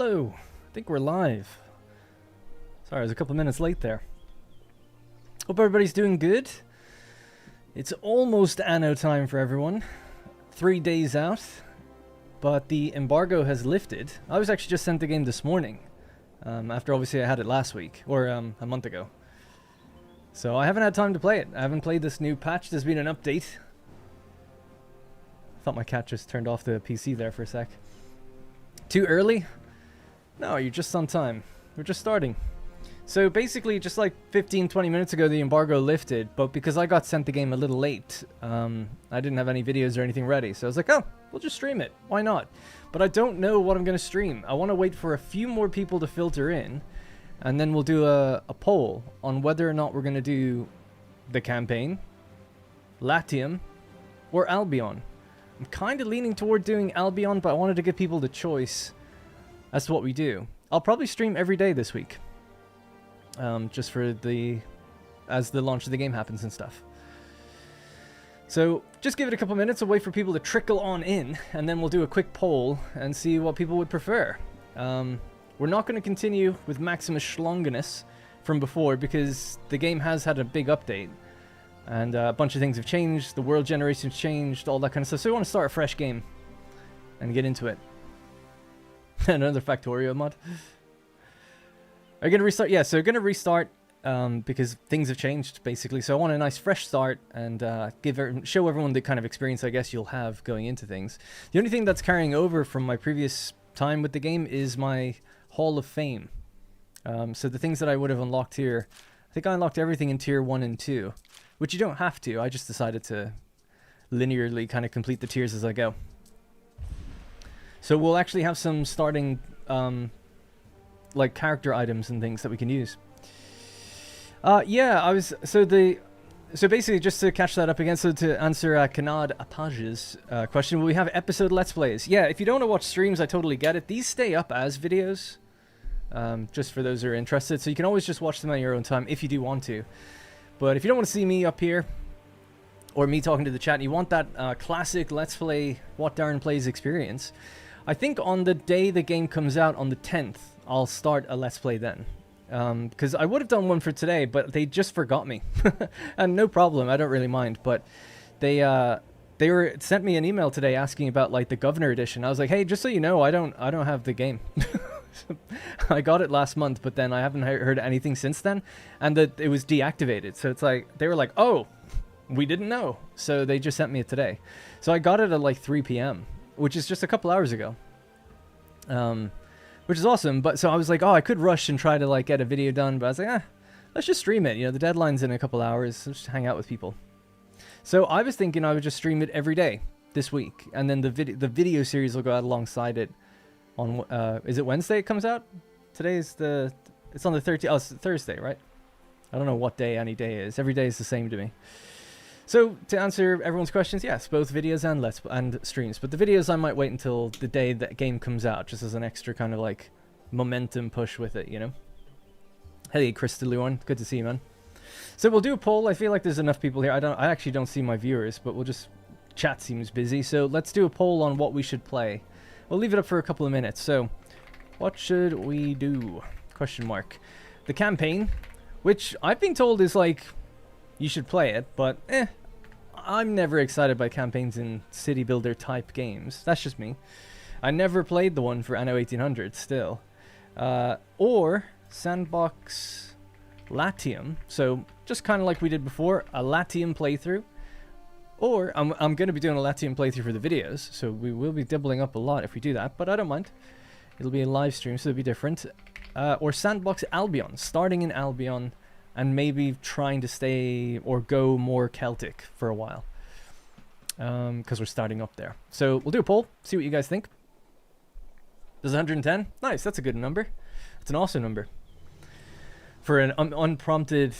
Hello, I think we're live. Sorry, I was a couple minutes late there. Hope everybody's doing good. It's almost Anno time for everyone. 3 days out, but the embargo has lifted. I was actually just sent the game this morning, after obviously I had it last week, or a month ago. So I haven't had time to play it. I haven't played this new patch. There's been an update. I thought my cat just turned off the PC there for a sec. Too early? No, you're just on time. We're just starting. So basically, just like 15-20 minutes ago, the embargo lifted, but because I got sent the game a little late, I didn't have any videos or anything ready. So I was like, oh, we'll just stream it. Why not? But I don't know what I'm going to stream. I want to wait for a few more people to filter in, and then we'll do a poll on whether or not we're going to do the campaign, Latium, or Albion. I'm kind of leaning toward doing Albion, but I wanted to give people the choice as to what we do. I'll probably stream every day this week. Just for as the launch of the game happens and stuff. So just give it a couple minutes, we'll wait for people to trickle on in, and then we'll do a quick poll and see what people would prefer. We're not going to continue with Maximus Schlonginus from before because the game has had a big update. And a bunch of things have changed, the world generation's changed, all that kind of stuff. So we want to start a fresh game and get into it. Another Factorio mod. Are you going to restart? Yeah, so we're going to restart because things have changed, basically. So I want a nice fresh start and show everyone the kind of experience I guess you'll have going into things. The only thing that's carrying over from my previous time with the game is my Hall of Fame. So the things that I would have unlocked here, I think I unlocked everything in Tier 1 and 2, which you don't have to. I just decided to linearly kind of complete the tiers as I go. So we'll actually have some starting like character items and things that we can use. Yeah, so basically just to catch that up again, so to answer Kanad Apaj's question, will we have episode Let's Plays? Yeah, if you don't want to watch streams, I totally get it. These stay up as videos, just for those who are interested, so you can always just watch them on your own time if you do want to. But if you don't want to see me up here, or me talking to the chat, and you want that classic Let's Play What Darren Plays experience, I think on the day the game comes out, on the 10th, I'll start a Let's Play then. Because I would have done one for today, but they just forgot me. And no problem, I don't really mind. But they sent me an email today asking about like the Governor Edition. I was like, hey, just so you know, I don't have the game. I got it last month, but then I haven't heard anything since then. And that it was deactivated. So it's like, they were like, oh, we didn't know. So they just sent me it today. So I got it at like 3 p.m. which is just a couple hours ago, which is awesome. But so I was like, oh, I could rush and try to like get a video done, but I was like, let's just stream it. You know, the deadline's in a couple hours. Let's just hang out with people. So I was thinking I would just stream it every day this week, and then the video series will go out alongside it. On is it Wednesday? It comes out. Today is it's on the 13th. Oh, it's Thursday, right? I don't know what day any day is. Every day is the same to me. So, to answer everyone's questions, yes, both videos and streams. But the videos I might wait until the day that game comes out, just as an extra kind of like momentum push with it, you know? Hey, Krista Luan, good to see you, man. So we'll do a poll. I feel like there's enough people here. I actually don't see my viewers, but we'll just... Chat seems busy, so let's do a poll on what we should play. We'll leave it up for a couple of minutes. So, what should we do? Question mark. The campaign, which I've been told is like... You should play it, but I'm never excited by campaigns in city builder type games. That's just me. I never played the one for Anno 1800 still. Or Sandbox Latium. So just kind of like we did before, a Latium playthrough. Or I'm going to be doing a Latium playthrough for the videos. So we will be doubling up a lot if we do that, but I don't mind. It'll be a live stream, so it'll be different. Or Sandbox Albion, starting in Albion. And maybe trying to stay or go more Celtic for a while. Because we're starting up there. So we'll do a poll, see what you guys think. Does 110? Nice, that's a good number. It's an awesome number. For an unprompted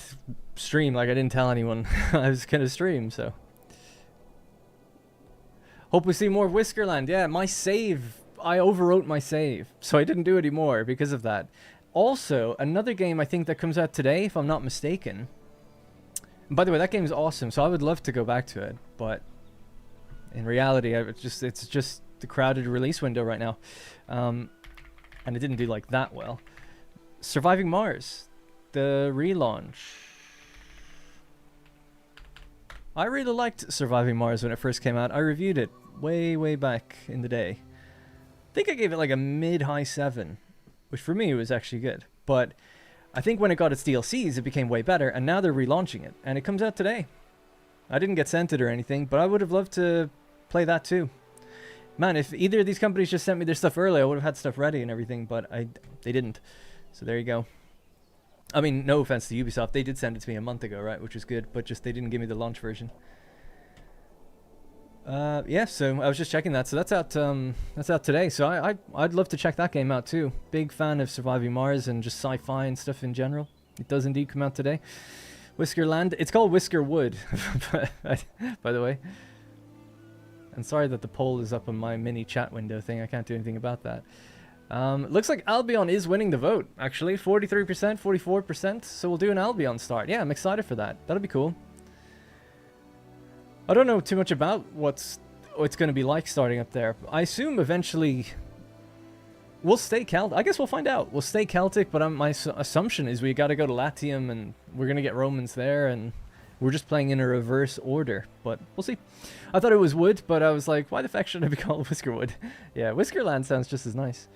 stream, like I didn't tell anyone I was going to stream, so. Hope we see more of Whiskerland. Yeah, my save, I overwrote my save. So I didn't do it anymore because of that. Also, another game I think that comes out today, if I'm not mistaken. And by the way, that game's awesome, so I would love to go back to it, but in reality, it's just the crowded release window right now. and it didn't do like that well. Surviving Mars, the relaunch. I really liked Surviving Mars when it first came out. I reviewed it way back in the day. I think I gave it like a mid-high 7, which for me was actually good. But I think when it got its DLCs, it became way better, and now they're relaunching it, and it comes out today. I didn't get sent it or anything, but I would have loved to play that too. Man, if either of these companies just sent me their stuff early, I would have had stuff ready and everything, but they didn't. So there you go. I mean, no offense to Ubisoft, they did send it to me a month ago, right, which was good, but just they didn't give me the launch version. Yeah, so I was just checking that. So that's out today. So I'd love to check that game out too. Big fan of Surviving Mars and just sci-fi and stuff in general. It does indeed come out today. Whiskerland. It's called Whisker Wood, by the way. And sorry that the poll is up on my mini chat window thing. I can't do anything about that. Looks like Albion is winning the vote, actually. 43%, 44%. So we'll do an Albion start. Yeah, I'm excited for that. That'll be cool. I don't know too much about what it's going to be like starting up there. I assume eventually we'll stay Celtic. I guess we'll find out. We'll stay Celtic, but my assumption is we got to go to Latium and we're going to get Romans there, and we're just playing in a reverse order. But we'll see. I thought it was wood, but I was like, why the fuck should it be called Whiskerwood? Yeah, Whiskerland sounds just as nice.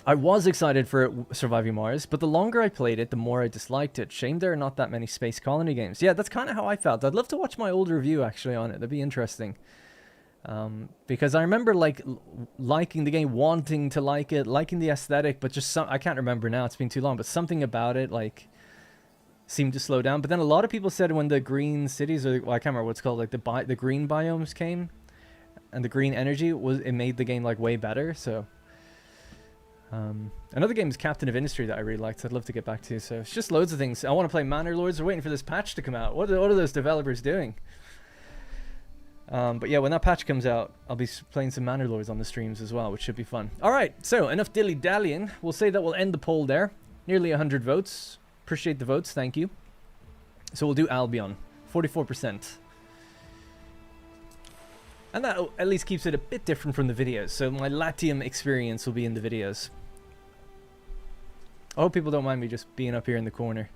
I was excited for Surviving Mars, but the longer I played it, the more I disliked it. Shame there are not that many space colony games. Yeah, that's kind of how I felt. I'd love to watch my old review actually on it. That'd be interesting. Because I remember like liking the game, wanting to like it, liking the aesthetic, but just I can't remember now. It's been too long, but something about it like seemed to slow down. But then a lot of people said when the green cities, or well, I can't remember what it's called, like the green biomes came, and the green energy it made the game like way better. So. Another game is Captain of Industry that I really liked. I'd love to get back to. So it's just loads of things. I want to play Manor Lords. We're waiting for this patch to come out. What are those developers doing? But yeah, when that patch comes out, I'll be playing some Manor Lords on the streams as well, which should be fun. All right, so enough dilly-dallying. We'll say that we'll end the poll there. Nearly 100 votes. Appreciate the votes. Thank you. So we'll do Albion. 44%. And that at least keeps it a bit different from the videos. So my Latium experience will be in the videos. I hope people don't mind me just being up here in the corner.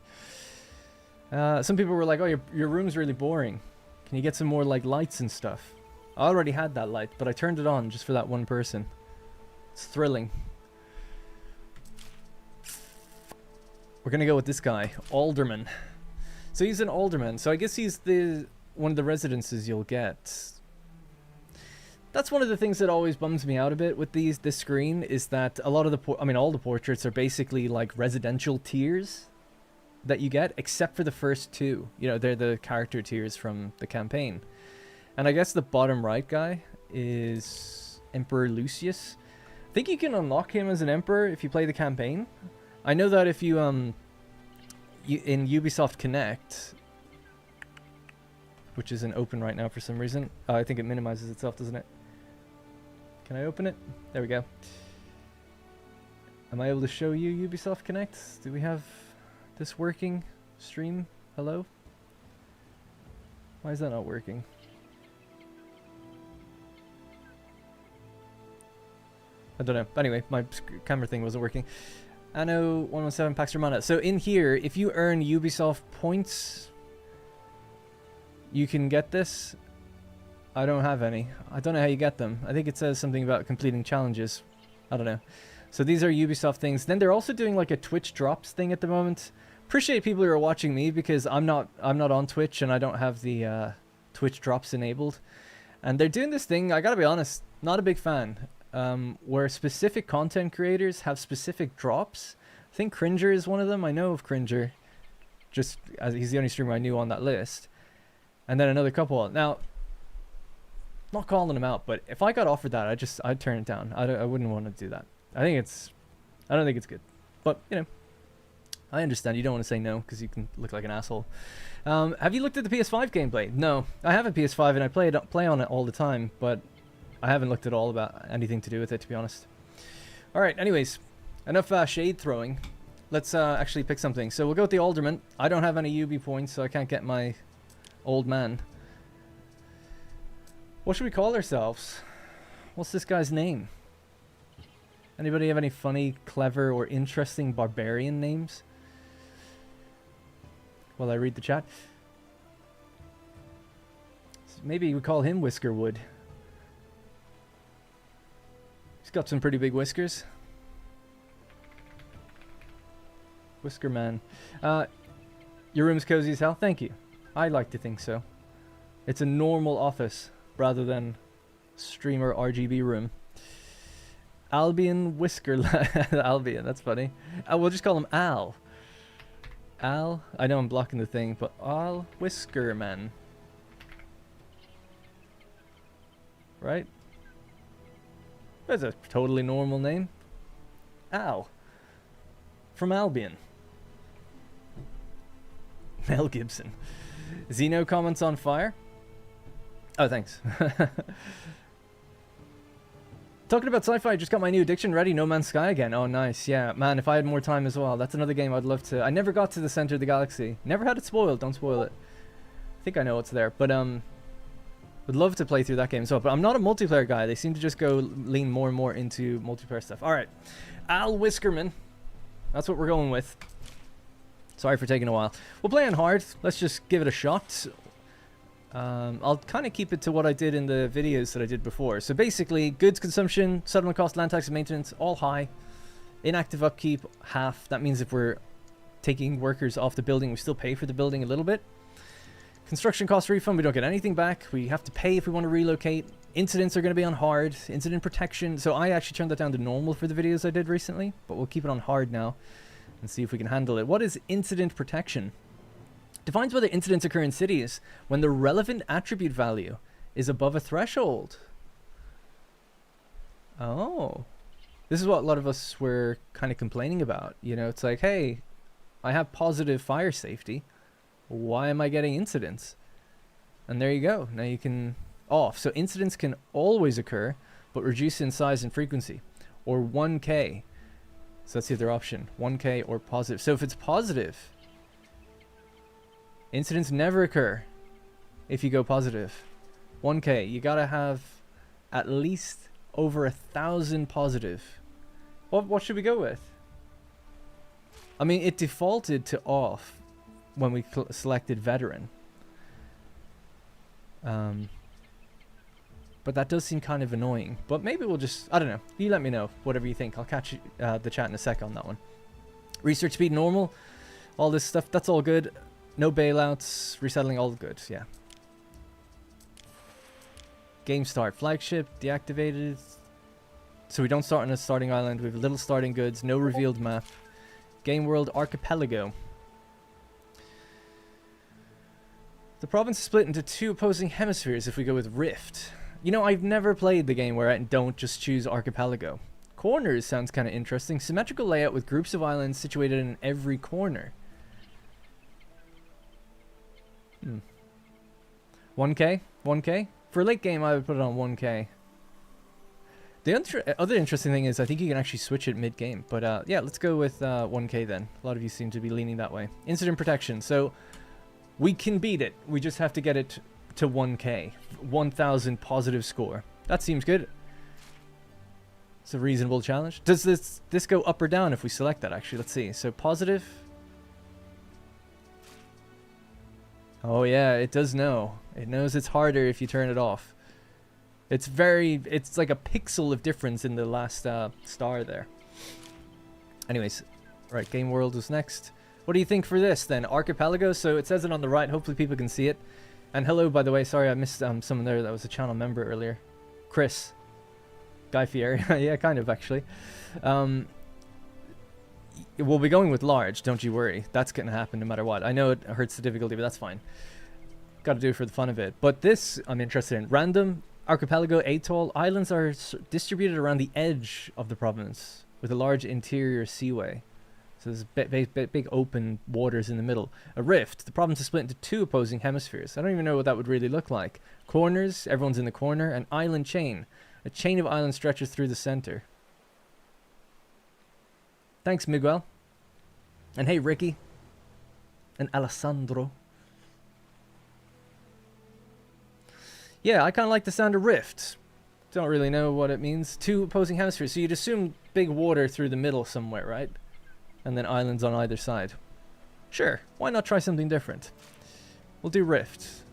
Some people were like, oh, your room's really boring. Can you get some more like lights and stuff? I already had that light, but I turned it on just for that one person. It's thrilling. We're going to go with this guy, Alderman. So he's an alderman. So I guess he's one of the residences you'll get. That's one of the things that always bums me out a bit with this screen, is that a lot of all the portraits are basically like residential tiers that you get, except for the first two. You know, they're the character tiers from the campaign. And I guess the bottom right guy is Emperor Lucius. I think you can unlock him as an emperor if you play the campaign. I know that if you in Ubisoft Connect, which isn't open right now for some reason. I think it minimizes itself, doesn't it? Can I open it? There we go. Am I able to show you Ubisoft Connect? Do we have this working? Stream? Hello? Why is that not working? I don't know. Anyway, my camera thing wasn't working. Anno 117 Pax Romana. So in here, if you earn Ubisoft points, you can get this. I don't have any. I don't know how you get them. I think it says something about completing challenges. I don't know. So these are Ubisoft things. Then they're also doing like a Twitch drops thing at the moment. Appreciate people who are watching me, because I'm not on Twitch and I don't have the Twitch drops enabled. And they're doing this thing, I gotta be honest, not a big fan, where specific content creators have specific drops. I think Cringer is one of them. I know of Cringer, just as he's the only streamer I knew on that list. And then another couple. Now, not calling them out, but if I got offered that, I'd turn it down. I wouldn't want to do that. I don't think it's good. But, you know, I understand you don't want to say no because you can look like an asshole. Have you looked at the PS5 gameplay? No, I have a PS5 and I play on it all the time, but I haven't looked at all about anything to do with it, to be honest. All right, anyways, enough shade throwing. Let's actually pick something. So we'll go with the Alderman. I don't have any UB points, so I can't get my old man. What should we call ourselves? What's this guy's name? Anybody have any funny, clever, or interesting barbarian names? While I read the chat. So maybe we call him Whiskerwood. He's got some pretty big whiskers. Whisker Man. Your room's cozy as hell? Thank you. I like to think so. It's a normal office rather than streamer RGB room. Albion Whisker Albion, that's funny. We'll just call him Al. Al? I know I'm blocking the thing, but Al Whiskerman. Right? That's a totally normal name. Al. From Albion. Mel Gibson. Xeno comments on fire. Oh, thanks. Talking about sci-fi, I just got my new addiction ready, No Man's Sky again. Oh, nice. Yeah, man, if I had more time as well. That's another game I'd love to... I never got to the center of the galaxy. Never had it spoiled. Don't spoil it. I think I know what's there. But, would love to play through that game as well. But I'm not a multiplayer guy. They seem to just go lean more and more into multiplayer stuff. All right. Al Whiskerman. That's what we're going with. Sorry for taking a while. We'll play on hard. Let's just give it a shot. I'll kind of keep it to what I did in the videos that I did before. So basically, goods consumption, settlement cost, land tax and maintenance, all high. Inactive upkeep, half. That means if we're taking workers off the building, we still pay for the building a little bit. Construction cost refund, we don't get anything back. We have to pay if we want to relocate. Incidents are going to be on hard. Incident protection. So I actually turned that down to normal for the videos I did recently, but we'll keep it on hard now and see if we can handle it. What is incident protection? Defines whether incidents occur in cities when the relevant attribute value is above a threshold. Oh. This is what a lot of us were kind of complaining about. You know, it's like, hey, I have positive fire safety. Why am I getting incidents? And there you go. Now you can off. So incidents can always occur, but reduce in size and frequency. Or 1K. So that's the other option. 1K or positive. So if it's positive, incidents never occur if you go positive. 1K. You gotta have at least over 1,000 positive. What should we go with? I mean, it defaulted to off when we selected veteran. But that does seem kind of annoying. But maybe we'll just... I don't know. You let me know. Whatever you think. I'll catch the chat in a sec on that one. Research speed normal. All this stuff. That's all good. No bailouts. Resettling all good. Yeah. Game start. Flagship deactivated. So we don't start on a starting island. We have little starting goods. No revealed map. Game world archipelago. The province is split into 2 opposing hemispheres if we go with Rift. You know, I've never played the game where I don't just choose archipelago. Corners sounds kind of interesting. Symmetrical layout with groups of islands situated in every corner. 1K? 1K? For a late game, I would put it on 1K. The other interesting thing is I think you can actually switch it mid-game. But yeah, let's go with 1K then. A lot of you seem to be leaning that way. Incident protection. So we can beat it. We just have to get it to 1K. 1,000 positive score. That seems good. It's a reasonable challenge. Does this go up or down if we select that, actually? Let's see. So positive. Oh yeah, it does know. It knows it's harder if you turn it off. It's like a pixel of difference in the last star there. Anyways, right, Game World is next. What do you think for this then? Archipelago, so it says it on the right. Hopefully people can see it. And hello, by the way. Sorry, I missed someone there that was a channel member earlier. Chris. Guy Fieri. Yeah, kind of, actually. We'll be going with large, don't you worry. That's going to happen no matter what. I know it hurts the difficulty, but that's fine. Got to do it for the fun of it. But this, I'm interested in. Random, archipelago, atoll. Islands are distributed around the edge of the province with a large interior seaway. So there's big open waters in the middle. A rift. The province is split into 2 opposing hemispheres. I don't even know what that would really look like. Corners. Everyone's in the corner. An island chain. A chain of islands stretches through the center. Thanks, Miguel. And hey, Ricky. And Alessandro. Yeah, I kind of like the sound of rift. Don't really know what it means. 2 opposing hemispheres. So you'd assume big water through the middle somewhere, right? And then islands on either side. Sure, why not try something different? We'll do Rift.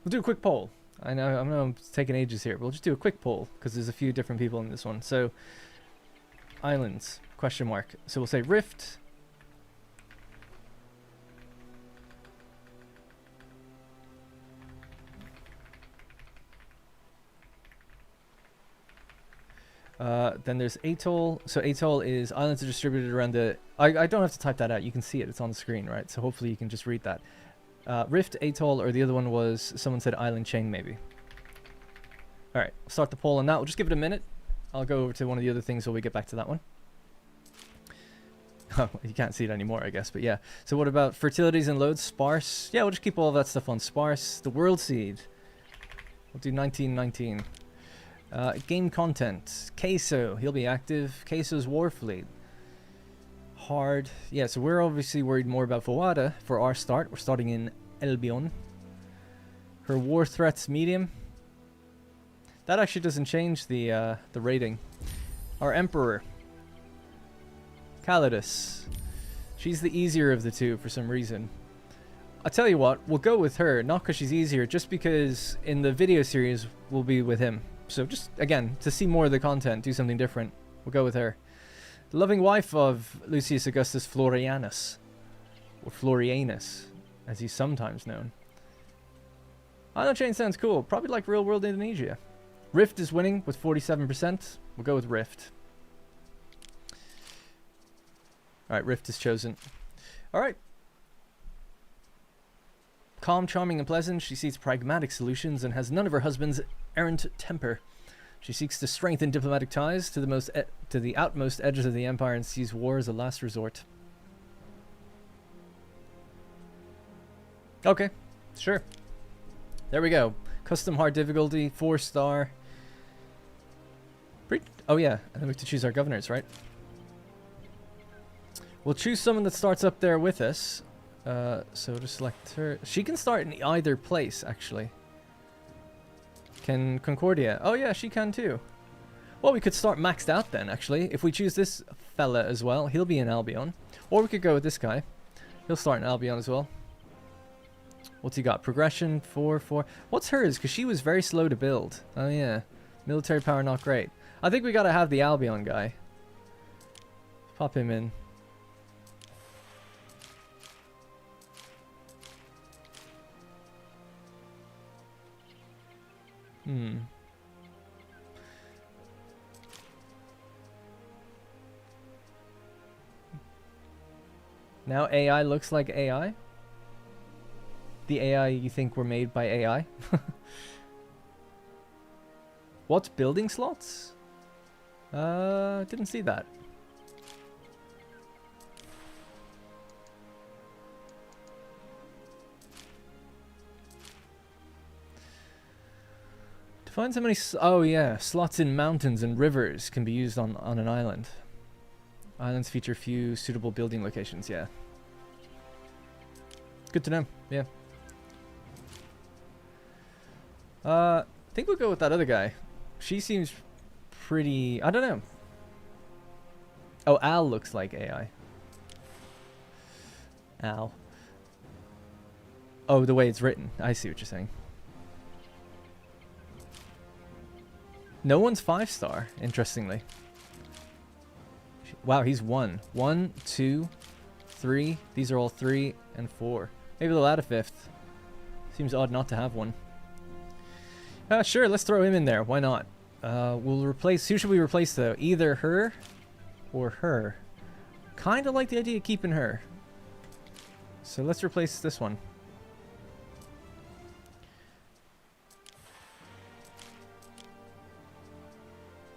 We'll do a quick poll. I know I'm taking ages here, but we'll just do a quick poll because there's a few different people in this one. So, islands, question mark. So we'll say Rift. Then there's Atoll. So Atoll is islands are distributed around the... I don't have to type that out. You can see it. It's on the screen, right? So hopefully you can just read that. Rift, Atoll, or the other one was... Someone said Island Chain, maybe. Alright, we'll start the poll on that. We'll just give it a minute. I'll go over to one of the other things while we get back to that one. Oh, you can't see it anymore, I guess. But yeah. So what about fertilities and loads? Sparse. Yeah, we'll just keep all of that stuff on sparse. The World Seed. We'll do 1919. Game content. Queso, he'll be active. Queso's War Fleet. Hard. Yeah, so we're obviously worried more about Fawada for our start. We're starting in Albion. Her war threats medium. That actually doesn't change the rating. Our Emperor. Calidus. She's the easier of the two for some reason. I'll tell you what, we'll go with her, not because she's easier, just because in the video series we'll be with him. So just, again, to see more of the content, do something different, we'll go with her. The loving wife of Lucius Augustus Florianus, or Florianus, as he's sometimes known. Anno Chain sounds cool, probably like real world Indonesia. Rift is winning with 47%, we'll go with Rift. Alright, Rift is chosen. Alright. Calm, charming, and pleasant, she seeks pragmatic solutions and has none of her husband's errant temper. She seeks to strengthen diplomatic ties to the outmost edges of the empire and sees war as a last resort. Okay, sure. There we go. Custom hard difficulty, 4-star. Oh yeah, and then we have to choose our governors, right? We'll choose someone that starts up there with us. So just select her. She can start in either place, actually. Can Concordia? Oh yeah, she can too. Well, we could start maxed out then, actually. If we choose this fella as well, he'll be in Albion. Or we could go with this guy. He'll start in Albion as well. What's he got? Progression, 4. What's hers? Because she was very slow to build. Oh yeah. Military power not great. I think we gotta have the Albion guy. Pop him in. Now AI looks like AI? The AI you think were made by AI? What? Building slots? Didn't see that. Find so many... Oh yeah, slots in mountains and rivers can be used on an island. Islands feature few suitable building locations, yeah. Good to know, yeah. I think we'll go with that other guy. She seems pretty... I don't know. Oh, Al looks like AI. Al. Oh, the way it's written. I see what you're saying. No one's 5-star, interestingly. Wow, he's 1. 1, 2, 3. These are all 3 and 4. Maybe they'll add a 5th. Seems odd not to have one. Sure, let's throw him in there. Why not? We'll replace... Who should we replace, though? Either her or her. Kind of like the idea of keeping her. So let's replace this one.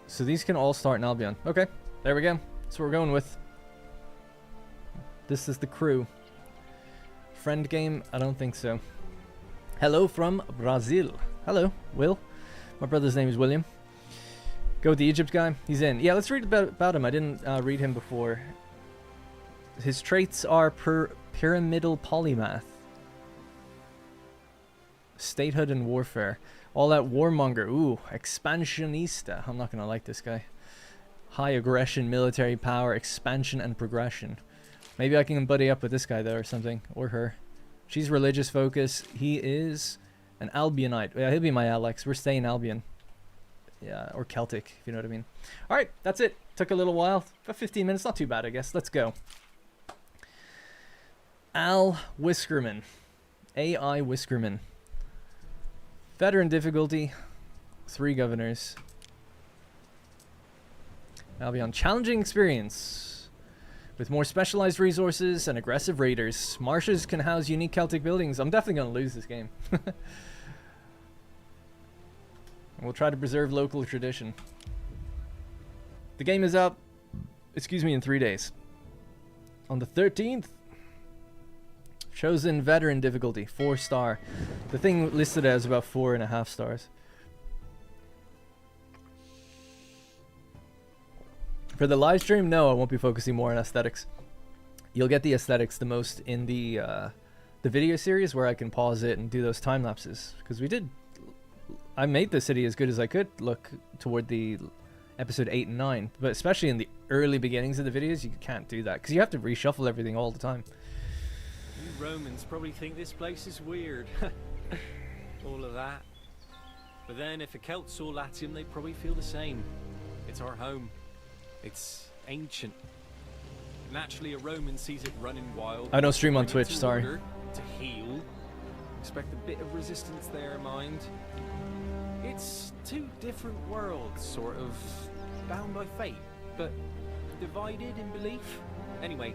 So these can all start in Albion. Okay, there we go. That's what we're going with. This is the crew. Friend game? I don't think so. Hello from Brazil. Hello, Will. My brother's name is William. Go with the Egypt guy. He's in. Yeah, let's read about him. I didn't read him before. His traits are pyramidal polymath. Statehood and warfare. All that warmonger. Ooh, expansionista. I'm not gonna like this guy. High aggression, military power, expansion and progression. Maybe I can buddy up with this guy though or something. Or her. She's religious focus. He is an Albionite. Yeah, he'll be my Alex. We're staying Albion. Yeah, or Celtic, if you know what I mean. Alright, that's it. Took a little while. About 15 minutes. Not too bad, I guess. Let's go. Al Whiskerman. AI Whiskerman. Veteran difficulty. 3 governors. Albion. Challenging experience. With more specialized resources and aggressive raiders. Marshes can house unique Celtic buildings. I'm definitely going to lose this game. We'll try to preserve local tradition. The game is up, excuse me, in 3 days. On the 13th, chosen veteran difficulty, 4-star. The thing listed as about 4.5 stars. For the live stream, no, I won't be focusing more on aesthetics. You'll get the aesthetics the most in the video series where I can pause it and do those time lapses. Because I made the city as good as I could look toward the episode 8 and 9, but especially in the early beginnings of the videos, you can't do that because you have to reshuffle everything all the time. You Romans probably think this place is weird. All of that. But then if a Celt saw Latium, they'd probably feel the same. It's our home. It's ancient. Naturally, a Roman sees it running wild. I don't stream on Twitch, sorry. To heal. Expect a bit of resistance there, mind. It's 2 different worlds, sort of bound by fate, but divided in belief. Anyway,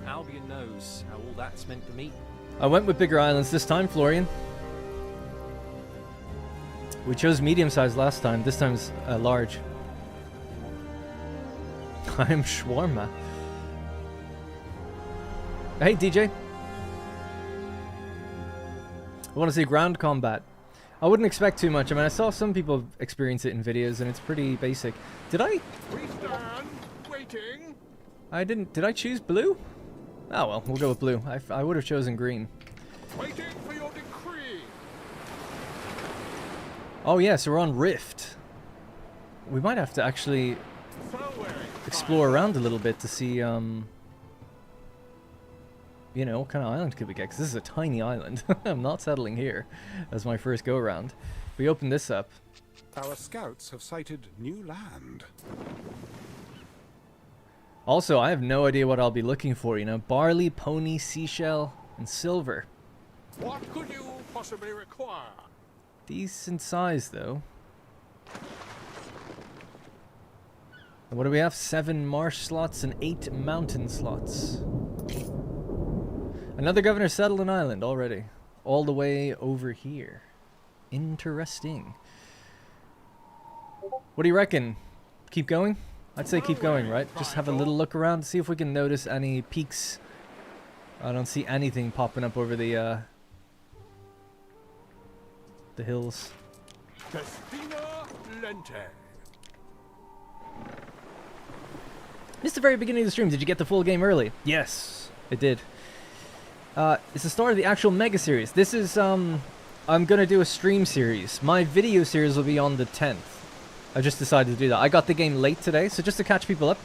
Albion knows how all that's meant to meet. I went with bigger islands this time, Florian. We chose medium-sized last time. This time's large. I'm shawarma. Hey, DJ. I want to see ground combat. I wouldn't expect too much. I mean, I saw some people experience it in videos, and it's pretty basic. Did I? We stand waiting. I didn't. Did I choose blue? Oh well, we'll go with blue. I would have chosen green. Waiting for your decree. Oh yeah, so we're on Rift. We might have to actually explore around a little bit to see, you know, what kind of island could we get? Because this is a tiny island. I'm not settling here as my first go-around. We open this up. Our scouts have sighted new land. Also, I have no idea what I'll be looking for, you know. Barley, pony, seashell, and silver. What could you possibly require? Decent size, though. And what do we have? 7 marsh slots and 8 mountain slots. Another governor settled an island already. All the way over here. Interesting. What do you reckon? Keep going? I'd say keep going, right? Just have a little look around, see if we can notice any peaks. I don't see anything popping up over the hills. Festina Lente. Missed the very beginning of the stream. Did you get the full game early? Yes, it did. It's the start of the actual mega series. This is, I'm gonna do a stream series. My video series will be on the 10th. I just decided to do that. I got the game late today, so just to catch people up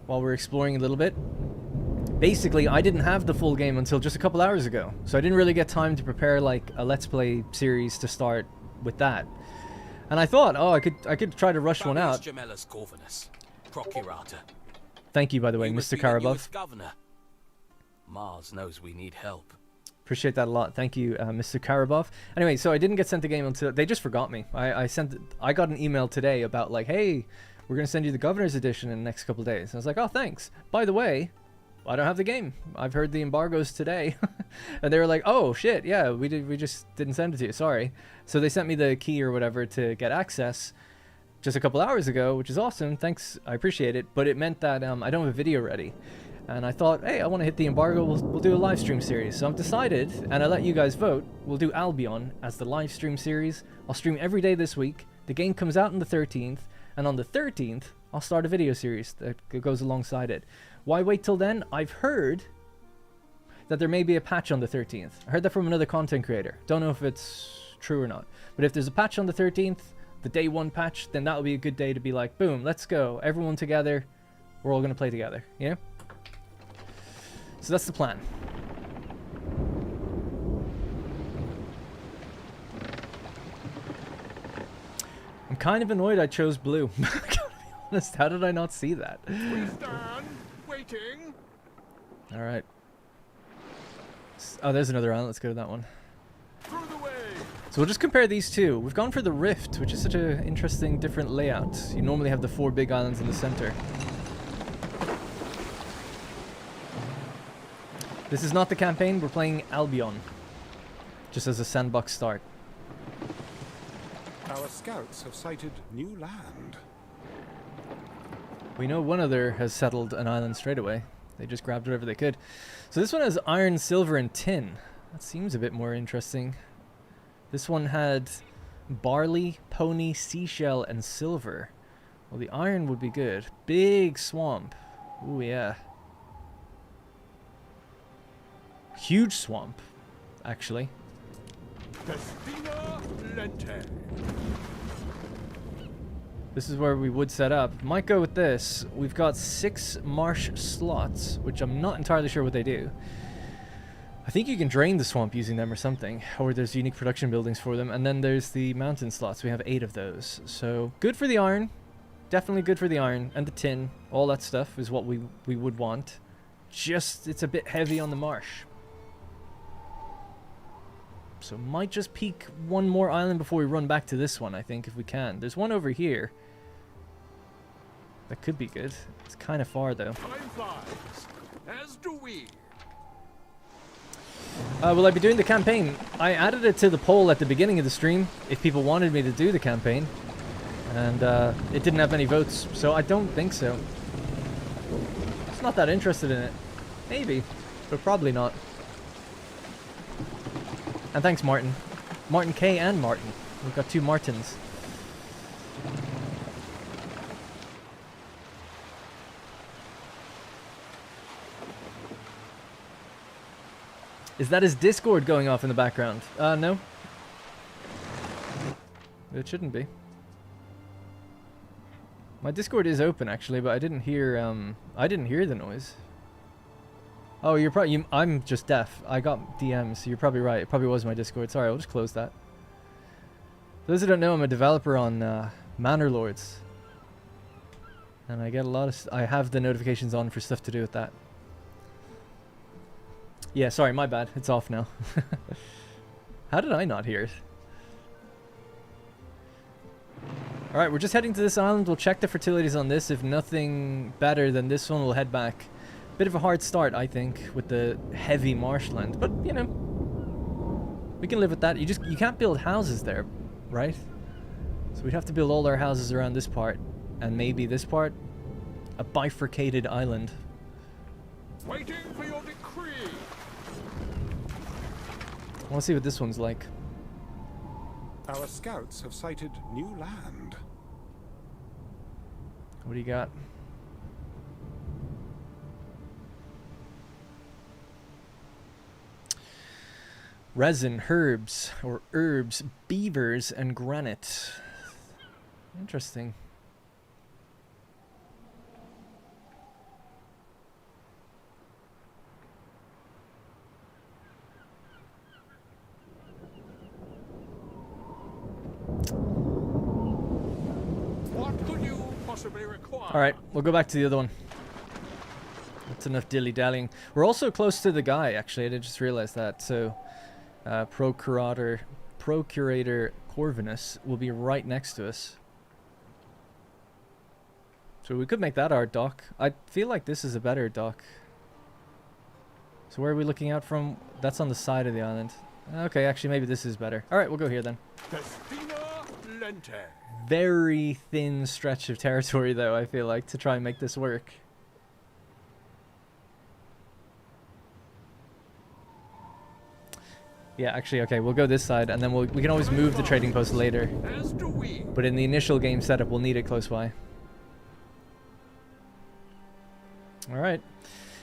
while we're exploring a little bit. Basically, I didn't have the full game until just a couple hours ago, so I didn't really get time to prepare like a Let's Play series to start with that. And I thought, oh, I could try to rush one out. Thank you, by the way, Mr. Karabov. Governor. Mars knows we need help. Appreciate that a lot. Thank you, Mr. Karabov. Anyway, so I didn't get sent the game until they just forgot me. I got an email today about like, hey, we're gonna send you the Governor's Edition in the next couple days. And I was like, oh, thanks. By the way, I don't have the game. I've heard the embargo's today. And they were like, oh shit, yeah, we just didn't send it to you. Sorry. So they sent me the key or whatever to get access just a couple hours ago, which is awesome. Thanks, I appreciate it. But it meant that I don't have a video ready. And I thought, hey, I want to hit the embargo, we'll do a live stream series. So I've decided, and I let you guys vote, we'll do Albion as the live stream series. I'll stream every day this week. The game comes out on the 13th, and on the 13th, I'll start a video series that goes alongside it. Why wait till then? I've heard that there may be a patch on the 13th. I heard that from another content creator. Don't know if it's true or not. But if there's a patch on the 13th, the day 1 patch, then that would be a good day to be like, boom, let's go. Everyone together. We're all going to play together. You know? So that's the plan. I'm kind of annoyed I chose blue. I gotta be honest, how did I not see that? We stand waiting. Alright. Oh, there's another island. Let's go to that one. Through the way. So we'll just compare these two. We've gone for the Rift, which is such an interesting, different layout. You normally have the 4 big islands in the center. This is not the campaign. We're playing Albion. Just as a sandbox start. Our scouts have sighted new land. We know one other has settled an island straight away. They just grabbed whatever they could. So this one has iron, silver, and tin. That seems a bit more interesting. This one had barley, pony, seashell, and silver. Well, the iron would be good. Big swamp. Ooh, yeah. Huge swamp, actually. Festina Lente. This is where we would set up. Might go with this. We've got 6 marsh slots, which I'm not entirely sure what they do. I think you can drain the swamp using them or something, or there's unique production buildings for them. And then there's the mountain slots. We have 8 of those. So good for the iron. Definitely good for the iron and the tin. All that stuff is what we would want. Just, it's a bit heavy on the marsh. So might just peek one more island before we run back to this one, I think, if we can. There's one over here. That could be good. It's kind of far, though. Time flies, as do we. Will I be doing the campaign? I added it to the poll at the beginning of the stream, if people wanted me to do the campaign. And it didn't have any votes, so I don't think so. It's not that interested in it. Maybe, but probably not. And thanks, Martin. Martin K and Martin. We've got 2 Martins. Is that his Discord going off in the background? No. It shouldn't be. My Discord is open actually, but I didn't hear the noise. Oh, you're probably... I'm just deaf. I got DMs, so you're probably right. It probably was my Discord. Sorry, I'll just close that. For those who don't know, I'm a developer on Manor Lords. And I get a lot of... I have the notifications on for stuff to do with that. Yeah, sorry, my bad. It's off now. How did I not hear it? Alright, we're just heading to this island. We'll check the fertilities on this. If nothing better than this one, we'll head back. Bit of a hard start, I think, with the heavy marshland, but you know, we can live with that. You can't build houses there, right? So we'd have to build all our houses around this part, and maybe this part, a bifurcated island. Waiting for your decree. I want to see what this one's like. Our scouts have sighted new land. What do you got? Resin, herbs, or herbs, beavers, and granite. Interesting. What could you possibly require? Alright, we'll go back to the other one. That's enough dilly-dallying. We're also close to the guy, actually. I just realized that. So, Procurator Corvinus will be right next to us. So we could make that our dock. I feel like this is a better dock. So where are we looking out from? That's on the side of the island. Okay, actually maybe this is better. Alright, we'll go here then. Festina Lente. Very thin stretch of territory though, I feel like, to try and make this work. Yeah, actually, okay, we'll go this side, and then we can always move the trading post later. As do we. But in the initial game setup, we'll need it close by. Alright.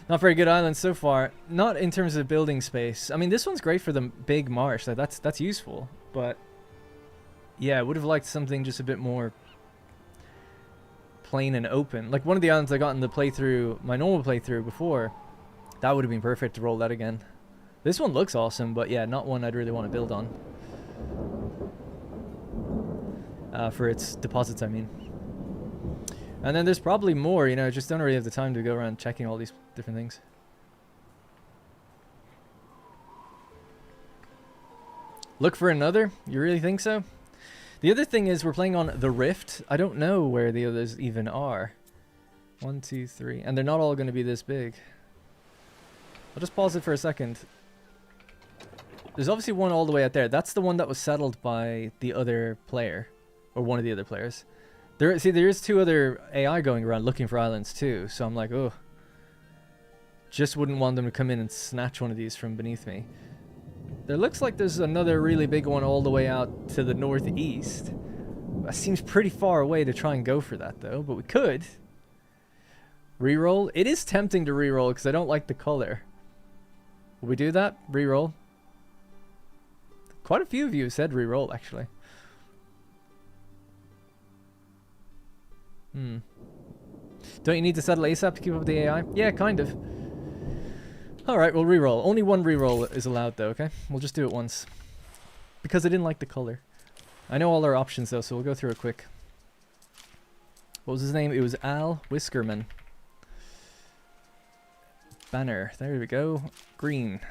Not very good islands so far. Not in terms of building space. I mean, this one's great for the big marsh. Like, that's useful. But yeah, I would have liked something just a bit more plain and open. Like one of the islands I got in the playthrough, my normal playthrough before, that would have been perfect to roll that again. This one looks awesome, but yeah, not one I'd really want to build on. For its deposits, I mean. And then there's probably more, you know, I just don't really have the time to go around checking all these different things. Look for another? You really think so? The other thing is we're playing on the Rift. I don't know where the others even are. 1, 2, 3. And they're not all going to be this big. I'll just pause it for a second. There's obviously one all the way out there. That's the one that was settled by the other player. Or one of the other players. There is 2 other AI going around looking for islands too. So I'm like, oh. Just wouldn't want them to come in and snatch one of these from beneath me. There looks like there's another really big one all the way out to the northeast. That seems pretty far away to try and go for that though, but we could. Reroll? It is tempting to reroll because I don't like the color. Will we do that? Reroll? Quite a few of you said reroll actually. Don't you need to settle ASAP to keep up with the AI? Yeah, kind of. Alright, we'll reroll. Only one reroll is allowed though, okay? We'll just do it once. Because I didn't like the color. I know all our options though, so we'll go through it quick. What was his name? It was Al Whiskerman. Banner. There we go. Green.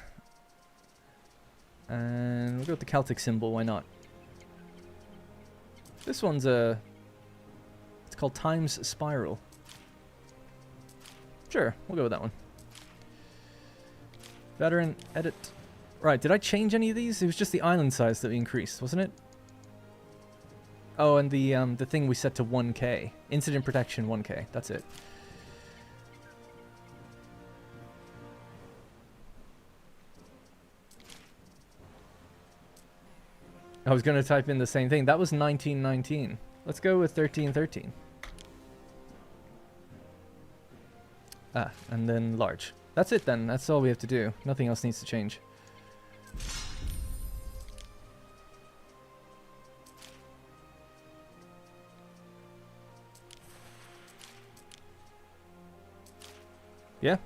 And we'll go with the Celtic symbol, why not? This one's a... It's called Time's Spiral. Sure, we'll go with that one. Veteran, edit. Right, did I change any of these? It was just the island size that we increased, wasn't it? Oh, and the thing we set to 1k. Incident protection 1k, that's it. I was going to type in the same thing. That was 1919. Let's go with 1313. Ah, and then large. That's it then. That's all we have to do. Nothing else needs to change. Yeah.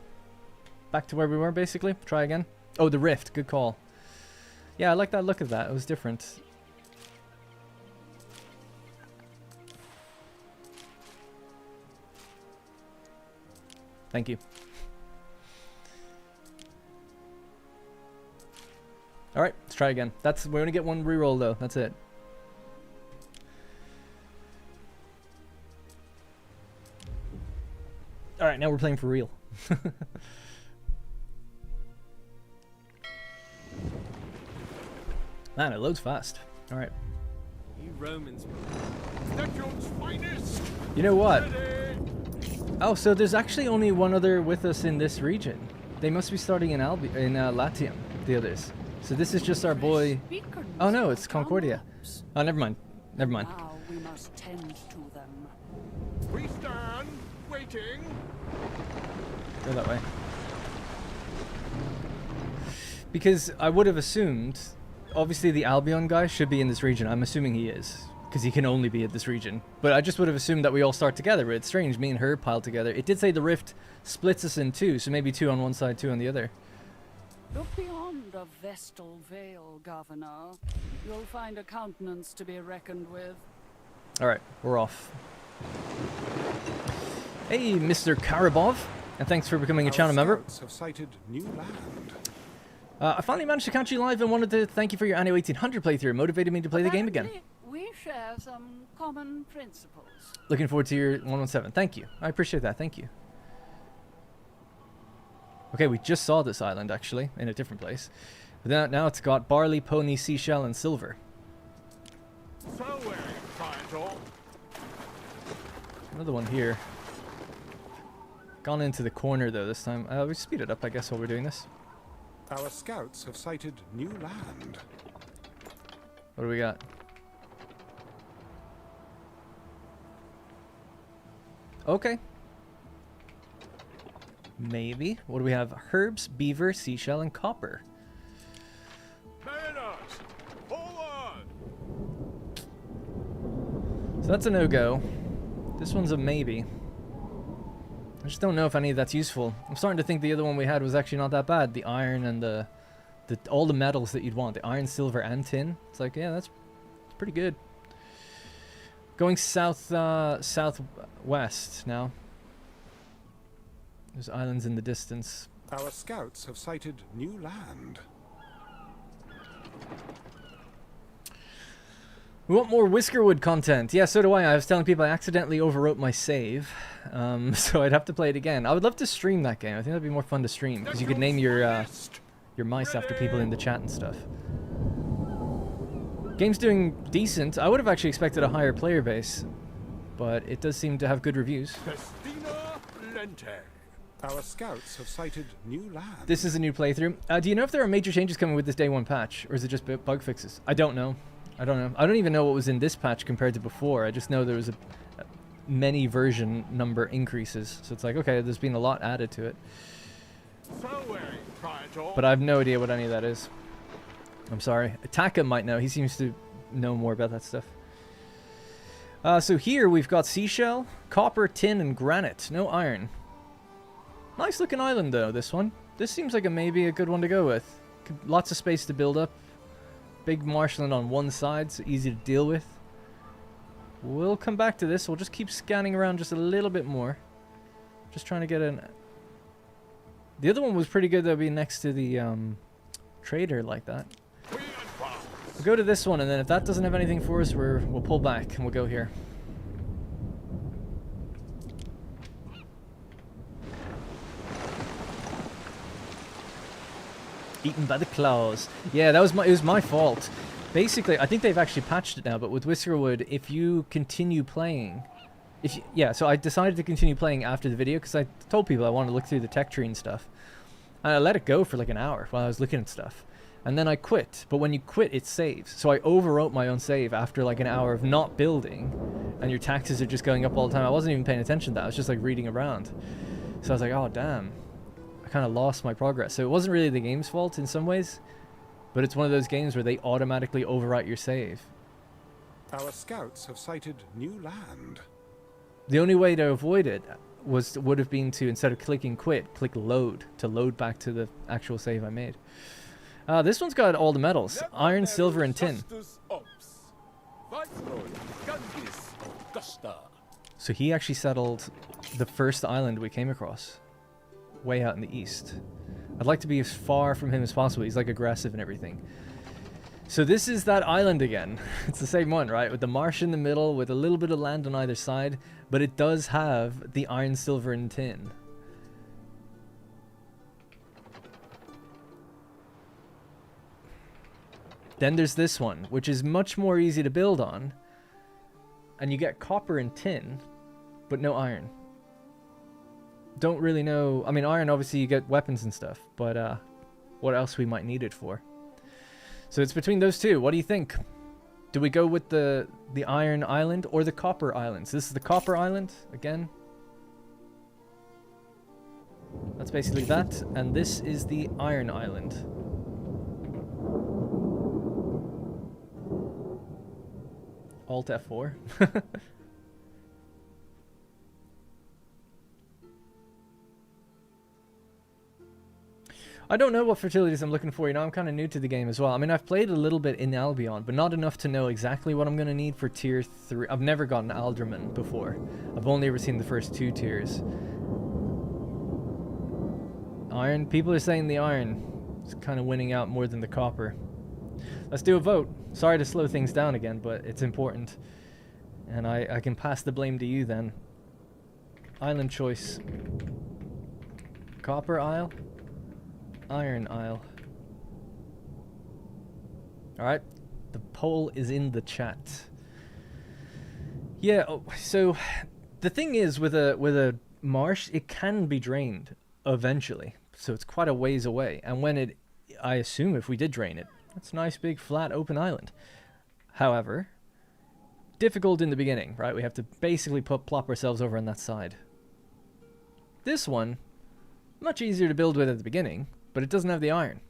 Back to where we were basically. Try again. Oh, the Rift. Good call. Yeah, I like that look of that. It was different. Thank you. Alright, let's try again. We're gonna get one reroll though, that's it. Alright, now we're playing for real. Man, it loads fast. Alright. You Romans. Legion's finest! You know what? Oh, so there's actually only one other with us in this region. They must be starting in Latium, the others. So this is just our boy... Oh no, it's Concordia. Oh, never mind. Never mind. Now we must tend to them. We stand, waiting. Go that way. Because I would have assumed... Obviously the Albion guy should be in this region. I'm assuming he is. Because he can only be in this region. But I just would have assumed that we all start together. But it's strange, me and her piled together. It did say the Rift splits us in 2. So maybe 2 on one side, 2 on the other. Look beyond a vestal veil, Governor. You'll find a countenance to be reckoned with. Alright, we're off. Hey, Mr. Karabov. And thanks for becoming a channel member. Have sighted new land. I finally managed to catch you live and wanted to thank you for your Anno 1800 playthrough. It motivated me to play the game again. We share some common principles. Looking forward to your 117. Thank you. I appreciate that. Thank you. Okay, we just saw this island, actually, in a different place. But now it's got barley, pony, seashell, and silver. So wearing triangle. Another one here. Gone into the corner, though, this time. We speed it up, I guess, while we're doing this. Our scouts have sighted new land. What do we got? Okay. Maybe. What do we have? Herbs, beaver, seashell, and copper. Mariners, forward! So that's a no-go. This one's a maybe. I just don't know if any of that's useful. I'm starting to think the other one we had was actually not that bad. The iron and the all the metals that you'd want. The iron, silver, and tin. It's like, yeah, that's pretty good. Going southwest now. There's islands in the distance. Our scouts have sighted new land. We want more Whiskerwood content. Yeah, so do I. I was telling people I accidentally overwrote my save. So I'd have to play it again. I would love to stream that game. I think that'd be more fun to stream. Because you could name your mice after people in the chat and stuff. Game's doing decent. I would have actually expected a higher player base. But it does seem to have good reviews. Our scouts have sighted new land. This is a new playthrough. Do you know if there are major changes coming with this day one patch? Or is it just bug fixes? I don't know. I don't even know what was in this patch compared to before. I just know there was many version number increases. So it's like, okay, there's been a lot added to it. But I have no idea what any of that is. I'm sorry. Taka might know. He seems to know more about that stuff. So here we've got seashell, copper, tin, and granite. No iron. Nice looking island though, this one. This seems like maybe a good one to go with. Lots of space to build up. Big marshland on one side, so easy to deal with. We'll come back to this. We'll just keep scanning around just a little bit more. Just trying to get an... The other one was pretty good though, being next to the trader like that. We'll go to this one, and then if that doesn't have anything for us, we'll pull back and we'll go here. Eaten by the claws. Yeah, it was my fault. Basically, I think they've actually patched it now, but with Whiskerwood, if you continue playing... so I decided to continue playing after the video, because I told people I wanted to look through the tech tree and stuff. And I let it go for like an hour while I was looking at stuff. And then I quit. But when you quit, it saves. So I overwrote my own save after like an hour of not building. And your taxes are just going up all the time. I wasn't even paying attention to that. I was just like reading around. So I was like, oh, damn. Kind of lost my progress. So it wasn't really the game's fault in some ways, but it's one of those games where they automatically overwrite your save. Our scouts have sighted new land. The only way to avoid it would have been to, instead of clicking quit, click load to load back to the actual save I made. This one's got all the metals: iron, silver, and tin. So he actually settled the first island we came across. Way out in the east. I'd like to be as far from him as possible. He's like aggressive and everything. So this is that island again. It's the same one, right? With the marsh in the middle, with a little bit of land on either side, but it does have the iron, silver, and tin. Then there's this one, which is much more easy to build on. And you get copper and tin, but no iron. Don't really know. I mean, iron, obviously you get weapons and stuff, but what else we might need it for. So it's between those two. What do you think? Do we go with the iron island or the copper islands? This is the copper island again. That's basically that, and this is the iron island. Alt F4. I don't know what fertilities I'm looking for, you know, I'm kind of new to the game as well. I mean, I've played a little bit in Albion, but not enough to know exactly what I'm going to need for tier 3. I've never gotten Alderman before. I've only ever seen the first 2 tiers. Iron, people are saying the iron is kind of winning out more than the copper. Let's do a vote. Sorry to slow things down again, but it's important. And I can pass the blame to you then. Island choice. Copper Isle. Iron Isle. Alright. The poll is in the chat. Yeah, so the thing is with a marsh, it can be drained eventually. So it's quite a ways away. And when I assume if we did drain it, that's a nice big flat open island. However, difficult in the beginning, right? We have to basically plop ourselves over on that side. This one, Much easier to build with at the beginning, but it doesn't have the iron.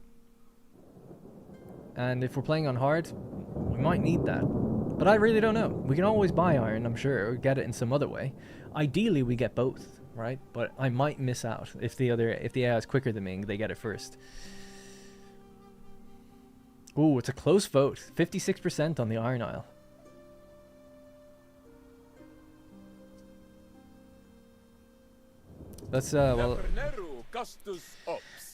And if we're playing on hard, we might need that. But I really don't know. We can always buy iron, I'm sure, or get it in some other way. Ideally, we get both, right? But I might miss out if the AI is quicker than me and they get it first. Ooh, it's a close vote. 56% on the Iron Isle. Let's, well...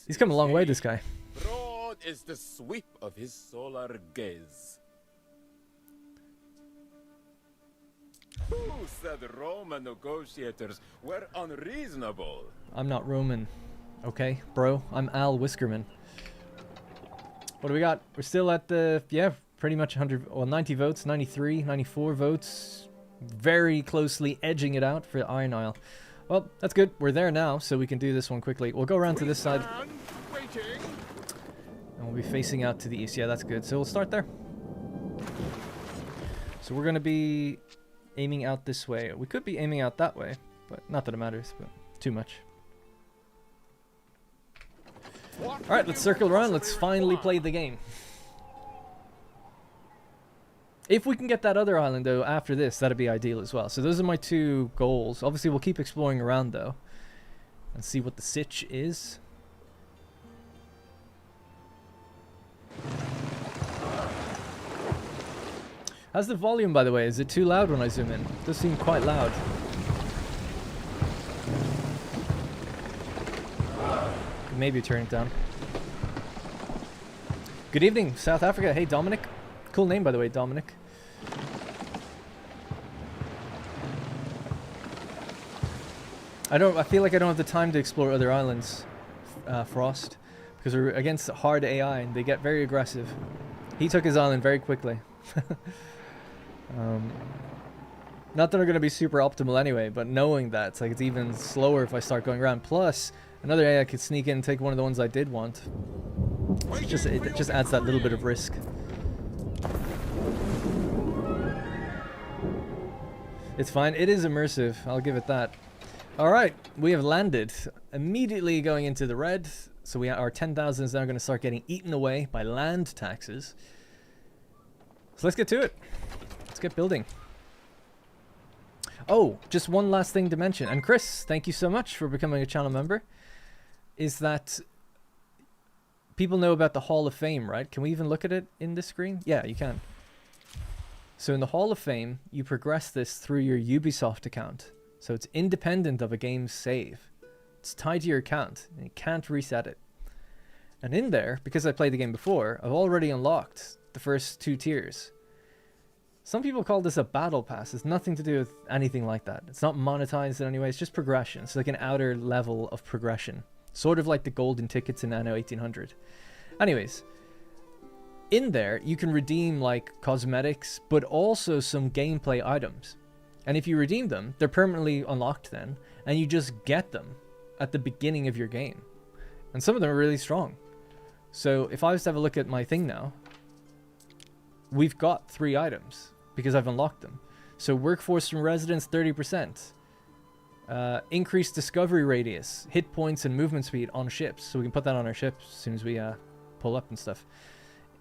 He's come a long way, this guy. Broad is the sweep of his solar gaze. Who said Roman negotiators were unreasonable? I'm not Roman. Okay, bro. I'm Al Whiskerman. What do we got? We're still at the, yeah, pretty much 100, well, 90 votes, 93, 94 votes. Very closely edging it out for Iron Isle. Well, that's good. We're there now, so we can do this one quickly. We'll go around to this side. And we'll be facing out to the east. Yeah, that's good. So we'll start there. So we're going to be aiming out this way. We could be aiming out that way, but not that it matters, but too much. Alright, let's circle around. Let's finally play the game. If we can get that other island, though, after this, that'd be ideal as well. So those are my two goals. Obviously, we'll keep exploring around, though, and see what the sitch is. How's the volume, by the way? Is it too loud when I zoom in? It does seem quite loud. Maybe turn it down. Good evening, South Africa. Hey, Dominic. Cool name, by the way, Dominic. I feel like I don't have the time to explore other islands, Frost, because we're against hard AI and they get very aggressive. He took his island very quickly. Not that they're going to be super optimal anyway, but knowing that, it's like it's even slower if I start going around. Plus, another AI could sneak in and take one of the ones I did want. It just adds that little bit of risk. It's fine. It is immersive. I'll give it that. Alright, we have landed. Immediately going into the red. So our 10,000 is now going to start getting eaten away by land taxes. So let's get to it. Let's get building. Oh, just one last thing to mention. And Chris, thank you so much for becoming a channel member. Is that people know about the Hall of Fame, right? Can we even look at it in this screen? Yeah, you can. So in the Hall of Fame, you progress this through your Ubisoft account. So it's independent of a game's save. It's tied to your account, and you can't reset it. And in there, because I played the game before, I've already unlocked the first 2 tiers. Some people call this a battle pass. It's nothing to do with anything like that. It's not monetized in any way. It's just progression. It's like an outer level of progression. Sort of like the golden tickets in Anno 1800. Anyways, in there, you can redeem like cosmetics, but also some gameplay items. And if you redeem them, they're permanently unlocked then, and you just get them at the beginning of your game. And some of them are really strong. So if I was to have a look at my thing now, we've got 3 items because I've unlocked them. So workforce from residents, 30%. Increased discovery radius, hit points and movement speed on ships. So we can put that on our ships as soon as we pull up and stuff.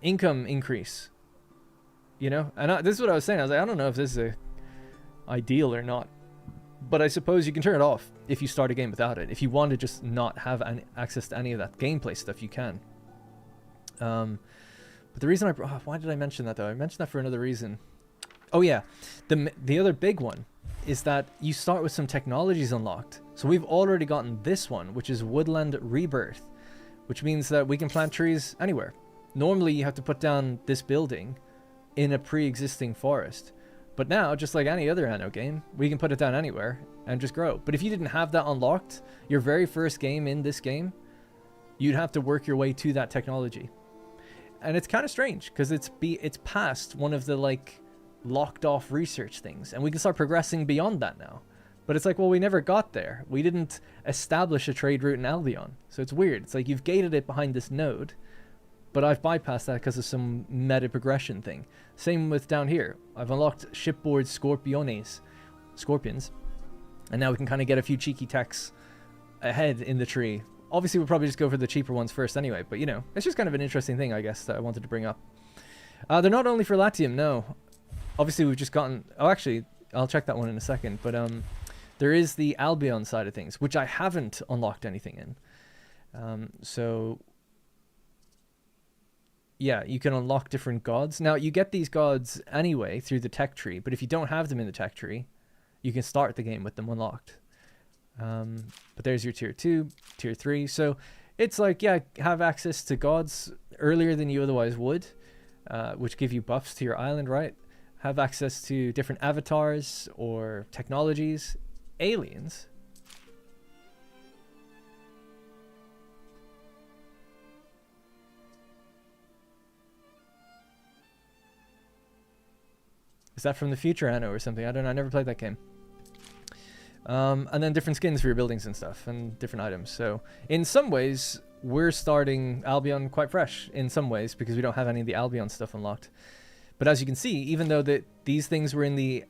Income increase. You know, and this is what I was saying. I was like, I don't know if this is ideal or not. But I suppose you can turn it off if you start a game without it. If you want to just not have any access to any of that gameplay stuff, you can. But the reason why did I mention that though? I mentioned that for another reason. Oh yeah, the other big one is that you start with some technologies unlocked. So we've already gotten this one, which is Woodland Rebirth, which means that we can plant trees anywhere. Normally you have to put down this building in a pre-existing forest. But now, just like any other Anno game, we can put it down anywhere and just grow. But if you didn't have that unlocked, your very first game in this game, you'd have to work your way to that technology. And it's kind of strange because it's past one of the like locked off research things, and we can start progressing beyond that now. But it's like, well, we never got there. We didn't establish a trade route in Albion. So it's weird. It's like you've gated it behind this node, but I've bypassed that because of some meta progression thing. Same with down here. I've unlocked shipboard scorpions, and now we can kind of get a few cheeky techs ahead in the tree Obviously, we'll probably just go for the cheaper ones first anyway, but you know, it's just kind of an interesting thing, I guess, that I wanted to bring up. They're not only for Latium, no. Obviously, we've just gotten... Oh, actually, I'll check that one in a second, but there is the Albion side of things, which I haven't unlocked anything in. So... yeah, you can unlock different gods. Now, you get these gods anyway through the tech tree, but if you don't have them in the tech tree, you can start the game with them unlocked. But there's your tier 2, tier 3. So it's like, yeah, have access to gods earlier than you otherwise would, which give you buffs to your island, right? Have access to different avatars or technologies, aliens. Is that from the future, Anno, or something? I don't know. I never played that game. And then different skins for your buildings and stuff, and different items. So in some ways, we're starting Albion quite fresh. In some ways, because we don't have any of the Albion stuff unlocked. But as you can see, even though these things were in the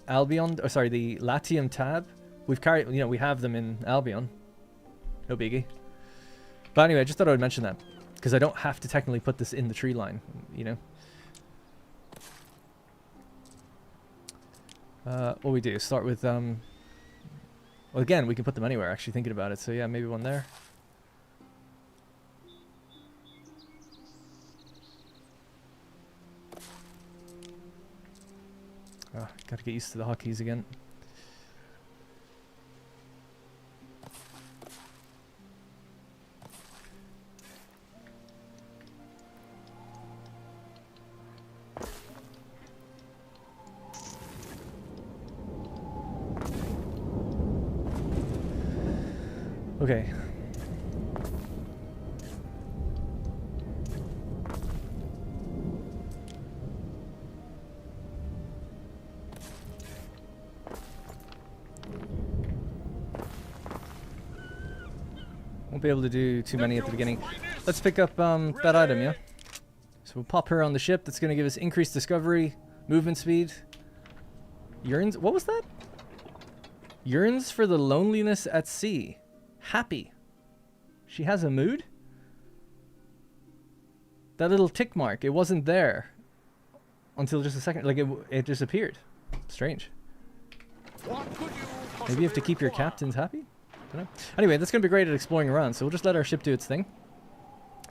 the Latium tab, we've carried. You know, we have them in Albion. No biggie. But anyway, I just thought I would mention that because I don't have to technically put this in the tree line. You know. What we do is start with, well, again, we can put them anywhere, actually, thinking about it. So, yeah, maybe one there. Oh, gotta get used to the hotkeys again. Okay. Won't be able to do too many at the beginning. Let's pick up that item, yeah? So we'll pop her on the ship. That's going to give us increased discovery, movement speed. Yearns? What was that? Yearns for the loneliness at sea. Happy. She has a mood? That little tick mark, it wasn't there until just a second. Like, it disappeared. Strange. Maybe you have to keep your captains happy? Don't know. Anyway, that's going to be great at exploring around, so we'll just let our ship do its thing.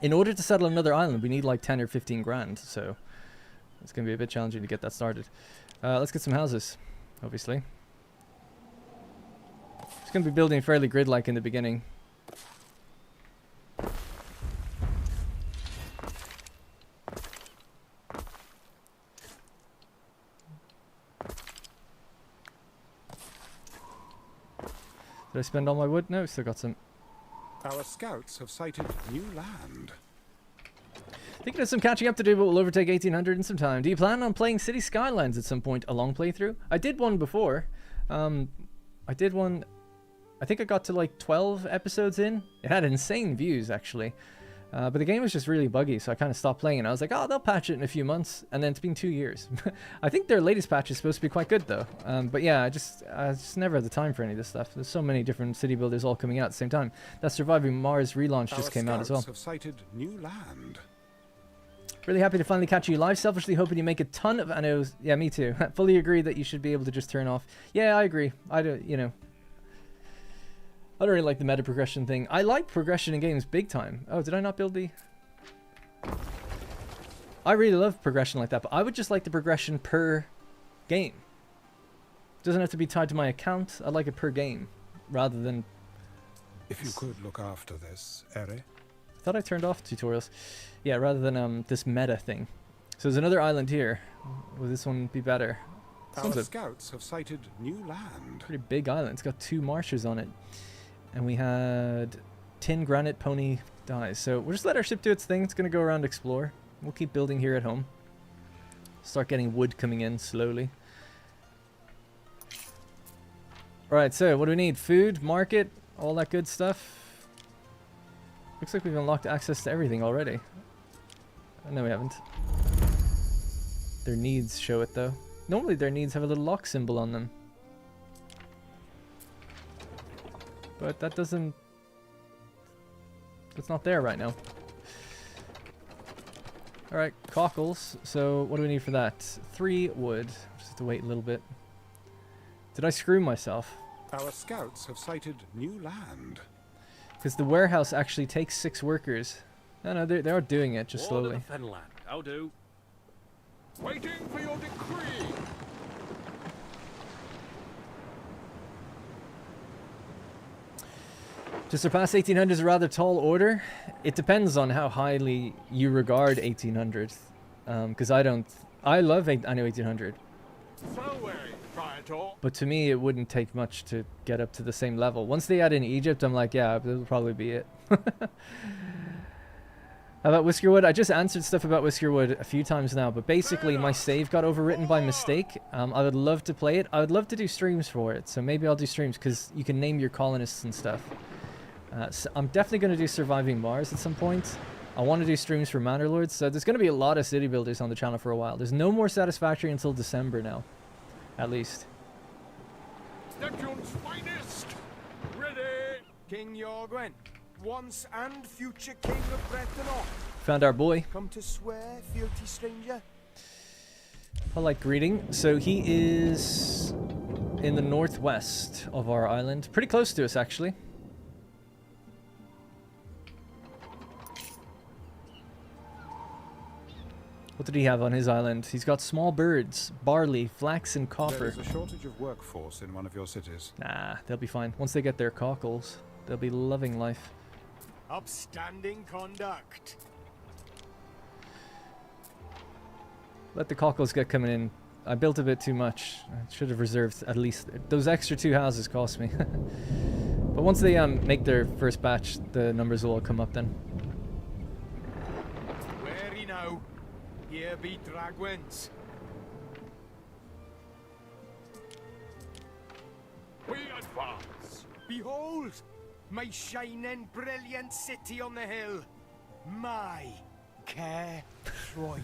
In order to settle another island, we need like 10 or 15 grand, so it's going to be a bit challenging to get that started. Let's get some houses, obviously. It's going to be building fairly grid-like in the beginning. Did I spend all my wood? No, still got some. Our scouts have sighted new land. Thinking of some catching up to do, but we'll overtake 1800 in some time. Do you plan on playing City Skylines at some point, a long playthrough? I did one before. I did one... I think I got to like 12 episodes in. It had insane views, actually. But the game was just really buggy, so I kind of stopped playing. And I was like, oh, they'll patch it in a few months. And then it's been 2 years. I think their latest patch is supposed to be quite good, though. But yeah, I just never had the time for any of this stuff. There's so many different city builders all coming out at the same time. That Surviving Mars relaunch just came out as well. Our scouts have sighted new land. Really happy to finally catch you live. Selfishly hoping you make a ton of Annos. Yeah, me too. Fully agree that you should be able to just turn off. Yeah, I agree. I don't, you know. I don't really like the meta progression thing. I like progression in games big time. Oh, did I not build the... I really love progression like that, but I would just like the progression per game. It doesn't have to be tied to my account. I'd like it per game, rather than... If you could look after this, Eri. I thought I turned off tutorials. Yeah, rather than this meta thing. So there's another island here. Will this one be better? This Our one's scouts have sighted new land. a pretty big island. It's got 2 marshes on it. And we had tin granite pony dies. So we'll just let our ship do its thing. It's going to go around explore. We'll keep building here at home. Start getting wood coming in slowly. Alright, so what do we need? Food, market, all that good stuff. Looks like we've unlocked access to everything already. No, we haven't. Their needs show it, though. Normally their needs have a little lock symbol on them. But that doesn't It's not there right now. Alright, cockles. So what do we need for that? 3 wood. Just have to wait a little bit. Did I screw myself? Our scouts have sighted new land. Because the warehouse actually takes 6 workers. No, they are doing it, just Wall of slowly. the Fenland. How do? Waiting for your decree. To surpass 1800 is a rather tall order. It depends on how highly you regard 1800. Because I love Anno 1800. But to me, it wouldn't take much to get up to the same level. Once they add in Egypt, I'm like, yeah, that'll probably be it. How about Whiskerwood? I just answered stuff about Whiskerwood a few times now, but basically my save got overwritten by mistake. I would love to play it. I would love to do streams for it, so maybe I'll do streams because you can name your colonists and stuff. So I'm definitely going to do Surviving Mars at some point. I want to do streams for Manor Lords, so there's going to be a lot of city builders on the channel for a while. There's no more Satisfactory until December now, at least. Neptune's finest! Ready! King Jorgwen, once and future king of Breton. Found our boy. Come to swear, fealty stranger? Polite greeting. So he is in the northwest of our island. Pretty close to us, actually. What did he have on his island? He's got small birds, barley, flax, and There copper. is a shortage of workforce in one of your cities. Nah, they'll be fine. Once they get their cockles, they'll be loving life. Upstanding conduct. Let the cockles get coming in. I built a bit too much. I should have reserved at least... Those extra 2 houses cost me. But once they make their first batch, the numbers will all come up then. Wary now. Here be Dragwins. We advance. Behold, my shining, brilliant city on the hill. My care Troyd.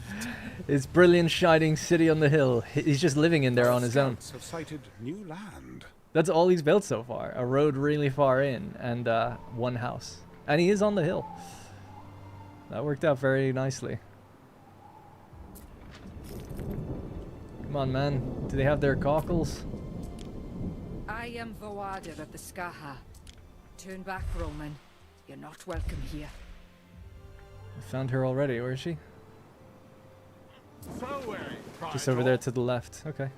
His brilliant, shining city on the hill. He's just living in there on his own. Scouts have sighted new land. That's all he's built so far. A road really far in and 1 house. And he is on the hill. That worked out very nicely. Come on, man. Do they have their cockles? I am Voader of the Skaha. Turn back, Roman. You're not welcome here. I found her already. Where is she? So wary, Just over there to the left. Okay.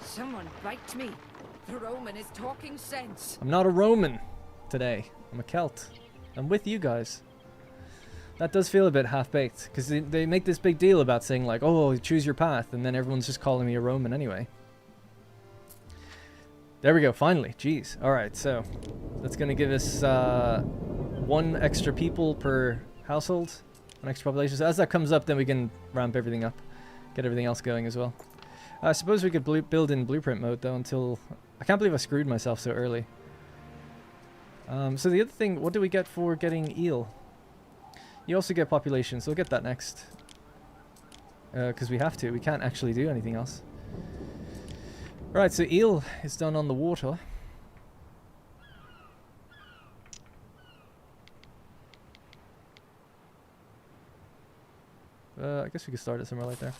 Someone bite me. The Roman is talking sense. I'm not a Roman today. I'm a Celt. I'm with you guys. That does feel a bit half-baked, because they make this big deal about saying like, oh, choose your path, and then everyone's just calling me a Roman anyway. There we go, finally. Jeez. Alright, so that's going to give us 1 extra people per household, 1 extra population. So as that comes up, then we can ramp everything up, get everything else going as well. I suppose we could build in blueprint mode, though, until... I can't believe I screwed myself so early. So the other thing, what do we get for getting eel? You also get population, so we'll get that next. Because we have to. We can't actually do anything else. Right, so eel is done on the water. I guess we could start it somewhere like there.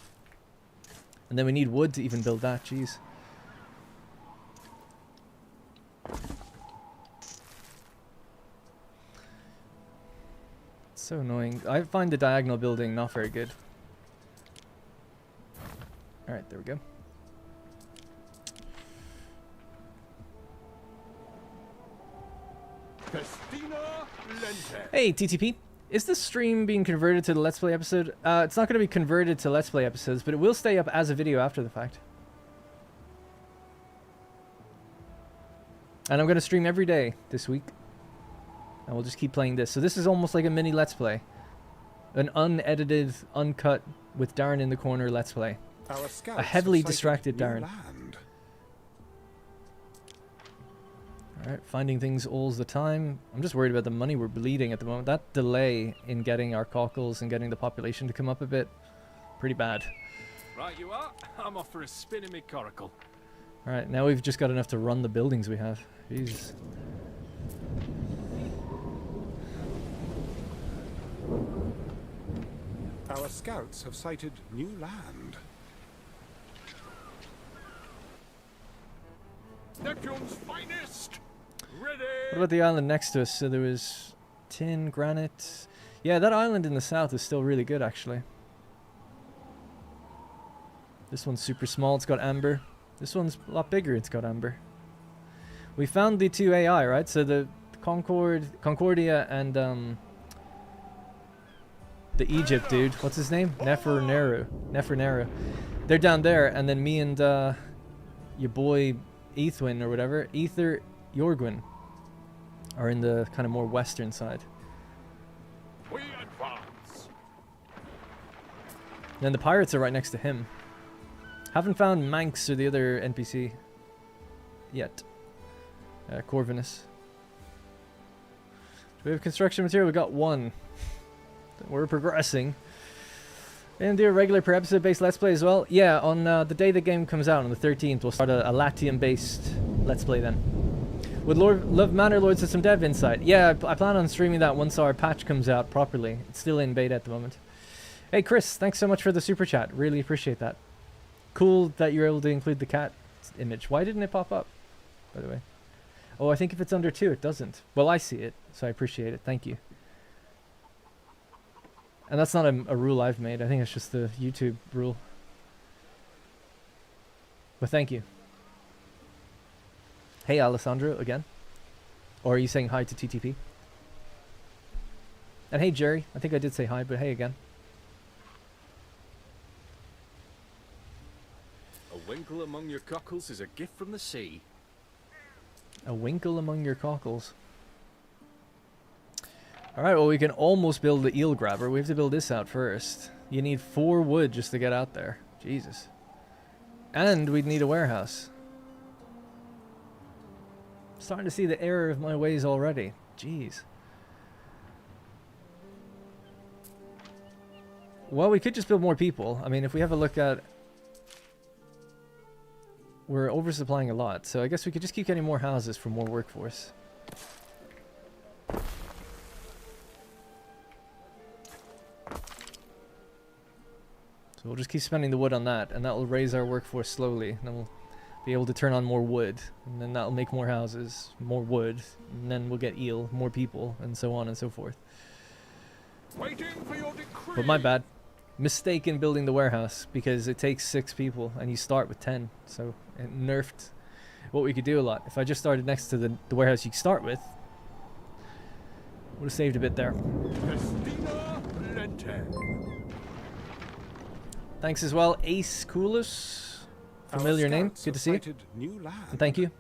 And then we need wood to even build that, jeez. So annoying. I find the diagonal building not very good. Alright, there we go. Hey, TTP. Is this stream being converted to the Let's Play episode? It's not going to be converted to Let's Play episodes, but it will stay up as a video after the fact. And I'm going to stream every day this week. And we'll just keep playing this. So this is almost like a mini Let's Play. An unedited, uncut, with Darren in the corner Let's Play. A heavily distracted Darren. Alright, finding things all the time. I'm just worried about the money we're bleeding at the moment. That delay in getting our cockles and getting the population to come up a bit, pretty bad. Right you are. I'm off for a spin in my coracle. Alright, now we've just got enough to run the buildings we have. Jeez. Our scouts have sighted new land. Neptune's finest! Ready! What about the island next to us? So there was tin, granite. Yeah, that island in the south is still really good, actually. This one's super small. It's got amber. This one's a lot bigger. It's got amber. We found the 2 AI, right? So the Concordia and the Egypt dude. What's his name? Neferneru. They're down there, and then me and your boy Ethwin or whatever, Ether Jorgwin, are in the kind of more western side. We advance! And then the pirates are right next to him. Haven't found Manx or the other NPC yet. Corvinus. Do we have construction material? We got 1. We're progressing. And do a regular per episode based Let's Play as well? Yeah, on the day the game comes out, on the 13th, we'll start a Latium based Let's Play then. Would love Manor Lords with some dev insight? Yeah, I plan on streaming that once our patch comes out properly. It's still in beta at the moment. Hey Chris, thanks so much for the super chat. Really appreciate that. Cool that you're able to include the cat image. Why didn't it pop up, by the way? Oh, I think if it's under 2, it doesn't. Well, I see it, so I appreciate it. Thank you. And that's not a rule I've made. I think it's just the YouTube rule. But thank you. Hey, Alessandro, again. Or are you saying hi to TTP? And hey, Jerry. I think I did say hi, but hey again. A winkle among your cockles is a gift from the sea. A winkle among your cockles. Alright, well we can almost build the eel grabber. We have to build this out first. You need 4 wood just to get out there. Jesus. And we'd need a warehouse. Starting to see the error of my ways already. Jeez. Well, we could just build more people. I mean, if we have a look at... We're oversupplying a lot, so I guess we could just keep getting more houses for more workforce. So we'll just keep spending the wood on that, and that will raise our workforce slowly. And then we'll be able to turn on more wood, and then that'll make more houses, more wood, and then we'll get eel, more people, and so on and so forth. Waiting for your decree! But my bad. Mistake in building the warehouse, because it takes 6 people, and you start with 10. So it nerfed what we could do a lot. If I just started next to the warehouse you start with, would have saved a bit there. Festina Lente. Thanks as well, Ace Coolus. Familiar name. Good to see you. New land. And thank you.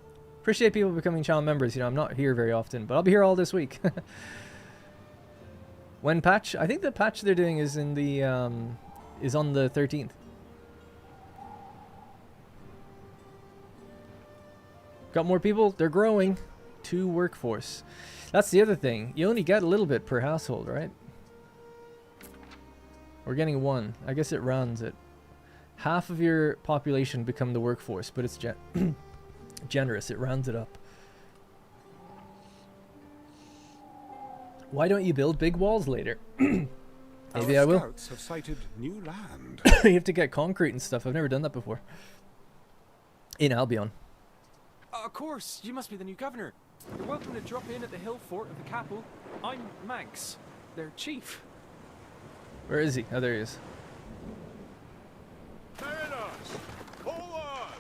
Appreciate people becoming channel members. You know, I'm not here very often, but I'll be here all this week. When patch? I think the patch they're doing is in the is on the 13th. Got more people? They're growing. 2 workforce. That's the other thing. You only get a little bit per household, right? We're getting 1. I guess it rounds it. Half of your population become the workforce, but it's generous. It rounds it up. Why don't you build big walls later? Maybe I will. Scouts have sighted new land. You have to get concrete and stuff. I've never done that before. In Albion. Of course, you must be the new governor. You're welcome to drop in at the hill fort of the capital. I'm Manx, their chief. Where is he? Oh, there he is. Mariners, forward!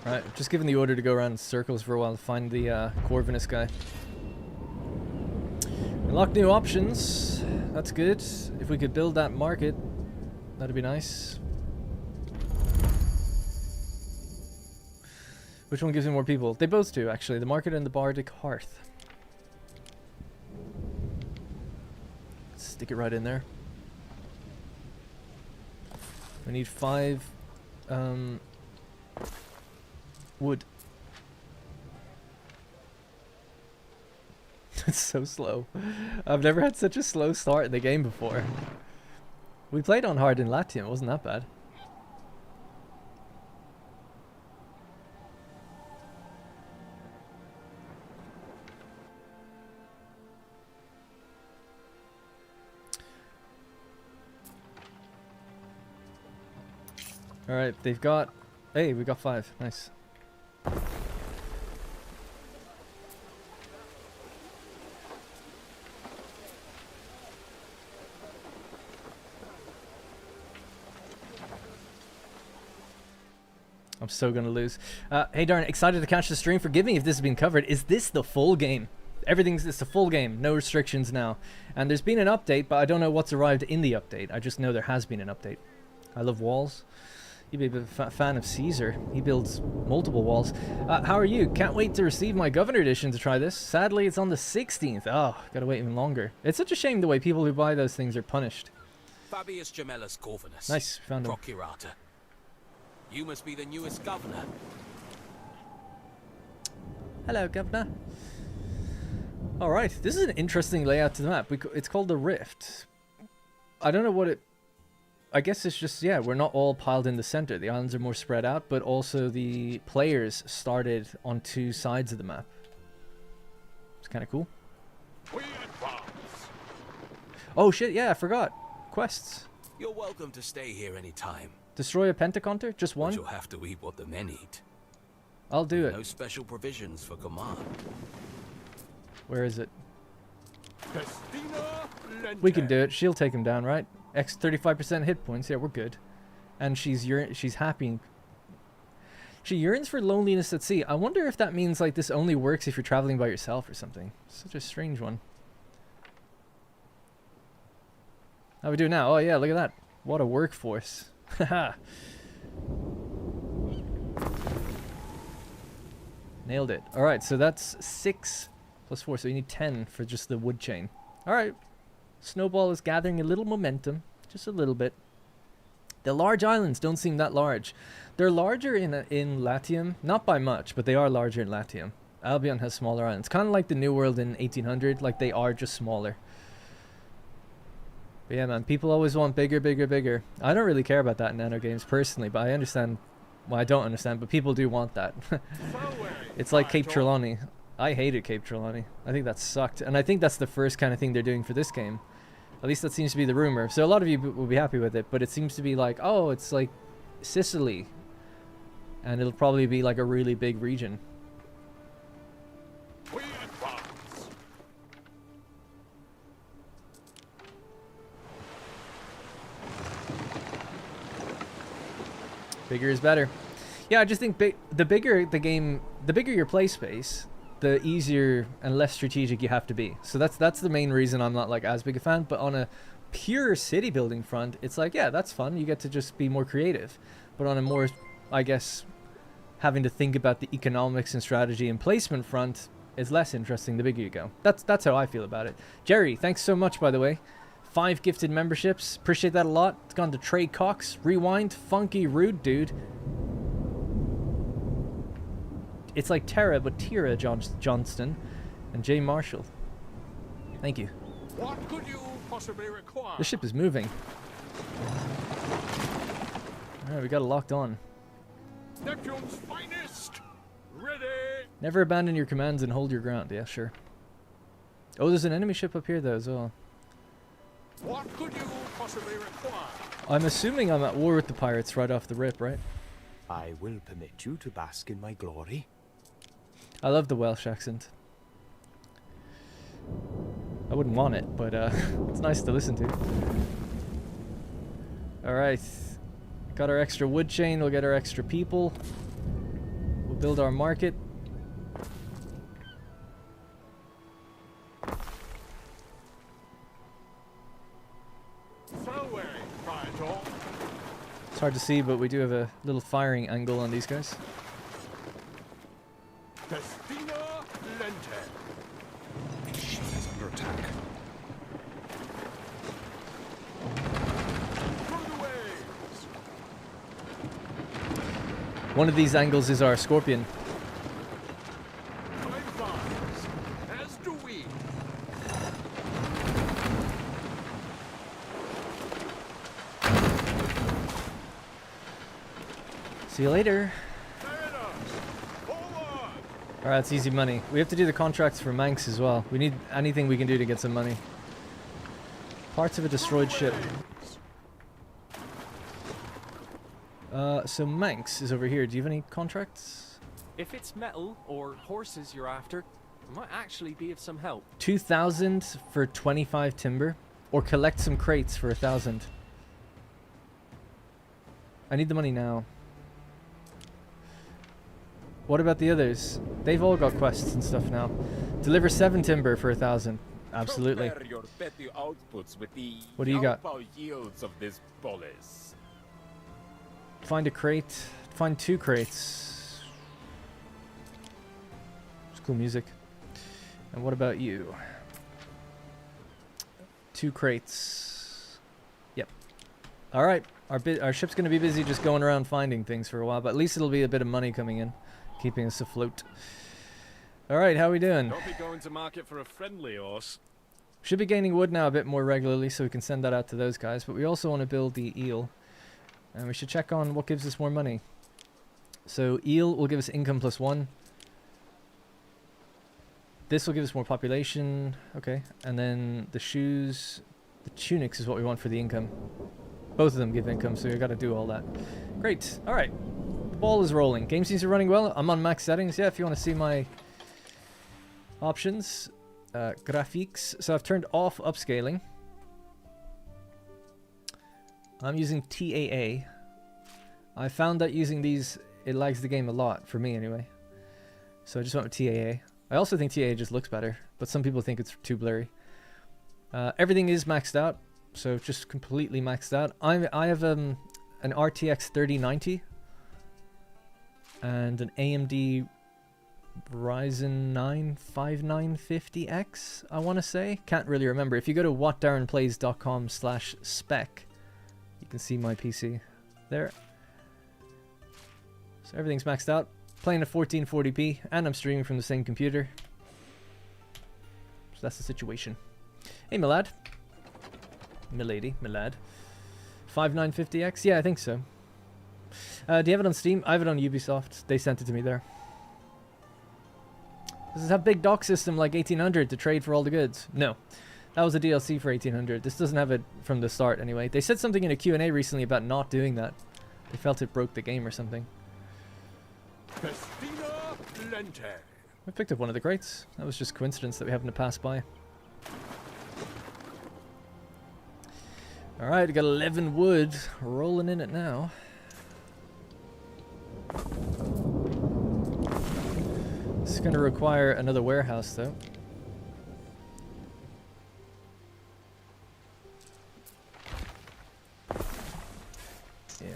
Right, just giving the order to go around in circles for a while to find the Corvinus guy. Unlock new options. That's good. If we could build that market, that'd be nice. Which one gives me more people? They both do, actually. The market and the Bardic Hearth. Stick it right in there. We need 5 wood. It's so slow. I've never had such a slow start in the game before. We played on hard in Latium. It wasn't that bad. Alright, they've got... Hey, we got 5. Nice. I'm so gonna lose. Hey darn, excited to catch the stream. Forgive me if this has been covered. Is this the full game? It's a full game, no restrictions now. And there's been an update, but I don't know what's arrived in the update. I just know there has been an update. I love walls. You'd be a bit of a fan of Caesar. He builds multiple walls. How are you? Can't wait to receive my Governor Edition to try this. Sadly, it's on the 16th. Oh, gotta wait even longer. It's such a shame the way people who buy those things are punished. Fabius Gemellus Corvinus. Nice, found him. Procurator. You must be the newest governor. Hello, Governor. Alright, this is an interesting layout to the map. It's called the Rift. I don't know what it... I guess it's just, yeah, we're not all piled in the center. The islands are more spread out, but also the players started on 2 sides of the map. It's kind of cool. Oh shit, yeah, I forgot. Quests. You're welcome to stay here anytime. Destroy a pentaconter? Just one? But you'll have to eat what the men eat. I'll do it. No special provisions for command. Where is it? We can do it. She'll take him down, right? X 35% hit points. Yeah, we're good. And she's happy. She yearns for loneliness at sea. I wonder if that means like this only works if you're traveling by yourself or something. Such a strange one. How we do now? Oh yeah, look at that. What a workforce. Haha. Nailed it. Alright, so that's 6 plus 4, so you need 10 for just the wood chain. Alright. Snowball is gathering a little momentum. Just a little bit. The large islands don't seem that large. They're larger in Latium. Not by much, but they are larger in Latium. Albion has smaller islands. Kind of like the New World in 1800. Like, they are just smaller. But yeah, man, people always want bigger, bigger, bigger. I don't really care about that in Anno games personally, but I understand. Well, I don't understand, but people do want that. It's like Cape Trelawney. I hated Cape Trelawney. I think that sucked. And I think that's the first kind of thing they're doing for this game. At least that seems to be the rumor. So a lot of you will be happy with it, but it seems to be like, oh, it's like Sicily. And it'll probably be like a really big region. Bigger is better. Yeah, I just think the bigger the game, the bigger your play space, the easier and less strategic you have to be. So that's the main reason I'm not like as big a fan. But on a pure city building front, it's like, yeah, that's fun. You get to just be more creative. But on a more, I guess, having to think about the economics and strategy and placement front is less interesting the bigger you go. That's how I feel about it. Jerry, thanks so much, by the way. 5 gifted memberships. Appreciate that a lot. It's gone to Trey Cox. Rewind. Funky Rude Dude. It's like Tara, but Tira Johnston. And Jay Marshall. Thank you. What could you possibly require? The ship is moving. Alright, we got it locked on. Neptune's finest. Ready. Never abandon your commands and hold your ground. Yeah, sure. Oh, there's an enemy ship up here, though, as well. What could you possibly require? I'm assuming I'm at war with the pirates right off the rip, right? I will permit you to bask in my glory. I love the Welsh accent. I wouldn't want it, but it's nice to listen to. Alright. Got our extra wood chain, we'll get our extra people. We'll build our market. It's hard to see, but we do have a little firing angle on these guys. Festina Lente. Ship is under attack. Through the waves. One of these angles is our scorpion. As do we. See you later. Alright, it's easy money. We have to do the contracts for Manx as well. We need anything we can do to get some money. Parts of a destroyed ship. So Manx is over here. Do you have any contracts? If it's metal or horses you're after, it might actually be of some help. 2,000 for 25 timber, or collect some crates for 1,000. I need the money now. What about the others? They've all got quests and stuff now. Deliver 7 timber for 1,000. Absolutely. Compare your petty outputs with the What do you got? yields of this polis. Find a crate. Find 2 crates. It's cool music. And what about you? 2 crates. Yep. All right. Our ship's going to be busy just going around finding things for a while, but at least it'll be a bit of money coming in, keeping us afloat. All right, how we doing? Don't be going to market for a friendly horse. Should be gaining wood now a bit more regularly, so we can send that out to those guys. But we also want to build the eel, and we should check on what gives us more money. So eel will give us income +1. This will give us more population. Okay, and then the shoes, the tunics is what we want for the income. Both of them give income, so you got to do all that. Great. All right, the ball is rolling. Game seems to be running well. I'm on max settings. Yeah, if you want to see my options. Graphics. So I've turned off upscaling. I'm using TAA. I found that using these, it lags the game a lot, for me anyway. So I just went with TAA. I also think TAA just looks better, but some people think it's too blurry. Everything is maxed out, so just completely maxed out. I have an RTX 3090 and an AMD Ryzen 9 5950X, I want to say. Can't really remember. If you go to whatdarrenplays.com/spec, you can see my PC there. So everything's maxed out. Playing at 1440p, and I'm streaming from the same computer. So that's the situation. Hey, my lad. Milady, my lad. 5950X? Yeah, I think so. Do you have it on Steam? I have it on Ubisoft. They sent it to me there. Does it have big dock system like 1800 to trade for all the goods? No. That was a DLC for 1800. This doesn't have it from the start anyway. They said something in a Q&A recently about not doing that. They felt it broke the game or something. Festina Lente. I picked up one of the crates. That was just coincidence that we happened to pass by. Alright, we got 11 wood. Rolling in it now. This is going to require another warehouse, though. Yeah.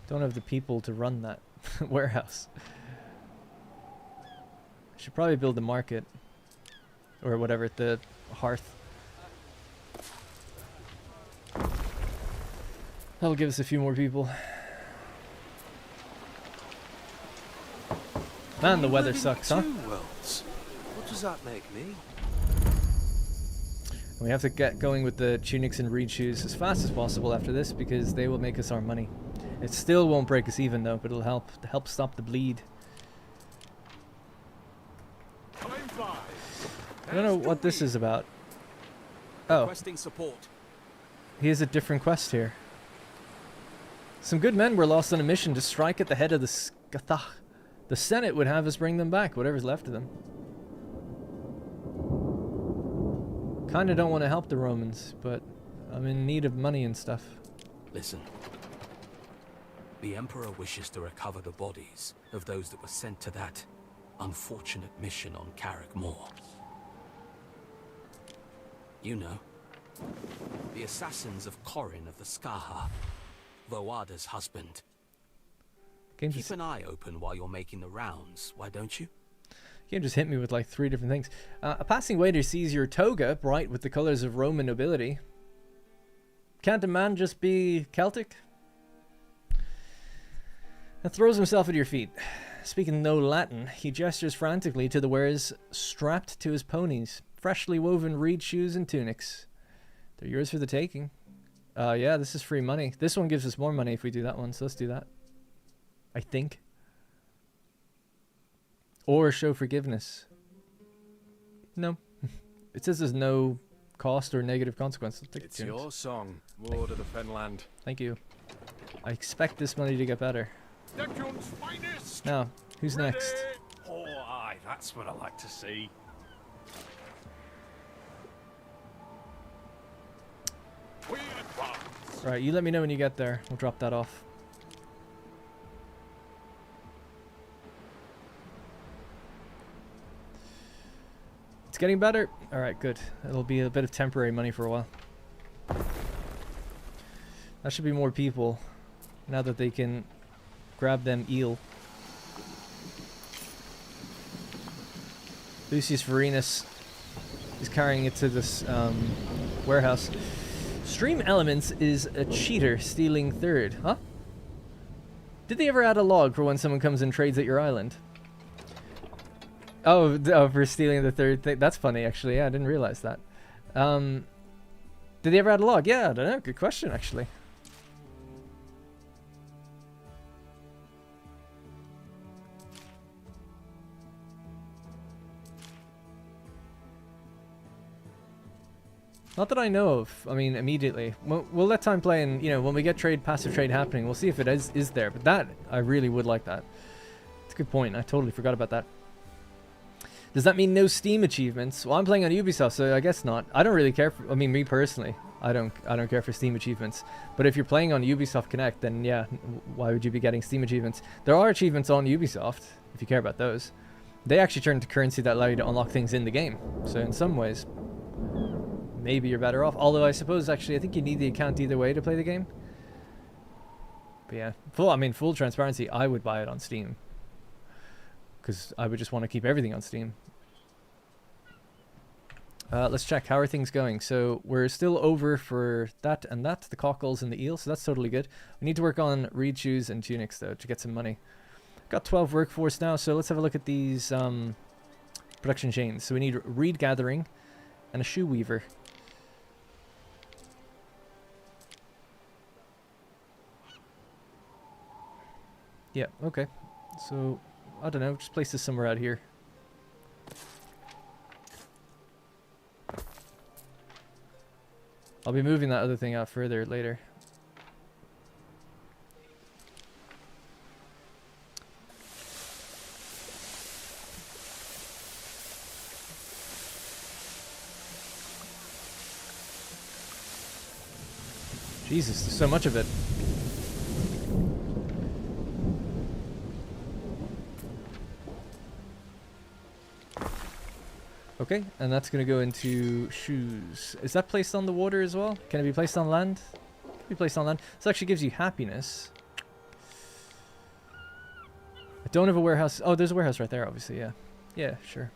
Don't have the people to run that warehouse. Should probably build the market. Or whatever, the hearth. That'll give us a few more people. Man, the weather sucks, huh? Worlds. What does that make me? We have to get going with the tunics and reed shoes as fast as possible after this, because they will make us our money. It still won't break us even though, but it'll help stop the bleed. I don't know what this is about. Oh. Requesting support. He has a different quest here. Some good men were lost on a mission to strike at the head of the Skathach. The Senate would have us bring them back, whatever's left of them. Kinda don't want to help the Romans, but I'm in need of money and stuff. Listen. The Emperor wishes to recover the bodies of those that were sent to that unfortunate mission on Carrick Moor. You know, the assassins of Corin of the Skaha, Voada's husband. Keep an eye open while you're making the rounds, why don't you? You can just hit me with like 3 different things. A passing waiter sees your toga, bright with the colors of Roman nobility. Can't a man just be Celtic? And throws himself at your feet. Speaking no Latin, he gestures frantically to the wares strapped to his ponies. Freshly woven reed shoes and tunics. They're yours for the taking. Yeah, this is free money. This one gives us more money if we do that one, so let's do that. I think. Or show forgiveness. No. It says there's no cost or negative consequence. I'll take It's tunics. your song, Lord of the Fenland. Thank you. I expect this money to get better. Decun's finest! Now, who's next? Oh, aye, that's what I like to see. We advance. Right, you let me know when you get there. We'll drop that off. It's getting better. All right, good. It'll be a bit of temporary money for a while. That should be more people now that they can grab them eel. Lucius Varenus is carrying it to this warehouse. Stream Elements is a cheater stealing third. Huh? Did they ever add a log for when someone comes and trades at your island? Oh, for stealing the third thing. That's funny, actually. Yeah, I didn't realize that. Did they ever add a log? Yeah, I don't know. Good question, actually. Not that I know of. I mean, immediately. We'll let time play, and, you know, when we get passive trade happening, we'll see if it is there. But that, I really would like that. It's a good point. I totally forgot about that. Does that mean no Steam achievements? Well, I'm playing on Ubisoft, so I guess not. I don't really care for, I mean, me personally, I don't care for Steam achievements. But if you're playing on Ubisoft Connect, then yeah, why would you be getting Steam achievements? There are achievements on Ubisoft, if you care about those. They actually turn into currency that allow you to unlock things in the game. So in some ways, maybe you're better off. Although I suppose, actually, I think you need the account either way to play the game. But yeah, full transparency, I would buy it on Steam. Because I would just want to keep everything on Steam. Let's check. How are things going? So we're still over for that and that, the cockles and the eel, so that's totally good. We need to work on reed shoes and tunics, though, to get some money. Got 12 workforce now, so let's have a look at these production chains. So we need reed gathering and a shoe weaver. Yeah, okay. So, I don't know, just place this somewhere out here. I'll be moving that other thing out further later. Jesus, there's so much of it. Okay, and that's going to go into shoes. Is that placed on the water as well? Can it be placed on land? Can be placed on land. This actually gives you happiness. I don't have a warehouse. Oh, there's a warehouse right there, obviously, yeah. Yeah, sure.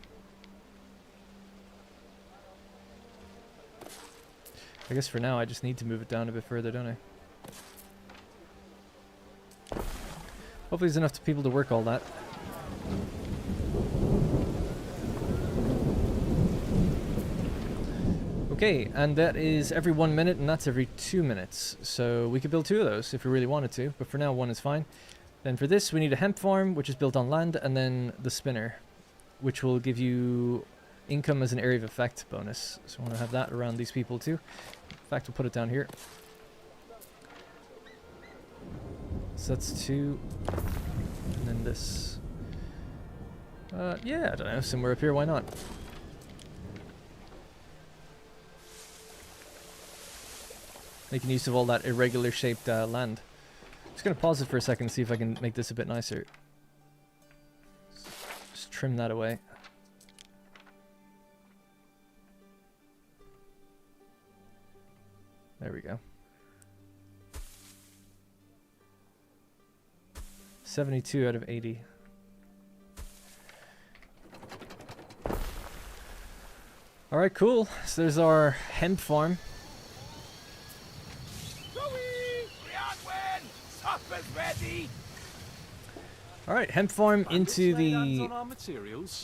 I guess for now I just need to move it down a bit further, don't I? Hopefully there's enough people to work all that. Okay, and that is every 1 minute, and that's every 2 minutes. So we could build 2 of those if we really wanted to, but for now 1 is fine. Then for this we need a hemp farm, which is built on land, and then the spinner, which will give you income as an area of effect bonus. So I want to have that around these people too. In fact, we'll put it down here. So that's 2, and then this. Yeah, I don't know, somewhere up here, why not? Making use of all that irregular shaped land. Just gonna pause it for a second and see if I can make this a bit nicer. Just trim that away. There we go. 72 out of 80. Alright, cool. So there's our hemp farm. Alright, hemp farm into the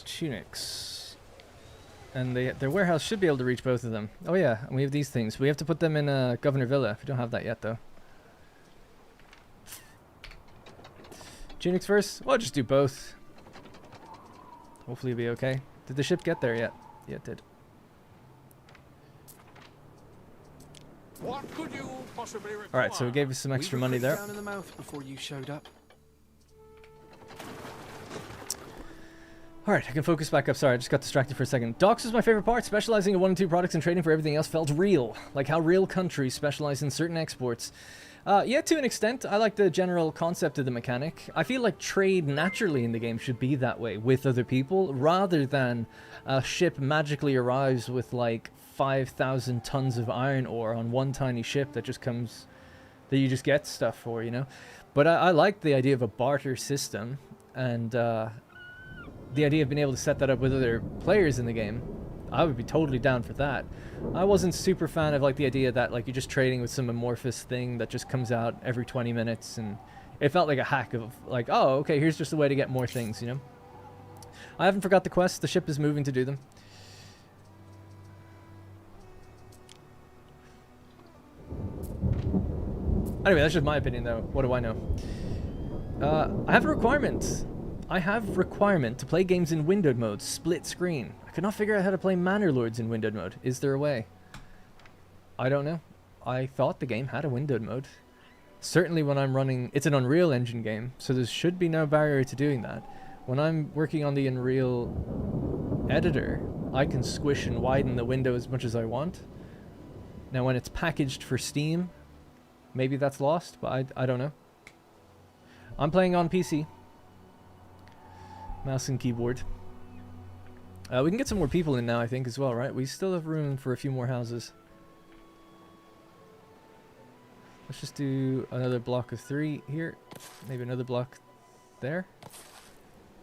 tunics. And their warehouse should be able to reach both of them. Oh yeah, and we have these things. We have to put them in Governor Villa. We don't have that yet, though. Tunics first? Well, I'll just do both. Hopefully it'll be okay. Did the ship get there yet? Yeah, it did. What could you possibly require? All right, so it gave us some extra money there. Down in the mouth before you showed up. Alright, I can focus back up. Sorry, I just got distracted for a second. Docks was my favorite part. Specializing in 1 and 2 products and trading for everything else felt real. Like how real countries specialize in certain exports. Yeah, to an extent. I like the general concept of the mechanic. I feel like trade naturally in the game should be that way with other people, rather than a ship magically arrives with like 5,000 tons of iron ore on one tiny ship that just comes, that you just get stuff for, you know? But I like the idea of a barter system, and the idea of being able to set that up with other players in the game. I would be totally down for that. I wasn't super fan of like the idea that like you're just trading with some amorphous thing that just comes out every 20 minutes, and it felt like a hack of like, oh, okay, here's just a way to get more things, you know? I haven't forgot the quest. The ship is moving to do them. Anyway, that's just my opinion though. What do I know? I have a requirement. I have requirement to play games in windowed mode, split screen. I could not figure out how to play Manor Lords in windowed mode. Is there a way? I don't know. I thought the game had a windowed mode. Certainly when I'm running, it's an Unreal Engine game, so there should be no barrier to doing that. When I'm working on the Unreal editor, I can squish and widen the window as much as I want. Now when it's packaged for Steam, maybe that's lost, but I don't know. I'm playing on PC. Mouse and keyboard. We can get some more people in now, I think, as well, right? We still have room for a few more houses. Let's just do another block of 3 here. Maybe another block there.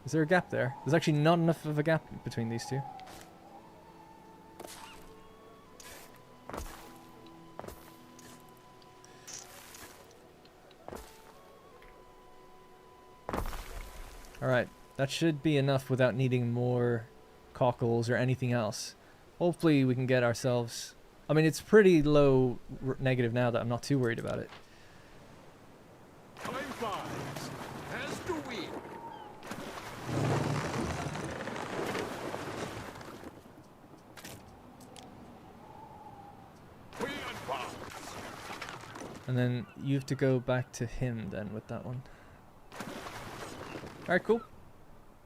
Is there a gap there? There's actually not enough of a gap between these two. Alright. That should be enough without needing more cockles or anything else. Hopefully we can get ourselves... I mean, it's pretty low negative now that I'm not too worried about it. Time flies, as do we. We advance. And then you have to go back to him then with that one. Alright, cool.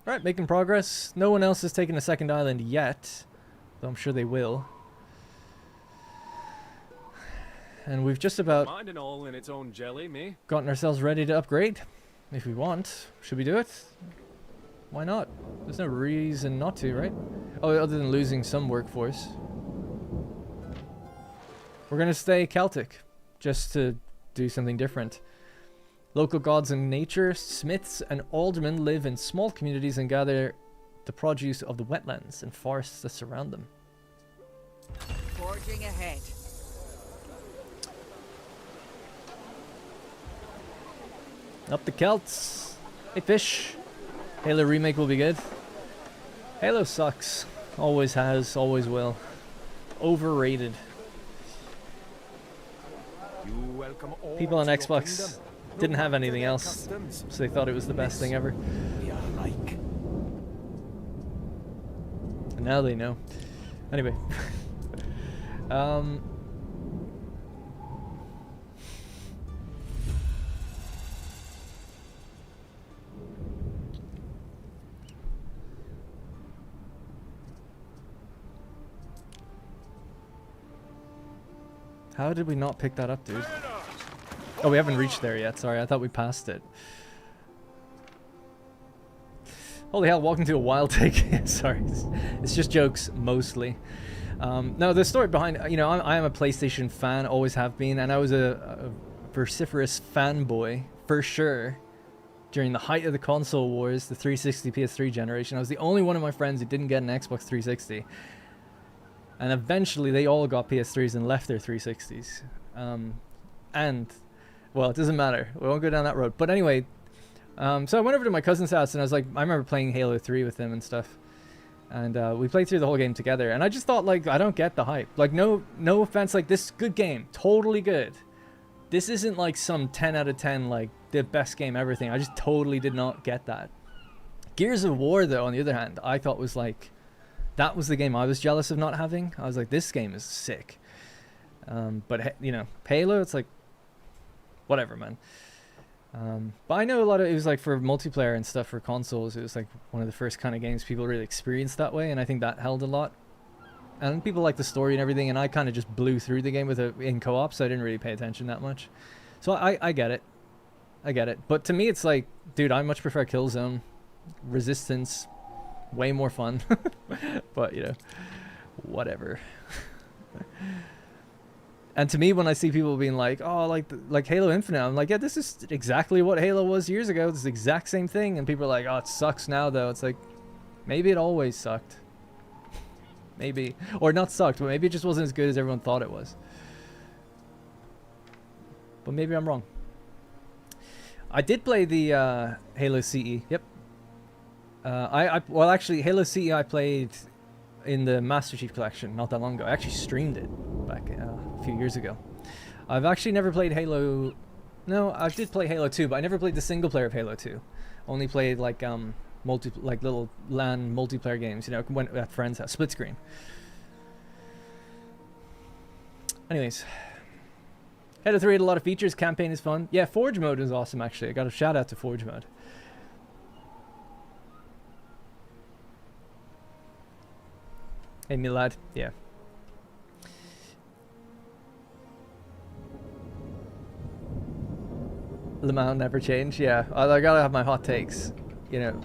Alright, making progress. No one else has taken a second island yet, though I'm sure they will. And we've just about Mind and all in its own jelly, me. gotten ourselves ready to upgrade, if we want. Should we do it? Why not? There's no reason not to, right? Oh, other than losing some workforce. We're gonna stay Celtic, just to do something different. Local gods and nature, smiths and aldermen live in small communities and gather the produce of the wetlands and forests that surround them. Forging ahead. Up the Celts. Hey, fish. Halo remake will be good. Halo sucks. Always has, always will. Overrated. You welcome all People on to your Xbox kingdom. didn't have No matter anything their else, customs, so they thought it was the best thing ever. we are like. And now they know. Anyway. How did we not pick that up, dude? Oh, we haven't reached there yet. Sorry, I thought we passed it. Holy hell, walking to a wild take. Sorry, it's just jokes, mostly. No, the story behind, you know, I am a PlayStation fan, always have been, and I was a vociferous fanboy, for sure, during the height of the console wars, the 360 PS3 generation. I was the only one of my friends who didn't get an Xbox 360. And eventually they all got PS3s and left their 360s. And, well, it doesn't matter. We won't go down that road. But anyway, so I went over to my cousin's house and I was like, I remember playing Halo 3 with him and stuff. And we played through the whole game together. And I just thought, like, I don't get the hype. Like, no offense, like, this good game. Totally good. This isn't like some 10 out of 10, like, the best game ever thing. I just totally did not get that. Gears of War, though, on the other hand, I thought was like... That was the game I was jealous of not having. I was like, this game is sick. But you know, Halo, it's like whatever, man. But I know a lot of it was like for multiplayer and stuff for consoles. It was like one of the first kind of games people really experienced that way, and I think that held a lot. And people like the story and everything, and I kind of just blew through the game with it in co-op, so I didn't really pay attention that much. So I get it. I get it. But to me, it's like, dude, I much prefer Killzone. Resistance, way more fun. But, you know, whatever. And to me, when I see people being like, oh, like Halo Infinite, I'm like, yeah, this is exactly what Halo was years ago. It's the exact same thing. And people are like, oh, it sucks now, though. It's like, maybe it always sucked. Maybe. Or not sucked, but maybe it just wasn't as good as everyone thought it was. But maybe I'm wrong. I did play the Halo CE. Yep. Well, actually, Halo CE I played in the Master Chief Collection not that long ago. I actually streamed it back a few years ago. I've actually never played Halo... No, I did play Halo 2, but I never played the single player of Halo 2. Only played like little LAN multiplayer games, you know, went at friends' house, split screen. Anyways, Halo 3 had a lot of features. Campaign is fun. Yeah, Forge mode is awesome, actually. I got a shout out to Forge mode. Hey, me lad. Yeah. Le Mans never change. Yeah, I gotta have my hot takes. You know,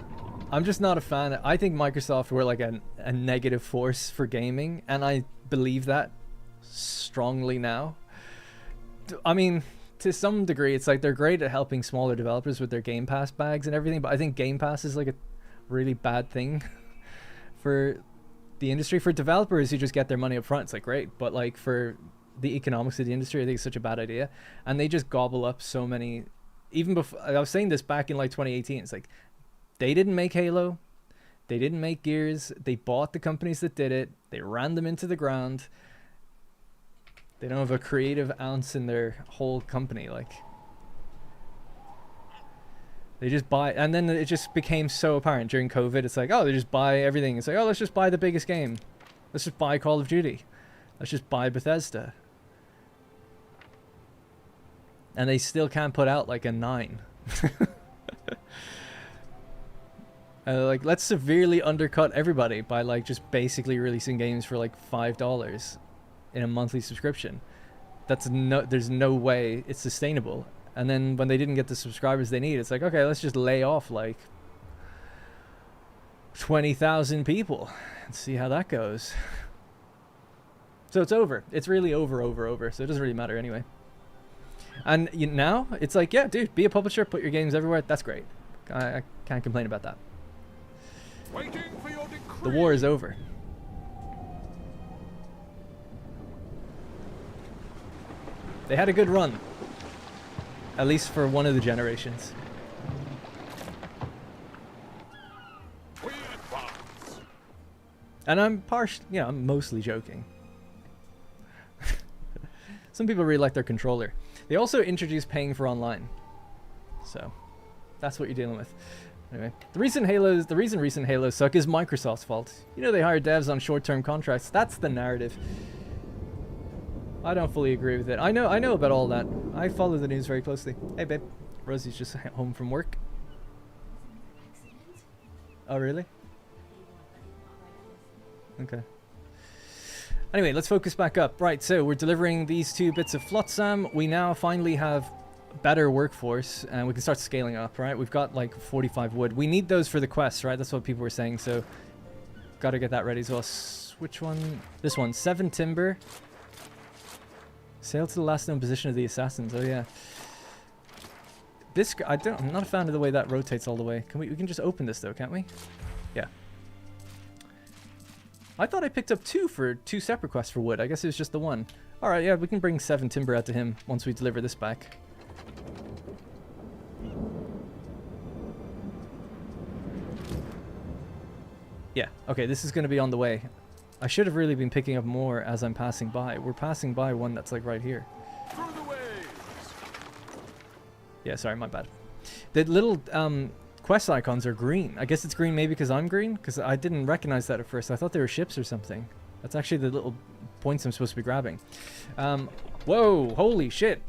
I'm just not a fan. I think Microsoft were like a negative force for gaming, and I believe that strongly now. I mean, to some degree, it's like they're great at helping smaller developers with their Game Pass bags and everything, but I think Game Pass is like a really bad thing for the industry. For developers who just get their money up front, it's like great, but like for the economics of the industry, I think it's such a bad idea. And they just gobble up so many. Even before, I was saying this back in like 2018, it's like they didn't make Halo, they didn't make Gears, they bought the companies that did it, they ran them into the ground. They don't have a creative ounce in their whole company. Like, they just buy, and then it just became so apparent during COVID. It's like, oh, they just buy everything. It's like, oh, let's just buy the biggest game. Let's just buy Call of Duty. Let's just buy Bethesda. And they still can't put out like a 9. Like, let's severely undercut everybody by like just basically releasing games for like $5 in a monthly subscription. There's no way it's sustainable. And then when they didn't get the subscribers they need, it's like, okay, let's just lay off like 20,000 people and see how that goes. So it's over. It's really over. So it doesn't really matter anyway. And now it's like, yeah, dude, be a publisher, put your games everywhere. That's great. I can't complain about that. Waiting for your decree. The war is over. They had a good run. At least for one of the generations. We advance. And I'm mostly joking. Some people really like their controller. They also introduced paying for online. So, that's what you're dealing with. Anyway, the reason recent Halos suck is Microsoft's fault. You know, they hire devs on short-term contracts. That's the narrative. I don't fully agree with it. I know about all that. I follow the news very closely. Hey, babe. Rosie's just home from work. Oh, really? Okay. Anyway, let's focus back up. Right, so we're delivering these 2 bits of Flotsam. We now finally have better workforce, and we can start scaling up, right? We've got like 45 wood. We need those for the quests, right? That's what people were saying, so gotta get that ready as well. Which one? This one. 7 timber. Sail to the last known position of the assassins. Oh yeah. This I'm not a fan of the way that rotates all the way. We can just open this though, can't we? Yeah. I thought I picked up 2 for 2 separate quests for wood. I guess it was just the one. All right, yeah, we can bring 7 timber out to him once we deliver this back. Yeah. Okay, this is going to be on the way. I should have really been picking up more as I'm passing by. We're passing by one that's like right here. Through the waves. Yeah, sorry, my bad. The little quest icons are green. I guess it's green maybe because I'm green, because I didn't recognize that at first. I thought they were ships or something. That's actually the little points I'm supposed to be grabbing. Whoa, holy shit.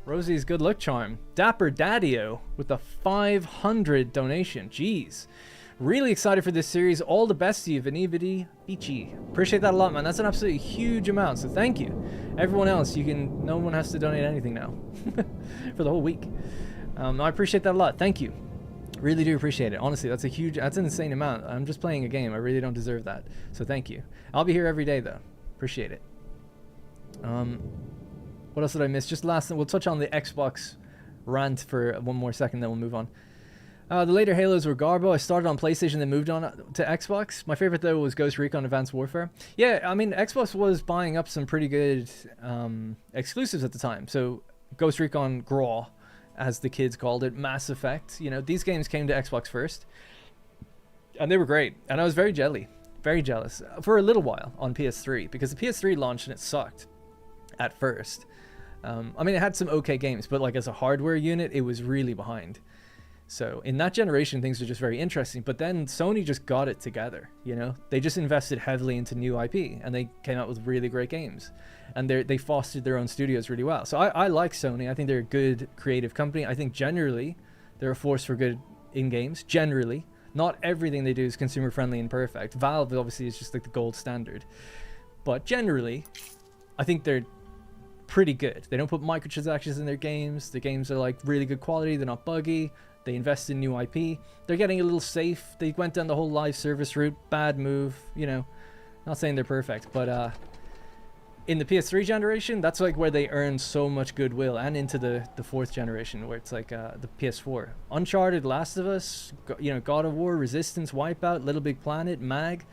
Rosie's good luck charm. Dapper Daddio with the 500 donation. Jeez. Really excited for this series. All the best to you, Vinividi Beachy. Appreciate that a lot, man. That's an absolutely huge amount, so thank you. Everyone else, no one has to donate anything now. For the whole week. I appreciate that a lot. Thank you. Really do appreciate it. Honestly, that's an insane amount. I'm just playing a game. I really don't deserve that. So thank you. I'll be here every day, though. Appreciate it. What else did I miss? Just last thing, we'll touch on the Xbox rant for one more second, then we'll move on. The later Halos were Garbo. I started on PlayStation, then moved on to Xbox. My favorite, though, was Ghost Recon Advanced Warfare. Yeah, I mean, Xbox was buying up some pretty good exclusives at the time. So Ghost Recon GRAW, as the kids called it, Mass Effect. You know, these games came to Xbox first. And they were great. And I was very jealous for a little while on PS3, because the PS3 launched and it sucked at first. I mean, it had some okay games, but like as a hardware unit, it was really behind. So in that generation, things were just very interesting. But then Sony just got it together, you know? They just invested heavily into new IP, and they came out with really great games. And they fostered their own studios really well. So I like Sony. I think they're a good creative company. I think generally, they're a force for good in games. Generally. Not everything they do is consumer friendly and perfect. Valve obviously is just like the gold standard. But generally, I think they're pretty good. They don't put microtransactions in their games. The games are like really good quality. They're not buggy. They invest in new IP. They're getting a little safe. They went down the whole live service route. Bad move, you know. Not saying they're perfect, but in the PS3 generation, that's like where they earned so much goodwill, and into the fourth generation, where it's like the PS4. Uncharted, Last of Us, you know, God of War, Resistance, Wipeout, Little Big Planet, Mag.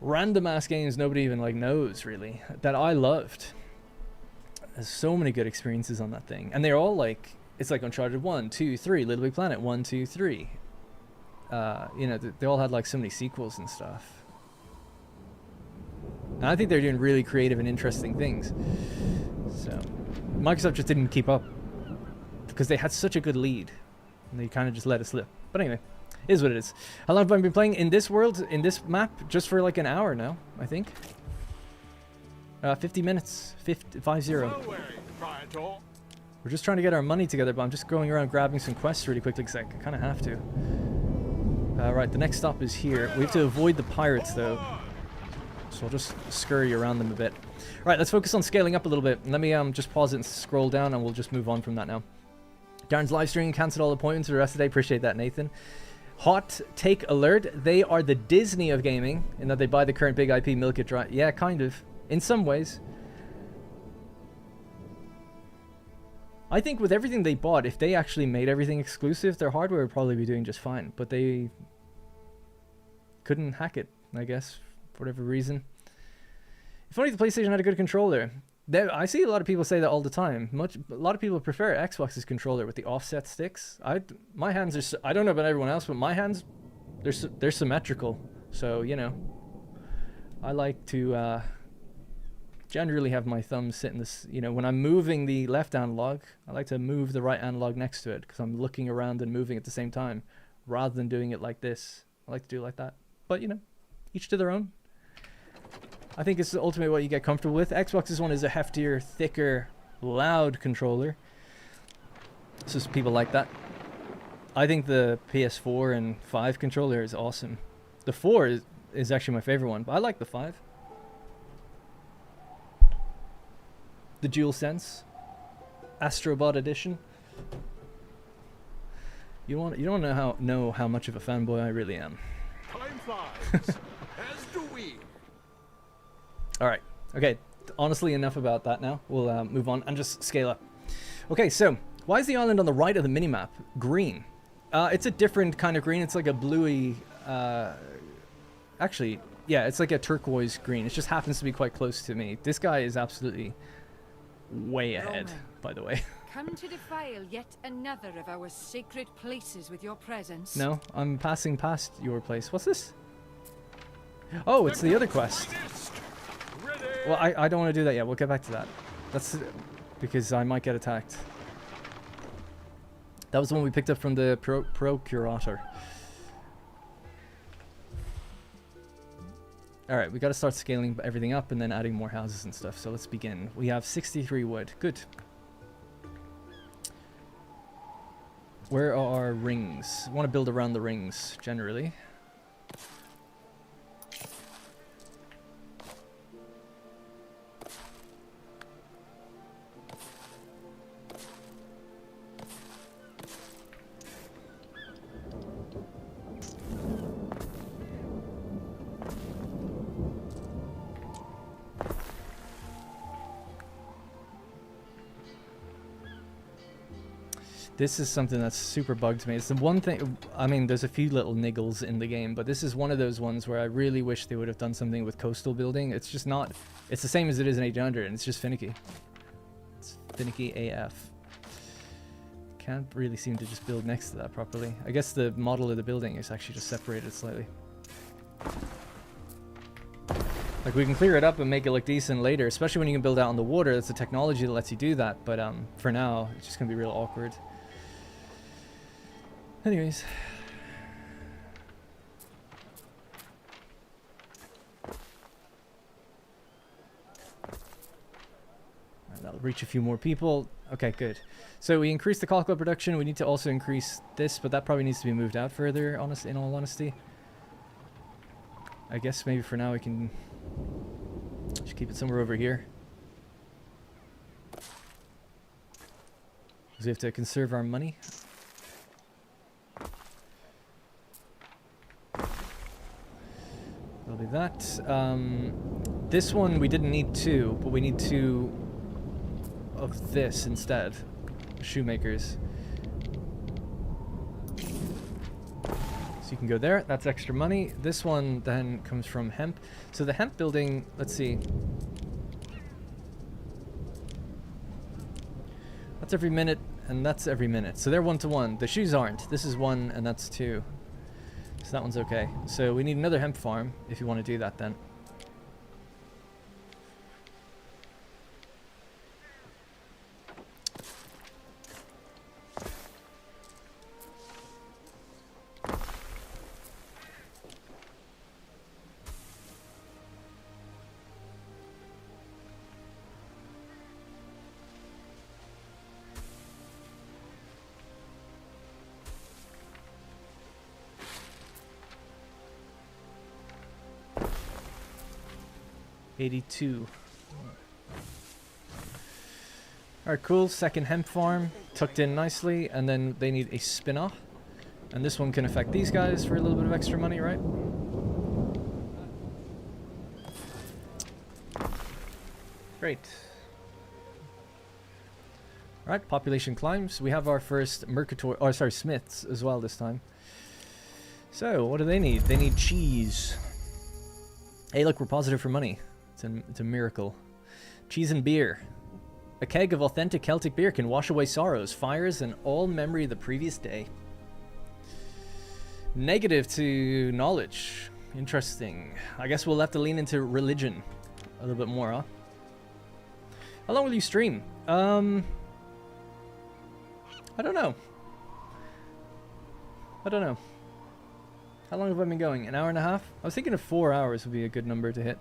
Random ass games nobody even like knows really, that I loved. There's so many good experiences on that thing, and they're all like, it's like Uncharted 1, 2, 3, Little Big Planet 1, 2, 3. You know, they all had like so many sequels and stuff. And I think they're doing really creative and interesting things. So Microsoft just didn't keep up because they had such a good lead, and they kind of just let it slip. But anyway, it is what it is. How long have I been playing in this world, in this map? Just for like an hour now, I think. 50 minutes. 50. We're just trying to get our money together, but I'm just going around grabbing some quests really quickly because I kind of have to. Right, the next stop is here. We have to avoid the pirates, though. So I'll just scurry around them a bit. Right, let's focus on scaling up a little bit. Let me just pause it and scroll down, and we'll just move on from that now. Darren's live stream cancelled all appointments for the rest of the day. Appreciate that, Nathan. Hot take alert. They are the Disney of gaming, in that they buy the current big IP, milk it dry. Yeah, kind of. In some ways. I think with everything they bought, if they actually made everything exclusive, their hardware would probably be doing just fine. But they couldn't hack it, I guess, for whatever reason. If only the PlayStation had a good controller. I see a lot of people say that all the time. A lot of people prefer Xbox's controller with the offset sticks. My hands are, I don't know about everyone else, but my hands, they're symmetrical. So, you know, I like to generally have my thumb sit in this, you know, when I'm moving the left analog, I like to move the right analog next to it because I'm looking around and moving at the same time rather than doing it like this. I like to do it like that. But, you know, each to their own. I think it's ultimately what you get comfortable with. Xbox's one is a heftier, thicker, loud controller. It's just people like that. I think the PS4 and 5 controller is awesome. The 4 is actually my favorite one, but I like the 5. The DualSense Astrobot Edition. You don't know how much of a fanboy I really am. Time flies, as do we. All right. Okay. Honestly, enough about that now. We'll move on and just scale up. Okay. So, why is the island on the right of the minimap green? It's a different kind of green. It's like a bluey. Actually, yeah, it's like a turquoise green. It just happens to be quite close to me. This guy is absolutely way ahead, by the way. Come to defile yet another of our sacred places with your presence. No, I'm passing past your place. What's this? Oh, it's the other quest. Well, I don't want to do that yet. We'll get back to that. That's because I might get attacked. That was the one we picked up from the Procurator. Alright, we gotta start scaling everything up and then adding more houses and stuff. So let's begin. We have 63 wood. Good. Where are our rings? I want to build around the rings, generally. This is something that's super bugged me. It's the one thing, I mean, there's a few little niggles in the game, but this is one of those ones where I really wish they would have done something with coastal building. It's just not, it's the same as it is in 800, and it's just finicky. It's finicky AF. Can't really seem to just build next to that properly. I guess the model of the building is actually just separated slightly. Like, we can clear it up and make it look decent later, especially when you can build out on the water. That's the technology that lets you do that, but for now, it's just gonna be real awkward. Anyways. That'll reach a few more people. Okay, good. So we increased the cocoa production. We need to also increase this, but that probably needs to be moved out further, in all honesty. I guess maybe for now we can just keep it somewhere over here. Because we have to conserve our money. That'll be that. This one we didn't need 2, but we need 2 of this instead. Shoemakers. So you can go there. That's extra money. This one then comes from hemp. So the hemp building, let's see. That's every minute, and that's every minute. So they're 1 to 1. The shoes aren't. This is 1, and that's 2. So that one's okay. So we need another hemp farm if you want to do that then. $82. Alright, cool. Second hemp farm. Tucked in nicely. And then they need a spinner. And this one can affect these guys for a little bit of extra money, right? Great. Alright, population climbs. We have our first smiths as well this time. So, what do they need? They need cheese. Hey, look, we're positive for money. It's a miracle. Cheese and beer. A keg of authentic Celtic beer can wash away sorrows, fires, and all memory of the previous day. Negative to knowledge. Interesting. I guess we'll have to lean into religion a little bit more, huh? How long will you stream? I don't know. How long have I been going? An hour and a half? I was thinking of 4 hours would be a good number to hit.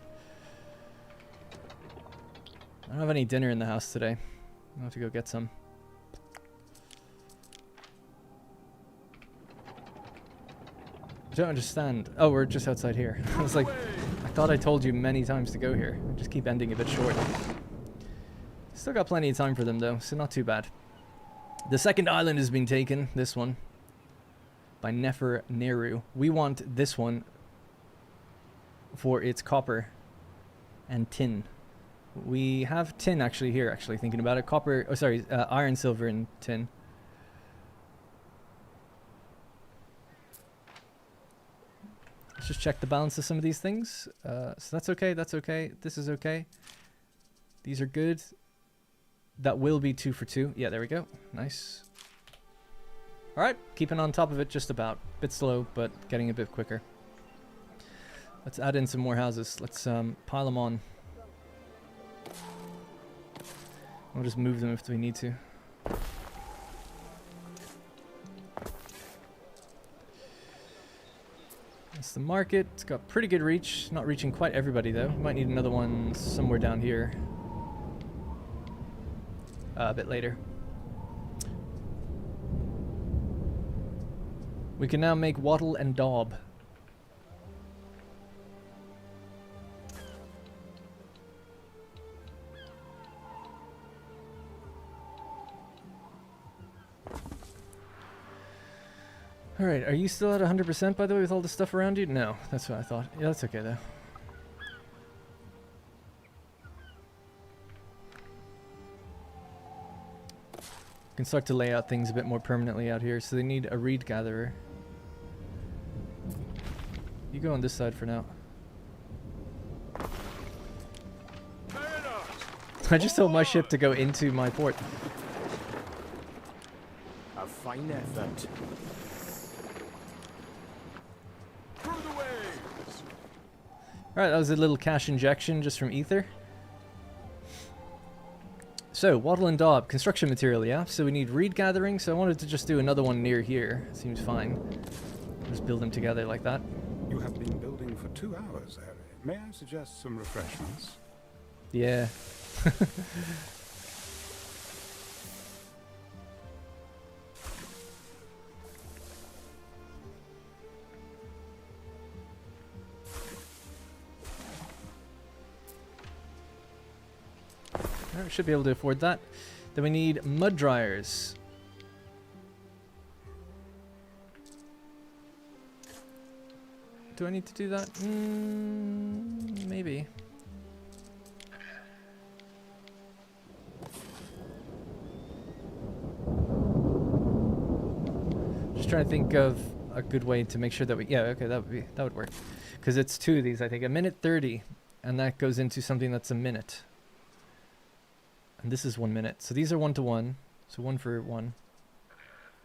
I don't have any dinner in the house today. I'll have to go get some. I don't understand. Oh, we're just outside here. I was like, I thought I told you many times to go here. I just keep ending a bit short. Still got plenty of time for them though, so not too bad. The second island has been taken, this one. By Nefer Neru. We want this one for its copper and tin. We have tin actually here, thinking about it. Copper, iron, silver, and tin. Let's just check the balance of some of these things. So that's okay, this is okay. These are good. That will be 2 for 2. Yeah, there we go. Nice. Alright, keeping on top of it just about. Bit slow, but getting a bit quicker. Let's add in some more houses. Let's pile them on. We'll just move them if we need to. That's the market. It's got pretty good reach. Not reaching quite everybody though. We might need another one somewhere down here. A bit later. We can now make wattle and daub. Alright, are you still at 100% by the way with all the stuff around you? No, that's what I thought. Yeah, that's okay though. Can start to lay out things a bit more permanently out here. So they need a reed gatherer. You go on this side for now. I just told my ship to go into my port. A fine effort. Alright, that was a little cash injection just from Ether. So, wattle and daub, construction material, yeah? So we need reed gathering, so I wanted to just do another one near here. Seems fine. Just build them together like that. You have been building for 2 hours, Harry. May I suggest some refreshments? Yeah. We should be able to afford that. Then we need mud dryers. Do I need to do that? Maybe. Just trying to think of a good way to make sure that we... Yeah, okay, that would work. Because it's 2 of these, I think. A minute 30. And that goes into something that's a minute. And this is 1 minute. So these are 1 to 1. So 1 for 1.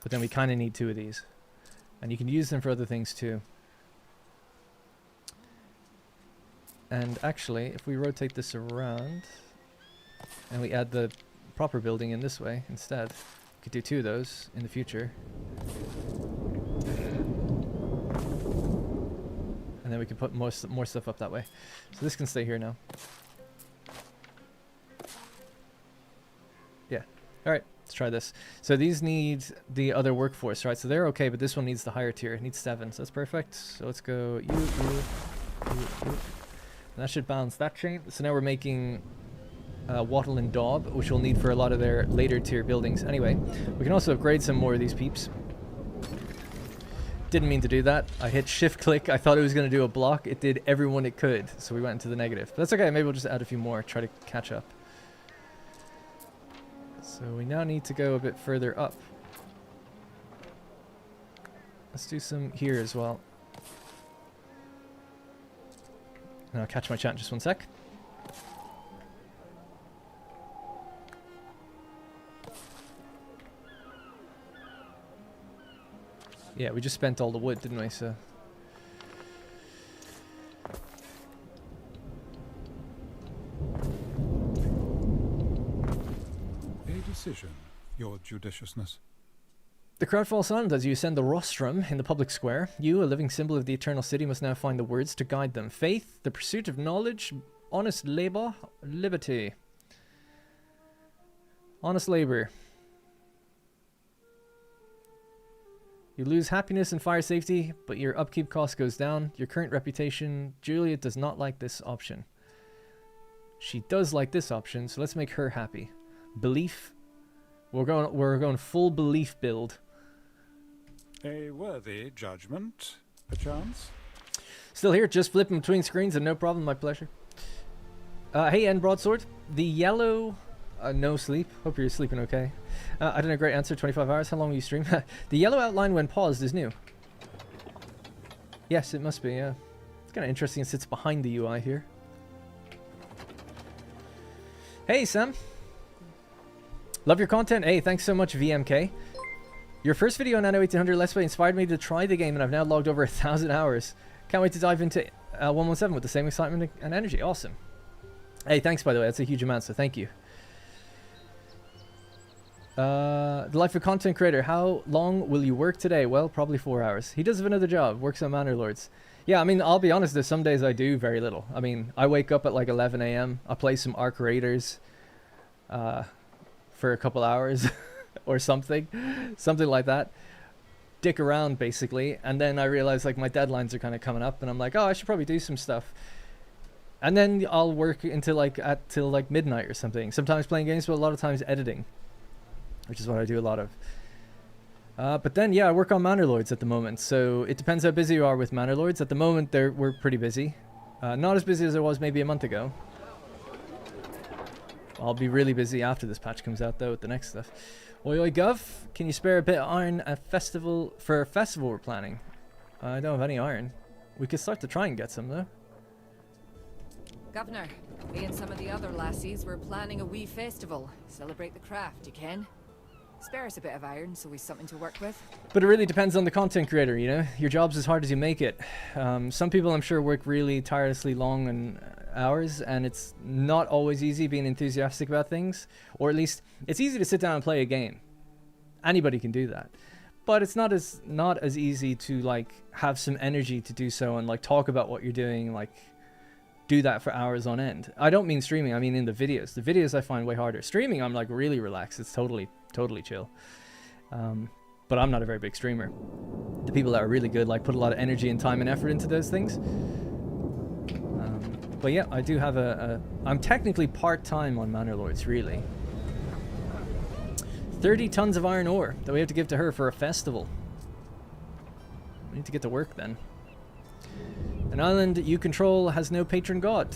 But then we kind of need 2 of these. And you can use them for other things too. And actually, if we rotate this around and we add the proper building in this way instead, we could do 2 of those in the future. And then we can put more stuff up that way. So this can stay here now. Yeah. Alright, let's try this. So these need the other workforce, right? So they're okay, but this one needs the higher tier. It needs 7, so that's perfect. So let's go you. And that should balance that chain. So now we're making wattle and daub, which we'll need for a lot of their later tier buildings. Anyway, we can also upgrade some more of these peeps. Didn't mean to do that. I hit shift click. I thought it was going to do a block. It did everyone it could. So we went into the negative. But that's okay. Maybe we'll just add a few more. Try to catch up. So we now need to go a bit further up. Let's do some here as well. And I'll catch my chat in just 1 sec. Yeah, we just spent all the wood, didn't we? So A decision, your judiciousness. the crowd falls silent as you ascend the rostrum in the public square. You, a living symbol of the eternal city, must now find the words to guide them. Faith, the pursuit of knowledge, honest labor, liberty. Honest labor. You lose happiness and fire safety, but your upkeep cost goes down. Your current reputation. Juliet does not like this option. She does like this option, so let's make her happy. Belief. We're going full belief build. A worthy judgment, perchance? Still here, just flipping between screens and no problem, my pleasure. Hey, End Broadsword. The yellow... no sleep. Hope you're sleeping okay. I did a great answer, 25 hours. How long will you stream? The yellow outline when paused is new. Yes, it must be, yeah. It's kind of interesting. It sits behind the UI here. Hey, Sam. Love your content. Hey, thanks so much, VMK. Your first video on Anno 1800 Let's Play inspired me to try the game, and I've now logged over 1,000 hours. Can't wait to dive into 117 with the same excitement and energy. Awesome. Hey, thanks, by the way. That's a huge amount, so thank you. The life of content creator. How long will you work today? Well, probably 4 hours. He does have another job. Works on Manor Lords. Yeah, I mean, I'll be honest, there's some days I do very little. I mean, I wake up at like 11 a.m. I play some Arc Raiders for a couple hours or something like that. Dick around, basically. And then I realize, like, my deadlines are kind of coming up, and I'm like, oh, I should probably do some stuff. And then I'll work until like till like midnight or something. Sometimes playing games, but a lot of times editing, which is what I do a lot of. But then, yeah, I work on Manor Lords at the moment, so it depends how busy you are with Manor Lords. At the moment, we're pretty busy. Not as busy as I was maybe a month ago. I'll be really busy after this patch comes out, though, with the next stuff. Oi, oi, Gov, can you spare a bit of iron for a festival we're planning? I don't have any iron. We could start to try and get some, though. Governor, me and some of the other lassies were planning a wee festival. Celebrate the craft, you can. Spare us a bit of iron so we've something to work with. But it really depends on the content creator, you know? Your job's as hard as you make it. Some people, I'm sure, work really tirelessly long and hours, and it's not always easy being enthusiastic about things. Or at least, it's easy to sit down and play a game. Anybody can do that. But it's not as easy to, like, have some energy to do so and, like, talk about what you're doing, like, do that for hours on end. I don't mean streaming, I mean in the videos. The videos I find way harder. Streaming, I'm, like, really relaxed. It's totally chill. But I'm not a very big streamer. The people that are really good, like, put a lot of energy and time and effort into those things. But yeah, I do have I'm technically part-time on Manor Lords, really. 30 tons of iron ore that we have to give to her for a festival. We need to get to work then. An island you control has no patron god.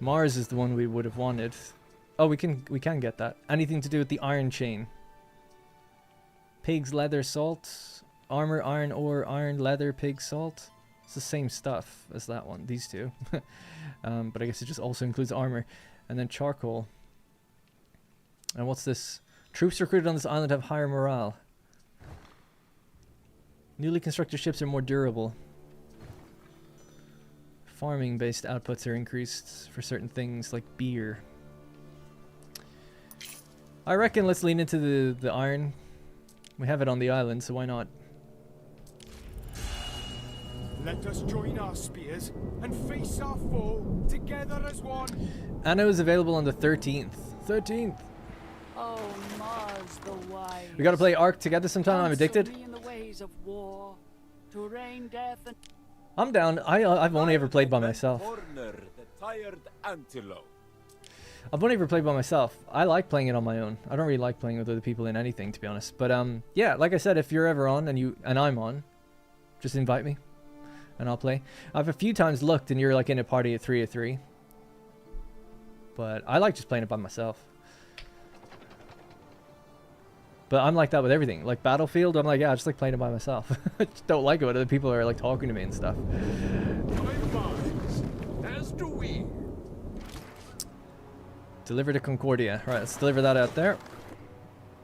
Mars is the one we would have wanted. Oh, we can get that. Anything to do with the iron chain. Pig's leather salt. Armor, iron ore, iron, leather, pig salt. It's the same stuff as that one, these two. But I guess it just also includes armor. And then charcoal. And what's this? Troops recruited on this island have higher morale. Newly constructed ships are more durable. Farming-based outputs are increased for certain things like beer. I reckon let's lean into the iron. We have it on the island, so why not? Let us join our spears and face our foe together as one. Anno is available on the 13th. 13th! Oh, Mars the wise. We gotta play Ark together sometime. I'm addicted. In the ways of war, to rain death and I'm down. I've only ever played by myself. I've only ever played by myself. I like playing it on my own. I don't really like playing with other people in anything, to be honest. But yeah, like I said, if you're ever on and I'm on, just invite me, and I'll play. I've a few times looked, and you're like in a party at 3 or 3. But I like just playing it by myself. But I'm like that with everything. Like Battlefield, I'm like, yeah, I just like playing it by myself. I just don't like it when other people are like talking to me and stuff. As do we. Deliver to Concordia. Right, let's deliver that out there.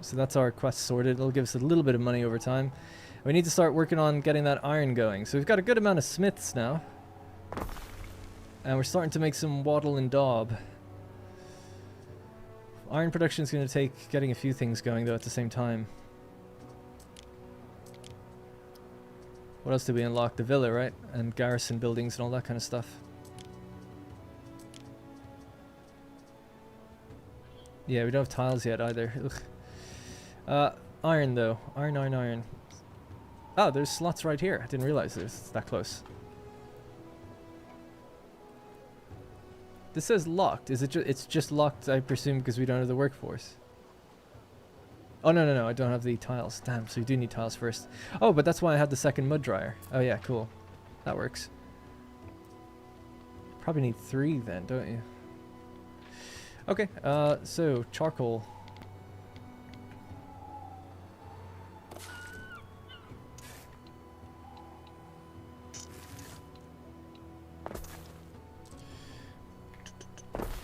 So that's our quest sorted. It'll give us a little bit of money over time. We need to start working on getting that iron going. So we've got a good amount of smiths now. And we're starting to make some wattle and daub. Iron production is going to take getting a few things going, though, at the same time. What else did we unlock? The villa, right? And garrison buildings and all that kind of stuff. Yeah, we don't have tiles yet, either. Ugh. Iron, though. Iron, iron, iron. Oh, there's slots right here. I didn't realize it's that close. This says locked. Is it it's just locked, I presume, because we don't have the workforce. Oh, no. I don't have the tiles. Damn, so you do need tiles first. Oh, but that's why I had the second mud dryer. Oh, yeah, cool. That works. Probably need 3 then, don't you? Okay, so charcoal.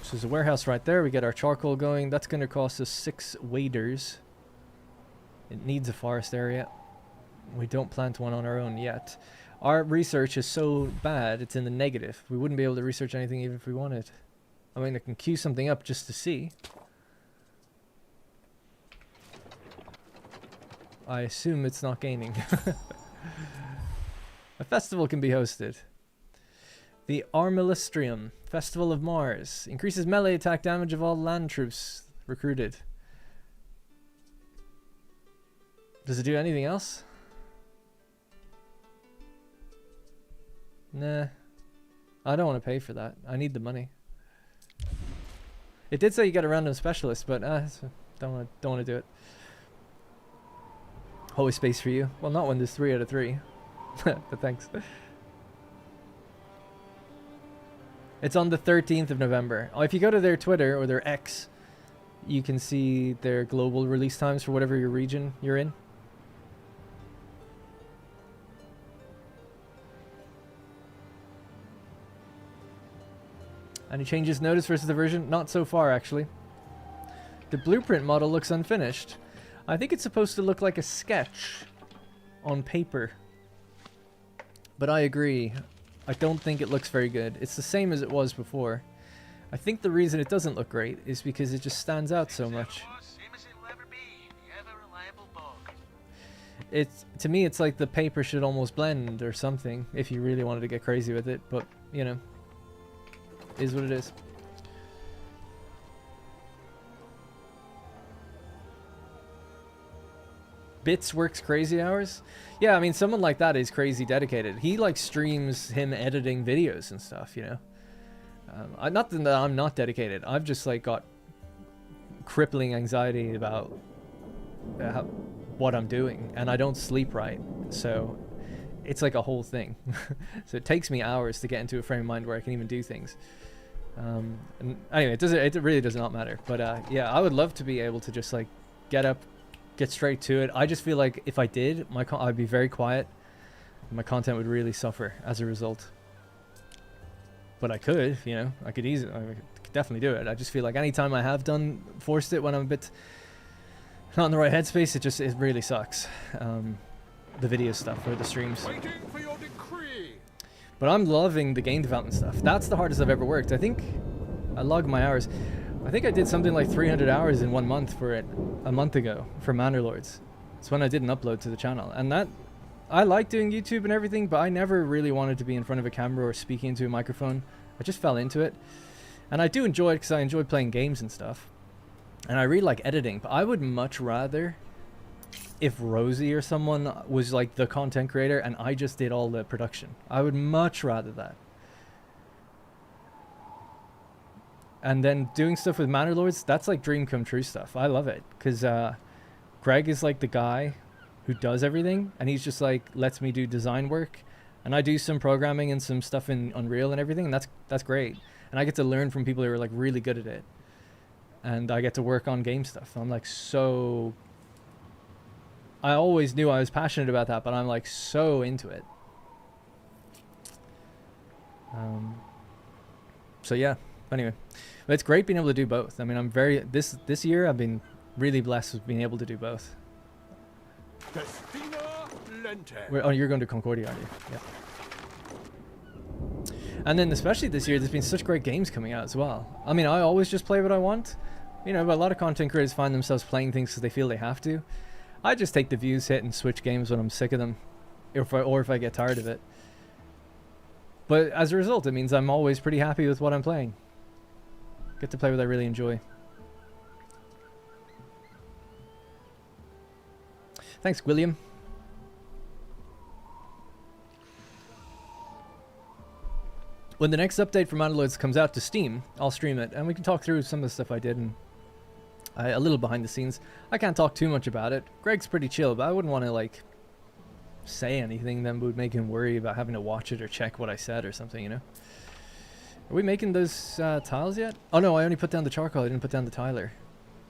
So there's a warehouse right there. We get our charcoal going. That's going to cost us 6 waders. It needs a forest area. We don't plant one on our own yet. Our research is so bad, it's in the negative. We wouldn't be able to research anything even if we wanted. I mean, I can queue something up just to see. I assume it's not gaming. A festival can be hosted. The Armilistrium, Festival of Mars. Increases melee attack damage of all land troops recruited. Does it do anything else? Nah. I don't want to pay for that. I need the money. It did say you get a random specialist, but don't want to do it. Always space for you. Well, not when there's 3 out of 3. But thanks. It's on the 13th of November. Oh, if you go to their Twitter or their X, you can see their global release times for whatever your region you're in. Any changes noticed versus the version? Not so far, actually. The blueprint model looks unfinished. I think it's supposed to look like a sketch on paper. But I agree. I don't think it looks very good. It's the same as it was before. I think the reason it doesn't look great is because it just stands out so much. To me, it's like the paper should almost blend or something if you really wanted to get crazy with it. But, you know, is what it is. Bits works crazy hours. Yeah, I mean, someone like that is crazy dedicated. He like streams him editing videos and stuff, you know. Not that I'm not dedicated. I've just like got crippling anxiety about what I'm doing, and I don't sleep right, so it's like a whole thing. So it takes me hours to get into a frame of mind where I can even do things. And anyway, it really does not matter. But yeah, I would love to be able to just like get up, get straight to it. I just feel like if I did, I'd be very quiet. My content would really suffer as a result. But I could, you know, I could definitely do it. I just feel like anytime I have forced it when I'm a bit not in the right headspace, it really sucks. The video stuff or the streams. Waiting for your decree. But I'm loving the game development stuff. That's the hardest I've ever worked. I think I logged my hours. I think I did something like 300 hours in 1 month for it a month ago for Manor Lords. It's when I didn't upload to the channel. And that, I like doing YouTube and everything, but I never really wanted to be in front of a camera or speaking into a microphone. I just fell into it. And I do enjoy it because I enjoy playing games and stuff. And I really like editing, but I would much rather if Rosie or someone was like the content creator and I just did all the production. I would much rather that. And then doing stuff with Manor Lords, that's like dream come true stuff. I love it because Greg is like the guy who does everything, and he's just like lets me do design work, and I do some programming and some stuff in Unreal and everything, and that's great. And I get to learn from people who are like really good at it, and I get to work on game stuff. I'm like so. I always knew I was passionate about that, but I'm like so into it. So yeah. Anyway, but it's great being able to do both. I mean, I'm very this year I've been really blessed with being able to do both. Oh, you're going to Concordia, aren't you? Yeah. And then especially this year, there's been such great games coming out as well. I mean, I always just play what I want, you know. But a lot of content creators find themselves playing things because they feel they have to. I just take the views hit and switch games when I'm sick of them, or if I get tired of it. But as a result, it means I'm always pretty happy with what I'm playing. Get to play what I really enjoy. Thanks, William. When the next update for Manor Lords comes out to Steam, I'll stream it, and we can talk through some of the stuff I did and a little behind the scenes. I can't talk too much about it. Greg's pretty chill, but I wouldn't want to like say anything that would make him worry about having to watch it or check what I said or something, you know. Are we making those tiles yet? Oh no, I only put down the charcoal. I didn't put down the tiler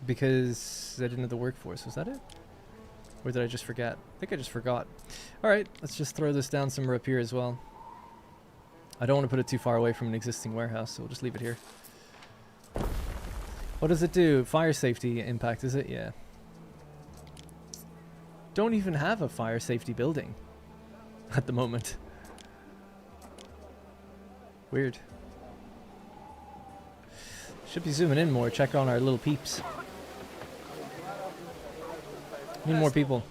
because I didn't have the workforce. Was that it? Or did I just forget? I think I just forgot. All right, let's just throw this down somewhere up here as well. I don't want to put it too far away from an existing warehouse, so we'll just leave it here. What does it do? Fire safety impact, is it? Yeah. Don't even have a fire safety building at the moment. Weird. Should be zooming in more, check on our little peeps. Need more people.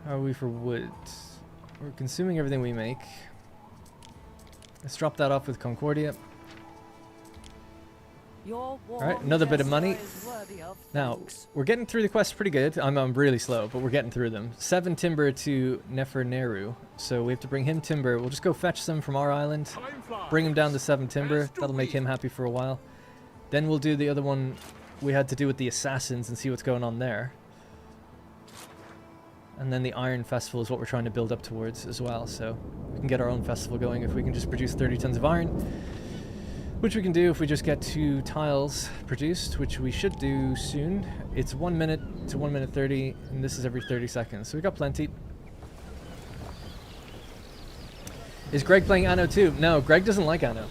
How are we for wood? We're consuming everything we make. Let's drop that off with Concordia. Alright, another bit of money. Now, we're getting through the quest pretty good. I'm really slow, but we're getting through them. 7 timber to Neferneru. So we have to bring him timber. We'll just go fetch some from our island. Bring him down to 7 timber. That'll make him happy for a while. Then we'll do the other one we had to do with the assassins and see what's going on there. And then the Iron Festival is what we're trying to build up towards as well. So we can get our own festival going if we can just produce 30 tons of iron. Which we can do if we just get 2 tiles produced, which we should do soon. It's 1 minute to 1 minute 30, and this is every 30 seconds. So we got plenty. Is Greg playing Anno too? No, Greg doesn't like Anno.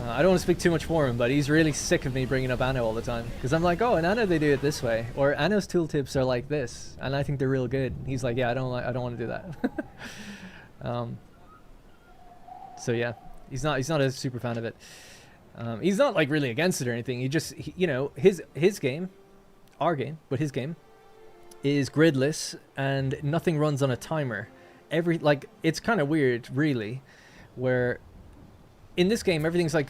I don't want to speak too much for him, but he's really sick of me bringing up Anno all the time. Because I'm like, oh, in Anno they do it this way. Or Anno's tooltips are like this, and I think they're real good. He's like, yeah, I don't want to do that. So yeah. He's not a super fan of it. He's not like really against it or anything. You know, his game, our game, but his game is gridless and nothing runs on a timer. It's kind of weird, really, where in this game everything's like,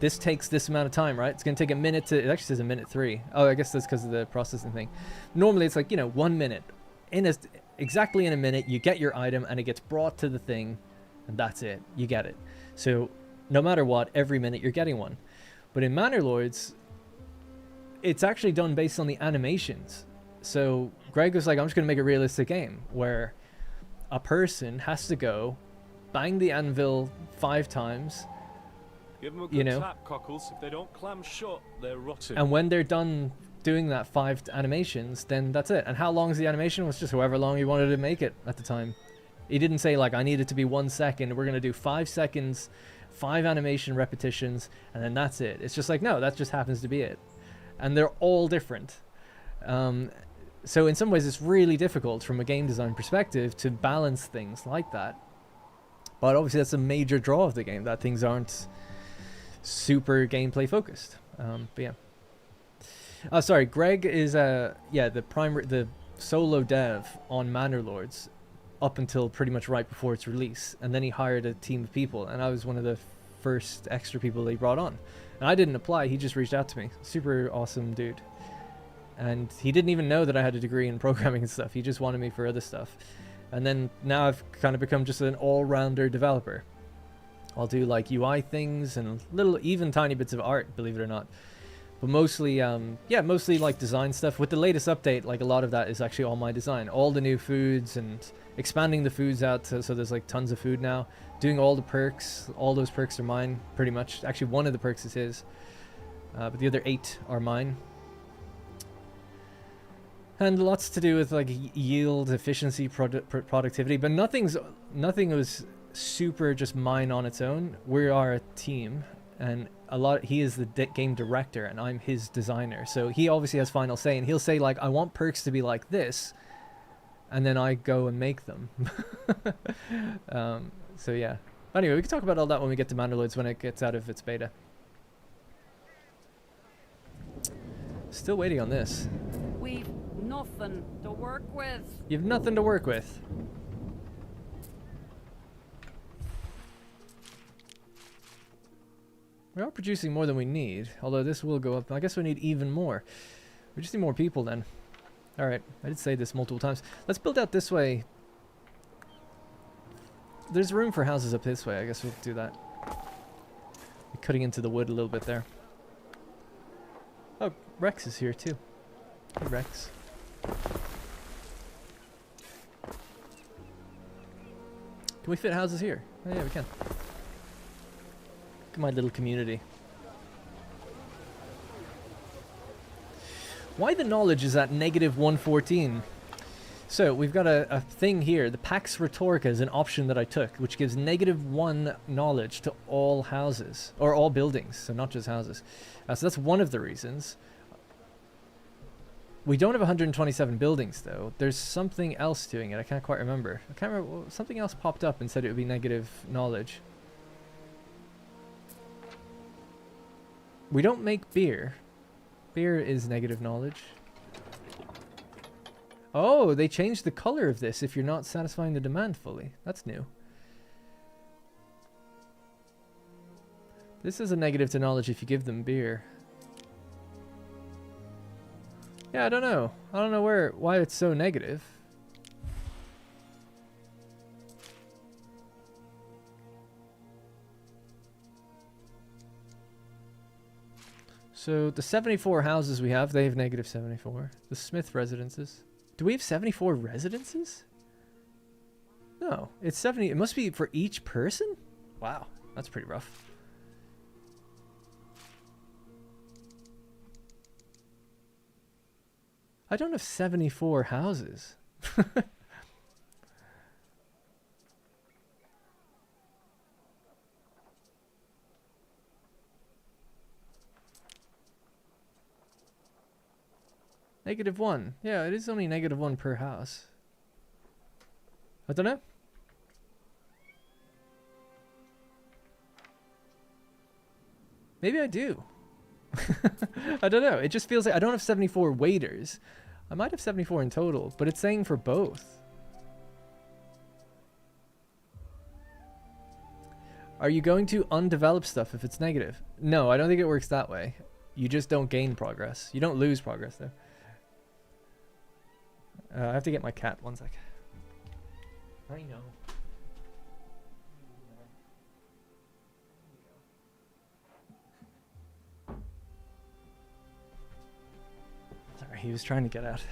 this takes this amount of time, right? It's gonna take a minute to. It actually says a minute 3. Oh, I guess that's because of the processing thing. Normally it's like, you know, 1 minute. Exactly in a minute, you get your item and it gets brought to the thing, and that's it. You get it. So no matter what, every minute you're getting one. But in Manor Lords, it's actually done based on the animations. So Greg was like, I'm just going to make a realistic game where a person has to go bang the anvil 5 times. Give them a good slap, cockles. If they don't clam shut, they're rotten. And when they're done doing that 5 animations, then that's it. And how long is the animation? It was just however long you wanted to make it at the time. He didn't say, like, I need it to be 1 second. We're going to do 5 seconds, 5 animation repetitions, and then that's it. It's just like, no, that just happens to be it. And they're all different. So in some ways, it's really difficult from a game design perspective to balance things like that. But obviously, that's a major draw of the game, that things aren't super gameplay focused. But yeah. Sorry, Greg is, the solo dev on Manor Lords up until pretty much right before its release, and then he hired a team of people, and I was one of the first extra people they brought on. And I didn't apply, he just reached out to me. Super awesome dude. And he didn't even know that I had a degree in programming and stuff. He just wanted me for other stuff. And then now I've kind of become just an all-rounder developer. I'll do like UI things and little, even tiny bits of art, believe it or not. But mostly, mostly like design stuff. With the latest update, like a lot of that is actually all my design. All the new foods and expanding the foods out so there's like tons of food now. Doing all the perks. All those perks are mine, pretty much. Actually, one of the perks is his. But the other 8 are mine. And lots to do with like yield, efficiency, productivity. But nothing was super just mine on its own. We are a team. And he is the game director and I'm his designer. So he obviously has final say, and he'll say like, I want perks to be like this, and then I go and make them. So yeah. Anyway, we can talk about all that when we get to Manor Lords, when it gets out of its beta. Still waiting on this. We've nothing to work with. You've nothing to work with. We are producing more than we need, although this will go up. I guess we need even more. We just need more people then. Alright, I did say this multiple times. Let's build out this way. There's room for houses up this way. I guess we'll do that. We're cutting into the wood a little bit there. Oh, Rex is here too. Hey, Rex. Can we fit houses here? Oh, yeah, we can. Look at my little community. Why the knowledge is at -114? So we've got a thing here. The Pax Rhetorica is an option that I took, which gives -1 knowledge to all houses, or all buildings, so not just houses. So that's one of the reasons. We don't have 127 buildings though. There's something else doing it. I can't quite remember. I can't remember. Something else popped up and said it would be negative knowledge. We don't make beer. Beer is negative knowledge. Oh, they changed the color of this if you're not satisfying the demand fully. That's new. This is a negative to knowledge if you give them beer. Yeah, I don't know. I don't know why it's so negative. So the 74 houses we have, they have negative 74. The Smith residences. Do we have 74 residences? No, it's 70. It must be for each person? Wow, that's pretty rough. I don't have 74 houses. -1. Yeah, it is only -1 per house. I don't know. Maybe I do. I don't know. It just feels like I don't have 74 waiters. I might have 74 in total, but it's saying for both. Are you going to undevelop stuff if it's negative? No, I don't think it works that way. You just don't gain progress. You don't lose progress, though. I have to get my cat. One sec. I know. Sorry, he was trying to get out.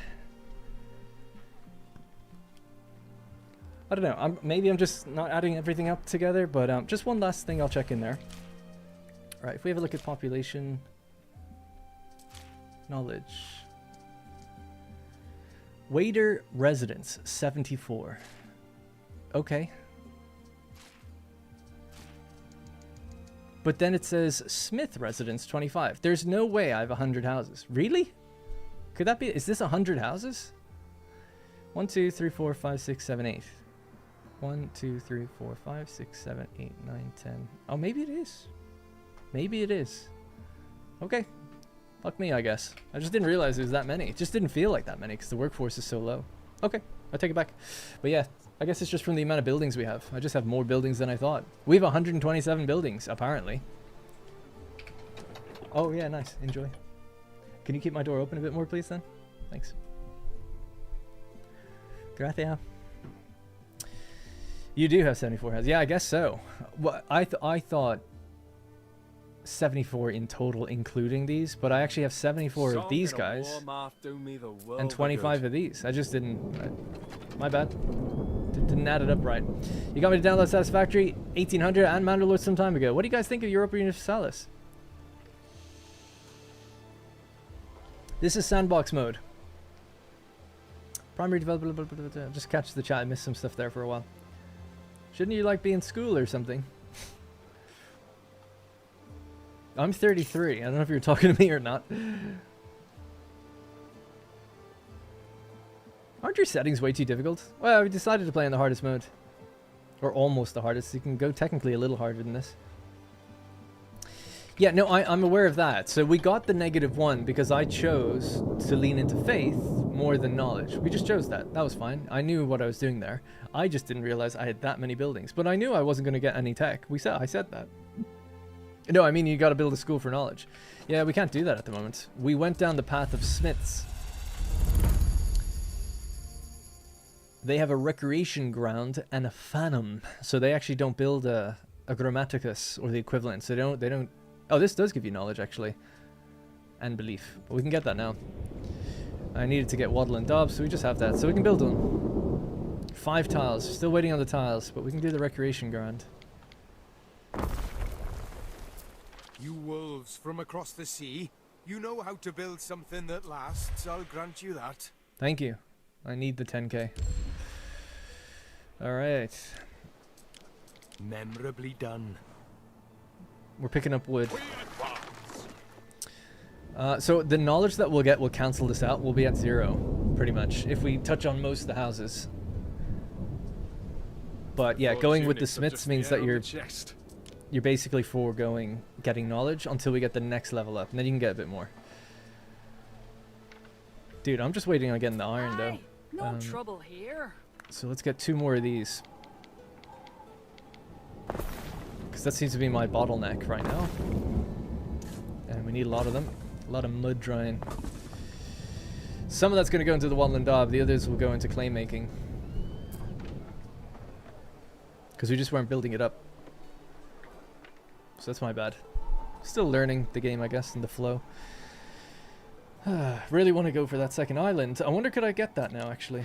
I don't know. Maybe I'm just not adding everything up together, but just one last thing I'll check in there. All right, if we have a look at population, knowledge. Waiter residence, 74. Okay. But then it says Smith residence, 25. There's no way I have 100 houses. Really? Could that be? Is this 100 houses? 1, 2, 3, 4, 5, 6, 7, 8. 1, 2, 3, 4, 5, 6, 7, 8, 9, 10. Oh, maybe it is. Maybe it is. Okay. Fuck me, I guess. I just didn't realize it was that many. It just didn't feel like that many because the workforce is so low. Okay, I take it back. But yeah, I guess it's just from the amount of buildings we have. I just have more buildings than I thought. We have 127 buildings, apparently. Oh yeah, nice. Enjoy. Can you keep my door open a bit more, please, then? Thanks. Gracias. You do have 74 houses. Yeah, I guess so. Well, I thought 74 in total, including these, but I actually have 74 of these guys and 25 of these. I just didn't. My bad. Didn't add it up right. You got me to download Satisfactory 1800 and Mandalore some time ago. What do you guys think of Europa Universalis? This is sandbox mode. Primary developer. Just catch the chat. I missed some stuff there for a while. Shouldn't you like be in school or something? I'm 33. I don't know if you're talking to me or not. Aren't your settings way too difficult? Well, we decided to play in the hardest mode. Or almost the hardest. You can go technically a little harder than this. Yeah, no, I'm aware of that. So we got the -1 because I chose to lean into faith more than knowledge. We just chose that. That was fine. I knew what I was doing there. I just didn't realize I had that many buildings. But I knew I wasn't going to get any tech. I said that. No, I mean, you got to build a school for knowledge. Yeah, we can't do that at the moment. We went down the path of smiths. They have a recreation ground and a fanum. So they actually don't build a grammaticus or the equivalent. So they don't. Oh, this does give you knowledge, actually. And belief. But we can get that now. I needed to get Waddle and Dobbs, so we just have that. So we can build one. 5 tiles. Still waiting on the tiles, but we can do the recreation ground. You wolves from across the sea, you know how to build something that lasts, I'll grant you that. Thank you. I need the 10k. Alright. Memorably done. We're picking up wood. So the knowledge that we'll get will cancel this out. We'll be at 0, pretty much, if we touch on most of the houses. But yeah, going with the smiths means that you're basically foregoing getting knowledge until we get the next level up, and then you can get a bit more. Dude, I'm just waiting on getting the iron, though. No trouble here. So let's get 2 more of these. Because that seems to be my bottleneck right now. And we need a lot of them. A lot of mud drying. Some of that's going to go into the Wattle and Daub. The others will go into clay making. Because we just weren't building it up. So that's my bad. Still learning the game, I guess, and the flow. Really want to go for that second island. I wonder could I get that now, actually.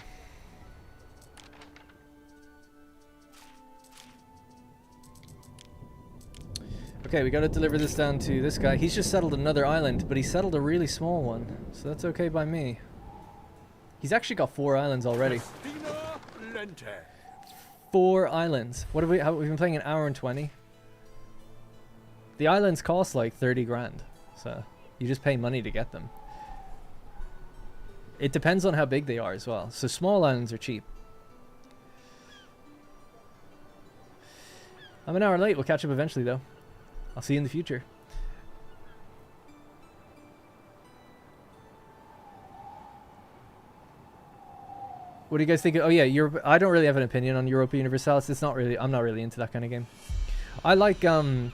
Okay, we got to deliver this down to this guy. He's just settled another island, but he settled a really small one. So that's okay by me. He's actually got 4 islands already. 4 islands. What have we've been playing an hour and 20? The islands cost like 30 grand. So you just pay money to get them. It depends on how big they are as well. So small islands are cheap. I'm an hour late. We'll catch up eventually though. I'll see you in the future. What do you guys think? Oh yeah, I don't really have an opinion on Europa Universalis. It's not really. I'm not really into that kind of game. I like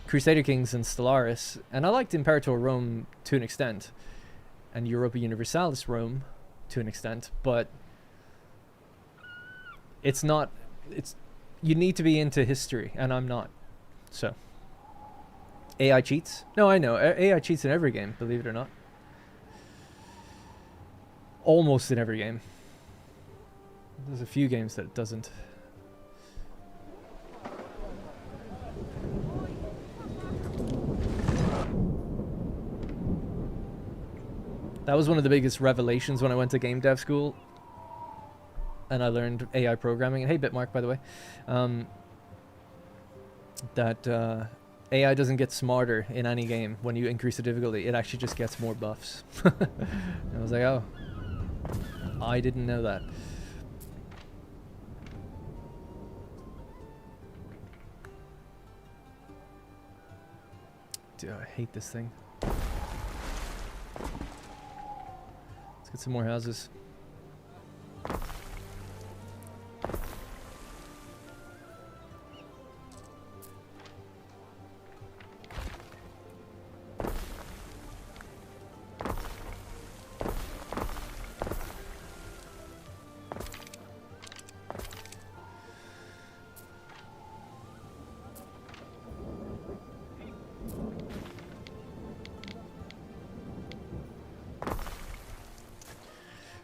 Crusader Kings and Stellaris, and I liked Imperator Rome to an extent, and Europa Universalis Rome to an extent, but it's not. You need to be into history, and I'm not. So. AI cheats? No, I know. AI cheats in every game, believe it or not. Almost in every game. There's a few games that it doesn't. That was one of the biggest revelations when I went to game dev school. And I learned AI programming. And hey, Bitmark, by the way. AI doesn't get smarter in any game when you increase the difficulty. It actually just gets more buffs. And I was like, oh, I didn't know that. Dude, I hate this thing. Let's get some more houses.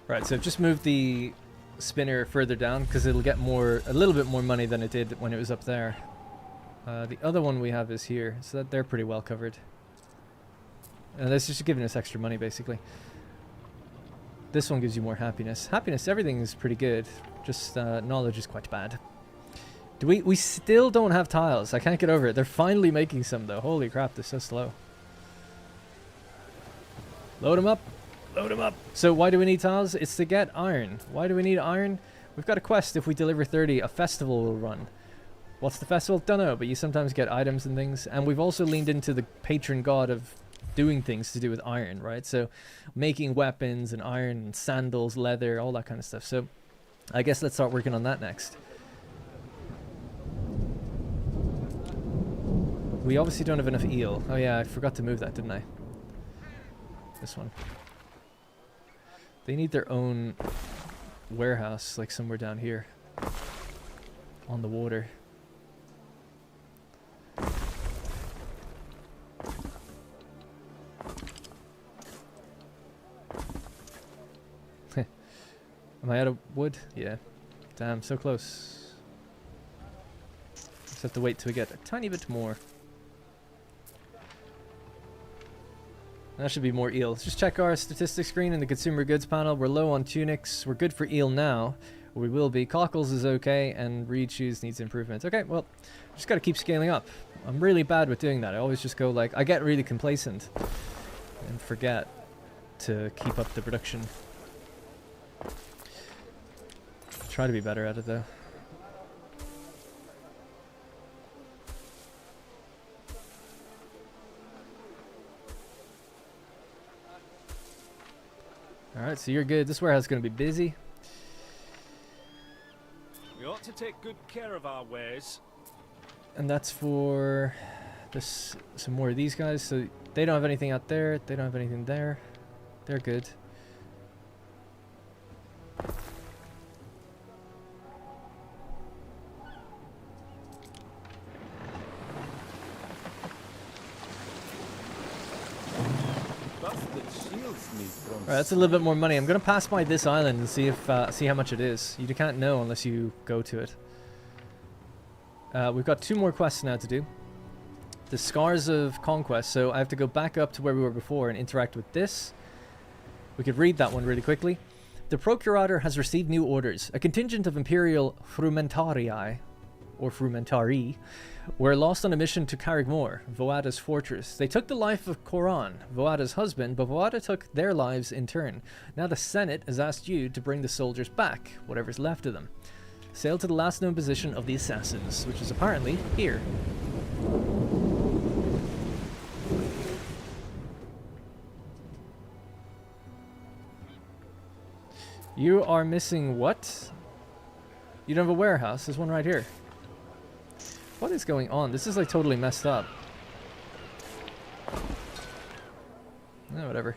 Right, so I've just moved the spinner further down because it'll get a little bit more money than it did when it was up there. The other one we have is here, so that they're pretty well covered. And that's just giving us extra money, basically. This one gives you more happiness. Happiness, everything is pretty good. Just knowledge is quite bad. We still don't have tiles. I can't get over it. They're finally making some, though. Holy crap, they're so slow. Load them up. Load them up. So why do we need tiles? It's to get iron. Why do we need iron? We've got a quest. If we deliver 30, a festival will run. What's the festival? Don't know, but you sometimes get items and things. And we've also leaned into the patron god of doing things to do with iron, right? So making weapons and iron and sandals, leather, all that kind of stuff. So I guess let's start working on that next. We obviously don't have enough eel. Oh yeah, I forgot to move that, didn't I? This one. They need their own warehouse, like somewhere down here. On the water. Am I out of wood? Yeah. Damn, so close. Just have to wait till we get a tiny bit more. That should be more eel. Let's just check our statistics screen in the consumer goods panel. We're low on tunics. We're good for eel now. We will be. Cockles is okay, and reed shoes needs improvement. Okay, well, just got to keep scaling up. I'm really bad with doing that. I always just go like, I get really complacent and forget to keep up the production. Try to be better at it though. Alright, so you're good. This warehouse is going to be busy. We ought to take good care of our wares. And that's for this, some more of these guys. So they don't have anything out there. They don't have anything there. They're good. Alright, that's a little bit more money. I'm gonna pass by this island and see if see how much it is. You can't know unless you go to it. We've got 2 more quests now to do. The Scars of Conquest. So I have to go back up to where we were before and interact with this. We could read that one really quickly. The Procurator has received new orders. A contingent of Imperial Frumentarii, or Frumentari, were lost on a mission to Carrigmore, Voada's fortress. They took the life of Coran, Voada's husband, but Voada took their lives in turn. Now the Senate has asked you to bring the soldiers back, whatever's left of them. Sail to the last known position of the assassins, which is apparently here. You are missing what? You don't have a warehouse. There's one right here. What is going on? This is like totally messed up. Whatever.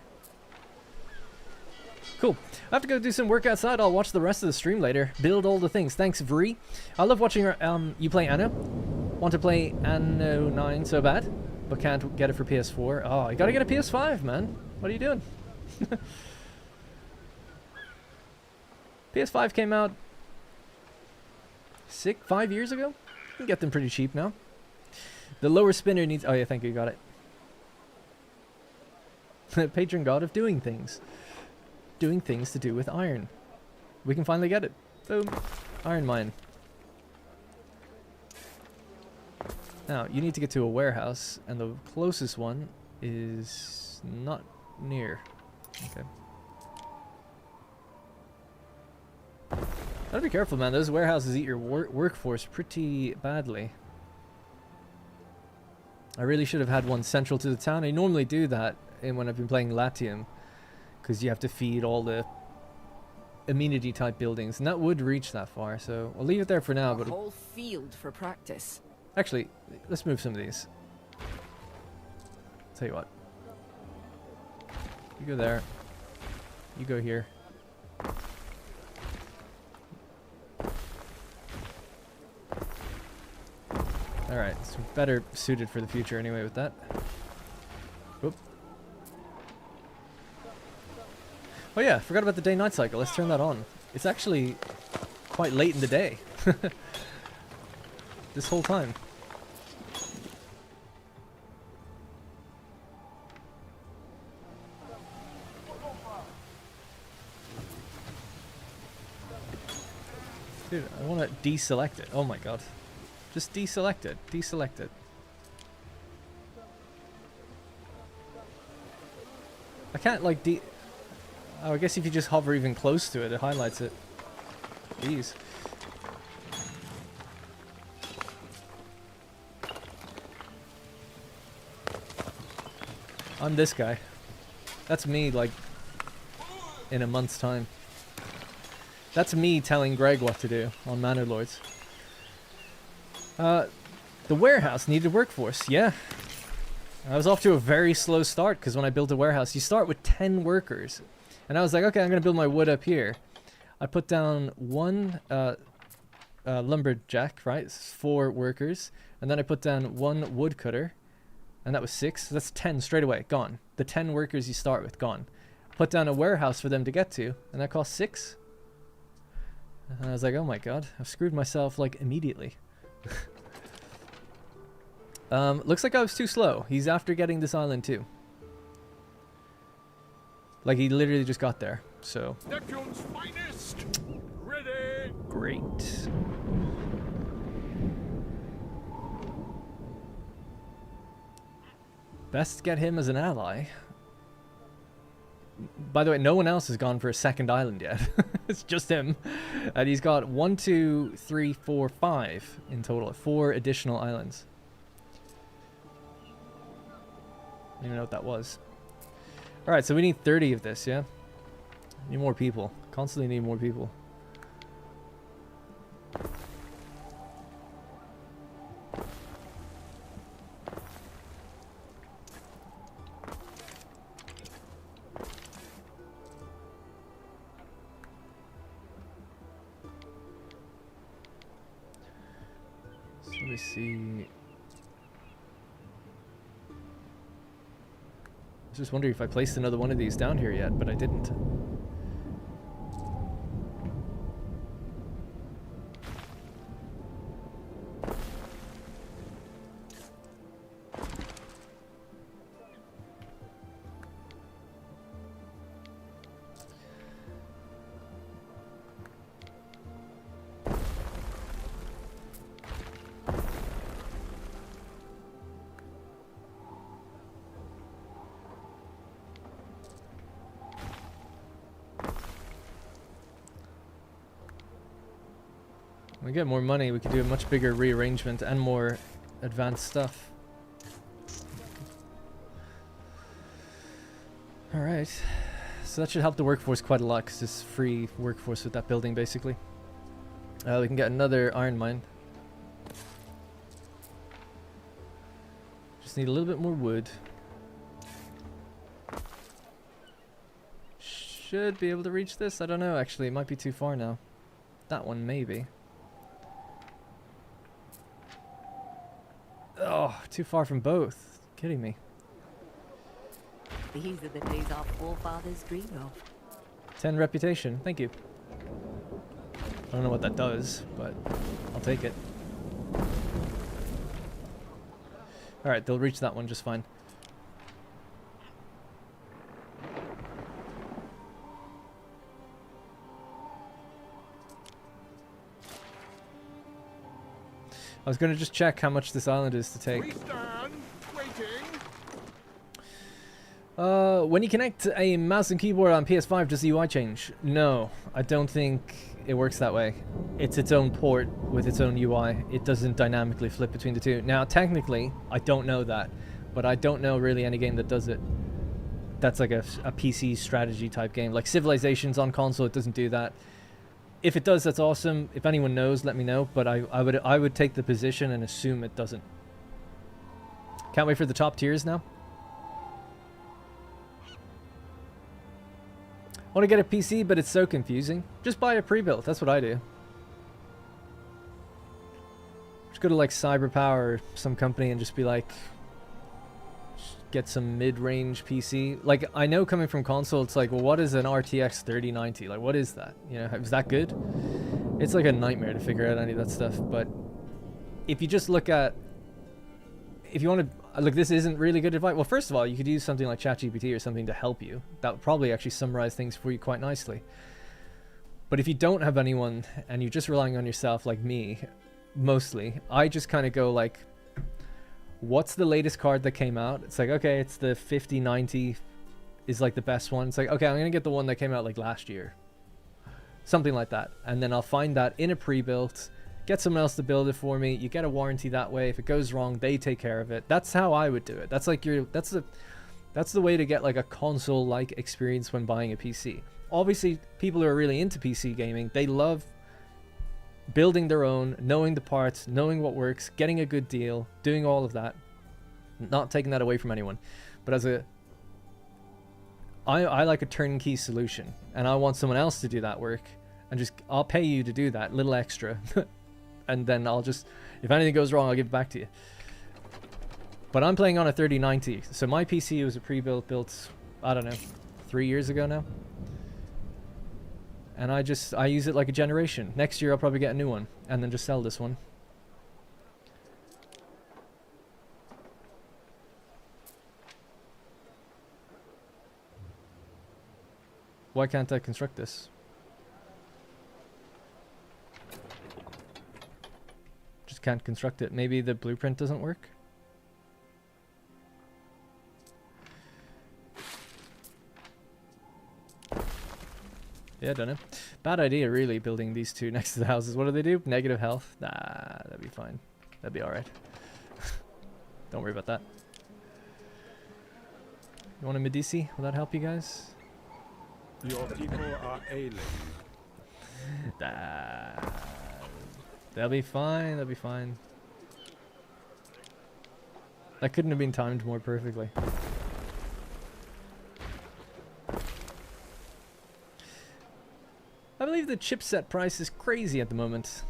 Cool. I have to go do some work outside. I'll watch the rest of the stream later. Build all the things. Thanks, Vree. I love watching you play Anno. Want to play Anno 9 so bad, but can't get it for PS4. Oh, you gotta get a PS5, man. What are you doing? PS5 came out 5 years ago? You can get them pretty cheap now. The lower spinner needs... Oh yeah, thank you, got it. Patron god of doing things. Doing things to do with iron. We can finally get it. Boom. Iron mine. Now, you need to get to a warehouse, and the closest one is not near. Okay. Gotta be careful, man. Those warehouses eat your workforce pretty badly. I really should have had one central to the town. I normally do that when I've been playing Latium, because you have to feed all the amenity type buildings, and that would reach that far. So I'll leave it there for now. But a whole field for practice. Actually, let's move some of these. Tell you what. You go there. You go here. Alright, so better suited for the future anyway with that. Oop. Oh yeah, forgot about the day-night cycle. Let's turn that on. It's actually quite late in the day. This whole time. Dude, I want to deselect it. Oh my god. Just deselect it. Deselect it. I can't like Oh, I guess if you just hover even close to it, it highlights it. Jeez. I'm this guy. That's me, like, in a month's time. That's me telling Greg what to do on Manor Lords. The warehouse needed workforce, yeah. I was off to a very slow start, because when I built a warehouse, you start with 10 workers. And I was like, okay, I'm going to build my wood up here. I put down one lumberjack, right? 4 workers. And then I put down 1 woodcutter. And that was 6. So that's 10 straight away, gone. The 10 workers you start with, gone. Put down a warehouse for them to get to. And that cost 6. And I was like, oh my god, I've screwed myself, like, immediately. Looks like I was too slow. He's after getting this island too. Like, he literally just got there, so. Neptune's finest! Ready! Great. Best get him as an ally. By the way, no one else has gone for a second island yet. It's just him. And he's got 1, 2, 3, 4, 5 in total. 4 additional islands. I don't even know what that was. Alright, so we need 30 of this, yeah? Need more people. Constantly need more people. Let me see. I was just wondering if I placed another one of these down here yet, but I didn't. When we get more money, we could do a much bigger rearrangement and more advanced stuff. Alright. So that should help the workforce quite a lot, because it's free workforce with that building, basically. We can get another iron mine. Just need a little bit more wood. Should be able to reach this. I don't know, actually. It might be too far now. That one, maybe. Oh, too far from both. Kidding me. These are the days our forefathers dreamed of. 10 reputation. Thank you. I don't know what that does, but I'll take it. Alright, they'll reach that one just fine. I was going to just check how much this island is to take. We stand waiting. When you connect a mouse and keyboard on PS5, does the UI change? No, I don't think it works that way. It's its own port with its own UI. It doesn't dynamically flip between the two. Now, technically, I don't know that, but I don't know really any game that does it. That's like a PC strategy type game. Like Civilization's on console, it doesn't do that. If it does, that's awesome. If anyone knows, let me know. But I would take the position and assume it doesn't. Can't wait for the top tiers now. Want to get a PC, but it's so confusing. Just buy a pre-built. That's what I do. Just go to like CyberPower or some company and just be like, get some mid-range PC. Like, I know coming from console, it's like, well, what is an RTX 3090? Like, what is that? You know, is that good? It's like a nightmare to figure out any of that stuff. But if you just look at, if you want to, look, this isn't really good advice. Well, first of all, you could use something like ChatGPT or something to help you. That would probably actually summarize things for you quite nicely. But if you don't have anyone and you're just relying on yourself like me, mostly, I just kind of go like, what's the latest card that came out? It's like, okay, it's the 5090 is like the best one. It's like, okay, I'm going to get the one that came out like last year. Something like that. And then I'll find that in a pre-built, get someone else to build it for me. You get a warranty that way. If it goes wrong, they take care of it. That's how I would do it. That's like that's the way to get like a console-like experience when buying a PC. Obviously, people who are really into PC gaming, they love building their own, knowing the parts, knowing what works, getting a good deal, doing all of that. Not taking that away from anyone. But as I like a turnkey solution, and I want someone else to do that work, and I'll pay you to do that little extra, and then I'll just, if anything goes wrong, I'll give it back to you. But I'm playing on a 3090, so my PC was a built, I don't know, 3 years ago now. And I use it like a generation. Next year I'll probably get a new one, and then just sell this one. Why can't I construct this? Just can't construct it. Maybe the blueprint doesn't work? Yeah, I don't know. Bad idea, really, building these two next to the houses. What do they do? Negative health? Nah, that'd be fine. That'd be alright. Don't worry about that. You want a Medici? Will that help you guys? Your people are ailing. They'll be fine, they'll be fine. That couldn't have been timed more perfectly. I believe the chipset price is crazy at the moment.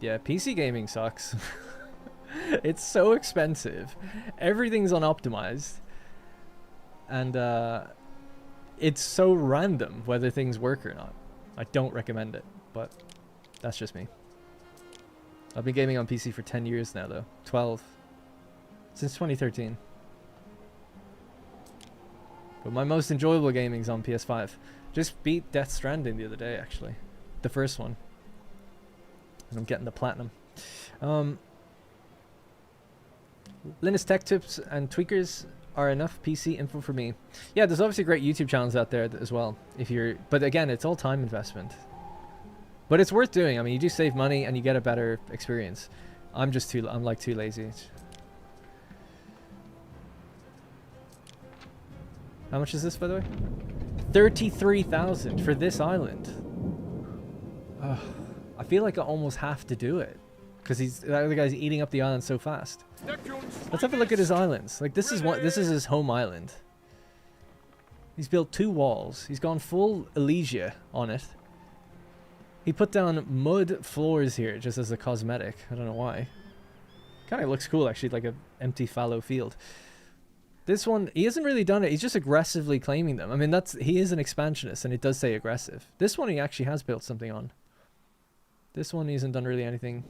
Yeah, PC gaming sucks. It's so expensive. Everything's unoptimized. And it's so random whether things work or not. I don't recommend it, but that's just me. I've been gaming on PC for 10 years now, though. 12. Since 2013. But my most enjoyable gaming's on PS5. Just beat Death Stranding the other day, actually. The first one. And I'm getting the platinum. Linus Tech Tips and Tweakers are enough PC info for me. Yeah, there's obviously great YouTube channels out there as well. But again, it's all time investment. But it's worth doing. I mean, you do save money and you get a better experience. I'm like too lazy. How much is this, by the way? 33,000 for this island. I feel like I almost have to do it because the other guy's eating up the island so fast. Let's have a look at his islands. Like this is his home island. He's built 2 walls. He's gone full Elysia on it. He put down mud floors here just as a cosmetic. I don't know why. Kind of looks cool actually, like an empty fallow field. This one, he hasn't really done it. He's just aggressively claiming them. I mean, he is an expansionist, and it does say aggressive. This one he actually has built something on. This one he hasn't done really anything.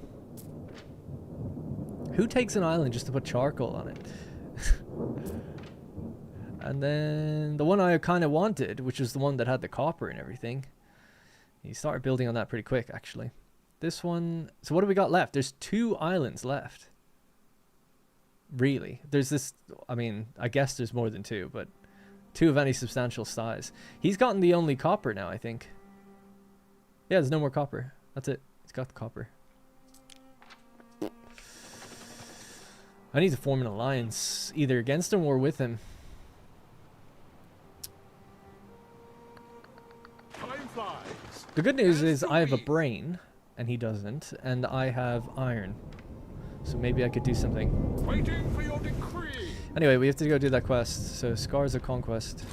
Who takes an island just to put charcoal on it? And then the one I kind of wanted, which was the one that had the copper and everything. He started building on that pretty quick, actually. This one... So what do we got left? There's 2 islands left. Really. There's this... I mean, I guess there's more than 2, but 2 of any substantial size. He's gotten the only copper now, I think. Yeah, there's no more copper. That's it. He's got the copper. I need to form an alliance, either against him or with him. Time flies. The good news is I have a brain, and he doesn't, and I have iron. So maybe I could do something. Waiting for your decree. Anyway, we have to go do that quest. So, Scars of Conquest.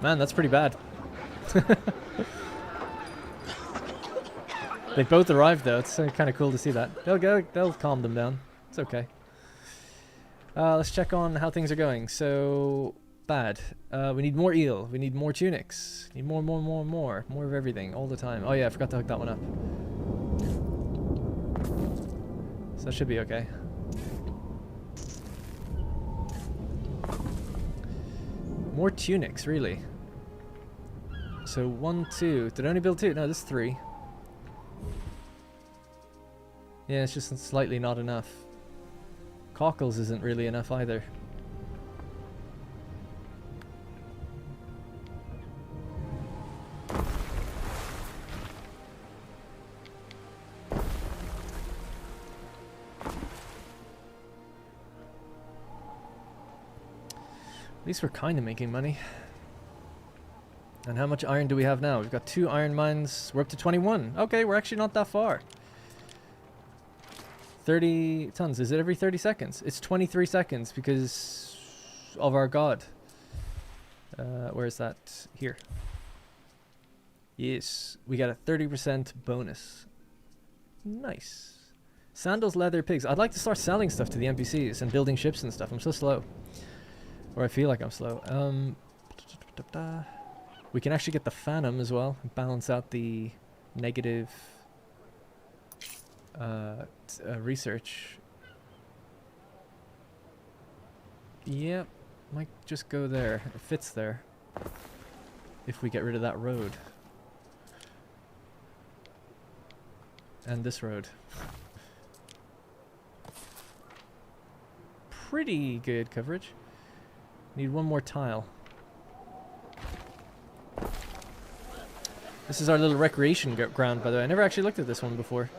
Man, that's pretty bad. They both arrived though. It's kind of cool to see that. They'll calm them down. It's okay. Let's check on how things are going. So bad. We need more eel. We need more tunics. Need more of everything all the time. Oh yeah, I forgot to hook that one up. So that should be okay. More tunics, really. So 1, 2. Did I only build 2? No, this is 3. Yeah, it's just slightly not enough. Cockles isn't really enough either. At least we're kind of making money. And how much iron do we have now? We've got 2 iron mines. We're up to 21. Okay, we're actually not that far. 30 tons. Is it every 30 seconds? It's 23 seconds because of our god. Where is that? Here. Yes. We got a 30% bonus. Nice. Sandals, leather, pigs. I'd like to start selling stuff to the NPCs and building ships and stuff. I'm so slow. Or I feel like I'm slow. We can actually get the Phantom as well. And balance out the negative research. Yep. Might just go there. It fits there. If we get rid of that road. And this road. Pretty good coverage. Need 1 more tile. This is our little recreation ground, by the way. I never actually looked at this one before.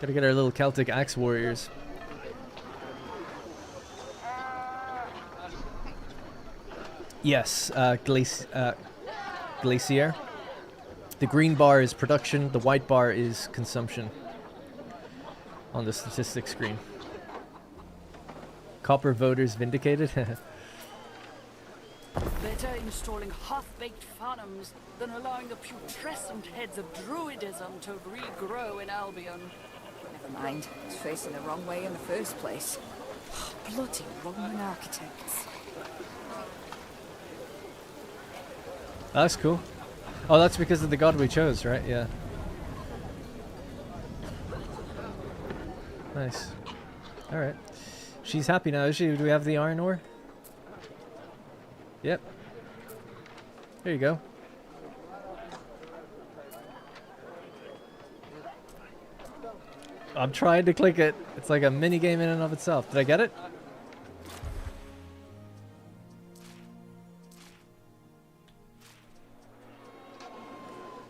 Gotta get our little Celtic axe warriors. Yes, Glacier. The green bar is production, the white bar is consumption on the statistics screen. Copper voters vindicated. Better installing half-baked farnums than allowing the putrescent heads of druidism to regrow in Albion. Never mind. It's facing the wrong way in the first place. Bloody Roman architects. That's cool. Oh, that's because of the god we chose, right? Yeah. Nice. Alright. She's happy now, is she? Do we have the iron ore? Yep. There you go. I'm trying to click it. It's like a mini game in and of itself. Did I get it?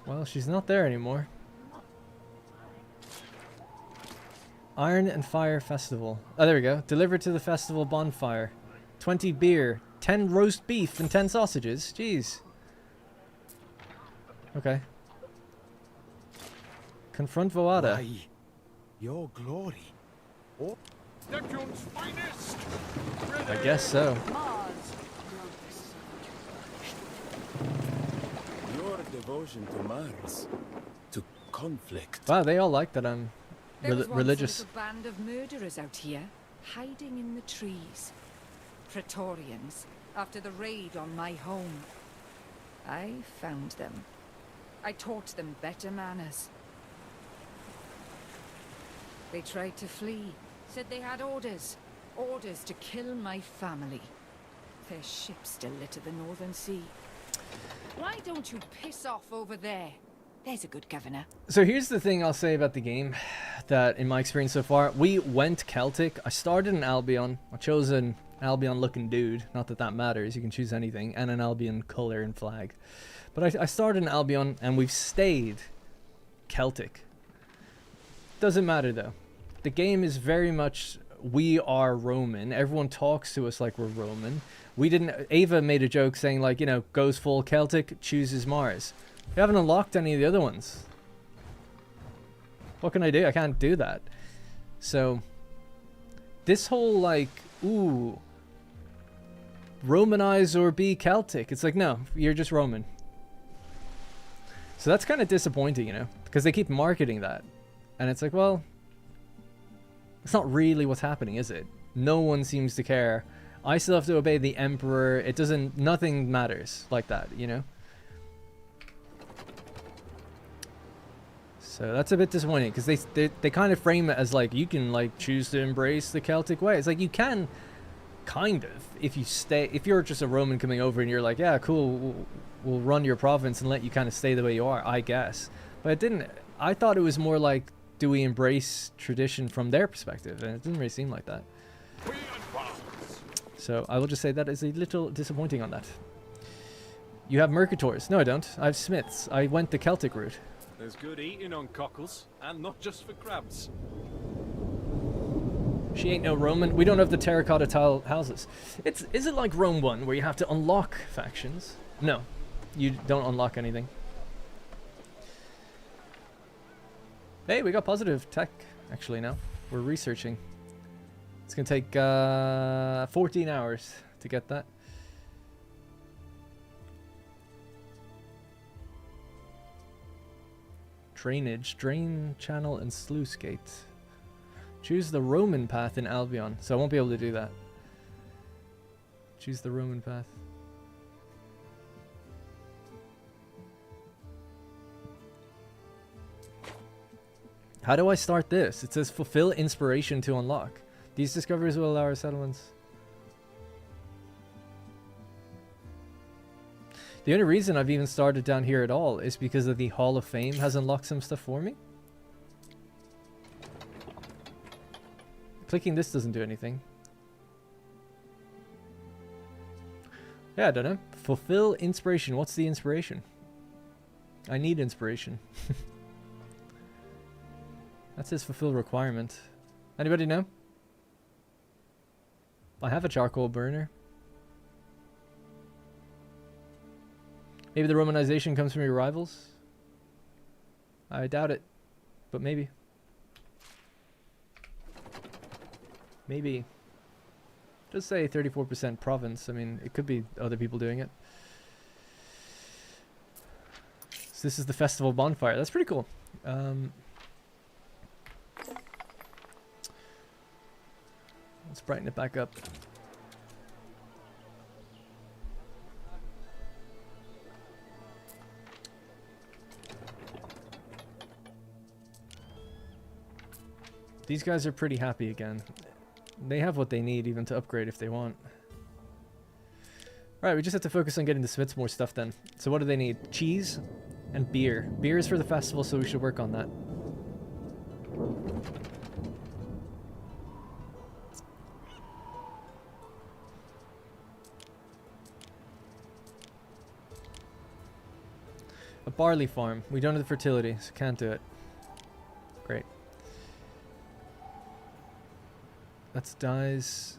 Well, she's not there anymore. Iron and Fire Festival. Oh, there we go. Delivered to the festival bonfire. 20 beer, 10 roast beef, and 10 sausages. Jeez. Okay. Confront Voada. Why, your glory. Oh. Neptune's finest. I guess so. Your devotion to Mars, to conflict. Wow, they all like that I'm There was once religious. a little band of murderers out here, hiding in the trees. Praetorians, after the raid on my home. I found them. I taught them better manners. They tried to flee, said they had orders. Orders to kill my family. Their ship still litter the Northern Sea. Why don't you piss off over there? There's a good governor. So here's the thing I'll say about the game that in my experience so far, we went Celtic. I started in Albion. I chose an Albion looking dude. Not that that matters. You can choose anything. And an Albion color and flag. But I started in Albion and we've stayed Celtic. Doesn't matter though. The game is very much, we are Roman. Everyone talks to us like we're Roman. We didn't, Ava made a joke saying like, you know, goes full Celtic, chooses Mars. We haven't unlocked any of the other ones. What can I do? I can't do that. So, this whole like, ooh, Romanize or be Celtic. It's like, no, you're just Roman. So that's kind of disappointing, you know, because they keep marketing that. And it's like, well, it's not really what's happening, is it? No one seems to care. I still have to obey the Emperor. It doesn't, nothing matters like that, you know? So that's a bit disappointing because they kind of frame it as like, you can like choose to embrace the Celtic way. It's like, you can kind of, if you stay, if you're just a Roman coming over and you're like, yeah, cool, we'll run your province and let you kind of stay the way you are, I guess. But it didn't, I thought it was more like, do we embrace tradition from their perspective? And it didn't really seem like that. So I will just say that is a little disappointing on that. You have Mercators. No, I don't. I have Smiths. I went the Celtic route. There's good eating on Cockles, and not just for crabs. She ain't no Roman. We don't have the terracotta tile houses. Is it like Rome 1 where you have to unlock factions? No, you don't unlock anything. Hey, we got positive tech actually now. We're researching. It's gonna take 14 hours to get that. Drainage, drain channel and sluice gate. Choose the Roman path in Albion. So I won't be able to do that. Choose the Roman path. How do I start this? It says fulfill inspiration to unlock. These discoveries will allow our settlements. The only reason I've even started down here at all is because of the Hall of Fame has unlocked some stuff for me. Clicking this doesn't do anything. Yeah, I don't know. Fulfill inspiration. What's the inspiration? I need inspiration. That says fulfill requirement. Anybody know? I have a charcoal burner. Maybe the Romanization comes from your rivals? I doubt it, but maybe. Maybe. Just say 34% province. I mean, it could be other people doing it. So this is the festival bonfire. That's pretty cool. Let's brighten it back up. These guys are pretty happy again. They have what they need even to upgrade if they want. Right, we just have to focus on getting the Smiths more stuff then. So what do they need? Cheese and beer. Beer is for the festival, so we should work on that. A barley farm. We don't have the fertility, so can't do it. Great. That's dyes,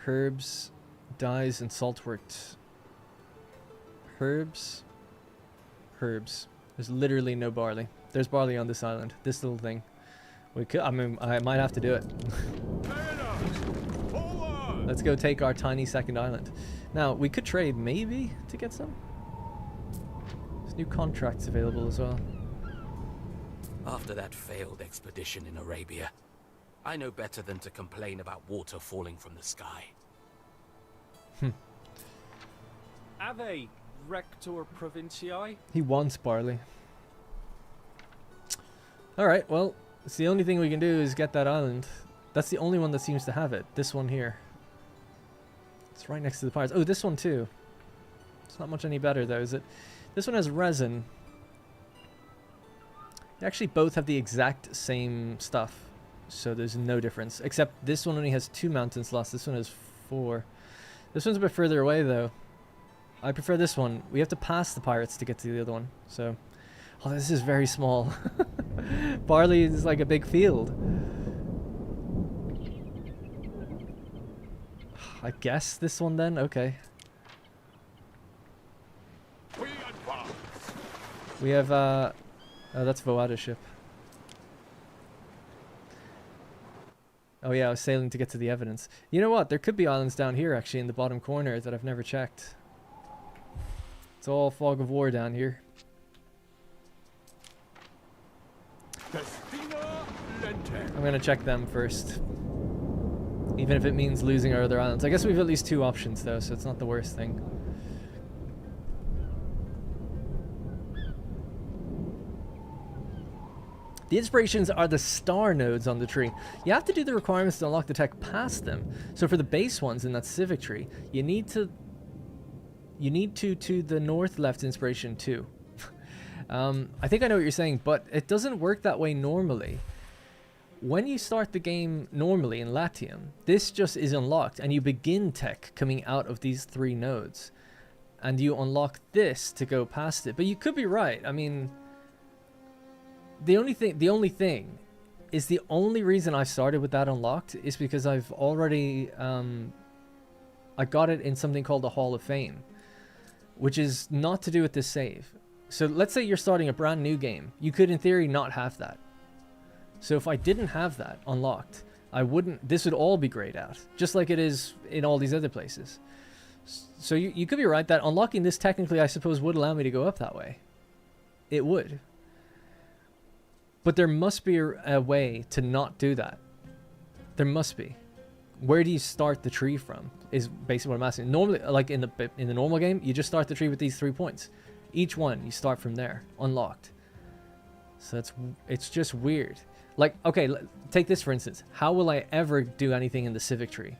herbs, dyes, and saltwort. Herbs. There's literally no barley. There's barley on this island. This little thing. We could. I mean, I might have to do it. Let's go take our tiny second island. Now we could trade maybe to get some. There's new contracts available as well. After that failed expedition in Arabia, I know better than to complain about water falling from the sky. Ave Rector Provinciae. He wants barley. Alright, well, it's the only thing we can do is get that island. That's the only one that seems to have it. This one here. It's right next to the pirates. Oh, this one too. It's not much any better though, is it? This one has resin. They actually both have the exact same stuff. So there's no difference. Except this one only has 2 mountain slots. This one has 4. This one's a bit further away though. I prefer this one. We have to pass the pirates to get to the other one. So, oh, this is very small. Barley is like a big field. I guess this one then? Okay. We have, oh, that's Voada's ship. Oh yeah, I was sailing to get to the evidence. You know what? There could be islands down here actually in the bottom corner that I've never checked. It's all fog of war down here. I'm gonna check them first. Even if it means losing our other islands. I guess we have at least 2 options though, so it's not the worst thing. The inspirations are the star nodes on the tree. You have to do the requirements to unlock the tech past them. So for the base ones in that civic tree, you need to the north left inspiration too. I think I know what you're saying, but it doesn't work that way normally. When you start the game normally in Latium, this just is unlocked and you begin tech coming out of these 3 nodes. And you unlock this to go past it. But you could be right. I mean, the only thing is the only reason I started with that unlocked is because I've already I got it in something called the Hall of Fame, which is not to do with this save. So let's say you're starting a brand new game. You could in theory not have that. So if I didn't have that unlocked, this would all be grayed out, just like it is in all these other places. So you could be right that unlocking this technically, I suppose, would allow me to go up that way. It would. But there must be a way to not do that. There must be. Where do you start the tree from is basically what I'm asking. Normally, like in the normal game, you just start the tree with these 3 points. Each one, you start from there, unlocked. So it's just weird. Like, okay, take this for instance. How will I ever do anything in the civic tree?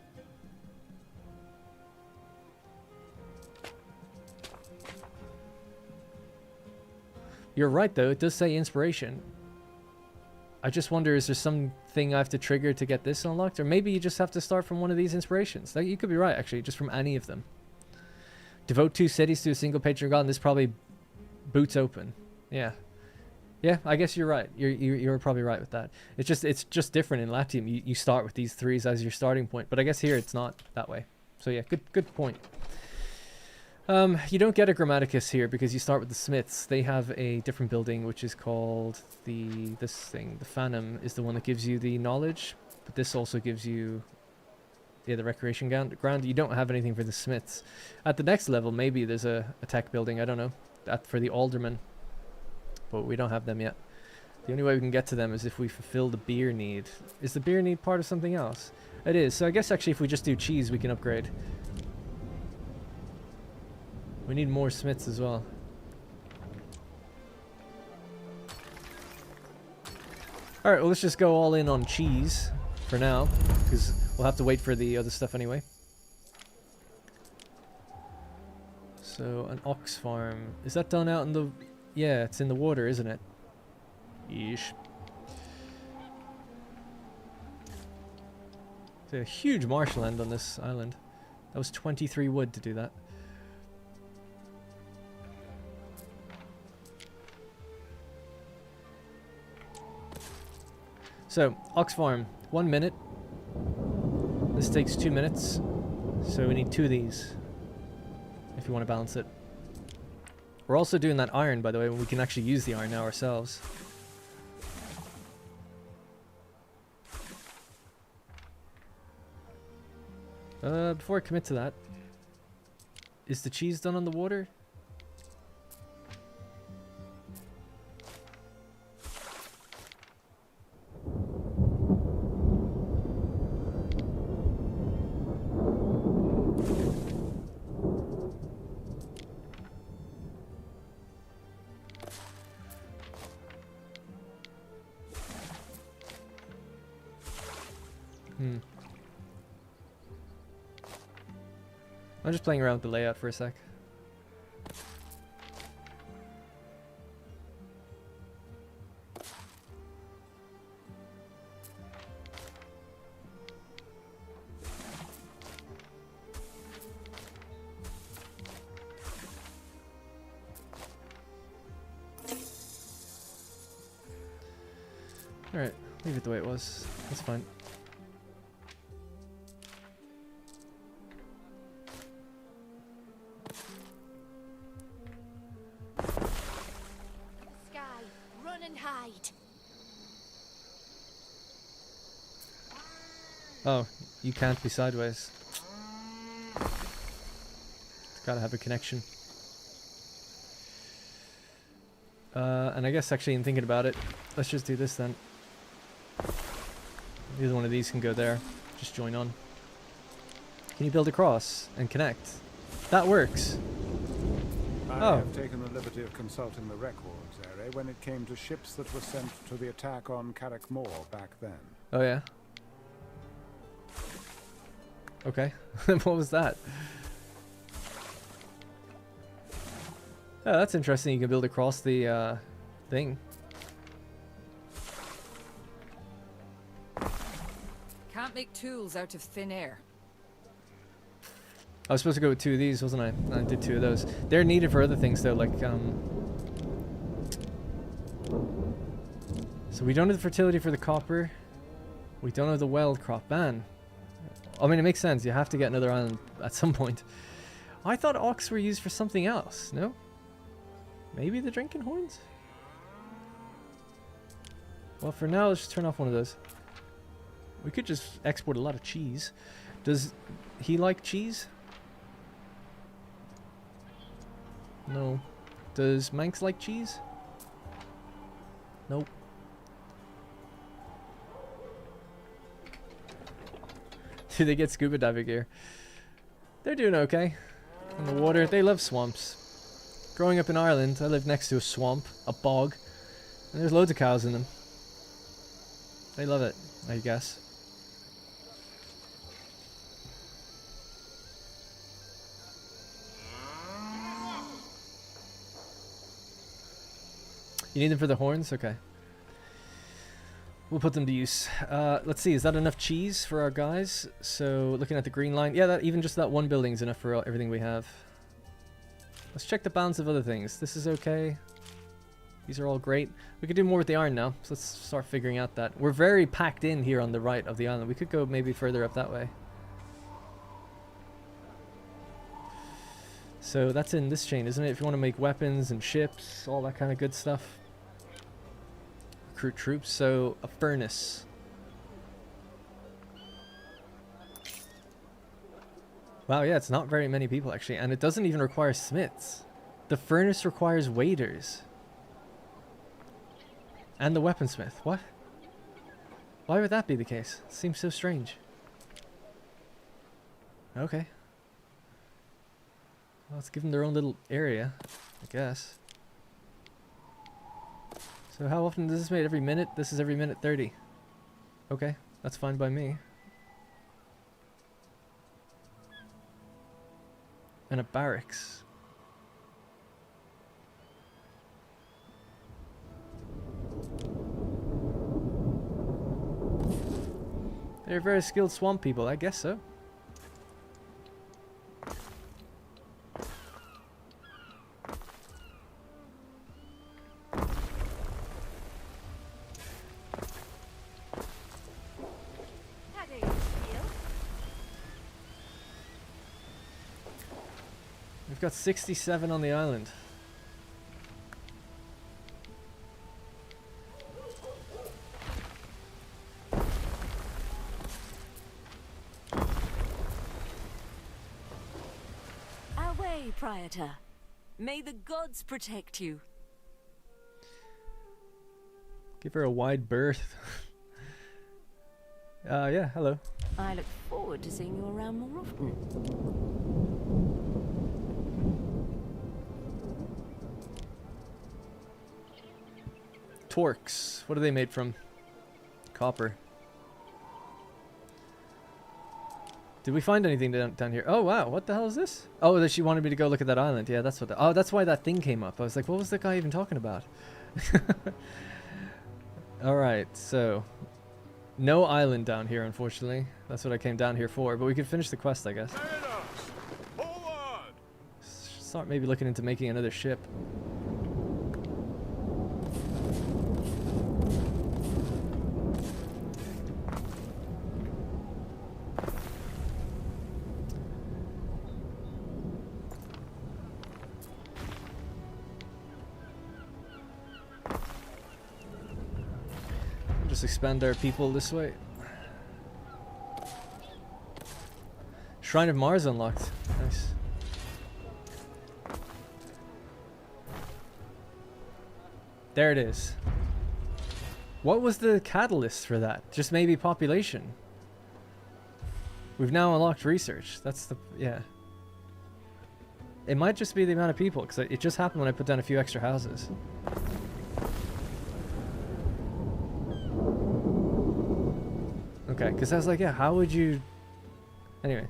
You're right though, it does say inspiration. I just wonder, is there something I have to trigger to get this unlocked? Or maybe you just have to start from one of these inspirations. Like, you could be right, actually, just from any of them. Devote 2 cities to a single patron god, and this probably boots open. Yeah. Yeah, I guess you're right. You're probably right with that. It's just different in Latium. You start with these 3s as your starting point. But I guess here it's not that way. So yeah, good point. You don't get a Grammaticus here because you start with the Smiths. They have a different building which is called the Phantom is the one that gives you the knowledge, but this also gives you the recreation ground. You don't have anything for the Smiths. At the next level, maybe there's a tech building. I don't know. That for the Aldermen, but we don't have them yet. The only way we can get to them is if we fulfill the beer need. Is the beer need part of something else? It is. So I guess actually if we just do cheese, we can upgrade. We need more Smiths as well. Alright, well let's just go all in on cheese for now, because we'll have to wait for the other stuff anyway. So, an ox farm. Is that done out in the... Yeah, it's in the water, isn't it? Yeesh. There's a huge marshland on this island. That was 23 wood to do that. So, ox farm, 1 minute. This takes 2 minutes. So we need 2 of these. If you want to balance it. We're also doing that iron, by the way, when we can actually use the iron now ourselves. Before I commit to that, is the cheese done on the water? I'm just playing around with the layout for a sec. Alright, leave it the way it was. That's fine. Oh, you can't be sideways. It's gotta have a connection. And I guess actually in thinking about it, let's just do this then. Either one of these can go there. Just join on. Can you build across and connect? That works. I have taken the liberty of consulting the records, Ere, when it came to ships that were sent to the attack on Carrick Moor back then. Oh yeah? Okay. What was that? Oh, that's interesting. You can build across the thing. Can't make tools out of thin air. I was supposed to go with 2 of these, wasn't I? I did 2 of those. They're needed for other things though, like so we don't have the fertility for the copper. We don't have the weld crop. Man. I mean, it makes sense. You have to get another island at some point. I thought ox were used for something else. No? Maybe the drinking horns? Well, for now, let's just turn off one of those. We could just export a lot of cheese. Does he like cheese? No. Does Manx like cheese? Nope. Do they get scuba diving gear? They're doing okay. In the water, they love swamps. Growing up in Ireland, I lived next to a swamp, a bog, and there's loads of cows in them. They love it, I guess. You need them for the horns? Okay. We'll put them to use. Let's see, is that enough cheese for our guys? So, looking at the green line. Yeah, that even just that one building is enough for everything we have. Let's check the balance of other things. This is okay. These are all great. We could do more with the iron now. So let's start figuring out that. We're very packed in here on the right of the island. We could go maybe further up that way. So that's in this chain, isn't it? If you want to make weapons and ships, all that kind of good stuff. Recruit troops, so a furnace. Wow, yeah, it's not very many people actually, and it doesn't even require smiths. The furnace requires waiters. And the weaponsmith. What? Why would that be the case? It seems so strange. Okay. Well, let's give them their own little area, I guess. So how often does this made? Every minute? This is every minute 30. Okay, that's fine by me. And a barracks. They're very skilled swamp people, I guess so. We've got 67 on the island. Away, Prietor. May the gods protect you. Give her a wide berth. Yeah, hello. I look forward to seeing you around more often. Torques. What are they made from? Copper. Did we find anything down here? Oh wow, what the hell is this? Oh, that she wanted me to go look at that island. Yeah, that's what. Oh, that's why that thing came up. I was like, what was the guy even talking about? All right, so no island down here, unfortunately. That's what I came down here for. But we could finish the quest, I guess. Hold on. Start maybe looking into making another ship. Just expand our people this way. Shrine of Mars unlocked. Nice. There it is. What was the catalyst for that? Just maybe population. We've now unlocked research. That's the... yeah. It might just be the amount of people, because it just happened when I put down a few extra houses. Okay, because I was like, yeah, how would you... Anyway.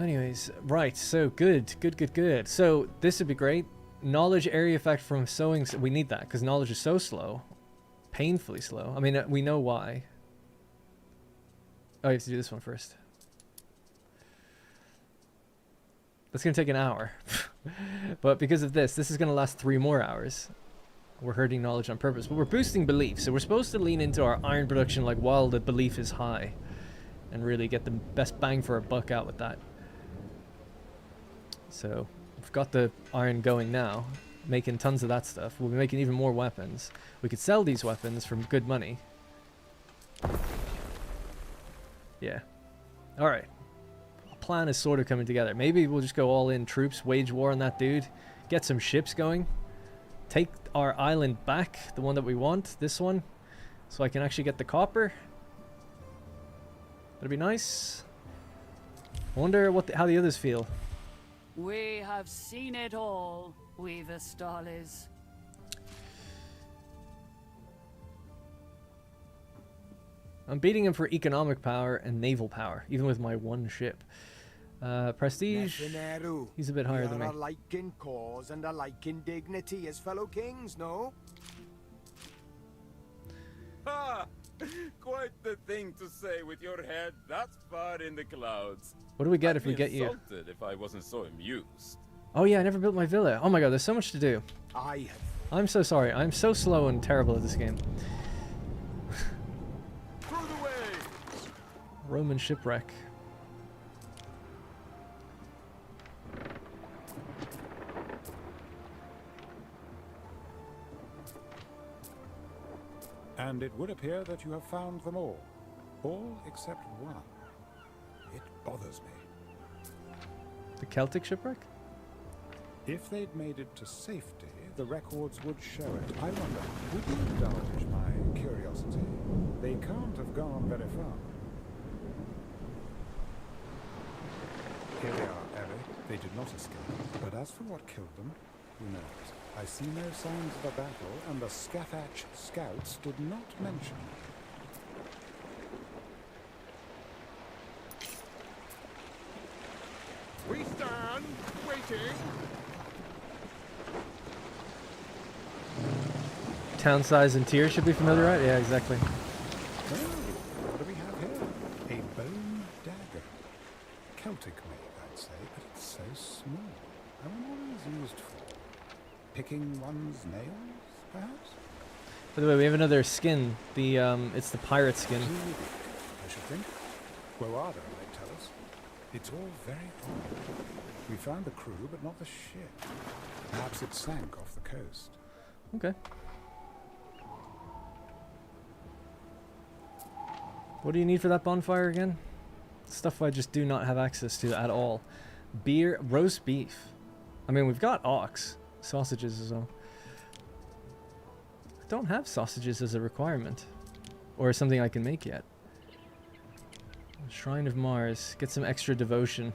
Anyways, right, so good. So, this would be great. Knowledge area effect from sowing... We need that, because knowledge is so slow. Painfully slow. I mean, we know why. Oh, you have to do this one first. That's going to take an hour. But because of this is going to last 3 more hours. We're hurting knowledge on purpose. But we're boosting belief, so we're supposed to lean into our iron production like while the belief is high. And really get the best bang for our buck out with that. So, we've got the iron going now. Making tons of that stuff. We'll be making even more weapons. We could sell these weapons for good money. Yeah. Alright. Plan is sort of coming together. Maybe we'll just go all in troops, wage war on that dude, get some ships going, take our island back, the one that we want, this one, so I can actually get the copper. That'd be nice. I wonder what how the others feel. We have seen it all, we Vestalis. I'm beating him for economic power and naval power, even with my 1 ship. Prestige, he's a bit higher than me. We are alike in cause and alike in dignity as fellow kings, no? Ha! Quite the thing to say with your head that far in the clouds. What do we get if we get you? I'd be insulted if I wasn't so amused. Oh yeah, I never built my villa. Oh my god, there's so much to do. I'm so sorry. I'm so slow and terrible at this game. Roman shipwreck. And it would appear that you have found them all. All except one. It bothers me. The Celtic shipwreck? If they'd made it to safety, the records would show it. I wonder, would you indulge my curiosity? They can't have gone very far. Here they are, Eric. They did not escape. But as for what killed them, who knows? I see no signs of a battle, and the Scathach scouts did not mention it. We stand, waiting. Town size and tier should be familiar, right? Yeah, exactly. Oh, what do we have here? A bone dagger. Celtic made, I'd say, but it's so small. I wonder what it was used for. Picking one's nails, perhaps? By the way, we have another skin. The it's the pirate skin. I should think. Woada might tell us. It's all very odd. We found the crew, but not the ship. Perhaps it sank off the coast. Okay. What do you need for that bonfire again? Stuff I just do not have access to at all. Beer, roast beef. I mean, we've got ox. Sausages as well. I don't have sausages as a requirement. Or something I can make yet. Shrine of Mars. Get some extra devotion.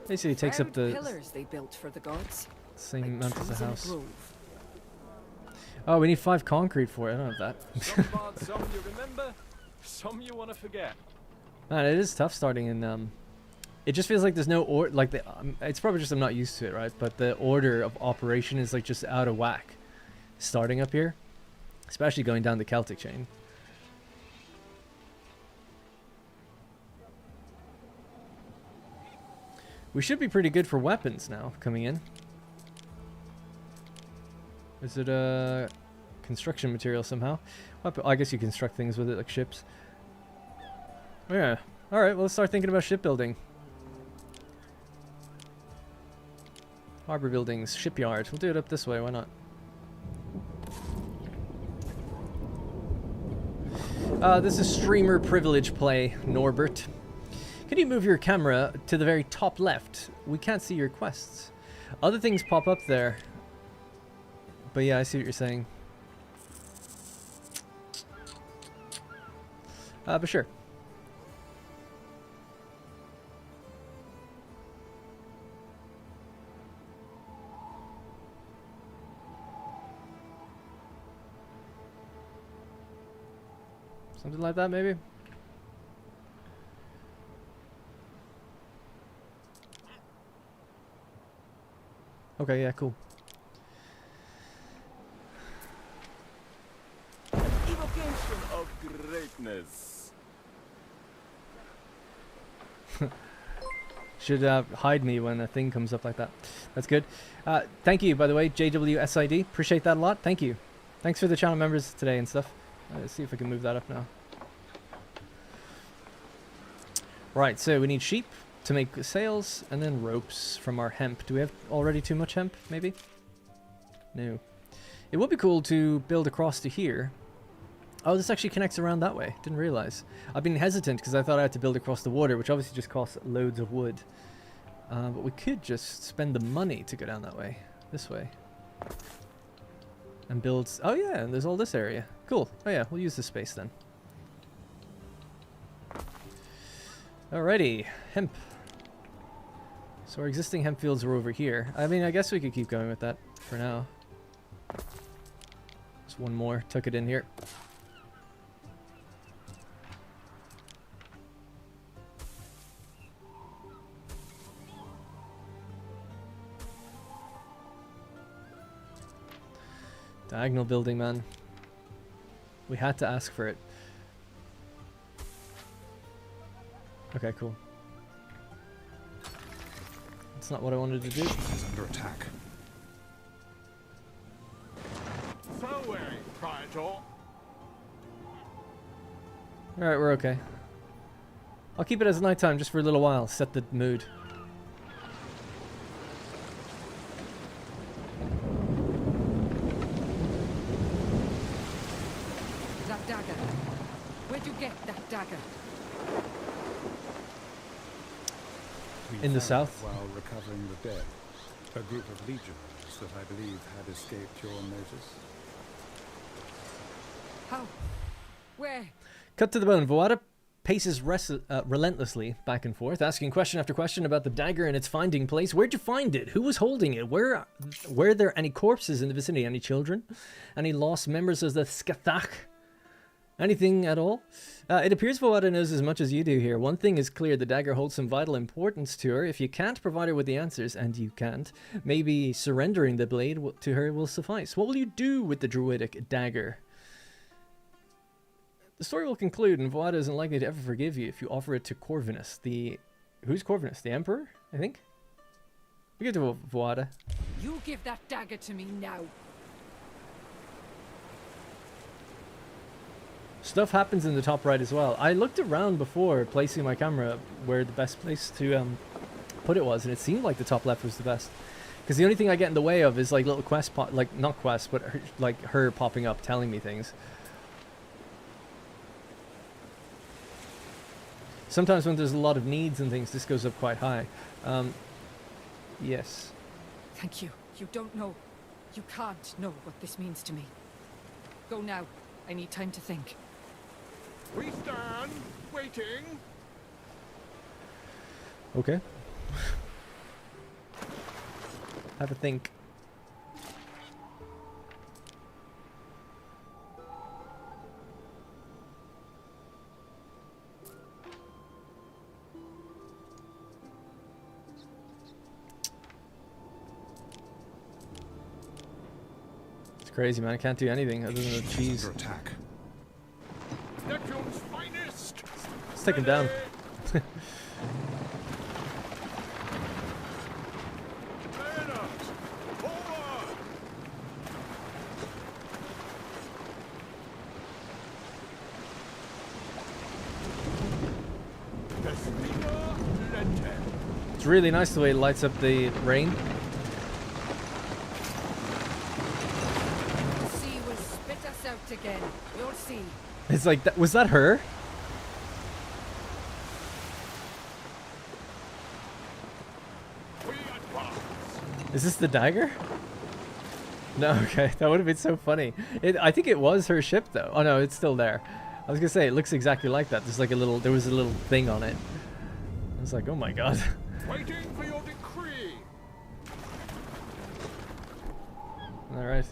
Basically takes up the pillars they built for the gods. same Like amount as the trees in a house. grove. Oh, we need 5 concrete for it. I don't have that. Some parts, some you remember, some you want to forget. Man, it is tough starting in. It just feels like there's no order. Like it's probably just I'm not used to it, right? But the order of operation is like just out of whack. Starting up here, especially going down the Celtic chain. We should be pretty good for weapons now coming in. Is it a construction material somehow? I guess you construct things with it like ships. Yeah. All right. Well, let's start thinking about shipbuilding. Harbor buildings, shipyard. We'll do it up this way. Why not? This is streamer privilege play, Norbert. Can you move your camera to the very top left? We can't see your quests. Other things pop up there. But yeah, I see what you're saying. But sure. Something like that, maybe? Okay, yeah, cool. Evocation of greatness. Should hide me when a thing comes up like that. That's good. Thank you, by the way, JWSID. Appreciate that a lot. Thank you. Thanks for the channel members today and stuff. Let's see if I can move that up now. Right, so we need sheep to make sails and then ropes from our hemp. Do we have already too much hemp, maybe? No. It would be cool to build across to here. Oh, this actually connects around that way. Didn't realize. I've been hesitant because I thought I had to build across the water, which obviously just costs loads of wood. But we could just spend the money to go down that way. This way. And build... Oh yeah, and there's all this area. Cool. Oh yeah, we'll use this space then. Alrighty. Hemp. So our existing hemp fields are over here. I mean, I guess we could keep going with that for now. Just one more. Tuck it in here. Diagonal building, man. We had to ask for it. Okay, cool. That's not what I wanted to do. It's under attack. Forward, Praetor. Alright, we're okay. I'll keep it as nighttime just for a little while. Set the mood. We In the found south? while recovering the dead. A group of legionnaires that I believe had escaped your notice. How? Where? Cut to the bone. Voada paces relentlessly back and forth, asking question after question about the dagger and its finding place. Where'd you find it? Who was holding it? Were there any corpses in the vicinity? Any children? Any lost members of the Skathach? Anything at all? It appears Voada knows as much as you do here. One thing is clear, the dagger holds some vital importance to her. If you can't provide her with the answers, and you can't, maybe surrendering the blade to her will suffice. What will you do with the druidic dagger? The story will conclude, and Voada isn't likely to ever forgive you if you offer it to Corvinus. Who's Corvinus? The Emperor, I think? We give it to Voada. You give that dagger to me now. Stuff happens in the top right as well. I looked around before placing my camera where the best place to put it was, and it seemed like the top left was the best. Because the only thing I get in the way of is like little quest, not quests, but her popping up telling me things. Sometimes when there's a lot of needs and things, this goes up quite high. Yes. Thank you. You don't know. You can't know what this means to me. Go now. I need time to think. We stand, waiting. Okay. Have a think. It's crazy, man. I can't do anything other than the cheese. Attack. Neptune's finest. Let's take him down. It's really nice the way it lights up the rain. The sea will spit us out again. You'll see. It's like, was that her? Is this the dagger? No, okay, that would have been so funny. I think it was her ship though. Oh no, it's still there. I was gonna say it looks exactly like that. There's like there was a little thing on it. I was like, oh my god. Waiting for your decree. All right.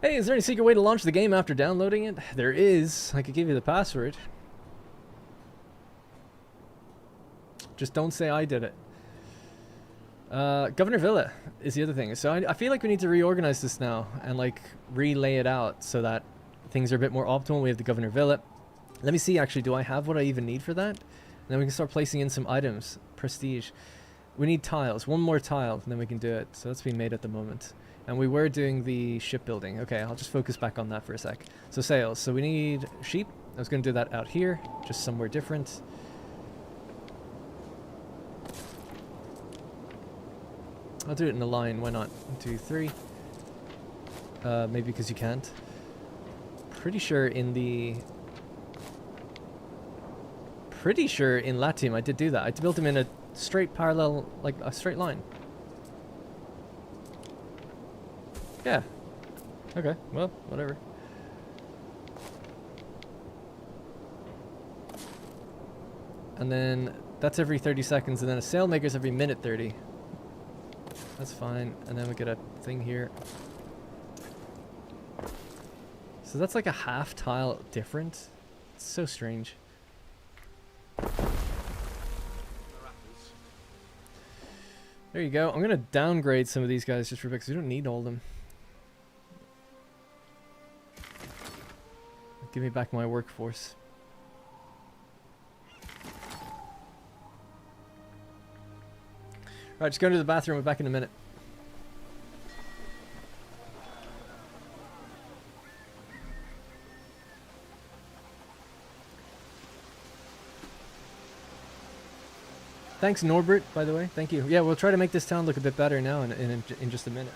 Hey, is there any secret way to launch the game after downloading it? There is. I could give you the password. Just don't say I did it. Governor Villa is the other thing. So I feel like we need to reorganize this now and like relay it out so that things are a bit more optimal. We have the Governor Villa. Let me see, actually, do I have what I even need for that? And then we can start placing in some items. Prestige. We need tiles. One more tile, and then we can do it. So that's being made at the moment. And we were doing the shipbuilding. Okay, I'll just focus back on that for a sec. So sales. So we need sheep. I was going to do that out here, just somewhere different. I'll do it in a line. Why not? 1, 2, 3. Maybe because you can't. Pretty sure in Latium I did do that. I built them in a straight parallel, like a straight line. Yeah. Okay, well, whatever. And then that's every 30 seconds, and then a sailmaker's every minute 30. That's fine. And then we get a thing here. So that's like a half tile different. It's so strange. There you go. I'm going to downgrade some of these guys just for because we don't need all of them. Give me back my workforce. Alright, just go to the bathroom. We're back in a minute. Thanks, Norbert, by the way. Thank you. Yeah, we'll try to make this town look a bit better now in just a minute.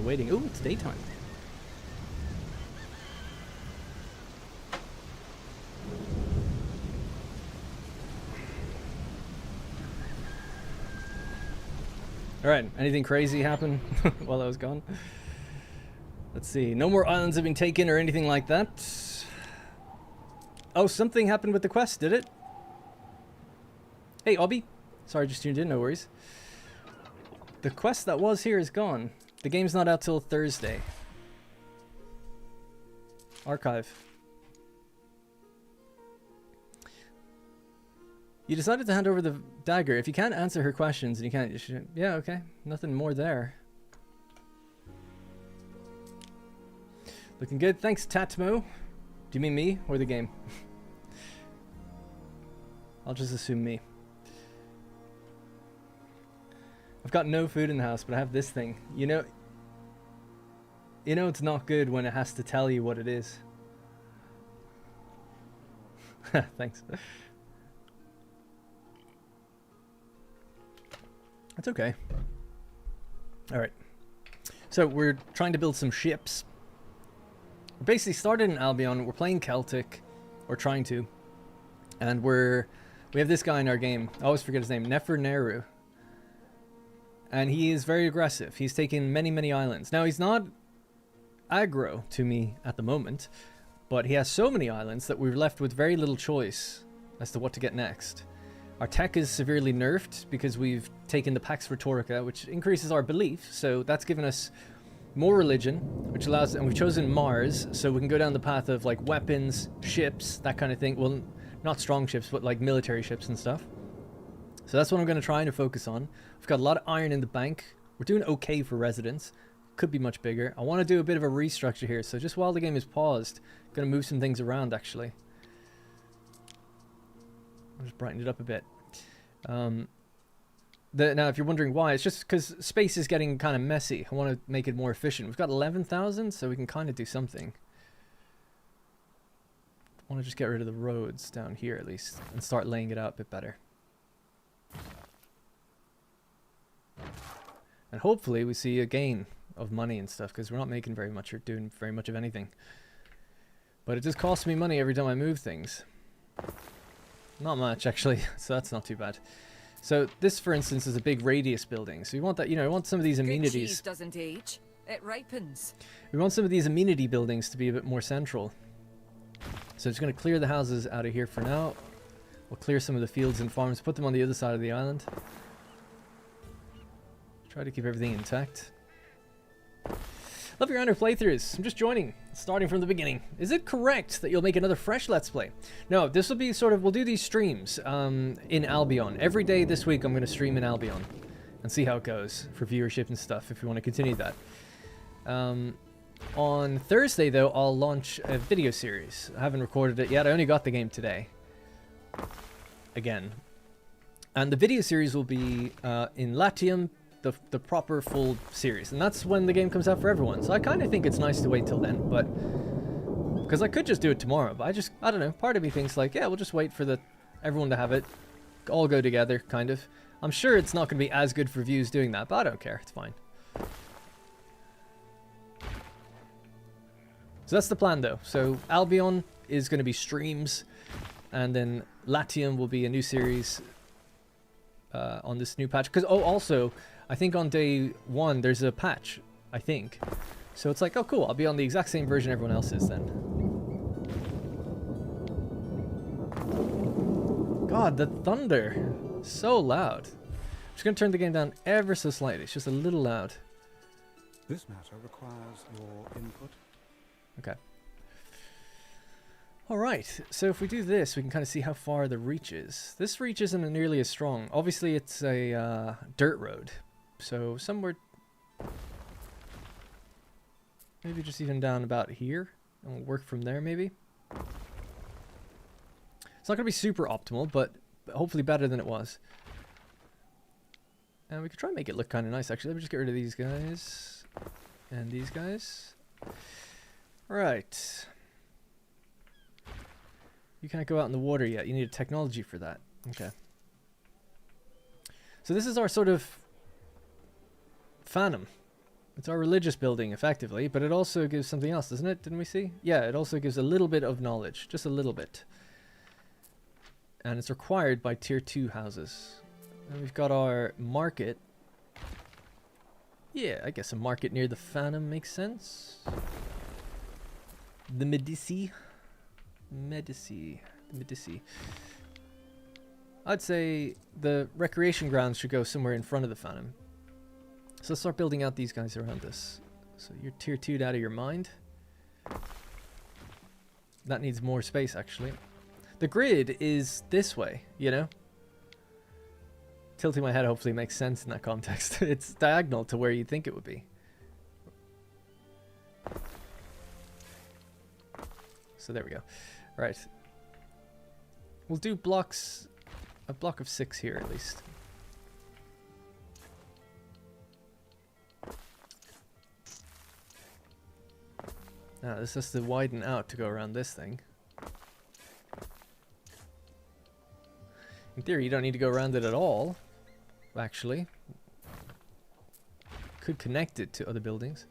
still waiting. Ooh, it's daytime. Alright, anything crazy happen while I was gone? Let's see. No more islands have been taken or anything like that. Oh, something happened with the quest, did it? Hey, Obby. Sorry, just tuned in, no worries. The quest that was here is gone. The game's not out till Thursday. Archive. You decided to hand over the dagger. If you can't answer her questions and you can't... You should, yeah, okay. Nothing more there. Looking good. Thanks, Tatmo. Do you mean me or the game? I'll just assume me. I've got no food in the house, but I have this thing. You know it's not good when it has to tell you what it is. Thanks. That's okay. Alright. So we're trying to build some ships. We're basically started in Albion. We're playing Celtic. Or trying to. And we have this guy in our game. I always forget his name. Neferneru. And he is very aggressive. He's taken many, many islands. Now, he's not aggro to me at the moment. But he has so many islands that we're left with very little choice as to what to get next. Our tech is severely nerfed because we've taken the Pax Rhetorica, which increases our belief. So that's given us more religion, which allows, and we've chosen Mars, so we can go down the path of like weapons, ships, that kind of thing. Well, not strong ships, but like military ships and stuff. So that's what I'm going to try to focus on. We've got a lot of iron in the bank. We're doing okay for residents. Could be much bigger. I want to do a bit of a restructure here. So just while the game is paused, I'm going to move some things around actually. I'll just brighten it up a bit. Now, if you're wondering why, it's just because space is getting kind of messy. I want to make it more efficient. We've got 11,000, so we can kind of do something. I want to just get rid of the roads down here at least and start laying it out a bit better. And hopefully we see a gain of money and stuff because we're not making very much or doing very much of anything. But it just costs me money every time I move things. Not much actually, so that's not too bad. So this, for instance, is a big radius building. So you want that, you know, you want some of these amenities. Good cheese doesn't age; it ripens. We want some of these amenity buildings to be a bit more central. So just going to clear the houses out of here for now. We'll clear some of the fields and farms, put them on the other side of the island. Try to keep everything intact. Love your Anno playthroughs. I'm just joining, starting from the beginning. Is it correct that you'll make another fresh Let's Play? No, this will be sort of, we'll do these streams in Albion. Every day this week I'm going to stream in Albion and see how it goes for viewership and stuff if you want to continue that. On Thursday, though, I'll launch a video series. I haven't recorded it yet. I only got the game today. Again. And the video series will be in Latium, the proper full series, and that's when the game comes out for everyone. So I kind of think it's nice to wait till then, but because I could just do it tomorrow, but I don't know, part of me thinks like, yeah, we'll just wait for everyone to have it, all go together, kind of. I'm sure it's not going to be as good for views doing that, but I don't care, it's fine. So that's the plan though. So Albion is going to be streams, and then Latium will be a new series on this new patch. Because, oh, also, I think on day 1 there's a patch, I think. So it's like, oh cool, I'll be on the exact same version everyone else is then. God, the thunder. So loud. I'm just going to turn the game down ever so slightly. It's just a little loud. This matter requires your input. Okay. Alright, so if we do this, we can kind of see how far the reach is. This reach isn't nearly as strong. Obviously, it's a dirt road. So somewhere... maybe just even down about here. And we'll work from there, maybe. It's not going to be super optimal, but hopefully better than it was. And we could try and make it look kind of nice, actually. Let me just get rid of these guys. And these guys. Right. You can't go out in the water yet. You need a technology for that. Okay. So this is our sort of Phantom. It's our religious building, effectively, but it also gives something else, doesn't it? Didn't we see? Yeah, it also gives a little bit of knowledge. Just a little bit. And it's required by tier 2 houses. And we've got our market. Yeah, I guess a market near the Phantom makes sense. The Medici. Medici. I'd say the recreation grounds should go somewhere in front of the Phantom. So let's start building out these guys around this. So you're tier 2'd out of your mind. That needs more space, actually. The grid is this way, you know? Tilting my head hopefully makes sense in that context. It's diagonal to where you'd think it would be. So there we go. Right. We'll do blocks, a block of 6 here at least. Now this has to widen out to go around this thing. In theory, you don't need to go around it at all, actually. Could connect it to other buildings.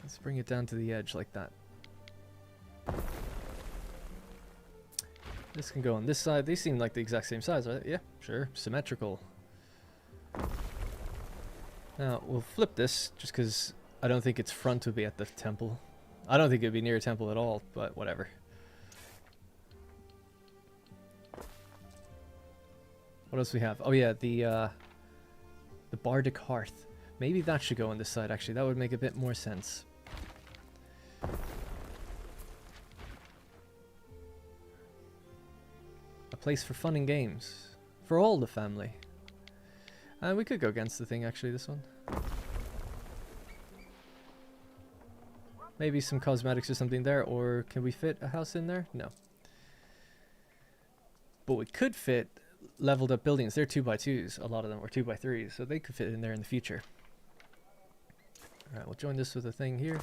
Let's bring it down to the edge like that. This can go on this side. They seem like the exact same size, right? Yeah, sure. Symmetrical. Now, we'll flip this just because I don't think its front would be at the temple. I don't think it would be near a temple at all, but whatever. What else we have? Oh yeah, the Bardic Hearth. Maybe that should go on this side, actually. That would make a bit more sense. A place for fun and games. For all the family. We could go against the thing, actually, this one. Maybe some cosmetics or something there, or can we fit a house in there? No. But we could fit leveled up buildings. They're 2x2s, a lot of them, or 2x3s, so they could fit in there in the future. Alright, we'll join this with a thing here.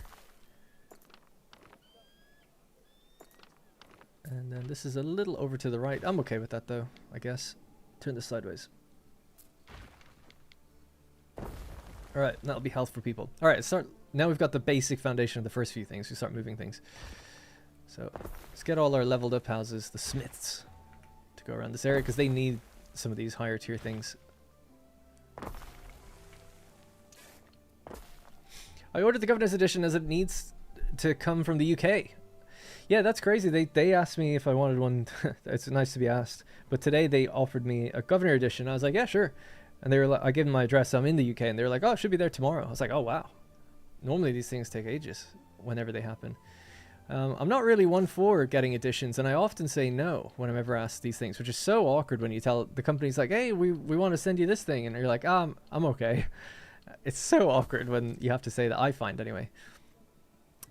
And then this is a little over to the right. I'm okay with that, though, I guess. Turn this sideways. Alright, that'll be health for people. Alright, start. Now we've got the basic foundation of the first few things. We start moving things. So, let's get all our leveled up houses, the smiths, to go around this area, because they need some of these higher tier things. I ordered the Governor's Edition as it needs to come from the UK. Yeah, that's crazy. They asked me if I wanted one. It's nice to be asked. But today they offered me a Governor Edition. I was like, yeah, sure. And they were like, I gave them my address. I'm in the UK. And they were like, oh, it should be there tomorrow. I was like, oh, wow. Normally these things take ages whenever they happen. I'm not really one for getting editions, and I often say no when I'm ever asked these things, which is so awkward when you tell the company's like, hey, we want to send you this thing, and you're like, I'm okay. It's so awkward when you have to say that, I find anyway.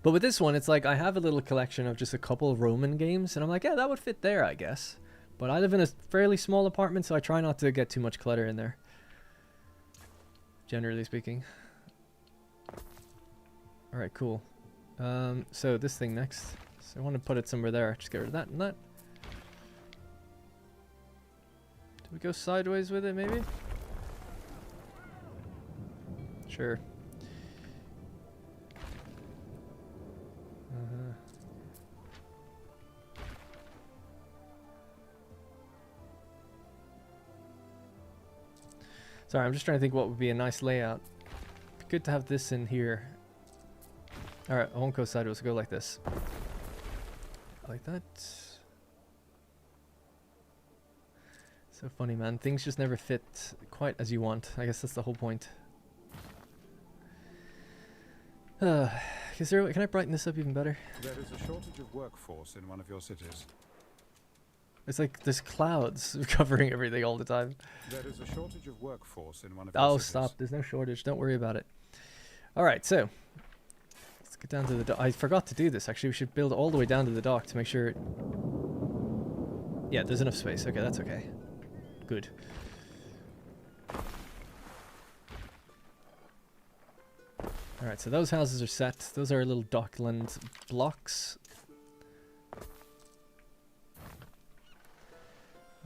But with this one, it's like I have a little collection of just a couple of Roman games, and I'm like, yeah, that would fit there, I guess. But I live in a fairly small apartment, so I try not to get too much clutter in there, generally speaking. Alright, cool. So this thing next. So I want to put it somewhere there. Just get rid of that and that. Do we go sideways with it, maybe? Sure. Sorry, I'm just trying to think what would be a nice layout. Good to have this in here. Alright, I won't go sideways, I'll go like this. Like that. So funny, man. Things just never fit quite as you want. I guess that's the whole point. Can I brighten this up even better? There is a shortage of workforce in one of your cities. It's like there's clouds covering everything all the time. There is a shortage of workforce in one of your cities. Stop. There's no shortage. Don't worry about it. Alright, so let's get down to the dock. I forgot to do this, actually. We should build all the way down to the dock to make sure... Yeah, there's enough space. Okay, that's okay. Good. Alright, so those houses are set. Those are little dockland blocks.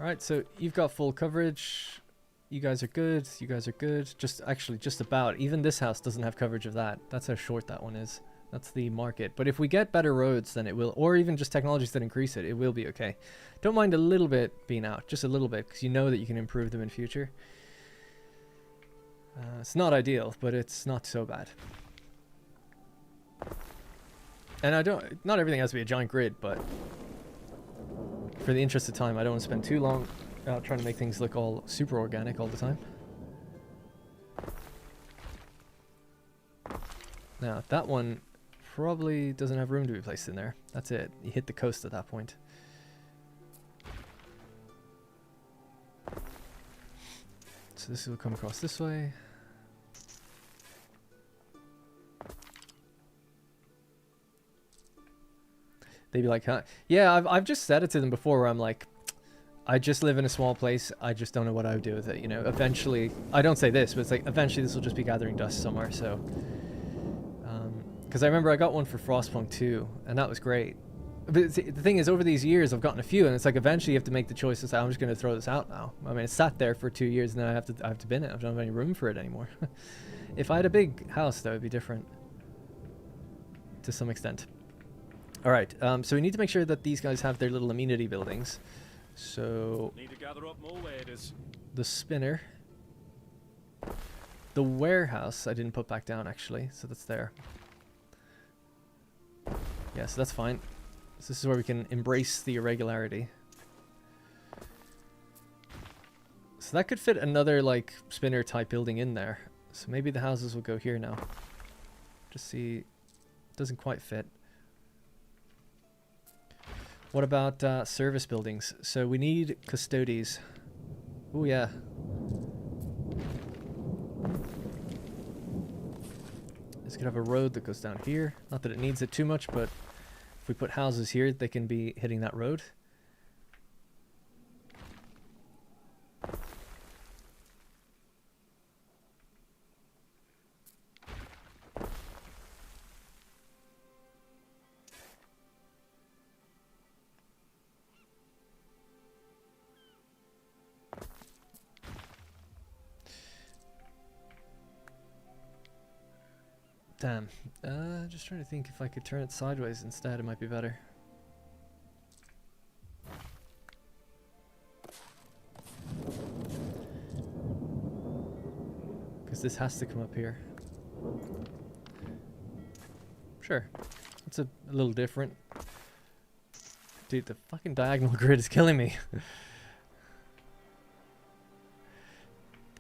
Alright, so you've got full coverage. You guys are good. You guys are good. Just actually, just about. Even this house doesn't have coverage of that. That's how short that one is. That's the market. But if we get better roads, then it will, or even just technologies that increase it, it will be okay. Don't mind a little bit being out, just a little bit, because you know that you can improve them in future. It's not ideal, but it's not so bad. And not everything has to be a giant grid, but for the interest of time, I don't want to spend too long trying to make things look all super organic all the time. Now, that one probably doesn't have room to be placed in there. That's it. You hit the coast at that point. So this will come across this way. They'd be like, huh? Yeah, I've just said it to them before where I'm like, I just live in a small place. I just don't know what I would do with it. You know, eventually, I don't say this, but it's like, eventually this will just be gathering dust somewhere. So, because I remember I got one for Frostpunk 2, and that was great. But the thing is, over these years, I've gotten a few, and it's like eventually you have to make the choice to say, I'm just going to throw this out now. I mean, it sat there for 2 years, and then I have to bin it. I don't have any room for it anymore. If I had a big house, that would be different to some extent. All right, so we need to make sure that these guys have their little amenity buildings. So need to gather up more waders. The spinner, the warehouse, I didn't put back down actually, so that's there. Yeah, so that's fine. So this is where we can embrace the irregularity. So that could fit another like spinner type building in there. So maybe the houses will go here now. Just see, doesn't quite fit. What about service buildings? So we need custodies. Oh yeah. This could have a road that goes down here. Not that it needs it too much, but if we put houses here, they can be hitting that road. Damn. Just trying to think if I could turn it sideways instead, it might be better. Because this has to come up here. Sure. It's a little different. Dude, the fucking diagonal grid is killing me.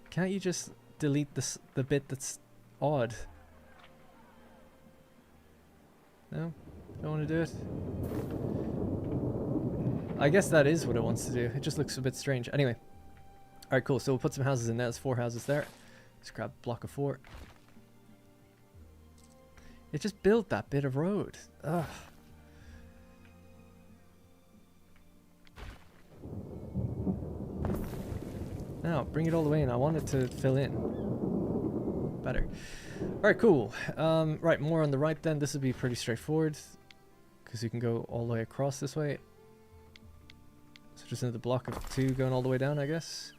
Can't you just delete the bit that's odd? No? Don't want to do it? I guess that is what it wants to do. It just looks a bit strange. Anyway. Alright, cool. So we'll put some houses in there. There's 4 houses there. Let's grab a block of 4. It just built that bit of road. Ugh. Now, bring it all the way in. I want it to fill in. Better. Alright, cool. Right, more on the right then. This would be pretty straightforward. Because you can go all the way across this way. So just another block of 2 going all the way down, I guess.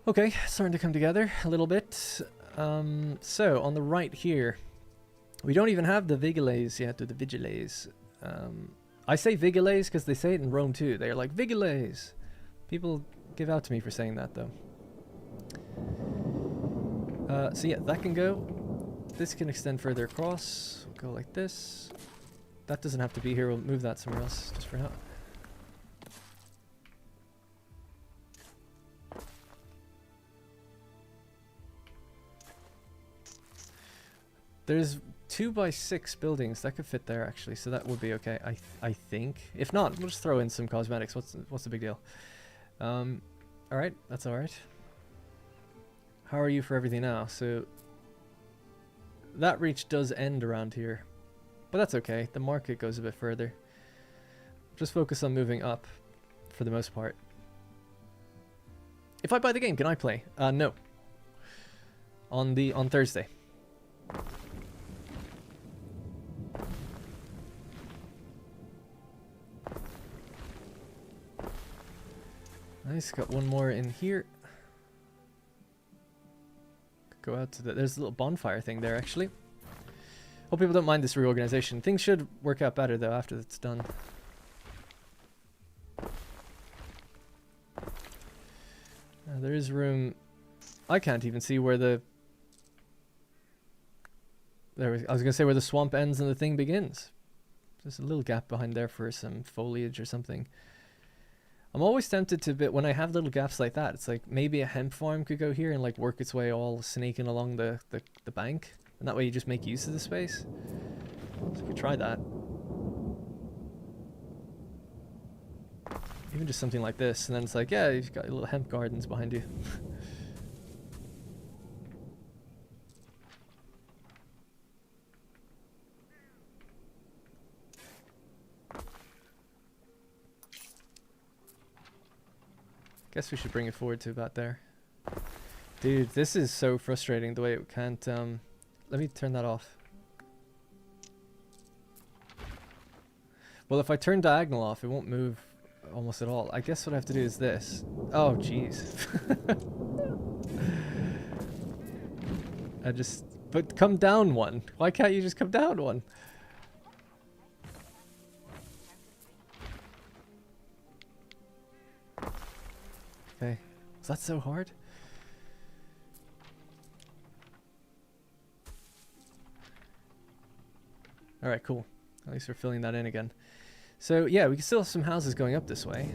Okay, starting to come together a little bit. So, on the right here, we don't even have the Vigiles yet, or the Vigiles. I say Vigiles because they say it in Rome too. They're like, Vigiles! People give out to me for saying that though. So yeah, that can go. This can extend further across. We'll go like this. That doesn't have to be here. We'll move that somewhere else just for now. There's 2x6 buildings that could fit there actually, so that would be okay. I think. If not, we'll just throw in some cosmetics. What's the big deal? All right, that's all right. How are you for everything now? So that reach does end around here, but that's okay. The market goes a bit further. Just focus on moving up for the most part. If I buy the game, can I play? No. on Thursday. Nice, got one more in here. Could go out to there's a little bonfire thing there actually. Hope people don't mind this reorganization. Things should work out better though after it's done. There is room. I can't even see where the... I was going to say where the swamp ends and the thing begins. There's a little gap behind there for some foliage or something. I'm always tempted to when I have little gaps like that, it's like maybe a hemp farm could go here and like work its way all snaking along the bank. And that way you just make use of the space. So we could try that. Even just something like this, and then it's like, yeah, you've got your little hemp gardens behind you. Guess we should bring it forward to about there. Dude, this is so frustrating the way it can't, let me turn that off. Well, if I turn diagonal off, it won't move almost at all. I guess what I have to do is this. Oh, jeez. But come down one. Why can't you just come down one? Okay. Is that so hard? Alright, cool. At least we're filling that in again. So yeah, we can still have some houses going up this way.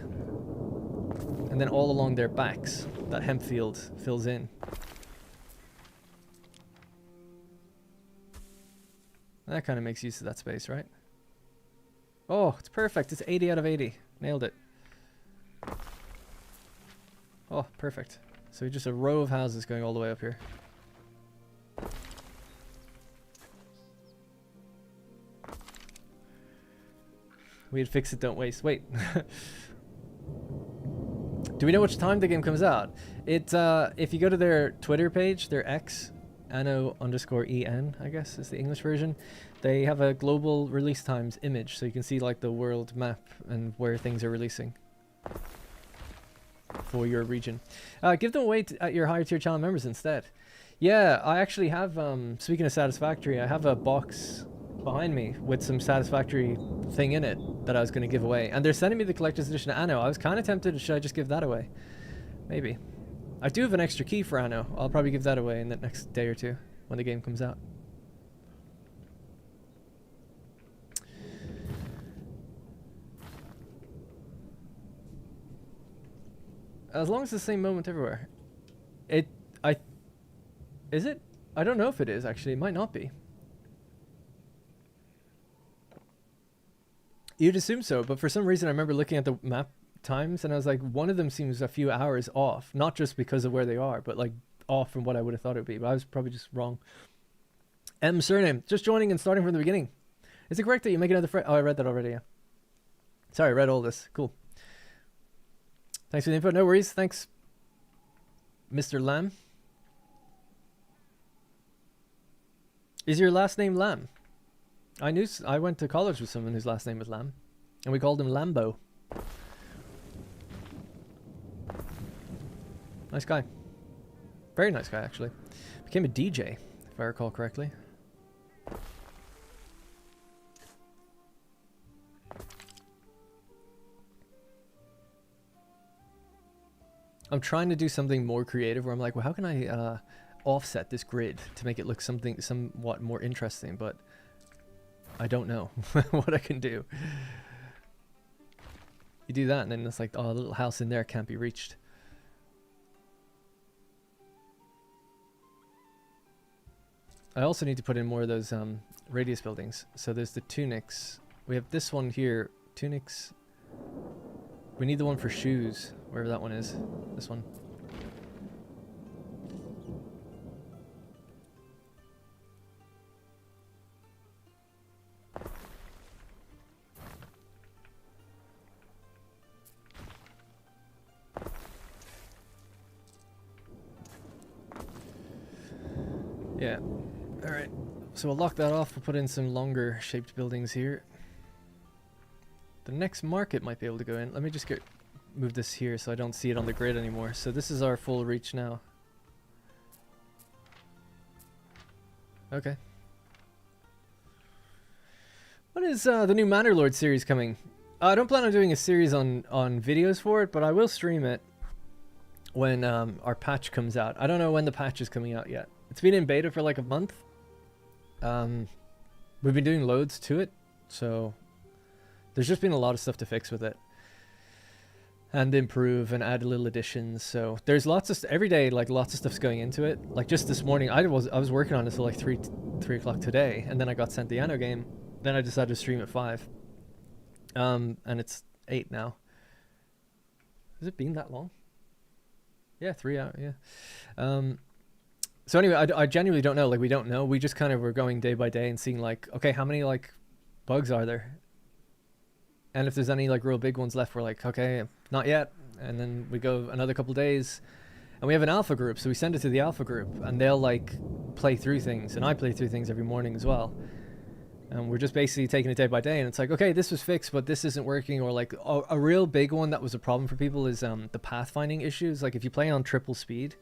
And then all along their backs, that hemp field fills in. That kind of makes use of that space, right? Oh, it's perfect. It's 80 out of 80. Nailed it. Oh, perfect. So just a row of houses going all the way up here. We'd fix it, don't waste. Wait. Do we know which time the game comes out? It, if you go to their Twitter page, their X, Anno_EN, I guess is the English version, they have a global release times image, so you can see like the world map and where things are releasing for your region. Give them away at your higher tier channel members instead. Yeah, I actually have, speaking of Satisfactory, I have a box behind me with some Satisfactory thing in it that I was going to give away. And they're sending me the collector's edition of Anno. I was kind of tempted, should I just give that away? Maybe. I do have an extra key for Anno. I'll probably give that away in the next day or two when the game comes out. As long as it's the same moment everywhere. Is it? I don't know if it is, actually. It might not be. You'd assume so, but for some reason I remember looking at the map times and I was like, one of them seems a few hours off. Not just because of where they are, but like off from what I would have thought it would be. But I was probably just wrong. M surname. Just joining and starting from the beginning. Is it correct that you make another friend? Oh, I read that already, yeah. Sorry, I read all this. Cool. Thanks for the info. No worries. Thanks, Mr. Lamb. Is your last name Lamb? I went to college with someone whose last name was Lamb, and we called him Lambo. Nice guy. Very nice guy, actually. Became a DJ, if I recall correctly. I'm trying to do something more creative where I'm like, well, how can I offset this grid to make it look somewhat more interesting, but I don't know what I can do. You do that and then it's like, oh, the little house in there can't be reached. I also need to put in more of those radius buildings. So there's the tunics. We have this one here, tunics. We need the one for shoes, wherever that one is. This one. Yeah. Alright. So we'll lock that off. We'll put in some longer shaped buildings here. The next market might be able to go in. Let me just move this here so I don't see it on the grid anymore. So this is our full reach now. Okay. When is the new Manor Lord series coming? I don't plan on doing a series on videos for it, but I will stream it when our patch comes out. I don't know when the patch is coming out yet. It's been in beta for like a month. We've been doing loads to it, so there's just been a lot of stuff to fix with it and improve and add little additions. So there's lots of every day, like lots of stuff's going into it. Like just this morning, I was working on it till like 3 o'clock today, and then I got sent the Anno game. Then I decided to stream at 5. And it's 8 now. Has it been that long? Yeah, 3 hours. Yeah. So anyway, I genuinely don't know. Like, we don't know. We just kind of were going day by day and seeing like, okay, how many like bugs are there? And if there's any like real big ones left, we're like, okay, not yet. And then we go another couple days, and we have an alpha group, so we send it to the alpha group, and they'll like play through things, and I play through things every morning as well. And we're just basically taking it day by day, and it's like, okay, this was fixed, but this isn't working. Or like a real big one that was a problem for people is the pathfinding issues. Like if you play on triple speed,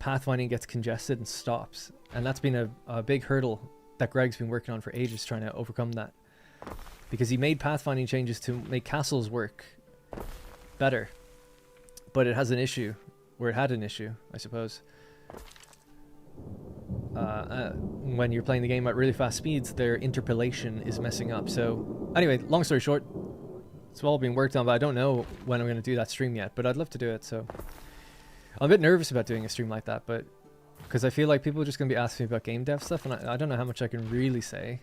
pathfinding gets congested and stops, and that's been a big hurdle that Greg's been working on for ages, trying to overcome that, because he made pathfinding changes to make castles work better, but it has an issue, where it had an issue, I suppose. When you're playing the game at really fast speeds, their interpolation is messing up. So anyway, long story short, it's all being worked on, but I don't know when I'm going to do that stream yet, but I'd love to do it. So I'm a bit nervous about doing a stream like that, but because I feel like people are just going to be asking me about game dev stuff, and I don't know how much I can really say.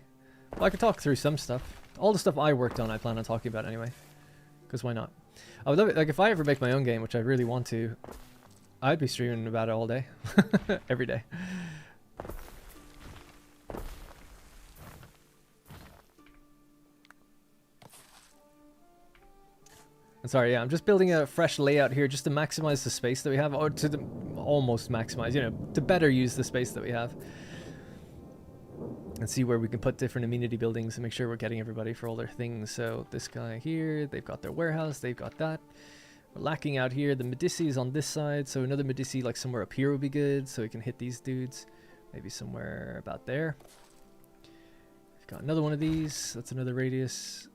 Well, I could talk through some stuff. All the stuff I worked on, I plan on talking about anyway, because why not? I would love it. Like if I ever make my own game, which I really want to, I'd be streaming about it all day, every day. Sorry, yeah, I'm just building a fresh layout here just to maximize the space that we have, or to almost maximize, you know, to better use the space that we have. And see where we can put different amenity buildings and make sure we're getting everybody for all their things. So this guy here, they've got their warehouse, they've got that. We're lacking out here. The Medici is on this side, so another Medici like somewhere up here would be good, so we can hit these dudes. Maybe somewhere about there. We've got another one of these. That's another radius.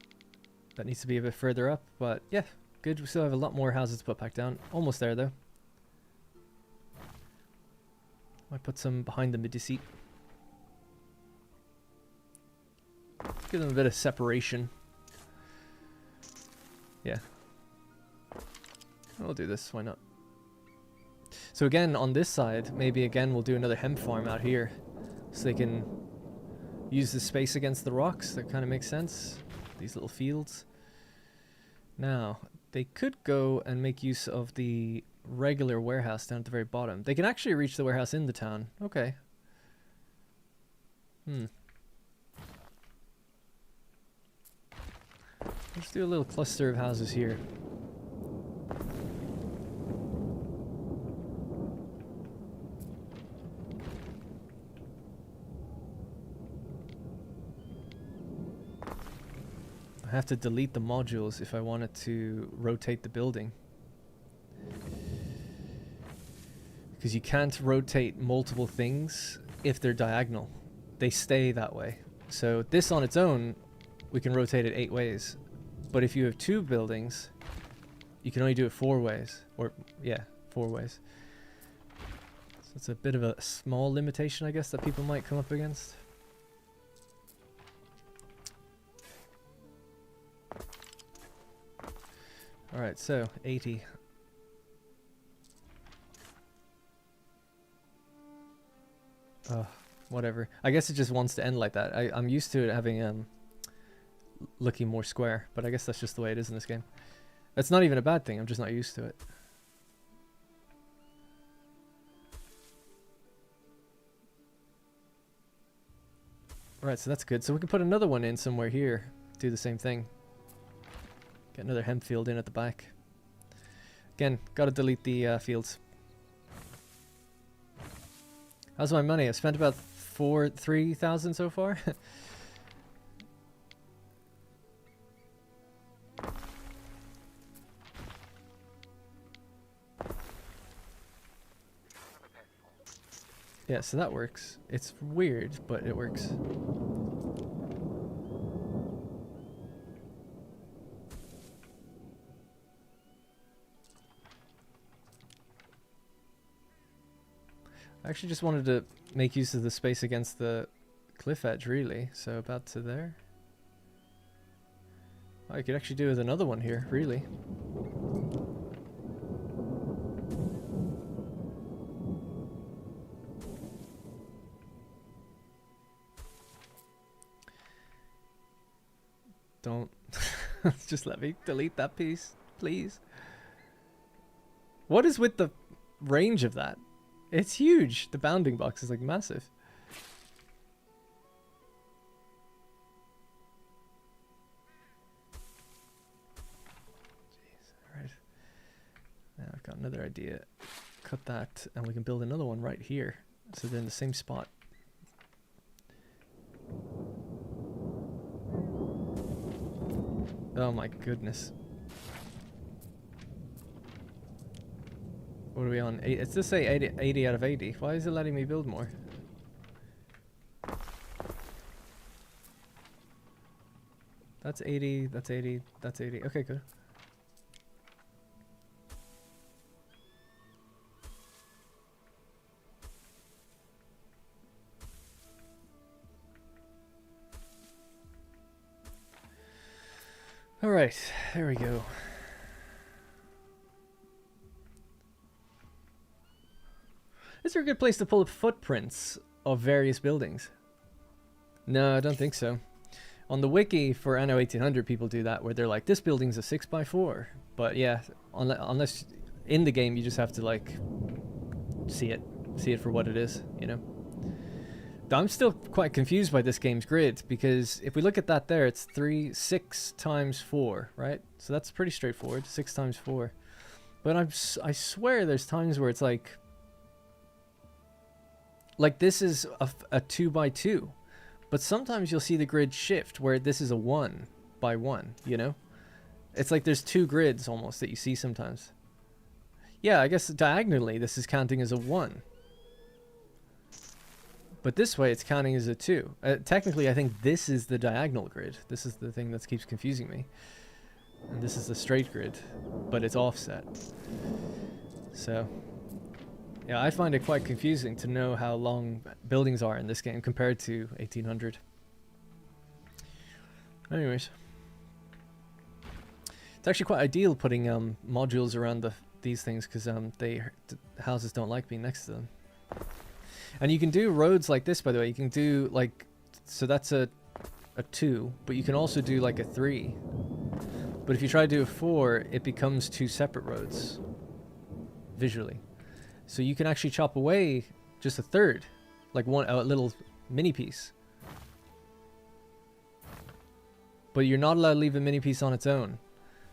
That needs to be a bit further up, but yeah, good. We still have a lot more houses to put back down. Almost there, though. Might put some behind the Medici. Give them a bit of separation. Yeah. We'll do this, why not? So again, on this side, maybe again we'll do another hemp farm out here, so they can use the space against the rocks. That kind of makes sense. These little fields. Now, they could go and make use of the regular warehouse down at the very bottom. They can actually reach the warehouse in the town. Okay. Let's do a little cluster of houses here. I have to delete the modules if I wanted to rotate the building, because you can't rotate multiple things if they're diagonal. They stay that way. So this on its own, we can rotate it 8 ways. But if you have 2 buildings, you can only do it 4 ways. Or, yeah, 4 ways. So it's a bit of a small limitation, I guess, that people might come up against. Alright, so 80. Whatever. I guess it just wants to end like that. I'm used to it having looking more square, but I guess that's just the way it is in this game. That's not even a bad thing, I'm just not used to it. Alright, so that's good. So we can put another one in somewhere here. Do the same thing. Get another hemp field in at the back. Again, gotta delete the fields. How's my money? I've spent about 3,000 so far. Yeah, so that works. It's weird, but it works. I actually just wanted to make use of the space against the cliff edge, really. So about to there. Oh, I could actually do with another one here, really. Don't. Just let me delete that piece, please. What is with the range of that? It's huge. The bounding box is like massive. Jeez, alright. Now I've got another idea. Cut that and we can build another one right here. So they're in the same spot. Oh my goodness. What are we on? It's just say 80 out of 80. Why is it letting me build more? That's 80, that's 80, that's 80. Okay, good. All right, there we go. Is there a good place to pull up footprints of various buildings? No, I don't think so. On the wiki for Anno 1800, people do that, where they're like, this building's a 6x4. But yeah, unless in the game, you just have to like see it for what it is, you know? I'm still quite confused by this game's grid, because if we look at that there, it's 6 times 4, right? So that's pretty straightforward, 6 times 4. But I swear there's times where it's like this is a 2x2, but sometimes you'll see the grid shift where this is a 1x1, you know? It's like there's 2 grids almost that you see sometimes. Yeah, I guess diagonally this is counting as a 1. But this way it's counting as a 2. Technically, I think this is the diagonal grid. This is the thing that keeps confusing me. And this is the straight grid, but it's offset. So, yeah, I find it quite confusing to know how long buildings are in this game compared to 1800. Anyways. It's actually quite ideal putting modules around these things, because the houses don't like being next to them. And you can do roads like this, by the way. You can do like, so that's a 2, but you can also do like a 3. But if you try to do a 4, it becomes 2 separate roads visually. So you can actually chop away just a third, like a little mini piece. But you're not allowed to leave a mini piece on its own.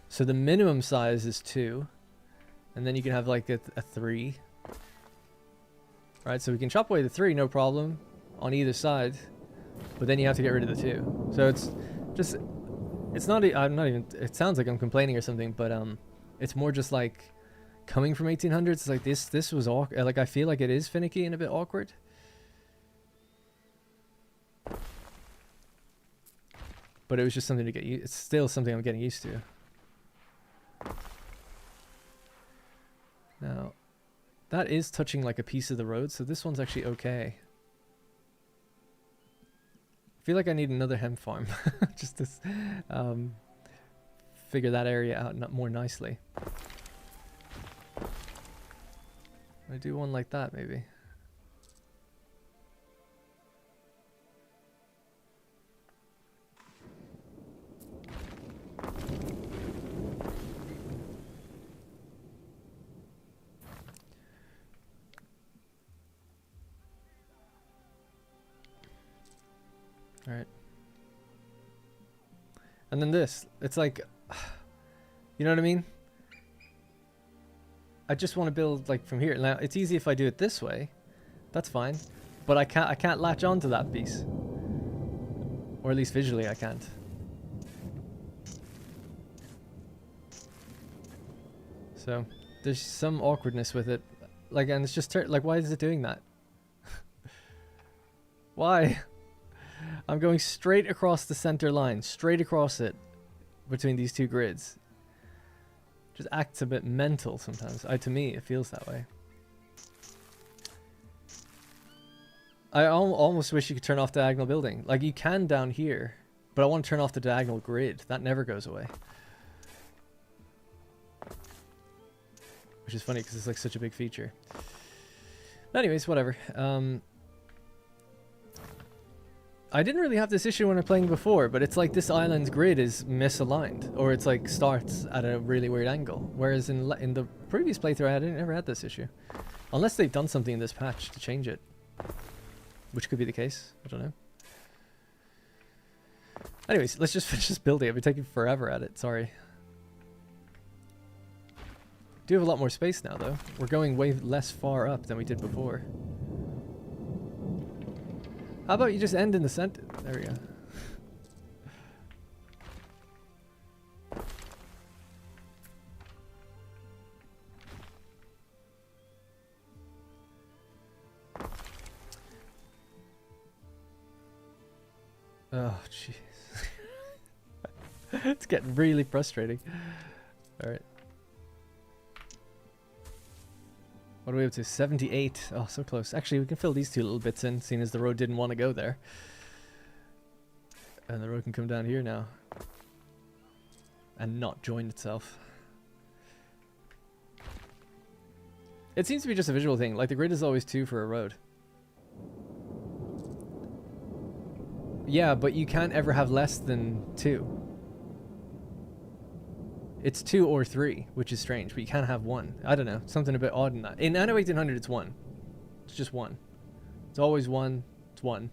So the minimum size is 2, and then you can have like a 3. Right, so we can chop away the 3, no problem, on either side, but then you have to get rid of the 2. So it's just, it's not, I'm not even, it sounds like I'm complaining or something, but it's more just like, coming from 1800s, it's like this was awkward. Like, I feel like it is finicky and a bit awkward. But it was just something to get used, it's still something I'm getting used to. Now, that is touching like a piece of the road, so this one's actually okay. I feel like I need another hemp farm just to figure that area out more nicely. I do one like that, maybe. Alright. And then this. It's like, you know what I mean? I just want to build like from here. Now, it's easy if I do it this way. That's fine. but I can't latch onto that piece. Or at least visually I can't. So there's some awkwardness with it. Like, and it's just like, why is it doing that? Why? I'm going straight across the center line, straight across it between these two grids. Just acts a bit mental sometimes. To me, it feels that way. I almost wish you could turn off diagonal building. Like, you can down here, but I want to turn off the diagonal grid. That never goes away. Which is funny because it's like such a big feature. Anyways, whatever. I didn't really have this issue when I was playing before, but it's like this island's grid is misaligned, or it's like starts at a really weird angle. Whereas in the previous playthrough, I never had this issue, unless they've done something in this patch to change it, which could be the case. I don't know. Anyways, let's just finish this building. I've been taking forever at it. Sorry. Do have a lot more space now, though. We're going way less far up than we did before. How about you just end in the center? There we go. Oh, jeez. It's getting really frustrating. Alright. What are we up to? 78. Oh, so close. Actually, we can fill these two little bits in, seeing as the road didn't want to go there. And the road can come down here now. And not join itself. It seems to be just a visual thing. Like, the grid is always 2 for a road. Yeah, but you can't ever have less than 2. It's 2 or 3, which is strange, but you can't have 1. I don't know, something a bit odd in that. In Anno 1800, it's 1. It's just 1. It's always 1. It's 1.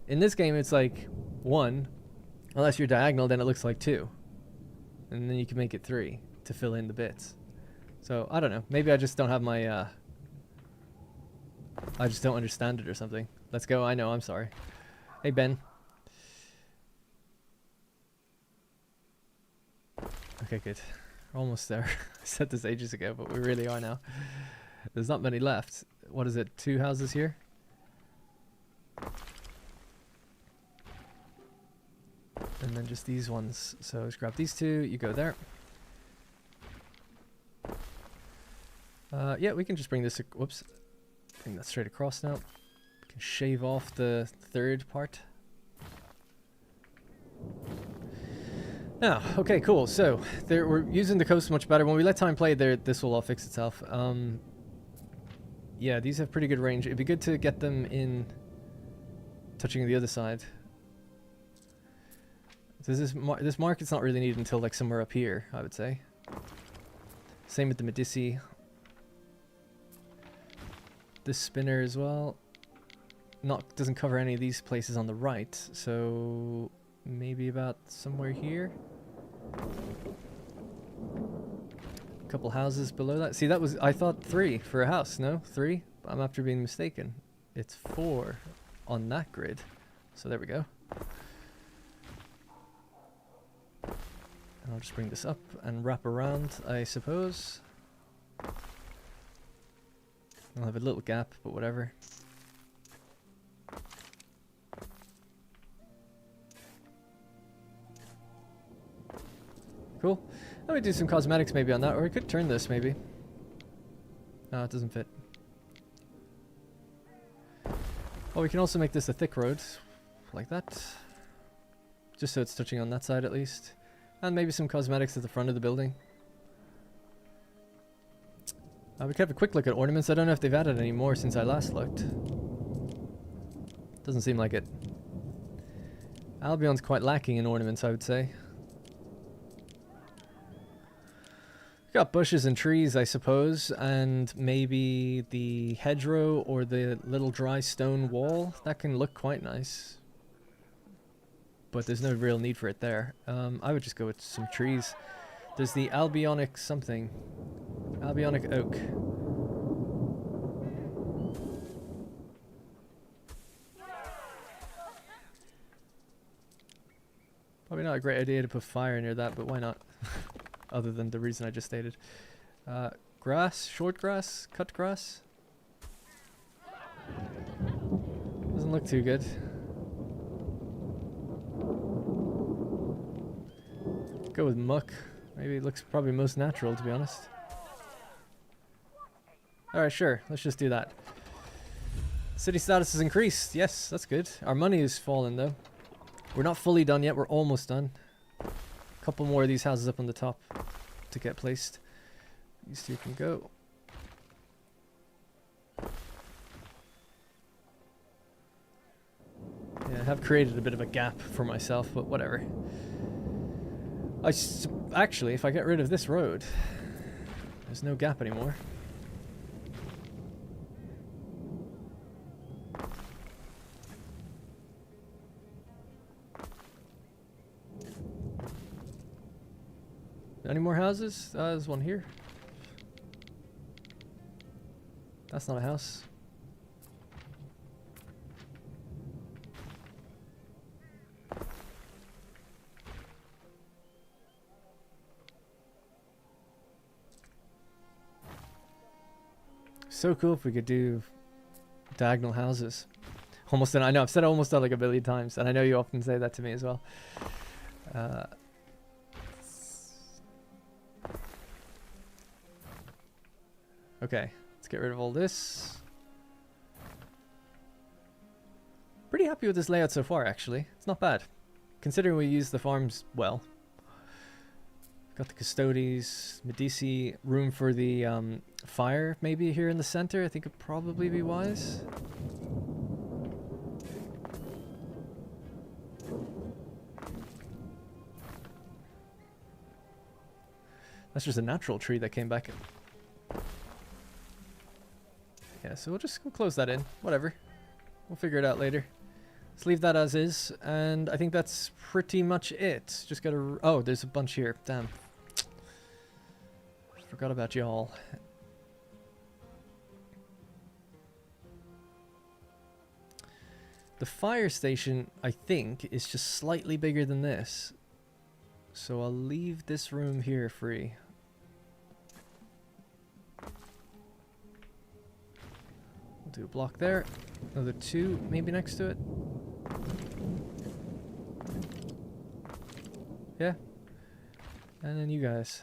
In this game, it's like 1. Unless you're diagonal, then it looks like 2. And then you can make it 3 to fill in the bits. So, I don't know. Maybe I just don't have my, I just don't understand it or something. Let's go. I know, I'm sorry. Hey, Ben. Okay, good. We're almost there. I said this ages ago, but we really are now. There's not many left. What is it? 2 houses here? And then just these ones. So let's grab these 2. You go there. Yeah, we can just bring this... Whoops. Bring that straight across now. We can shave off the 3rd part. Now, okay, cool. So, we're using the coast much better. When we let time play, this will all fix itself. Yeah, these have pretty good range. It'd be good to get them in touching the other side. So this market's not really needed until like somewhere up here, I would say. Same with the Medici. This spinner as well. Doesn't cover any of these places on the right, so maybe about somewhere here. A couple houses below that. See, that was, I thought 3 for a house. No, 3. I'm after being mistaken. It's 4 on that grid. So there we go. And I'll just bring this up and wrap around, I suppose. I'll have a little gap, but whatever. Cool. Let me do some cosmetics maybe on that, or I could turn this maybe. No, it doesn't fit. Well, we can also make this a thick road, like that. Just so it's touching on that side at least. And maybe some cosmetics at the front of the building. We could have a quick look at ornaments. I don't know if they've added any more since I last looked. Doesn't seem like it. Albion's quite lacking in ornaments, I would say. Got bushes and trees, I suppose, and maybe the hedgerow or the little dry stone wall. That can look quite nice. But there's no real need for it there. I would just go with some trees. There's the Albionic something. Albionic oak. Probably not a great idea to put fire near that, but why not? Other than the reason I just stated. Grass, short grass, cut grass. Doesn't look too good. Go with muck. Maybe it looks probably most natural, to be honest. Alright, sure. Let's just do that. City status has increased. Yes, that's good. Our money is falling, though. We're not fully done yet. We're almost done. A couple more of these houses up on the top to get placed. These two can go. Yeah, I have created a bit of a gap for myself, but whatever. Actually, if I get rid of this road, there's no gap anymore. Any more houses? There's one here. That's not a house. So cool if we could do diagonal houses. Almost done. I know I've said almost done like a billion times, and I know you often say that to me as well. Okay, let's get rid of all this. Pretty happy with this layout so far, actually. It's not bad, considering we use the farms well. Got the custodies, Medici, room for the fire maybe here in the center. I think it'd probably be wise. That's just a natural tree that came back in. Yeah, so we'll close that in. Whatever. We'll figure it out later. Let's leave that as is, and I think that's pretty much it. Just gotta... Oh, there's a bunch here. Damn. Forgot about y'all. The fire station, I think, is just slightly bigger than this. So I'll leave this room here free. We'll do a block there. Another two, maybe next to it. Yeah. And then you guys.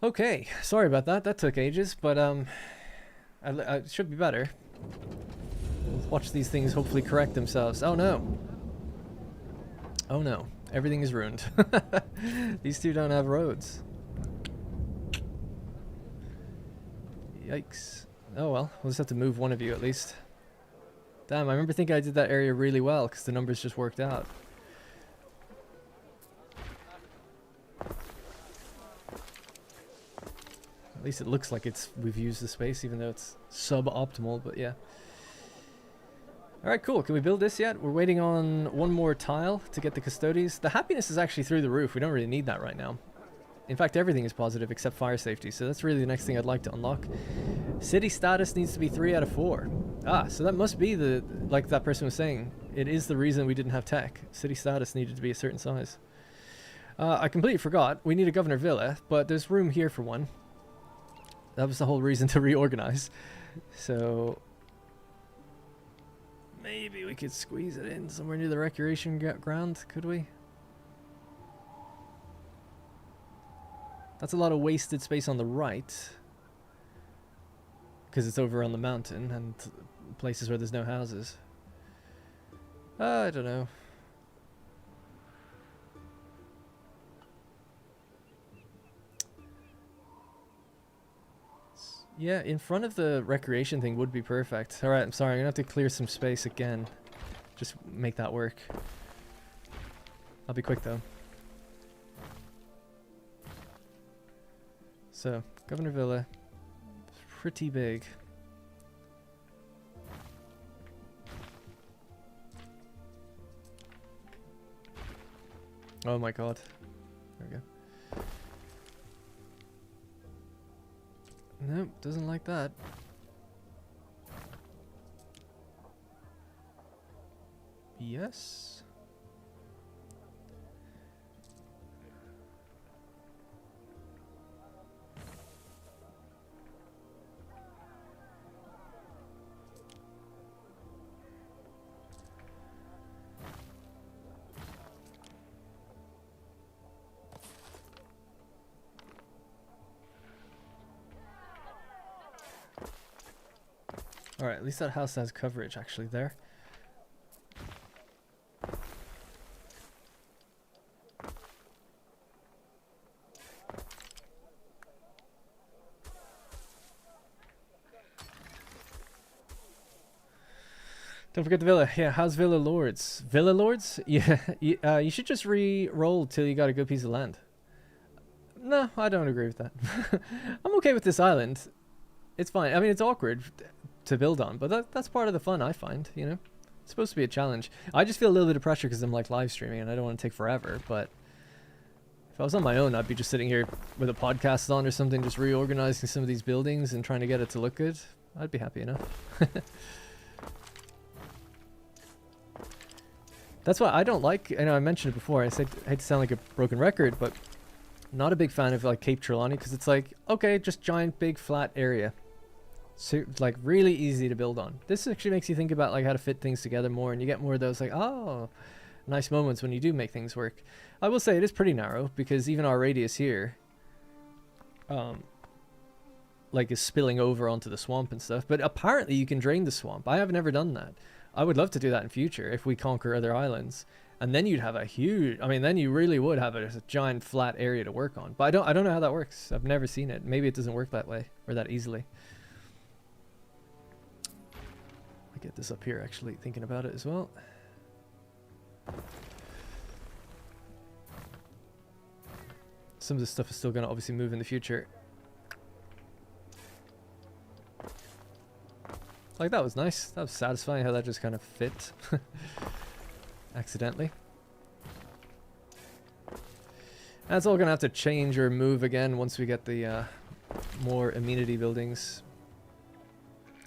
Okay, sorry about that. That took ages, but it should be better. We'll watch these things hopefully correct themselves. Oh no. Oh no. Everything is ruined. These two don't have roads. Yikes. Oh well, we'll just have to move one of you at least. Damn, I remember thinking I did that area really well because the numbers just worked out. At least it looks like we've used the space, even though it's suboptimal, but yeah. Alright, cool. Can we build this yet? We're waiting on one more tile to get the custodies. The happiness is actually through the roof. We don't really need that right now. In fact, everything is positive except fire safety, so that's really the next thing I'd like to unlock. City status needs to be 3 out of 4. Ah, so that must be the, like that person was saying, it is the reason we didn't have tech. City status needed to be a certain size. I completely forgot. We need a governor villa, but there's room here for one. That was the whole reason to reorganize. So maybe we could squeeze it in somewhere near the recreation ground, could we? That's a lot of wasted space on the right. Because it's over on the mountain and places where there's no houses. I don't know. Yeah, in front of the recreation thing would be perfect. Alright, I'm sorry, I'm gonna have to clear some space again. Just make that work. I'll be quick though. So, Governor Villa. Pretty big. Oh my god. There we go. Nope, doesn't like that. Yes. Alright, at least that house has coverage actually there. Don't forget the villa. Yeah, how's Villa Lords? Villa Lords? Yeah, you should just re-roll till you got a good piece of land. No, I don't agree with that. I'm okay with this island. It's fine. I mean, it's awkward to build on, but that's part of the fun, I find, you know? It's supposed to be a challenge. I just feel a little bit of pressure because I'm like live streaming and I don't want to take forever, but if I was on my own, I'd be just sitting here with a podcast on or something, just reorganizing some of these buildings and trying to get it to look good. I'd be happy enough. That's why I don't like, I know I mentioned it before, I hate to sound like a broken record, but not a big fan of like Cape Trelawney because it's like, okay, just giant big flat area. So like really easy to build on. This actually makes you think about like how to fit things together more, and you get more of those like, oh, nice moments when you do make things work. I will say it is pretty narrow because even our radius here like is spilling over onto the swamp and stuff, but apparently you can drain the swamp. I have never done that. I would love to do that in future if we conquer other islands, and then you'd have a huge, I mean, then you really would have a giant flat area to work on. But I don't know how that works. I've never seen it. Maybe it doesn't work that way or that easily. I get this up here actually thinking about it as well. Some of this stuff is still going to obviously move in the future. Like, that was nice. That was satisfying how that just kind of fit. Accidentally. That's all going to have to change or move again once we get the more amenity buildings.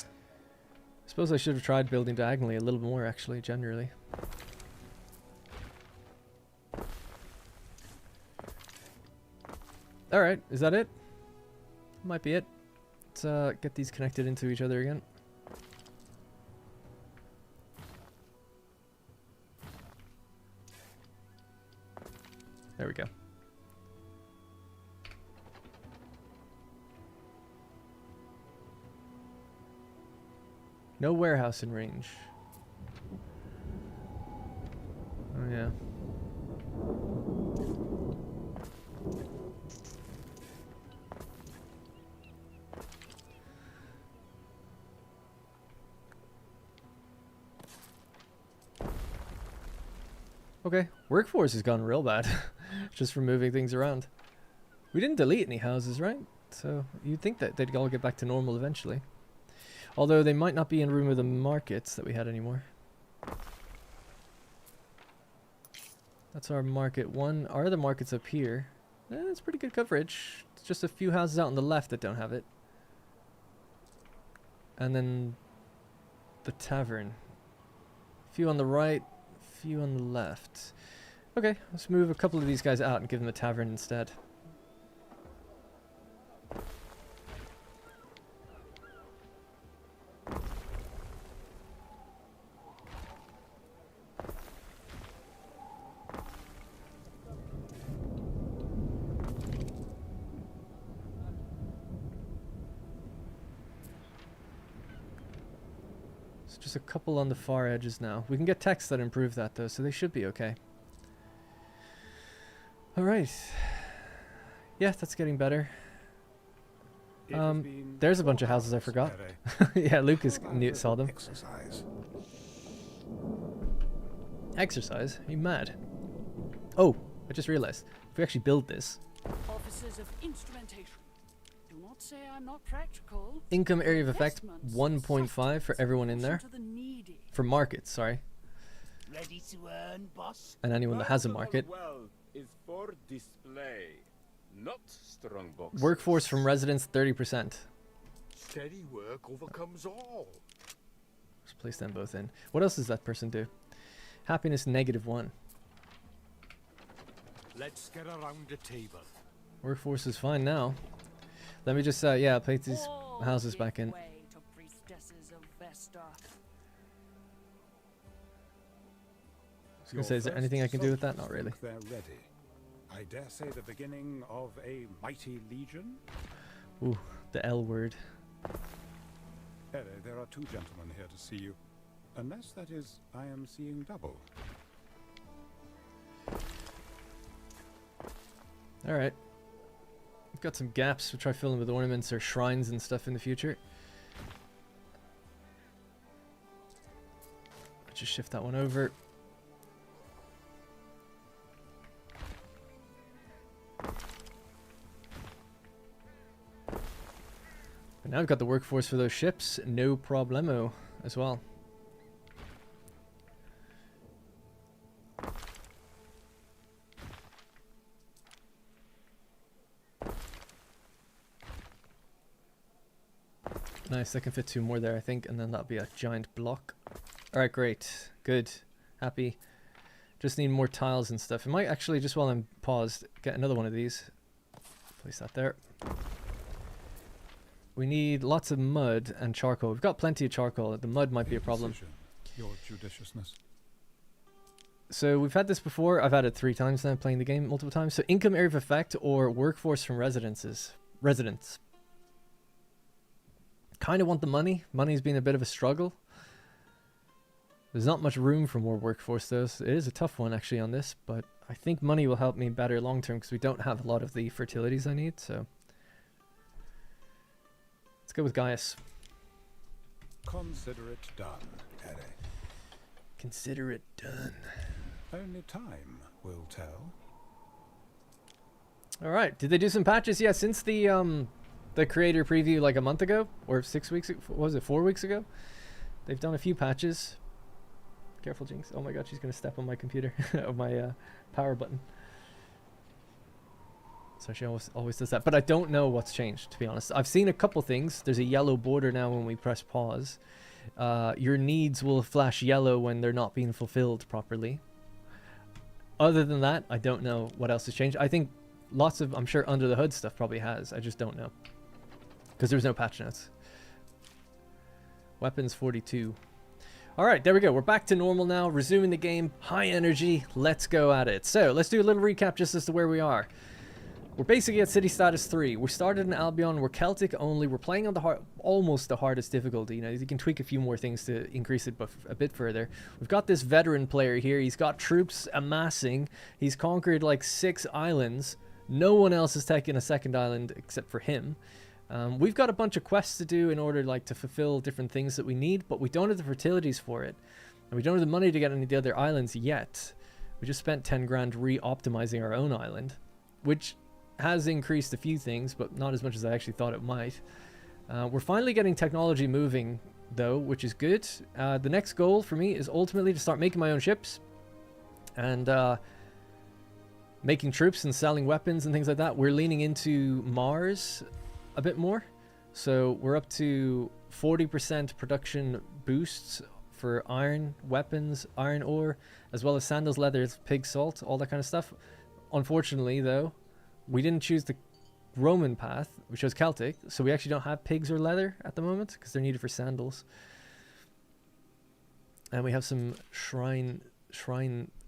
I suppose I should have tried building diagonally a little more, actually, generally. Alright, is that it? Might be it. Let's get these connected into each other again. There we go. No warehouse in range. Oh yeah. Okay, workforce has gone real bad. Just for moving things around. We didn't delete any houses, right? So you'd think that they'd all get back to normal eventually. Although they might not be in room with the markets that we had anymore. That's our market one. Our other market's up here. It's pretty good coverage. It's just a few houses out on the left that don't have it. And then the tavern. A few on the right, a few on the left. Okay, let's move a couple of these guys out and give them a tavern instead. It's just a couple on the far edges now. We can get text that improve that though, so they should be okay. Alright. Yeah, that's getting better. There's a bunch of houses I forgot. Yeah, Lucas saw them. Exercise? Are you mad? Oh, I just realized. If we actually build this. Offices of instrumentation. Do not say I'm not practical. Income area of effect 1.5 for everyone in there. For markets, sorry. Ready to earn, boss? And anyone that has a market. Is for display, not strong box. Workforce from residents 30%. Steady work overcomes all. Just place them both in. What else does that person do? Happiness -1. Let's get around the table. Workforce is fine now. Let me just, yeah, place these houses back in. I was gonna say, is there anything I can do with that? Not really. They're ready. I dare say the beginning of a mighty legion? Ooh, the L word. Hello, there are 2 gentlemen here to see you. Unless, that is, I am seeing double. Alright. We've got some gaps. We'll try filling with ornaments or shrines and stuff in the future. Just shift that one over. But now we've got the workforce for those ships. No problemo as well. Nice, I can fit 2 more there, I think, and then that'll be a giant block. Alright, great. Good. Happy. Just need more tiles and stuff. I might actually, just while I'm paused, get another one of these. Place that there. We need lots of mud and charcoal. We've got plenty of charcoal. The mud might be a problem. Your judiciousness. So we've had this before. I've had it 3 times now, playing the game multiple times. So income area of effect or workforce from residents. Kind of want the money. Money's been a bit of a struggle. There's not much room for more workforce though. So it is a tough one actually on this, but I think money will help me better long term because we don't have a lot of the fertilities I need. So let's go with Gaius. Consider it done, Harry. Consider it done. Only time will tell. All right. Did they do some patches? Yeah, since the creator preview like a month ago or 6 weeks ago, what was it, 4 weeks ago? They've done a few patches. Careful, Jinx. Oh my god, she's gonna step on my computer. On my power button. So she always does that. But I don't know what's changed, to be honest. I've seen a couple things. There's a yellow border now when we press pause. Your needs will flash yellow when they're not being fulfilled properly. Other than that, I don't know what else has changed. I think lots of, I'm sure, under the hood stuff probably has. I just don't know. Because there's no patch notes. Weapons 42. Alright, there we go. We're back to normal now. Resuming the game. High energy. Let's go at it. So, let's do a little recap just as to where we are. We're basically at City Status 3. We started in Albion. We're Celtic only. We're playing on the almost the hardest difficulty. You know, you can tweak a few more things to increase it a bit further. We've got this veteran player here. He's got troops amassing. He's conquered like 6 islands. No one else has taken a second island except for him. We've got a bunch of quests to do in order like to fulfill different things that we need, but we don't have the fertilities for it. And we don't have the money to get any of the other islands yet. We just spent 10 grand re-optimizing our own island, which has increased a few things, but not as much as I actually thought it might. We're finally getting technology moving, though, which is good. The next goal for me is ultimately to start making my own ships and making troops and selling weapons and things like that. We're leaning into Mars a bit more. So we're up to 40% production boosts for iron weapons, iron ore, as well as sandals, leathers, pig salt, all that kind of stuff. Unfortunately, though, we didn't choose the Roman path, which was Celtic, so we actually don't have pigs or leather at the moment because they're needed for sandals. And we have some shrine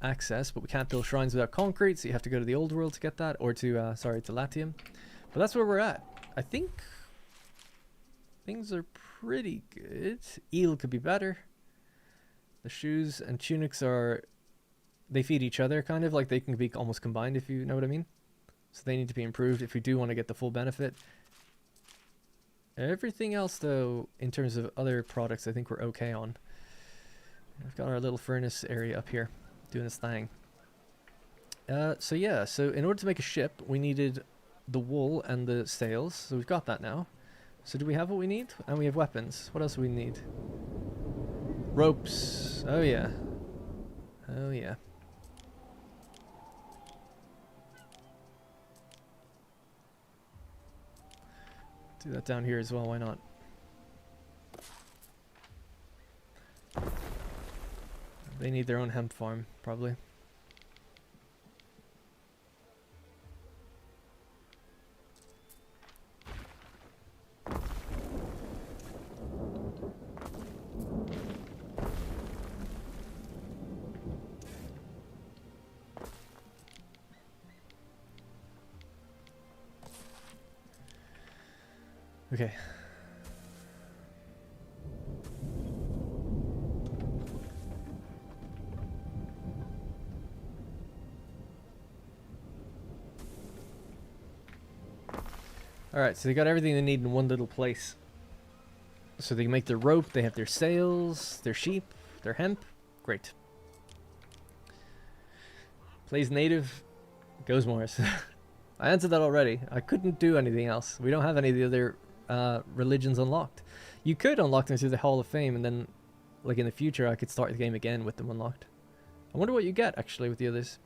access, but we can't build shrines without concrete, so you have to go to the old world to get that, or to to Latium. But that's where we're at. I think things are pretty good. Eel could be better. The shoes and tunics they feed each other, kind of like they can be almost combined, if you know what I mean. So they need to be improved if we do want to get the full benefit. Everything else, though, in terms of other products, I think we're okay on. We've got our little furnace area up here doing its thing. So yeah, so in order to make a ship, we needed the wool and the sails. So we've got that now. So do we have what we need? And we have weapons. What else do we need? Ropes. Oh yeah. Oh yeah. Do that down here as well, why not? And They need their own hemp farm, probably. Okay. Alright, so they got everything they need in one little place. So they can make their rope, they have their sails, their sheep, their hemp. Great. Plays native, goes Morris. I answered that already. I couldn't do anything else. We don't have any of the other religions unlocked. You could unlock them through the Hall of Fame, and then, like in the future, I could start the game again with them unlocked. I wonder what you get, actually, with the others.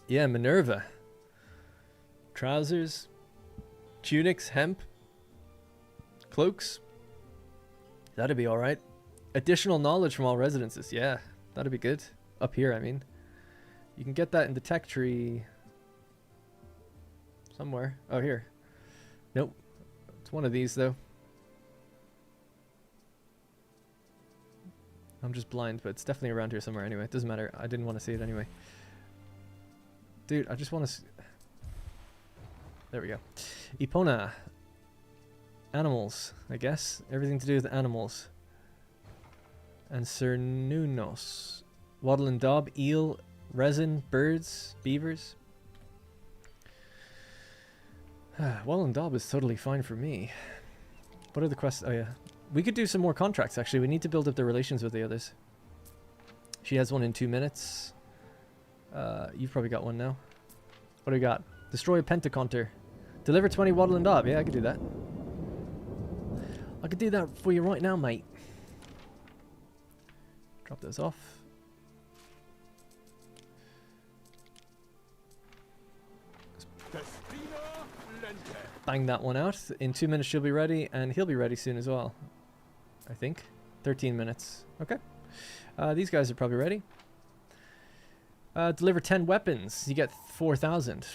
Yeah, Minerva. Trousers, tunics, hemp, cloaks. That'd be alright. Additional knowledge from all residences. Yeah, that'd be good. Up here, I mean. You can get that in the tech tree somewhere. Oh, here. Nope. It's one of these, though. I'm just blind, but it's definitely around here somewhere anyway. It doesn't matter. I didn't want to see it anyway. Dude, I just want to... There we go. Epona. Animals, I guess. Everything to do with animals. And Cernunos. Waddle and daub, eel, resin, birds, beavers. Waddle and daub is totally fine for me. What are the quests? Oh yeah. We could do some more contracts actually. We need to build up the relations with the others. She has one in 2 minutes. You've probably got one now. What do we got? Destroy a pentaconter. Deliver 20 waddle and daub. Yeah, I could do that. I could do that for you right now, mate. Drop those off. Bang that one out. In 2 minutes she'll be ready, and he'll be ready soon as well. I think. 13 minutes. Okay. These guys are probably ready. Deliver 10 weapons. You get 4,000.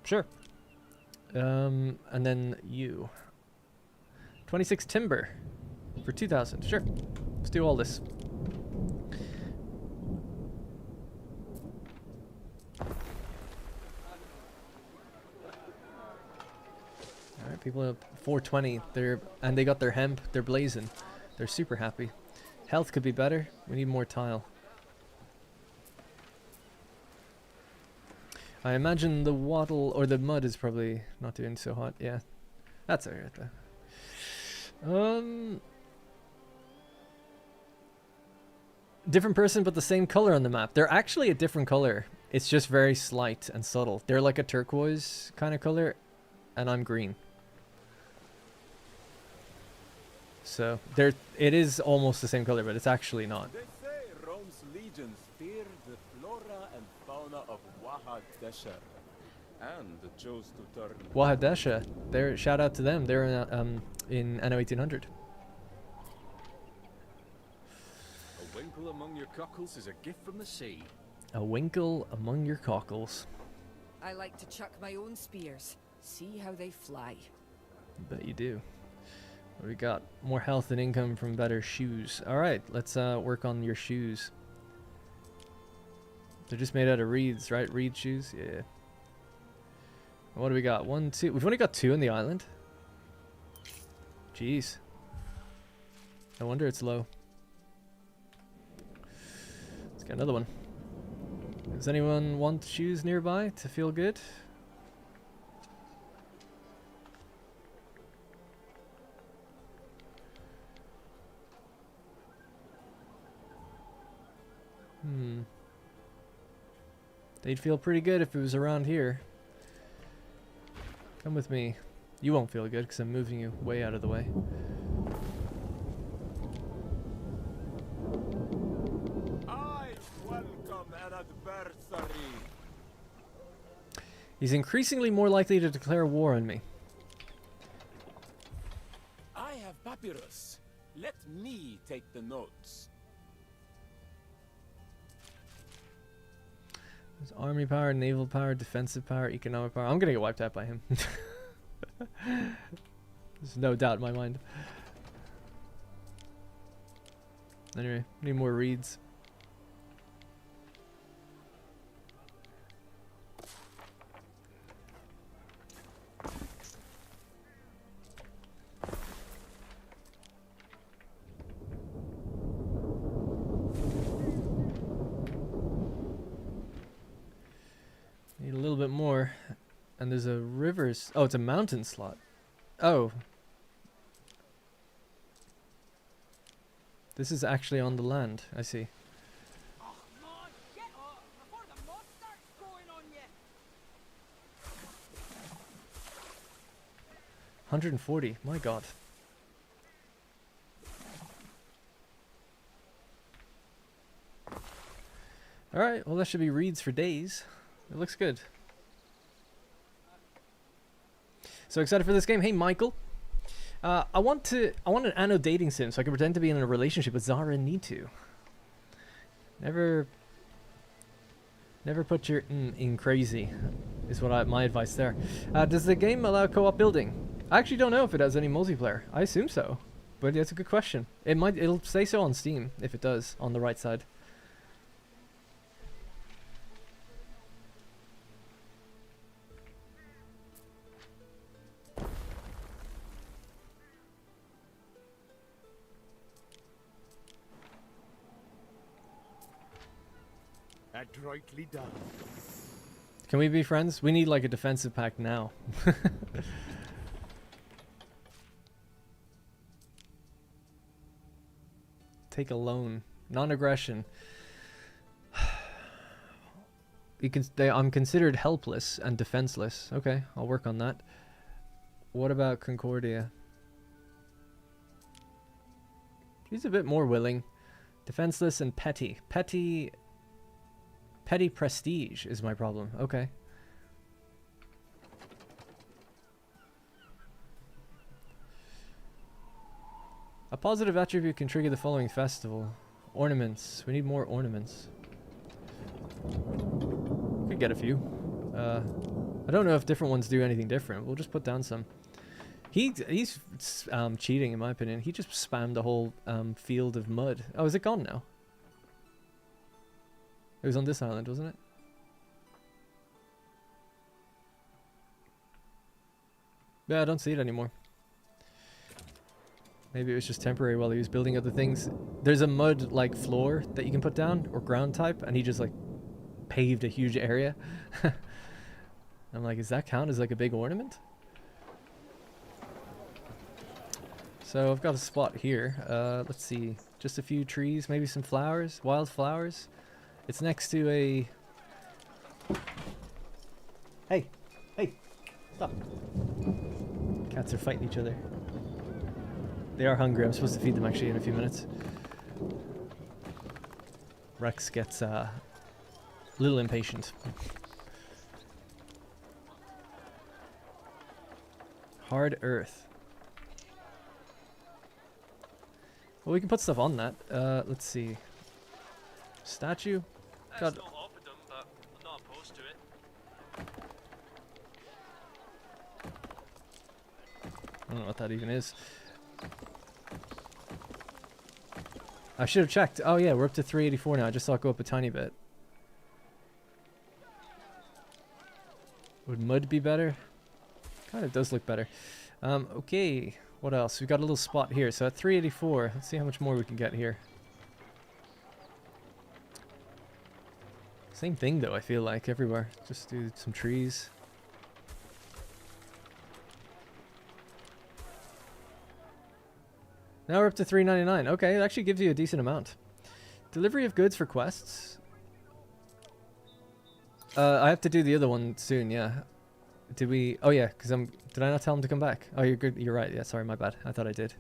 Sure. And then you. 26 timber for 2,000. Sure. Let's do all this. Alright, people have 420. And they got their hemp. They're blazing. They're super happy. Health could be better. We need more tile. I imagine the wattle or the mud is probably not doing so hot. Yeah, that's alright though. Different person, but the same color on the map. They're actually a different color. It's just very slight and subtle. They're like a turquoise kind of color, and I'm green. So it is almost the same color, but it's actually not. They say Rome's legions fear the flora and fauna of Wahadesha, and chose to turn Wahadesha. There, shout out to them. They're in Anno 1800. A winkle among your cockles is a gift from the sea. A winkle among your cockles. I like to chuck my own spears. See how they fly. Bet you do. What do we got? More health and income from better shoes. Alright, let's work on your shoes. They're just made out of reeds, right? Reed shoes? Yeah. What do we got? 1, 2. We've only got 2 on the island. Jeez. No wonder it's low. Let's get another one. Does anyone want shoes nearby to feel good? They'd feel pretty good if it was around here. Come with me. You won't feel good because I'm moving you way out of the way. I welcome an adversary. He's increasingly more likely to declare war on me. papyrus. Let me take the notes. There's army power, naval power, defensive power, economic power. I'm gonna get wiped out by him. There's no doubt in my mind. Anyway, need more reeds. Need a little bit more. And there's a rivers. Oh, it's a mountain slot. Oh. This is actually on the land. I see. 140. My God. All right. Well, that should be reeds for days. It looks good. So excited for this game. Hey, Michael. I want an Anno dating sim so I can pretend to be in a relationship with Zara and Nitu. Never put your in crazy, is what my advice there. Does the game allow co-op building? I actually don't know if it has any multiplayer. I assume so, but that's a good question. It'll say so on Steam if it does on the right side. Adroitly done. Can we be friends? We need like a defensive pact now. Take a loan. Non-aggression. I'm considered helpless and defenseless. Okay, I'll work on that. What about Concordia? He's a bit more willing. Defenseless and petty. Petty prestige is my problem. Okay. A positive attribute can trigger the following festival. Ornaments. We need more ornaments. Could get a few. I don't know if different ones do anything different. We'll just put down some. He's cheating in my opinion. He just spammed the whole field of mud. Oh, is it gone now? It was on this island, wasn't it? Yeah, I don't see it anymore. Maybe it was just temporary while he was building other things. There's a mud like floor that you can put down, or ground type, and he just like paved a huge area. I'm like, does that count as like a big ornament? So I've got a spot here. Let's see, just a few trees, maybe some flowers, wild flowers. It's next to a... Hey! Hey! Stop! Cats are fighting each other. They are hungry. I'm supposed to feed them actually in a few minutes. Rex gets a little impatient. Hard earth. Well, we can put stuff on that. Let's see. Statue? God. It's not offered them, but I'm not opposed to it. I don't know what that even is. I should have checked. Oh yeah, we're up to 384 now. I just saw it go up a tiny bit. Would mud be better? Kind of does look better. Okay, what else? We've got a little spot here. So at 384, let's see how much more we can get here. Same thing though, I feel like, everywhere. Just do some trees. Now we're up to 399. Okay, it actually gives you a decent amount. Delivery of goods for quests. I have to do the other one soon, yeah. Did we... Oh yeah, because did I not tell him to come back? Oh, you're good. You're right. Yeah, sorry, my bad. I thought I did.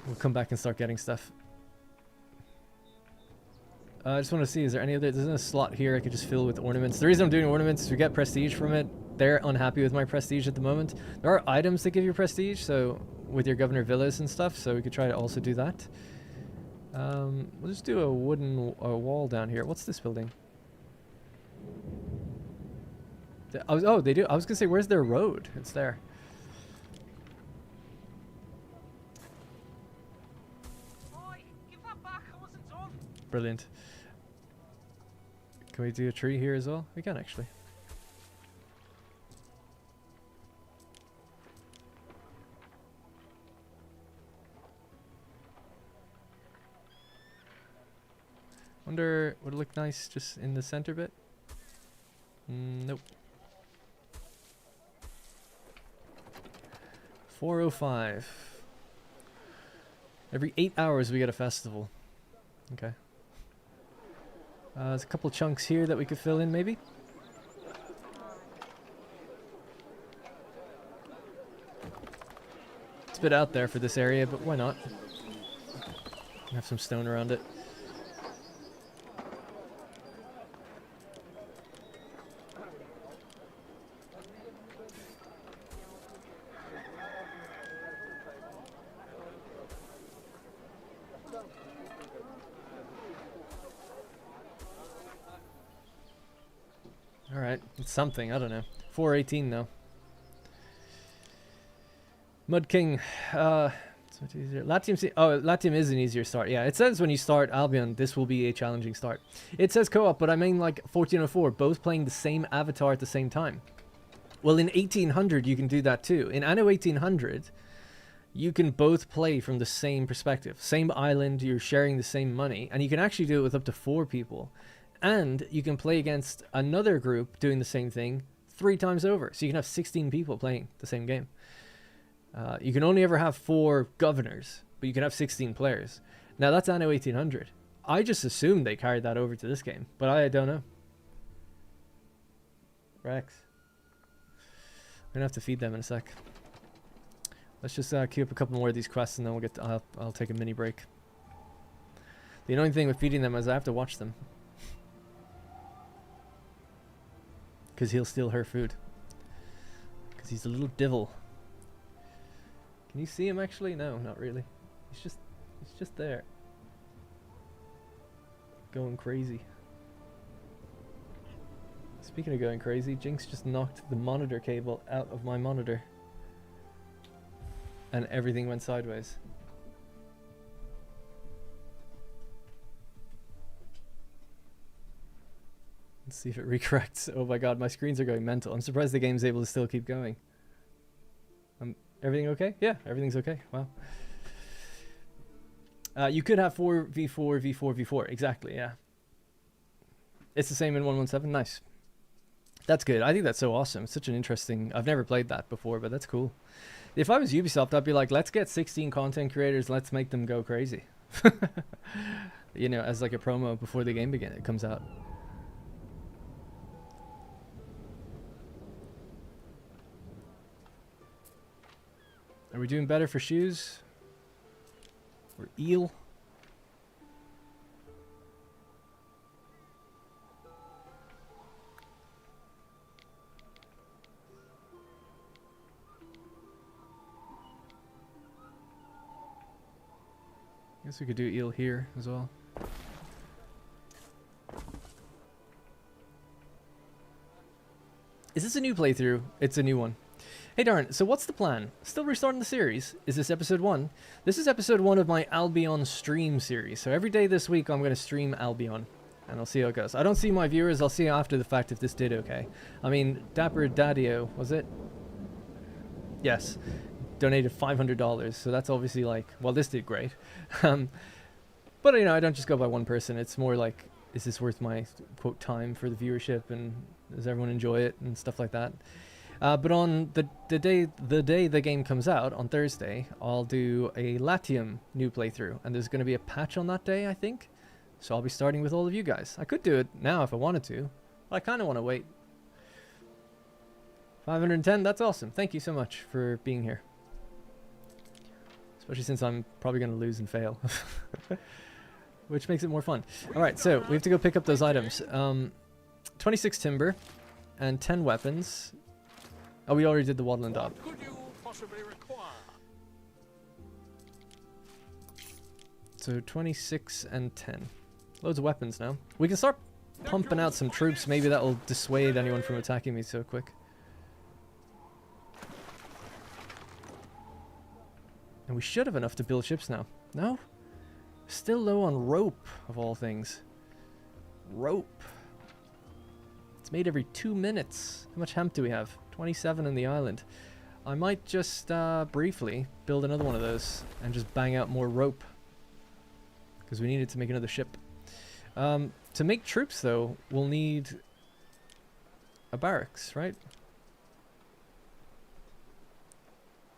We'll come back and start getting stuff. I just want to see, is there any other... There's a slot here I could just fill with ornaments. The reason I'm doing ornaments is we get prestige from it. they're unhappy with my prestige at the moment. There are items that give you prestige, so with your governor villas and stuff, so we could try to also do that. We'll just do a wooden wall down here. What's this building? Oh, they do. I was gonna say, where's their road? It's there. Brilliant. Can we do a tree here as well? We can actually. Wonder, would it look nice just in the center bit? Nope. 405. Every 8 hours we get a festival. Okay. There's a couple chunks here that we could fill in, maybe. It's a bit out there for this area, but why not? Have some stone around it. Alright, it's something, I don't know. 418 though. Mud King, it's much easier. Latium, Latium is an easier start. Yeah, it says when you start Albion, this will be a challenging start. It says co-op, but I mean like 1404, both playing the same avatar at the same time. Well, in 1800 you can do that too. In Anno 1800, you can both play from the same perspective. Same island, you're sharing the same money, and you can actually do it with up to 4 people. And you can play against another group doing the same thing 3 times over. So you can have 16 people playing the same game. You can only ever have 4 governors, but you can have 16 players. Now that's Anno 1800. I just assumed they carried that over to this game, but I don't know. Rex. We're gonna have to feed them in a sec. Let's just queue up a couple more of these quests and then we'll get to, I'll take a mini break. The annoying thing with feeding them is I have to watch them. Because he'll steal her food. Because he's a little devil. Can you see him actually? No, not really. He's just there. Going crazy. Speaking of going crazy, Jinx just knocked the monitor cable out of my monitor. And everything went sideways. Let's see if it recorrects. Oh my god, my screens are going mental. I'm surprised the game's able to still keep going. Everything okay? Yeah, everything's okay. Wow. You could have 4v4, v4, v4. Exactly, yeah. It's the same in 117. Nice. That's good. I think that's so awesome. It's such an interesting... I've never played that before, but that's cool. If I was Ubisoft, I'd be like, let's get 16 content creators. Let's make them go crazy. You know, as like a promo before the game it comes out. Are we doing better for shoes? Or eel? I guess we could do eel here as well. Is this a new playthrough? It's a new one. Hey Darren, so what's the plan? Still restarting the series? Is this episode 1? This is episode 1 of my Albion stream series. So every day this week I'm going to stream Albion. And I'll see how it goes. I don't see my viewers. I'll see after the fact if this did okay. I mean, Dapper Daddio, was it? Yes. Donated $500. So that's obviously like, well, this did great. But, you know, I don't just go by one person. It's more like, is this worth my, quote, time for the viewership? And does everyone enjoy it? And stuff like that. But on the day the game comes out, on Thursday, I'll do a Latium new playthrough. And there's going to be a patch on that day, I think. So I'll be starting with all of you guys. I could do it now if I wanted to. But I kind of want to wait. 510, that's awesome. Thank you so much for being here. Especially since I'm probably going to lose and fail. Which makes it more fun. Alright, so we have to go pick up those items. 26 timber and 10 weapons. Oh, we already did the Waddle and Dob. What could you possibly require? So 26 and 10. Loads of weapons now. We can start pumping out some troops. Maybe that'll dissuade anyone from attacking me so quick. And we should have enough to build ships now. No? Still low on rope, of all things. Rope. It's made every 2 minutes. How much hemp do we have? 27 in the island. I might just briefly build another one of those and just bang out more rope. Because we needed to make another ship. To make troops, though, we'll need a barracks, right?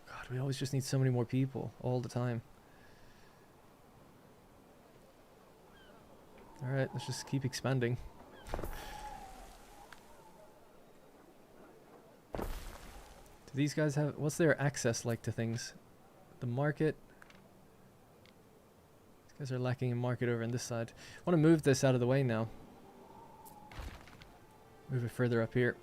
God, we always just need so many more people all the time. Alright, let's just keep expanding. Do these guys have... What's their access like to things? The market... These guys are lacking in market over on this side. I want to move this out of the way now. Move it further up here.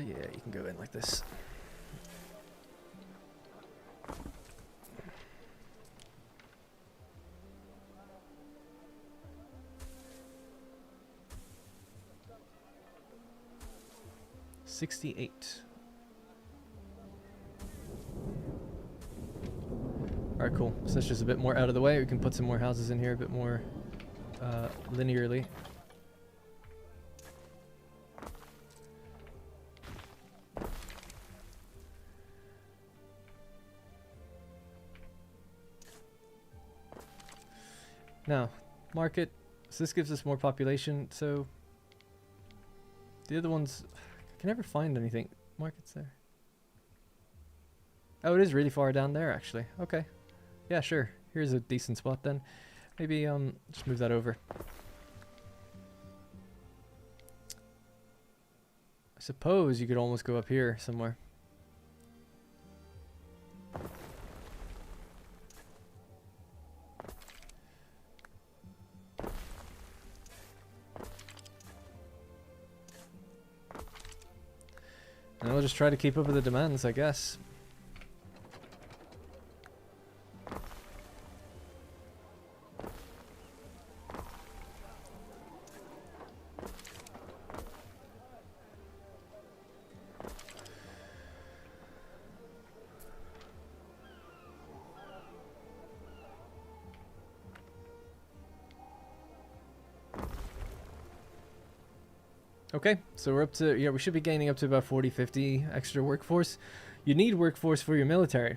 Yeah, you can go in like this. $68. Alright, cool. So that's just a bit more out of the way. We can put some more houses in here, a bit more linearly. Now, market. So this gives us more population. So the other ones, I can never find anything. Market's there. Oh, it is really far down there, actually. Okay. Yeah, sure. Here's a decent spot then. Maybe just move that over. I suppose you could almost go up here somewhere. And we'll just try to keep up with the demands, I guess. Okay, so we're up to, yeah, we should be gaining up to about 40, 50 extra workforce. You need workforce for your military.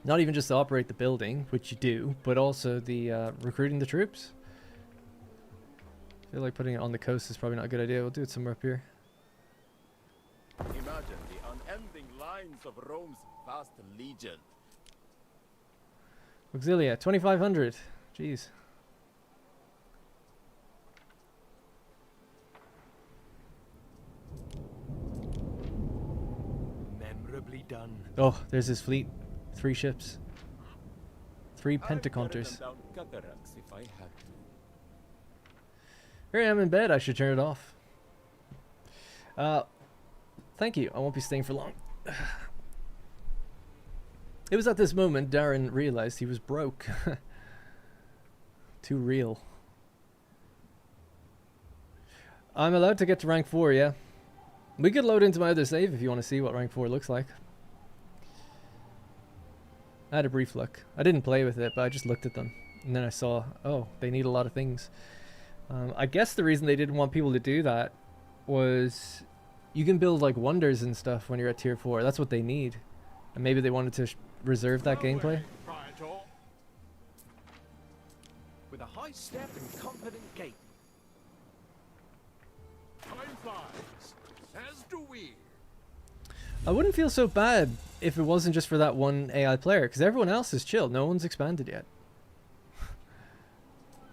Not even just to operate the building, which you do, but also the recruiting the troops. I feel like putting it on the coast is probably not a good idea. We'll do it somewhere up here. Imagine the unending lines of Rome's vast legion. Auxilia, 2,500. Jeez. Memorably done. Oh, there's his fleet. 3 ships. 3 Pentacounters. If I had to. Here I am in bed. I should turn it off. Thank you. I won't be staying for long. It was at this moment Darren realized he was broke. Too real. I'm allowed to get to rank 4, yeah. We could load into my other save if you want to see what rank 4 looks like. I had a brief look. I didn't play with it, but I just looked at them. And then I saw, oh, they need a lot of things. I guess the reason they didn't want people to do that was you can build like wonders and stuff when you're at tier 4. That's what they need. And maybe they wanted to reserve that gameplay. With a high step and confident gait. Time flies, as do we. I wouldn't feel so bad if it wasn't just for that one AI player, because everyone else is chill. No one's expanded yet.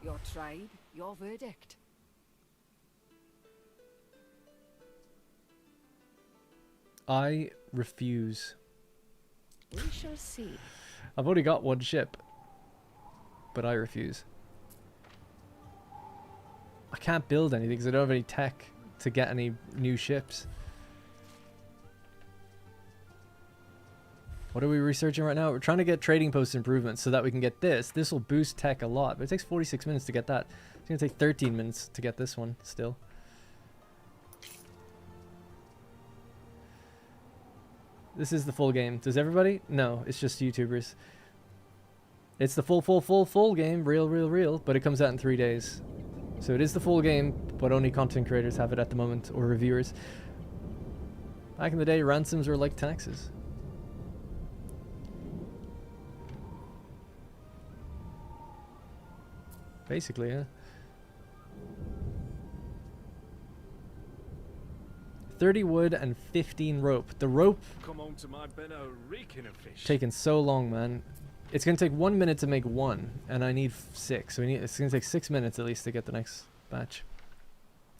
Your tribe, your verdict. I refuse. We shall see. I've only got 1 ship. but I refuse. I can't build anything because I don't have any tech to get any new ships. What are we researching right now? We're trying to get trading post improvements so that we can get this. This will boost tech a lot, but it takes 46 minutes to get that. It's going to take 13 minutes to get this one still. This is the full game. Does everybody? No, it's just YouTubers. It's the full game. Real, but it comes out in 3 days. So it is the full game, but only content creators have it at the moment, or reviewers. Back in the day, ransoms were like taxes. Basically, yeah. 30 wood and 15 rope. The rope Come on to my benno reeking of fish. taking so long, man. It's gonna take 1 minute to make one, and I need 6. So it's gonna take 6 minutes at least to get the next batch,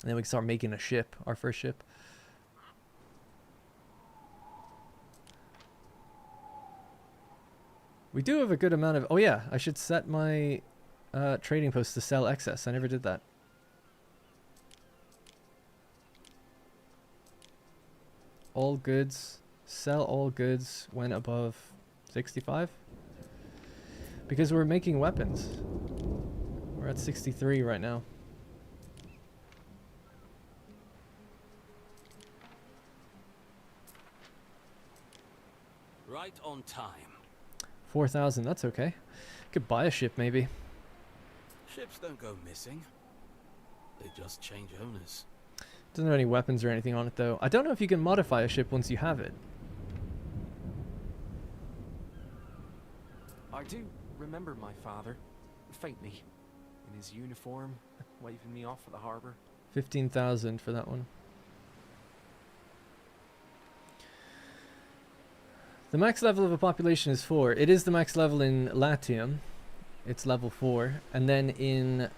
and then we can start making a ship, our first ship. We do have a good amount of. Oh yeah, I should set my trading post to sell excess. I never did that. All goods, sell all goods when above 65. Because we're making weapons. We're at 63 right now. Right on time. 4,000, that's okay. Could buy a ship maybe. Ships don't go missing. They just change owners. Doesn't have any weapons or anything on it though. I don't know if you can modify a ship once you have it. I do remember my father, faintly, in his uniform, waving me off at the harbour. 15,000 for that one. The max level of a population is 4. It is the max level in Latium. It's level 4. And then in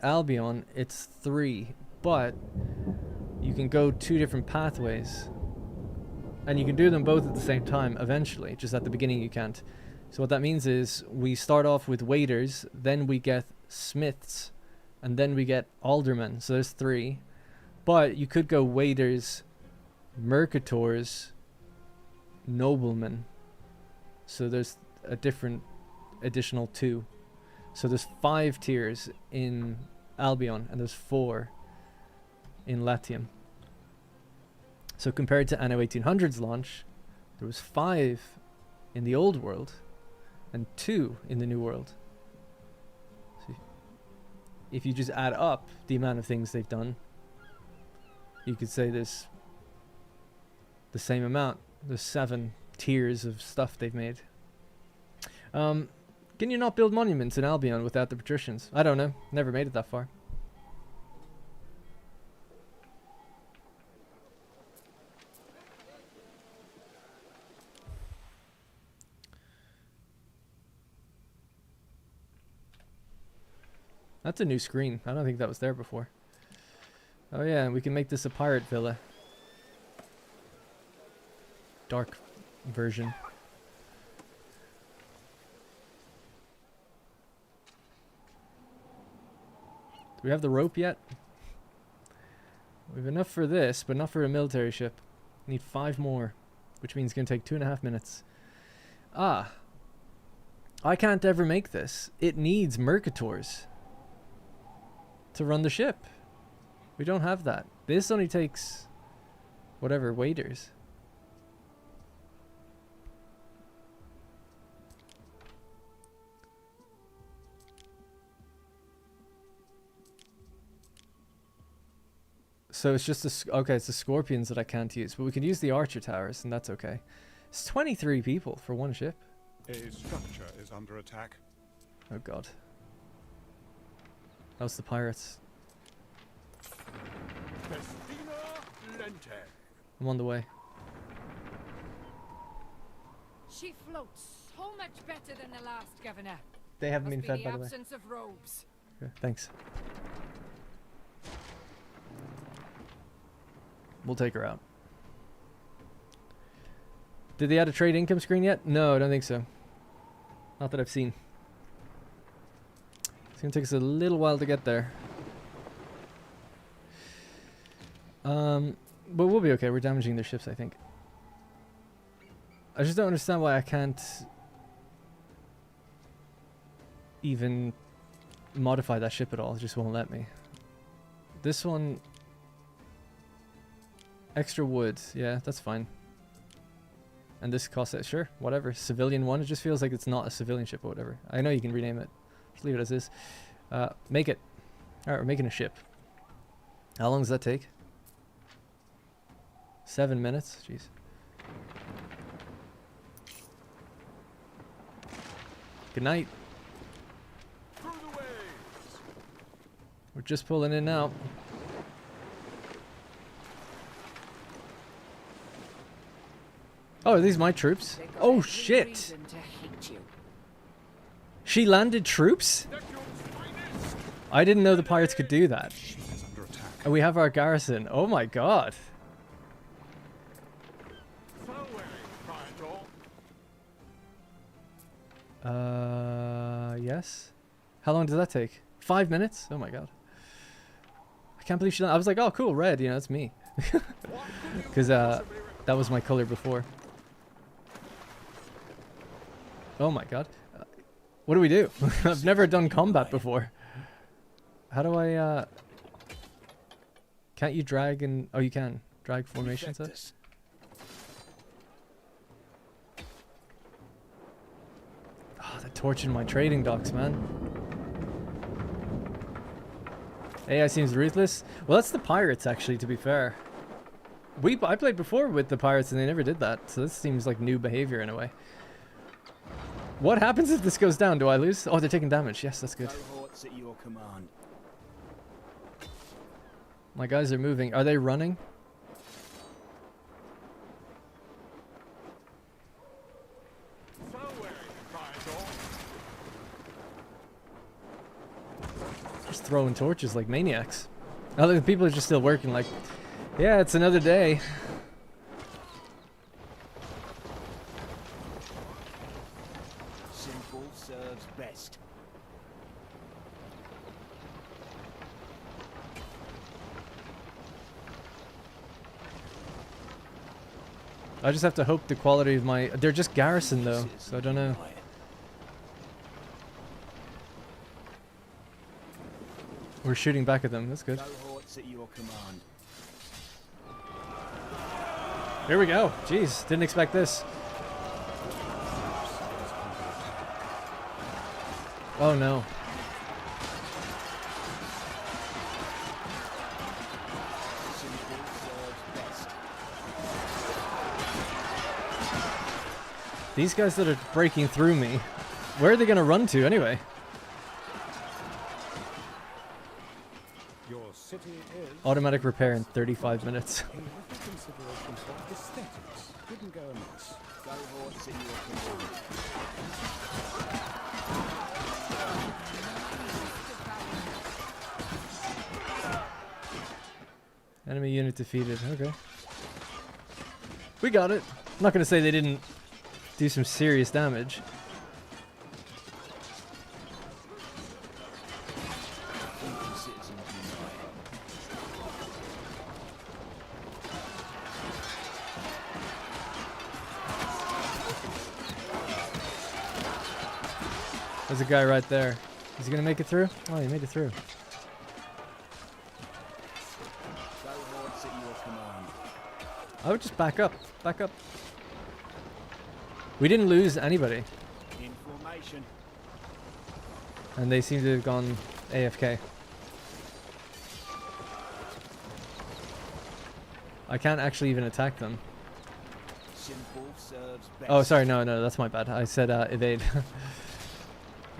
Albion, it's 3. But you can go 2 different pathways. And you can do them both at the same time eventually. Just at the beginning you can't. So what that means is we start off with waiters, then we get smiths, and then we get aldermen. So there's 3. But you could go waiters, mercators, noblemen. So there's a different additional 2. So there's 5 tiers in Albion, and there's 4 in Latium. So compared to Anno 1800's launch, there was 5 in the old world and 2 in the new world. So if you just add up the amount of things they've done, you could say there's the same amount. There's 7 tiers of stuff they've made. Can you not build monuments in Albion without the patricians? I don't know. Never made it that far. That's a new screen. I don't think that was there before. Oh yeah, and we can make this a pirate villa. Dark version. Do we have the rope yet? We have enough for this, but not for a military ship. Need 5 more, which means it's going to take 2.5 minutes. Ah. I can't ever make this. It needs mercators to run the ship. We don't have that. This only takes whatever, waiters. So it's just okay, it's the scorpions that I can't use, but we can use the archer towers, and that's okay. It's 23 people for one ship. A structure is under attack. Oh god. That was the pirates. I'm on the way. She floats so much better than the last governor. They haven't been Must fed, be by the the way. absence of robes. Okay, thanks. We'll take her out. Did they add a trade income screen yet? No, I don't think so. Not that I've seen. It's gonna take us a little while to get there. But we'll be okay. We're damaging their ships, I think. I just don't understand why I can't even modify that ship at all. It just won't let me. This one... Extra wood. Yeah, that's fine. And this costs it. Sure, whatever. Civilian one. It just feels like it's not a civilian ship or whatever. I know you can rename it. Just leave it as is. Make it. Alright, we're making a ship. How long does that take? 7 minutes? Jeez. Good night. We're just pulling in now. Oh, are these my troops? Oh, shit! She landed troops? I didn't know the pirates could do that. And we have our garrison. Oh my god. Yes? How long does that take? 5 minutes? Oh my god. I can't believe she landed. I was like, oh cool, red, you know, it's me. Because that was my color before. Oh my god. What do we do? I've never done combat before. How do I, Can't you drag and... Oh, you can. Drag formations up? Oh, they're torching my trading docks, man. AI seems ruthless. Well, that's the pirates, actually, to be fair. I played before with the pirates and they never did that. So this seems like new behavior in a way. What happens if this goes down? Do I lose? Oh, they're taking damage. Yes, that's good. At your command. My guys are moving. Are they running? Just throwing torches like maniacs. Other people are just still working like, yeah, it's another day. Simple serves best. I just have to hope the quality of my... They're just garrison though, so I don't know. We're shooting back at them, that's good. Here we go. Jeez, didn't expect this. Oh no. These guys that are breaking through me, where are they going to run to anyway? Your city is Automatic repair in 35 minutes. a little consideration for aesthetics. Didn't go amiss. Go horse in your command. Enemy unit defeated. Okay. We got it. I'm not going to say they didn't do some serious damage. There's a guy right there. Is he going to make it through? Oh, he made it through. I would just back up. Back up. We didn't lose anybody. Information. And they seem to have gone AFK. I can't actually even attack them. Simple serves best. Oh, sorry. No, that's my bad. I said evade.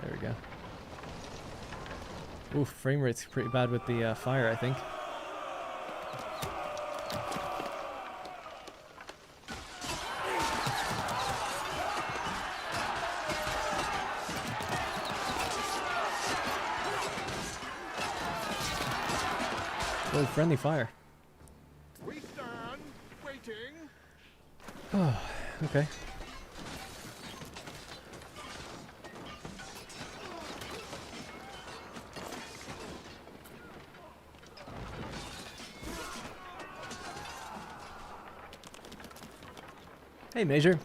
There we go. Ooh, frame rate's pretty bad with the fire, I think. Oh, friendly fire. We stand waiting. Oh, okay. Hey, Major.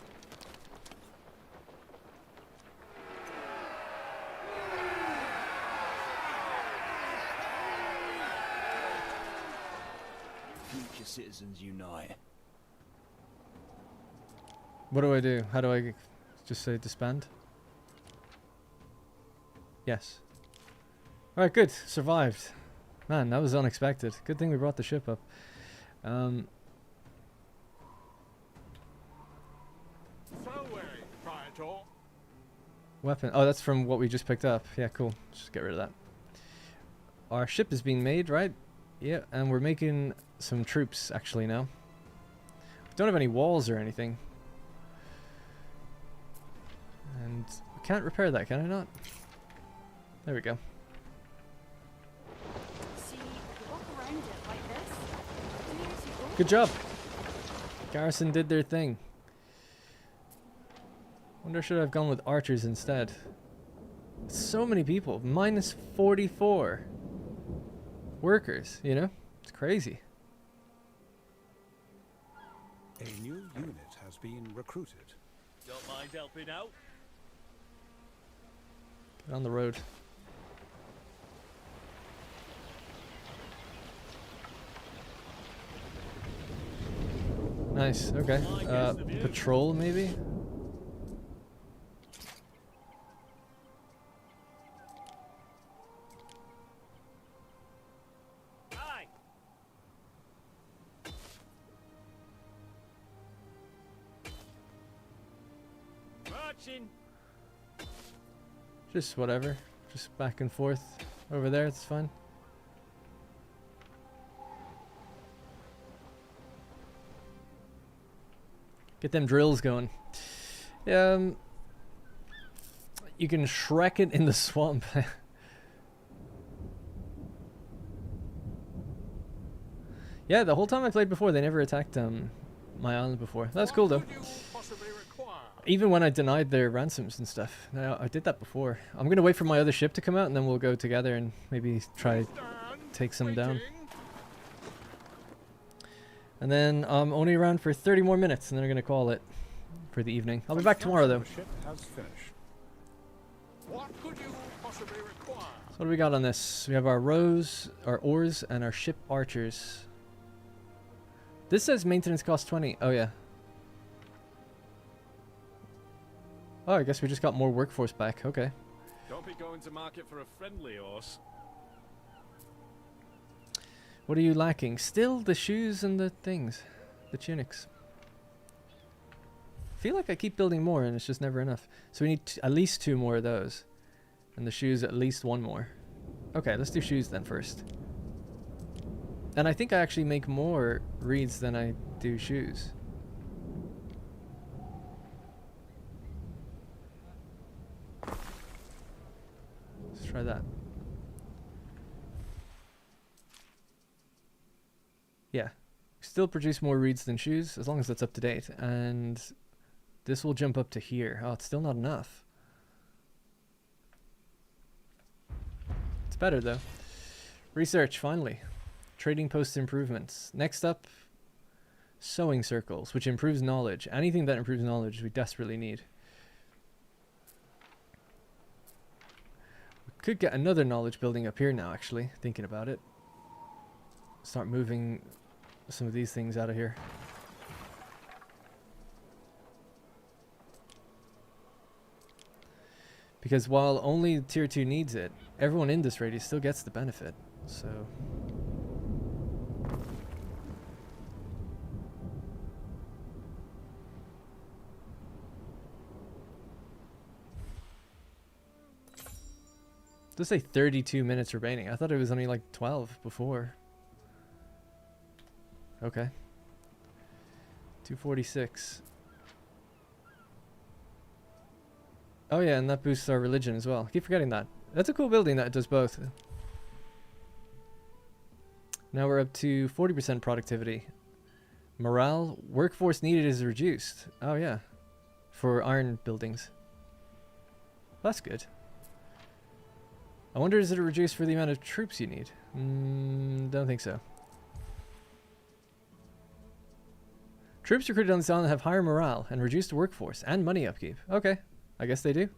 Future citizens unite. What do I do? How do I just say disband? Yes. Alright, good. Survived. Man, that was unexpected. Good thing we brought the ship up. Weapon. Oh, that's from what we just picked up. Yeah, cool. Just get rid of that. Our ship is being made, right? Yeah, and we're making some troops actually now. We don't have any walls or anything. And we can't repair that, can I not? There we go. See, you walk around it like this. Clear as you go. Good job. Garrison did their thing. Wonder should I have gone with archers instead. So many people. Minus 44 workers, you know? It's crazy. A new unit has been recruited. Don't mind helping out. Get on the road. Nice, okay. Patrol maybe? Just whatever. Just back and forth over there, it's fine. Get them drills going. You can Shrek it in the swamp. Yeah, the whole time I played before, they never attacked my island before. That's cool though. Even when I denied their ransoms and stuff. No, I did that before. I'm gonna wait for my other ship to come out and then we'll go together and maybe try take some down. And then I'm only around for 30 more minutes and then I'm gonna call it for the evening. I'll be back tomorrow though. Ship has finished. What could you possibly require? So what do we got on this? We have our rows, our oars, and our ship archers. This says maintenance cost 20. Oh yeah. Oh, I guess we just got more workforce back. Okay. Don't be going to market for a friendly horse. What are you lacking? Still the shoes and the things. The tunics. I feel like I keep building more and it's just never enough. So we need at least 2 more of those. And the shoes at least 1 more. Okay, let's do shoes then first. And I think I actually make more reeds than I do shoes. Let's try that. Yeah. Still produce more reeds than shoes, as long as that's up to date. And this will jump up to here. Oh, it's still not enough. It's better though. Research, finally. Trading post improvements. Next up, sewing circles, which improves knowledge. Anything that improves knowledge we desperately need. We could get another knowledge building up here now, actually, thinking about it. Start moving some of these things out of here. Because while only tier 2 needs it, everyone in this radius still gets the benefit. So does say 32 minutes remaining. I thought it was only like 12 before. Okay. 246. Oh yeah, and that boosts our religion as well. I keep forgetting that. That's a cool building that does both. Now we're up to 40% productivity. Morale, workforce needed is reduced. Oh yeah, for iron buildings. That's good. I wonder, is it reduced for the amount of troops you need? Don't think so. Troops recruited on this island have higher morale and reduced workforce and money upkeep. Okay, I guess they do.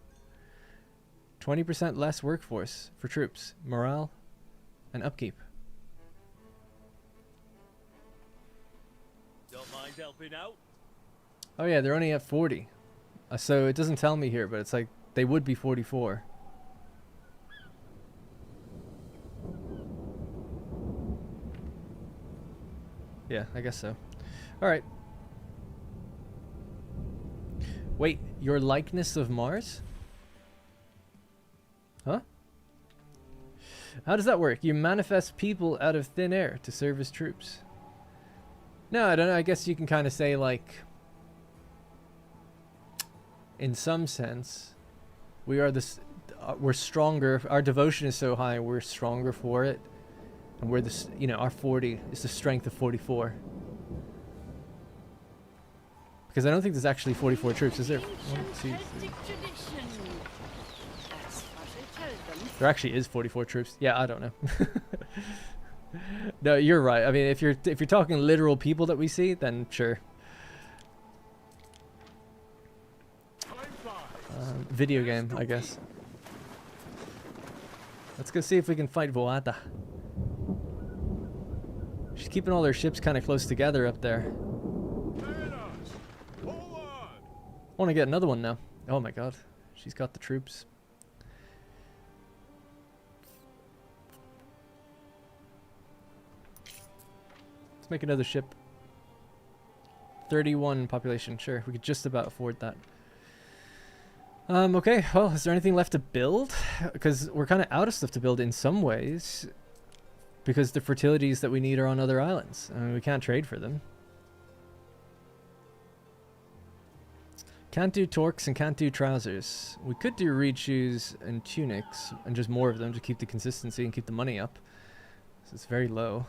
20% less workforce for troops, morale, and upkeep. Don't mind helping out. Oh yeah, they're only at 40. So it doesn't tell me here, but it's like they would be 44. Yeah, I guess so. Alright. Wait, your likeness of Mars? Huh? How does that work? You manifest people out of thin air to serve as troops. No, I don't know. I guess you can kind of say, like, in some sense, we are this. We're stronger. Our devotion is so high. We're stronger for it, and we're this. You know, our 40 is the strength of 44. Because I don't think there's actually 44 troops, is there? 1, 2, 3. There actually is 44 troops. Yeah, I don't know. No, you're right. I mean, if you're talking literal people that we see, then sure. Video game, I guess. Let's go see if we can fight Voada. She's keeping all her ships kind of close together up there. I want to get another one now. Oh my god. She's got the troops. Let's make another ship. 31 population. Sure, we could just about afford that. Okay, well, is there anything left to build? Because we're kind of out of stuff to build in some ways. Because the fertilities that we need are on other islands. I mean, we can't trade for them. Can't do torques and can't do trousers. We could do reed shoes and tunics and just more of them to keep the consistency and keep the money up. So it's very low.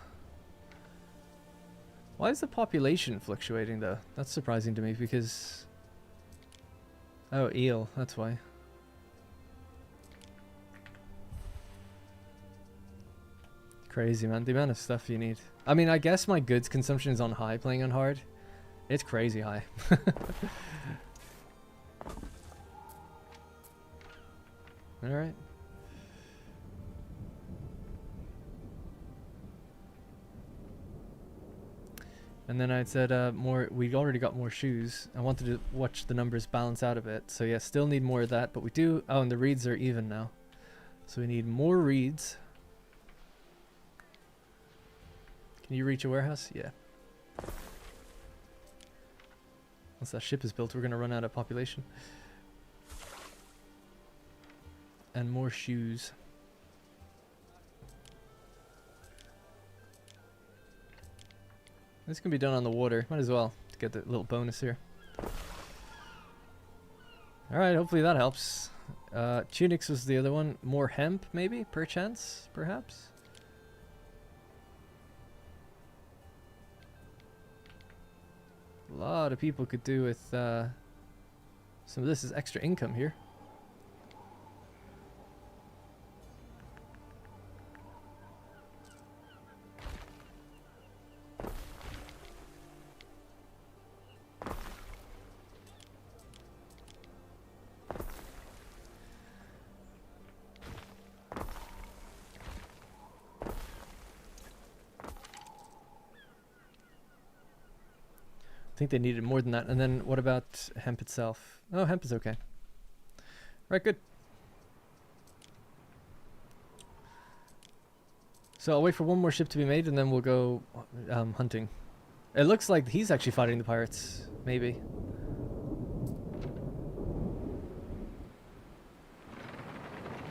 Why is the population fluctuating though? That's surprising to me because... Oh, eel, that's why. Crazy, man. The amount of stuff you need. I mean, I guess my goods consumption is on high playing on hard. It's crazy high. Alright. And then I'd said more. We already got more shoes. I wanted to watch the numbers balance out a bit. So yeah, still need more of that. But we do. Oh, and the reeds are even now. So we need more reeds. Can you reach a warehouse? Yeah. Once that ship is built, we're gonna run out of population. And more shoes. This can be done on the water. Might as well to get the little bonus here. Alright, hopefully that helps. Tunics was the other one. More hemp, maybe? Perchance? Perhaps? A lot of people could do with some of this is extra income here. I think they needed more than that. And then what about hemp itself? Oh, hemp is okay. Right, good. So I'll wait for one more ship to be made and then we'll go hunting. It looks like he's actually fighting the pirates. Maybe.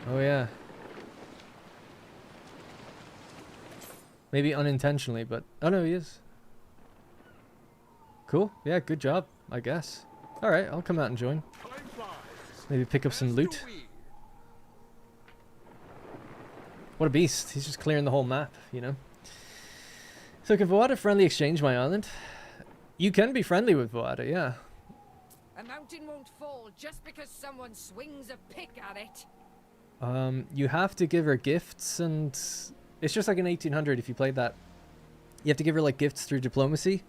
Oh yeah. Maybe unintentionally, but... Oh no, he is. Cool. Yeah, good job, I guess. Alright, I'll come out and join. Maybe pick up some loot. What a beast. He's just clearing the whole map, you know. So can Voada friendly exchange my island? You can be friendly with Voada, yeah. A mountain won't fall just because someone swings a pick at it. You have to give her gifts and... It's just like in 1800 if you played that. You have to give her like gifts through diplomacy.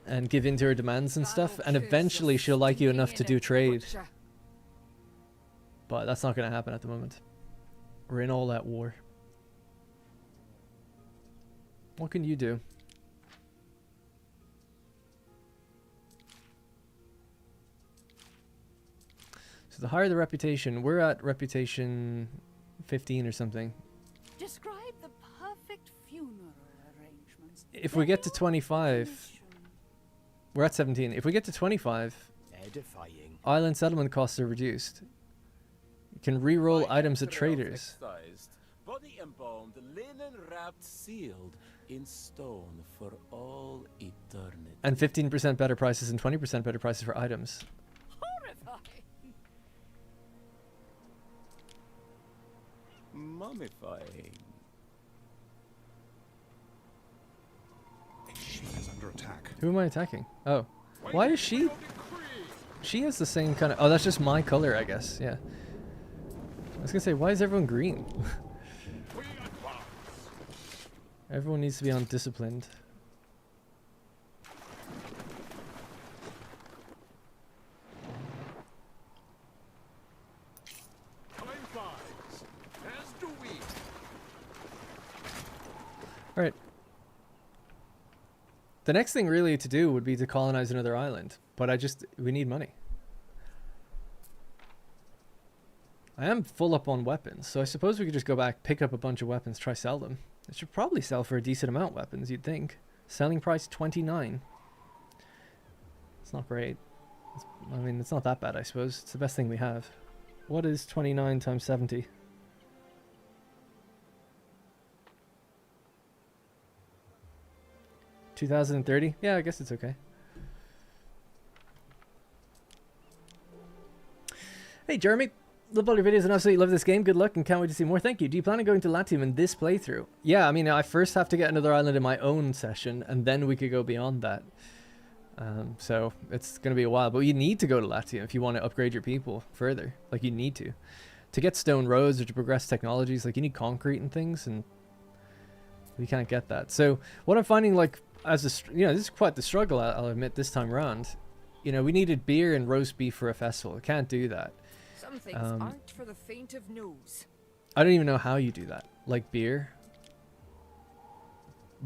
and give in to her demands and stuff, and eventually she'll like you enough to do trade. But that's not going to happen at the moment. We're in all that war. What can you do? So the higher the reputation, we're at reputation 15 or something. Describe the perfect funeral arrangements. If we get to 25, we're at 17. If we get to 25, edifying. Island settlement costs are reduced. You can re-roll items at traders. Body embalmed, linen wrapped, sealed in stone for all eternity. And 15% better prices and 20% better prices for items. Horrifying. Mummifying. She is under attack. Who am I attacking? Oh. Why is she? She has the same kind of... Oh, that's just my color, I guess. Yeah. I was going to say, why is everyone green? Everyone needs to be undisciplined. Alright. The next thing really to do would be to colonize another island. But we need money. I am full up on weapons, so I suppose we could just go back, pick up a bunch of weapons, try sell them. It should probably sell for a decent amount, weapons, you'd think. Selling price 29. It's not great. I mean, it's not that bad, I suppose. It's the best thing we have. What is 29 times 70? $2,030? Yeah, I guess it's okay. Hey, Jeremy. Love all your videos and absolutely love this game. Good luck and can't wait to see more. Thank you. Do you plan on going to Latium in this playthrough? Yeah, I mean, I first have to get another island in my own session, and then we could go beyond that. So it's going to be a while. But you need to go to Latium if you want to upgrade your people further. Like, you need to. To get stone roads or to progress technologies, like, you need concrete and things, and we can't get that. So what I'm finding, like, this is quite the struggle, I'll admit, this time around. You know, we needed beer and roast beef for a festival. I can't do that. Some things aren't for the faint of nose. I don't even know how you do that. Like beer.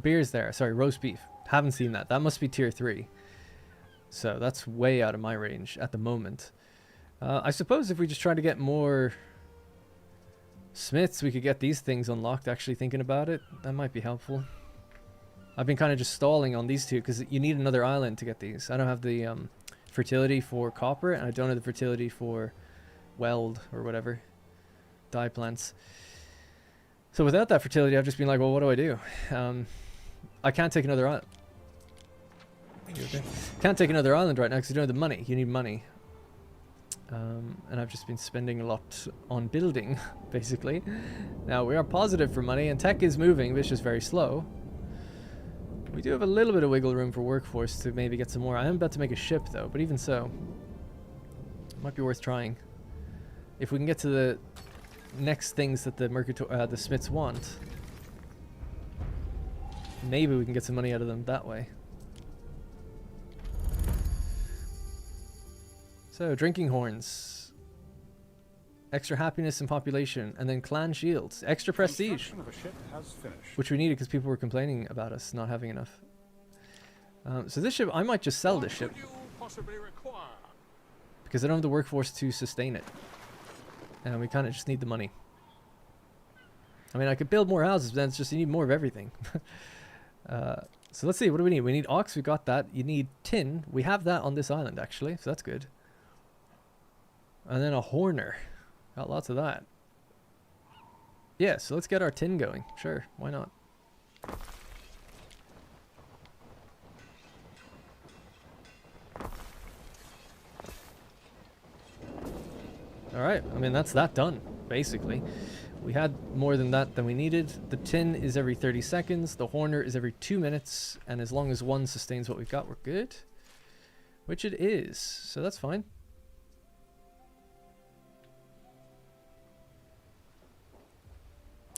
Beer's there. Sorry, roast beef. Haven't seen that. That must be tier 3. So that's way out of my range at the moment. I suppose if we just try to get more smiths, we could get these things unlocked, actually thinking about it. That might be helpful. I've been kind of just stalling on these two because you need another island to get these. I don't have the fertility for copper, and I don't have the fertility for weld or whatever, dye plants. So without that fertility, I've just been like, well, what do I do? I can't take another island. Okay? Can't take another island right now because you don't have the money. You need money. And I've just been spending a lot on building, basically. Now, we are positive for money, and tech is moving, but it's just very slow. We do have a little bit of wiggle room for workforce to maybe get some more. I am about to make a ship, though, but even so, it might be worth trying. If we can get to the next things that the smiths want, maybe we can get some money out of them that way. So, drinking horns, extra happiness and population, and then clan shields, extra prestige, which we needed because people were complaining about us not having enough. So this ship, I might just sell this ship because I don't have the workforce to sustain it. And we kind of just need the money. I mean, I could build more houses, but then it's just you need more of everything. So let's see, what do we need? We need ox, we got that. You need tin. We have that on this island, actually, so that's good. And then a horner. Got lots of that. Yeah, so let's get our tin going. Sure, why not? Alright, I mean, that's that done, basically. We had more than that than we needed. The tin is every 30 seconds. The horner is every 2 minutes. And as long as one sustains what we've got, we're good. Which it is. So that's fine.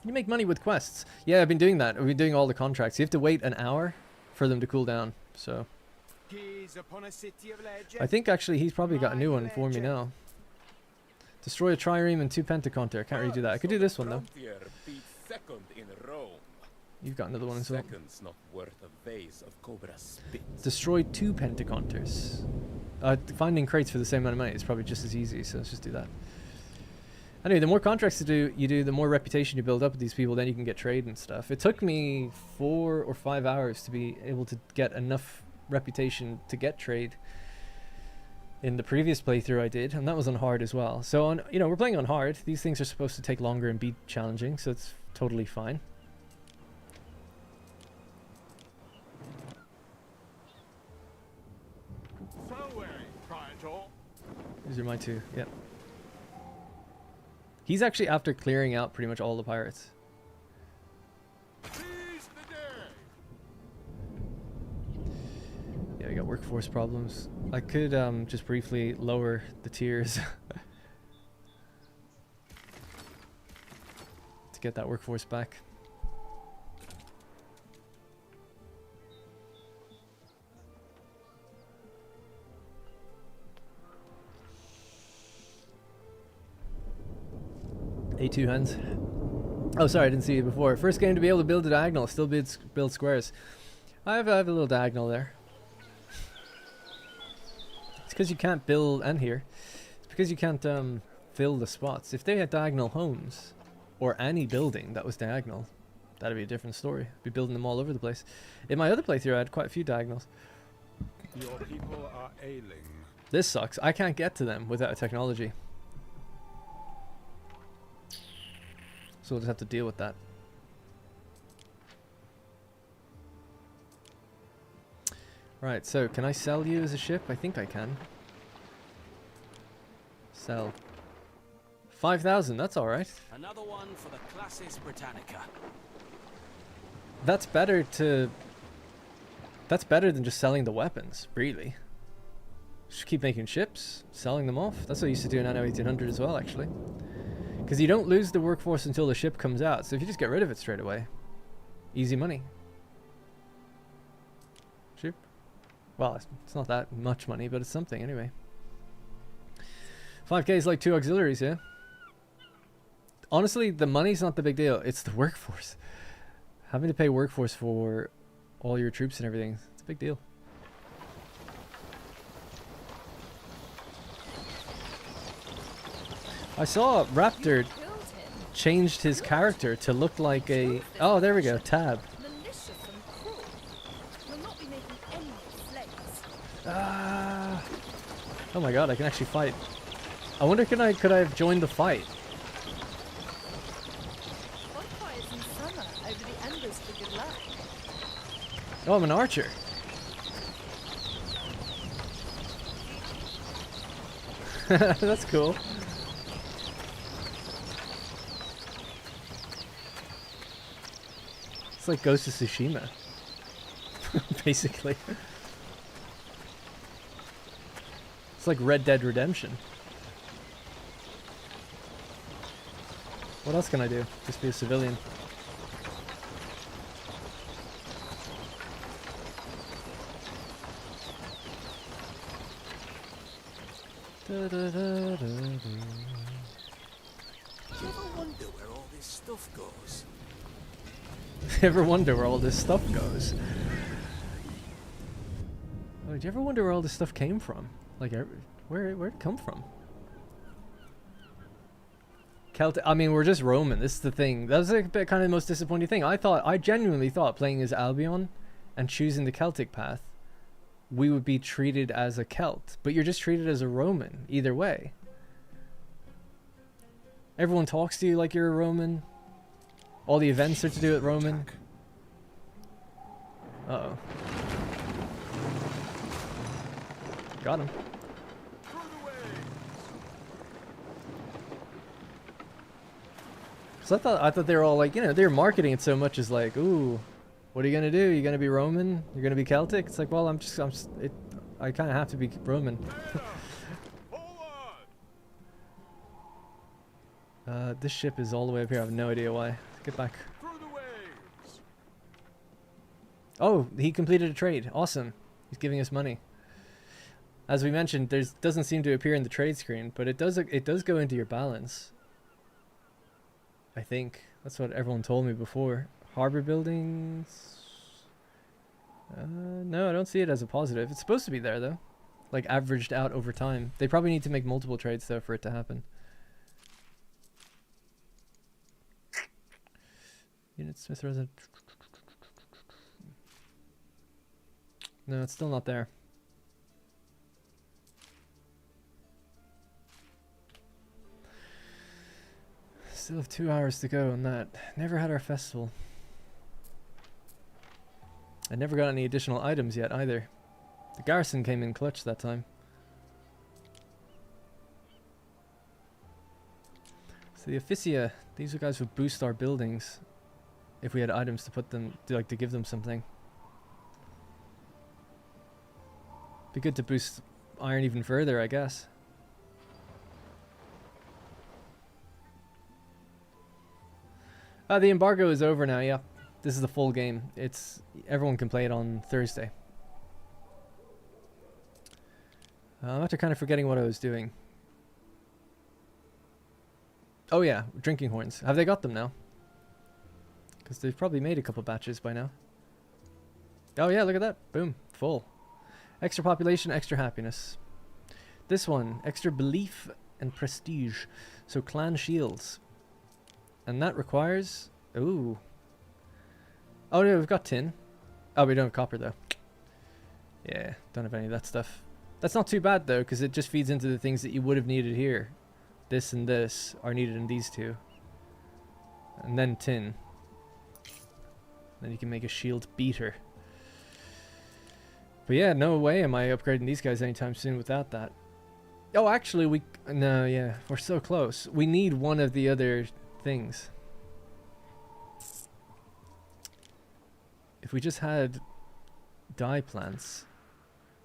You make money with quests. Yeah, I've been doing that. I've been doing all the contracts. You have to wait an hour for them to cool down. So Gaze upon a city of legend. I think actually he's probably got a new one for me now. Destroy a trireme and 2 pentaconter. I can't really do that. I could do this one though. Second in Rome. You've got another one as well. Second's not worth a vase of cobra spit. Destroy 2 pentaconters. Finding crates for the same amount of money is probably just as easy, so let's just do that. Anyway, the more contracts you do, the more reputation you build up with these people, then you can get trade and stuff. It took me 4 or 5 hours to be able to get enough reputation to get trade in the previous playthrough I did, and that was on hard as well. So on, you know, we're playing on hard. These things are supposed to take longer and be challenging, so it's totally fine. These are my 2, yep. He's actually after clearing out pretty much all the pirates. Yeah, we got workforce problems. I could just briefly lower the tiers to get that workforce back. A2 hands. Oh, sorry, I didn't see you before. First game to be able to build a diagonal, still build squares. I have a little diagonal there. It's because you can't build, and here. It's because you can't fill the spots. If they had diagonal homes, or any building that was diagonal, that'd be a different story. I'd be building them all over the place. In my other playthrough, I had quite a few diagonals. Your people are ailing. This sucks. I can't get to them without technology. So we'll just have to deal with that. Right, so can I sell you as a ship? I think I can. Sell. 5,000, that's alright. Another one for the Classis Britannica. That's better than just selling the weapons, really. Just keep making ships, selling them off. That's what I used to do in Anno 1800 as well, actually. Because you don't lose the workforce until the ship comes out. So if you just get rid of it straight away, easy money. Ship. Well, it's not that much money, but it's something anyway. 5k is like 2 auxiliaries, yeah? Honestly, the money's not the big deal. It's the workforce. Having to pay workforce for all your troops and everything, it's a big deal. I saw Raptor changed his character to look like a... Oh, there we go, Tab. Oh my god, I can actually fight. I wonder could I have joined the fight? Oh, I'm an archer. That's cool. It's like Ghost of Tsushima, basically. It's like Red Dead Redemption. What else can I do? Just be a civilian. Da, da, da, da, da. Do you ever wonder where all this stuff goes? Ever wonder where all this stuff goes? Oh, did you ever wonder where all this stuff came from? Like, where'd it come from? Celtic. I mean, we're just Roman. This is the thing. That was like kind of the most disappointing thing. I genuinely thought playing as Albion and choosing the Celtic path, we would be treated as a Celt, but you're just treated as a Roman either way. Everyone talks to you like you're a Roman. All the events are to do with Roman. Uh-oh. Got him. So I thought they were all like, you know, they were marketing it so much as like, ooh, what are you gonna do? You're gonna be Roman? You're gonna be Celtic? It's like, well, I kind of have to be Roman. This ship is all the way up here. I have no idea why. Get back. Oh, he completed a trade. Awesome. He's giving us money. As we mentioned, there doesn't seem to appear in the trade screen, but it does go into your balance. I think that's what everyone told me before. Harbor buildings. No, I don't see it as a positive. It's supposed to be there though, like averaged out over time. They probably need to make multiple trades though for it to happen. Unit Smith resident. No, it's still not there. Still have 2 hours to go on that. Never had our festival. I never got any additional items yet either. The garrison came in clutch that time. So the Officia, these are guys who boost our buildings if we had items to put them, to give them something. Be good to boost iron even further, I guess. The embargo is over now, yeah. This is the full game. Everyone can play it on Thursday. I'm after kind of forgetting what I was doing. Oh yeah, drinking horns. Have they got them now? Because they've probably made a couple batches by now. Oh yeah, look at that. Boom. Full. Extra population, extra happiness. This one, extra belief and prestige. So clan shields. And that requires... Ooh. Oh no, we've got tin. Oh, we don't have copper though. Yeah, don't have any of that stuff. That's not too bad though, because it just feeds into the things that you would have needed here. This and this are needed in these two. And then tin. Then you can make a shield beater. But yeah, no way am I upgrading these guys anytime soon without that. Oh, actually, no, yeah, we're so close. We need one of the other things. If we just had dye plants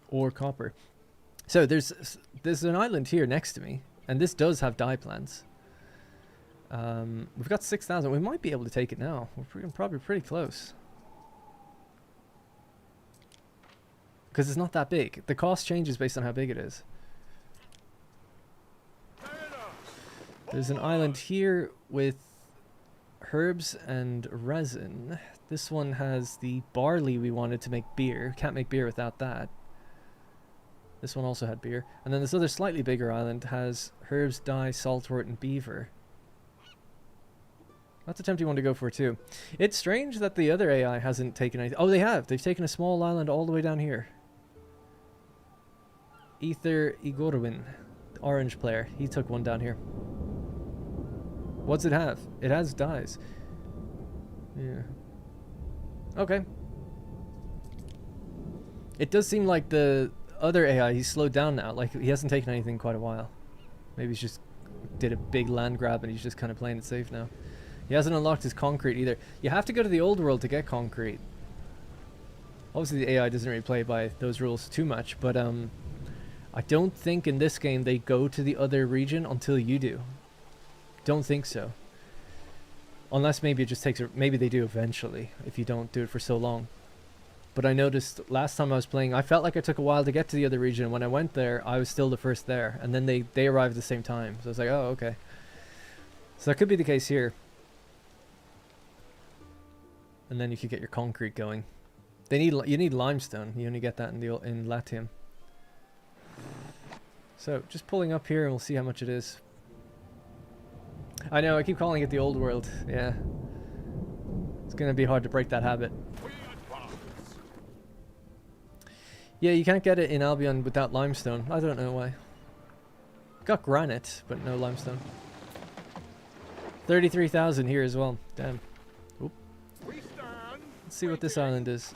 or copper. So there's an island here next to me, and this does have dye plants. We've got 6,000. We might be able to take it now. We're probably pretty close. Because it's not that big. The cost changes based on how big it is. There's an island here with herbs and resin. This one has the barley we wanted to make beer. Can't make beer without that. This one also had beer. And then this other slightly bigger island has herbs, dye, saltwort, and beaver. That's a tempting one to go for too. It's strange that the other AI hasn't taken anything. Oh, they have. They've taken a small island all the way down here. Ether Igorwin, the orange player. He took one down here. What's it have? It has dyes. Yeah. Okay. It does seem like the other AI, he's slowed down now. Like, he hasn't taken anything in quite a while. Maybe he's just did a big land grab and he's just kind of playing it safe now. He hasn't unlocked his concrete either. You have to go to the old world to get concrete. Obviously the AI doesn't really play by those rules too much, but I don't think in this game they go to the other region until you do. Don't think so. Unless maybe it just takes... Maybe they do eventually, if you don't do it for so long. But I noticed last time I was playing, I felt like it took a while to get to the other region. When I went there, I was still the first there. And then they arrived at the same time. So I was like, oh, okay. So that could be the case here. And then you could get your concrete going. You need limestone. You only get that in Latium. So just pulling up here and we'll see how much it is. I know, I keep calling it the old world. Yeah. It's gonna be hard to break that habit. Yeah, you can't get it in Albion without limestone. I don't know why. Got granite, but no limestone. 33,000 here as well. Damn. Oop. Let's see what this island is.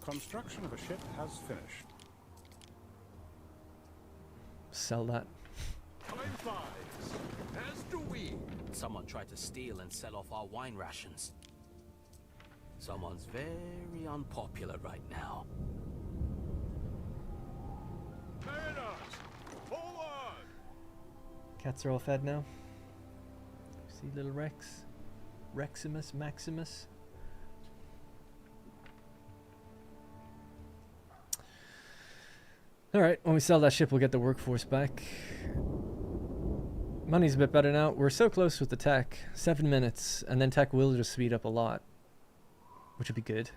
Construction of a ship has finished. Sell that. As do we. Someone tried to steal and sell off our wine rations. Someone's very unpopular right now. Cats are all fed now. See little Rex. Reximus, Maximus. Alright, when we sell that ship, we'll get the workforce back. Money's a bit better now. We're so close with the tech. 7 minutes, and then tech will just speed up a lot, which would be good.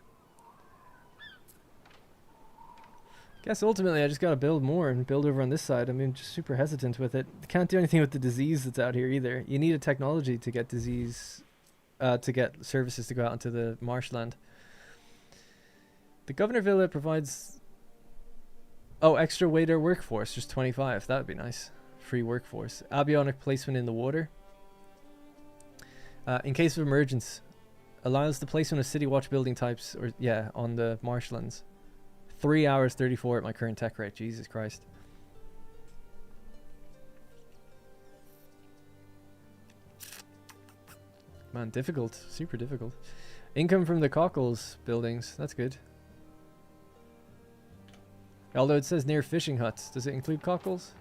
Guess ultimately I just gotta build more and build over on this side. I mean, just super hesitant with it. Can't do anything with the disease that's out here either. You need a technology to get disease, to get services to go out into the marshland. The Governor Villa provides... Oh, extra waiter workforce, just 25. That would be nice. Free workforce. Abionic placement in the water. In case of emergence, allows the placement of city watch building types, or yeah, on the marshlands. 3 hours 34 at my current tech rate. Jesus Christ. Man, difficult. Super difficult. Income from the cockles buildings. That's good. Although it says near fishing huts. Does it include cockles?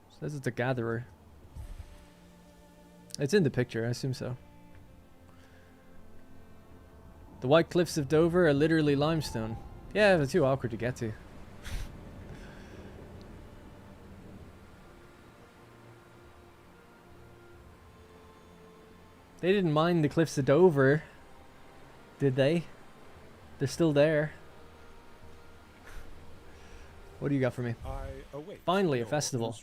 It says it's a gatherer. It's in the picture. I assume so. The White Cliffs of Dover are literally limestone. Yeah, they're too awkward to get to. They didn't mind the Cliffs of Dover, did they? They're still there. What do you got for me? Finally, a festival.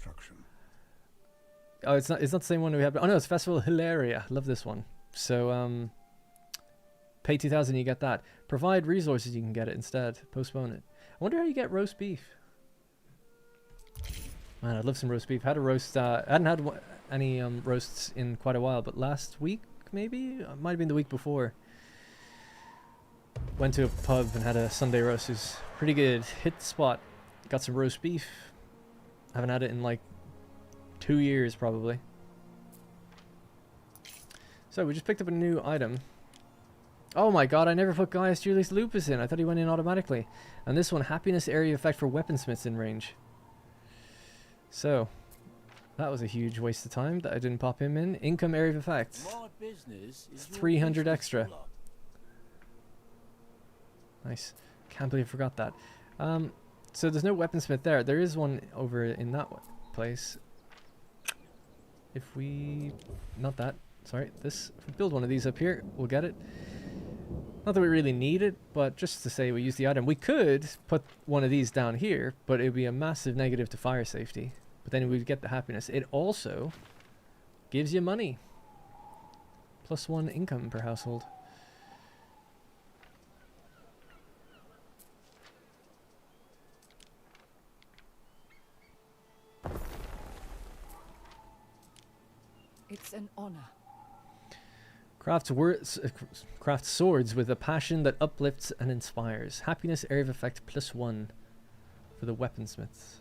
Oh, it's not the same one we have. Oh no, it's Festival Hilaria. Love this one. So pay 2,000, you get that. Provide resources, you can get it instead. Postpone it. I wonder how you get roast beef. Man, I'd love some roast beef. Had a roast. I hadn't had any roasts in quite a while, but last week maybe, it might have been the week before. Went to a pub and had a Sunday roast. It was pretty good. Hit the spot. Got some roast beef. Haven't had it in like 2 years probably. So we just picked up a new item. Oh my god, I never put Gaius Julius Lupus in. I thought he went in automatically. And this one, happiness area effect for weaponsmiths in range. So, that was a huge waste of time that I didn't pop him in. Income area of effect. It's 300 extra. Nice. Can't believe I forgot that. So there's no weaponsmith there. There is one over in that place. If we... Not that. Sorry. This. If we build one of these up here, we'll get it. Not that we really need it, but just to say we use the item. We could put one of these down here, but it would be a massive negative to fire safety. But then we'd get the happiness. It also gives you money. +1 income per household. It's an honor. Craft swords with a passion that uplifts and inspires. Happiness area of effect +1 for the weaponsmiths.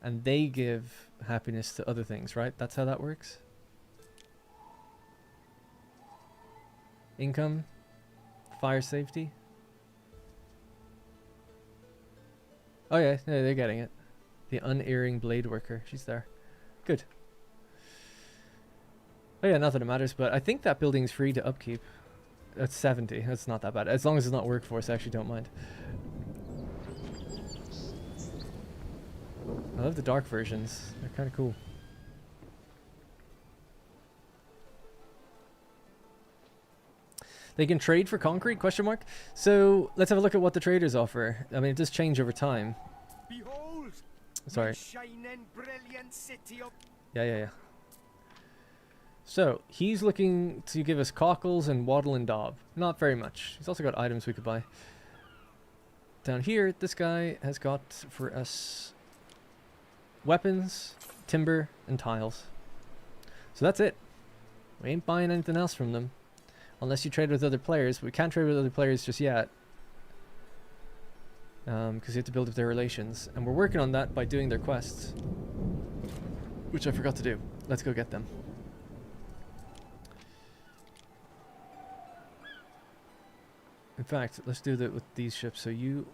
And they give happiness to other things, right? That's how that works. Income, fire safety. Oh yeah, they're getting it. The unerring blade worker, she's there. Good. Oh yeah, not that it matters, but I think that building's free to upkeep. That's 70. That's not that bad. As long as it's not workforce, I actually don't mind. I love the dark versions. They're kind of cool. They can trade for concrete? Question mark. So let's have a look at what the traders offer. I mean, it does change over time. Behold, sorry. Shining brilliant city of... Yeah. So, he's looking to give us cockles and wattle and daub. Not very much. He's also got items we could buy. Down here, this guy has got for us weapons, timber, and tiles. So that's it. We ain't buying anything else from them. Unless you trade with other players. We can't trade with other players just yet. Because you have to build up their relations. And we're working on that by doing their quests. Which I forgot to do. Let's go get them. In fact, let's do that with these ships. So you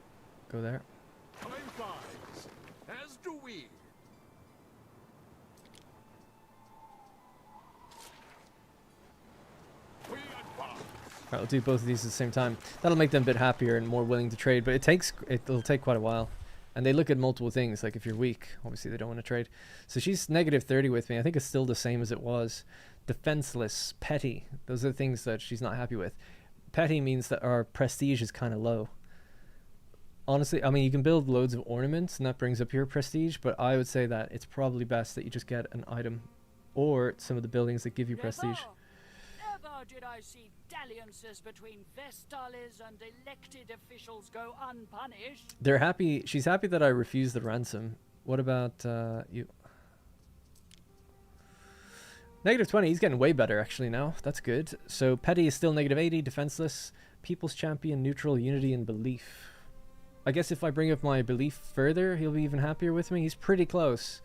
go there. Time flies, as do we. Alright, we'll do both of these at the same time. That'll make them a bit happier and more willing to trade, but it'll take quite a while. And they look at multiple things, like if you're weak, obviously they don't want to trade. So she's negative 30 with me. I think it's still the same as it was. Defenseless, petty. Those are the things that she's not happy with. Petty means that our prestige is kind of low. Honestly, I mean, you can build loads of ornaments and that brings up your prestige, but I would say that it's probably best that you just get an item or some of the buildings that give you prestige. Never did I see dalliances between Vestalis and elected officials go unpunished. They're happy. She's happy that I refused the ransom. What about you? Negative 20. He's getting way better actually now. That's good. So petty is still negative 80. Defenseless. People's champion. Neutral. Unity and belief. I guess if I bring up my belief further, he'll be even happier with me. He's pretty close.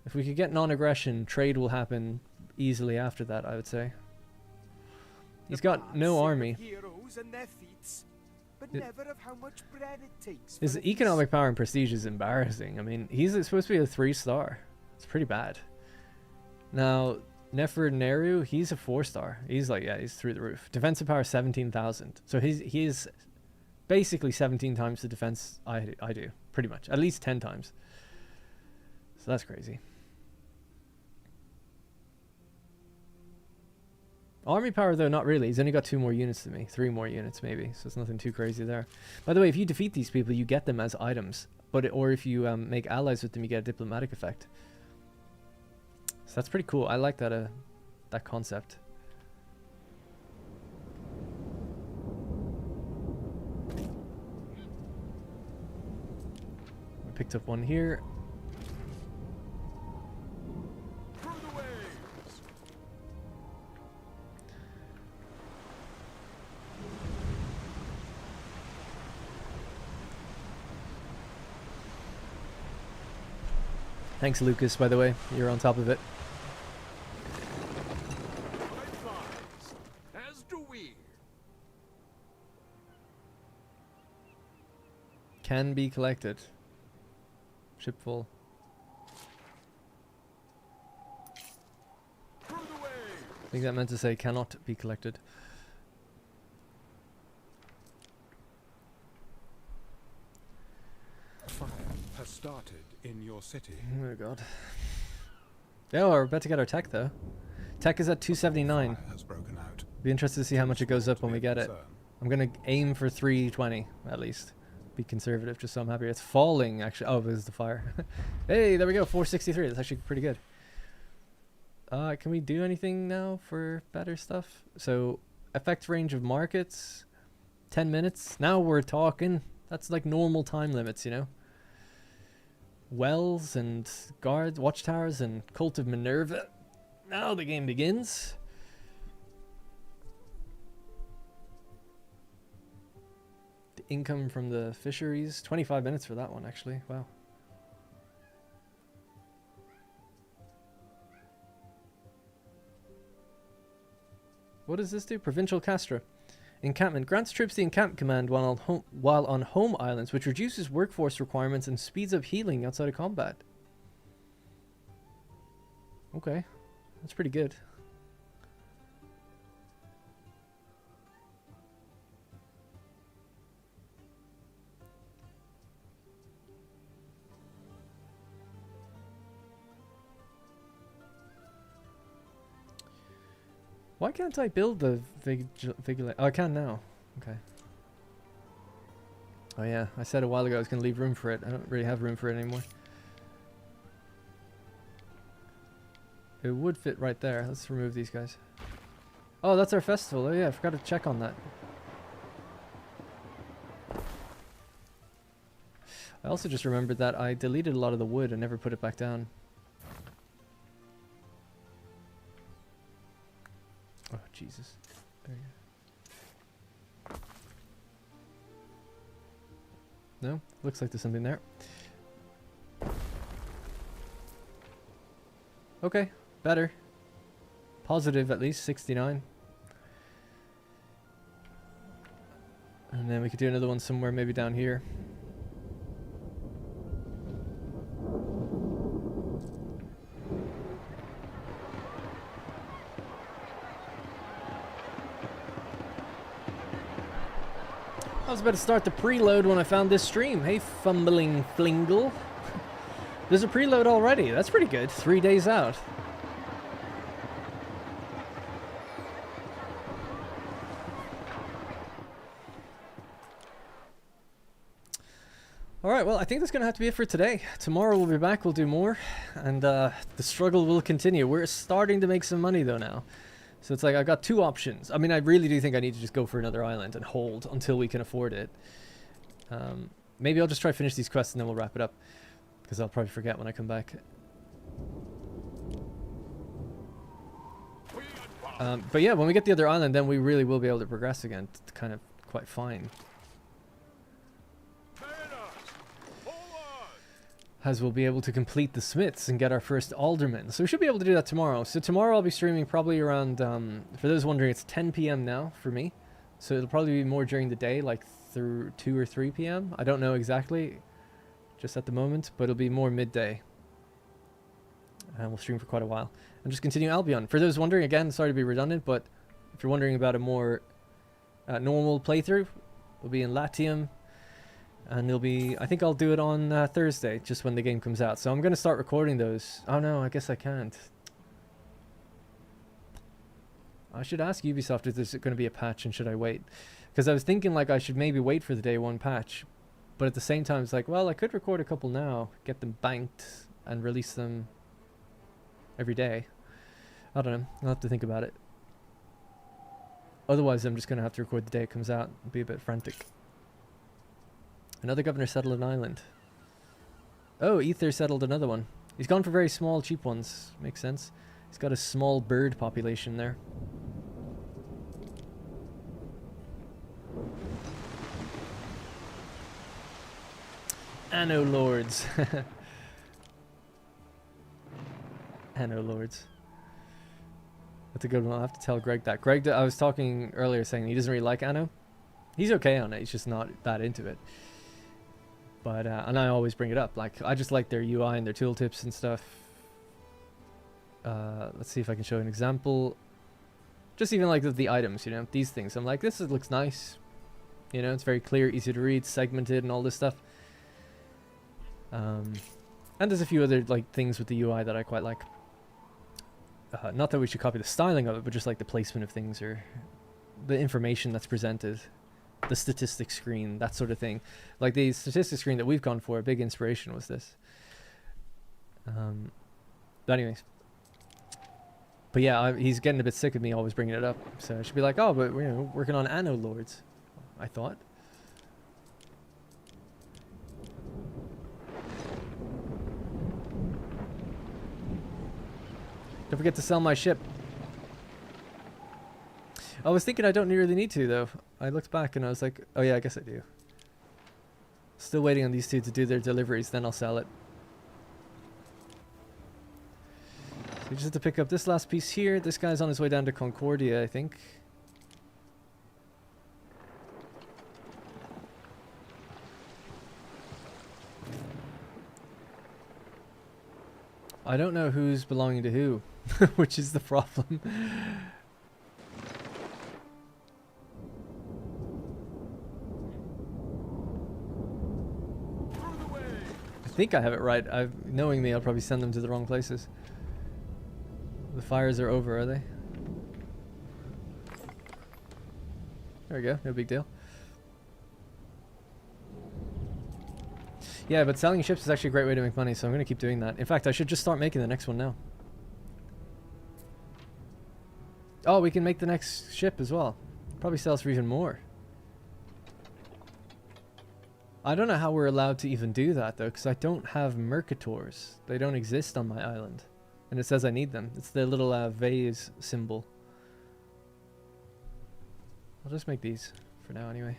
If we could get non-aggression, trade will happen easily after that, I would say. He's got no army. His economic power and prestige is embarrassing. I mean, he's supposed to be a 3-star. It's pretty bad. Now, Neferneru, he's a 4-star. He's like, yeah, he's through the roof. Defensive power 17,000. So he's basically 17 times the defense I do, pretty much. At least 10 times. So that's crazy. Army power, though, not really. He's only got 2 more units than me. 3 more units, maybe. So it's nothing too crazy there. By the way, if you defeat these people, you get them as items. Or if you make allies with them, you get a diplomatic effect. So that's pretty cool. I like that that concept. We picked up one here. Thanks, Lucas, by the way. You're on top of it. As do we. Can be collected. Ship full. I think that meant to say cannot be collected. Fire has started in your city. Oh god. Yeah, we're about to get our tech though. Tech is at 279. Fire has broken out. Be interested to see how much it goes up when we get it. I'm gonna aim for 320 at least. Be conservative, just so I'm happy. It's falling actually. Oh, this is the fire. Hey, there we go. 463. That's actually pretty good. Can we do anything now for better stuff? So, effect range of markets, 10 minutes. Now we're talking. That's like normal time limits, you know. Wells and guards, watchtowers and cult of Minerva. Now the game begins. The income from the fisheries. 25 minutes for that one, actually. Wow. What does this do? Provincial Castra. Encampment. Grants troops the encamp command while on home islands, which reduces workforce requirements and speeds up healing outside of combat. Okay. That's pretty good. Why can't I build the vigilante? Oh, I can now. Okay. Oh yeah, I said a while ago I was going to leave room for it. I don't really have room for it anymore. It would fit right there. Let's remove these guys. Oh, that's our festival. Oh yeah, I forgot to check on that. I also just remembered that I deleted a lot of the wood and never put it back down. Oh, Jesus. There you go. No? Looks like there's something there. Okay. Better. Positive at least. 69. And then we could do another one somewhere maybe down here. I was about to start the preload when I found this stream. Hey, fumbling flingle. There's a preload already. That's pretty good. 3 days out. Alright, well, I think that's going to have to be it for today. Tomorrow we'll be back, we'll do more, and the struggle will continue. We're starting to make some money, though, now. So it's like, I got 2 options. I mean, I really do think I need to just go for another island and hold until we can afford it. Maybe I'll just try to finish these quests and then we'll wrap it up. Because I'll probably forget when I come back. But yeah, when we get the other island, then we really will be able to progress again. It's kind of quite fine. As we'll be able to complete the smiths and get our first alderman. So we should be able to do that tomorrow. So tomorrow I'll be streaming probably around, for those wondering, it's 10 p.m. now for me. So it'll probably be more during the day, like through 2 or 3 p.m. I don't know exactly, just at the moment, but it'll be more midday. And we'll stream for quite a while. And just continue Albion. For those wondering, again, sorry to be redundant, but if you're wondering about a more normal playthrough, we'll be in Latium. And it'll be, I think I'll do it on Thursday, just when the game comes out. So I'm going to start recording those. Oh no, I guess I can't. I should ask Ubisoft if there's going to be a patch and should I wait. Because I was thinking like I should maybe wait for the day 1 patch. But at the same time, it's like, well, I could record a couple now, get them banked, and release them every day. I don't know. I'll have to think about it. Otherwise, I'm just going to have to record the day it comes out and be a bit frantic. Another governor settled an island. Oh, Ether settled another one. He's gone for very small, cheap ones. Makes sense. He's got a small bird population there. Anno Lords. Anno Lords. That's a good one. I'll have to tell Greg that. Greg, I was talking earlier saying he doesn't really like Anno. He's okay on it. He's just not that into it. But, and I always bring it up. Like, I just like their UI and their tooltips and stuff. Let's see if I can show an example. Just even like the items, you know, these things. I'm like, this looks nice. You know, it's very clear, easy to read, segmented and all this stuff. And there's a few other like things with the UI that I quite like. Not that we should copy the styling of it, but just like the placement of things or the information that's presented. The statistics screen, that sort of thing. Like the statistics screen that we've gone for, a big inspiration was this. But anyways. But yeah, he's getting a bit sick of me always bringing it up. So I should be like, oh, but we're, you know, working on Anno Lords, I thought. Don't forget to sell my ship. I was thinking I don't really need to, though. I looked back and I was like, oh yeah, I guess I do. Still waiting on these two to do their deliveries, then I'll sell it. So we just have to pick up this last piece here. This guy's on his way down to Concordia, I think. I don't know who's belonging to who, which is the problem. I think I have it right. Knowing me, I'll probably send them to the wrong places. The fires are over, are they? There we go. No big deal. Yeah, but selling ships is actually a great way to make money, so I'm going to keep doing that. In fact, I should just start making the next one now. Oh, we can make the next ship as well. Probably sells for even more. I don't know how we're allowed to even do that, though, because I don't have Mercators. They don't exist on my island. And it says I need them. It's the little vase symbol. I'll just make these for now, anyway.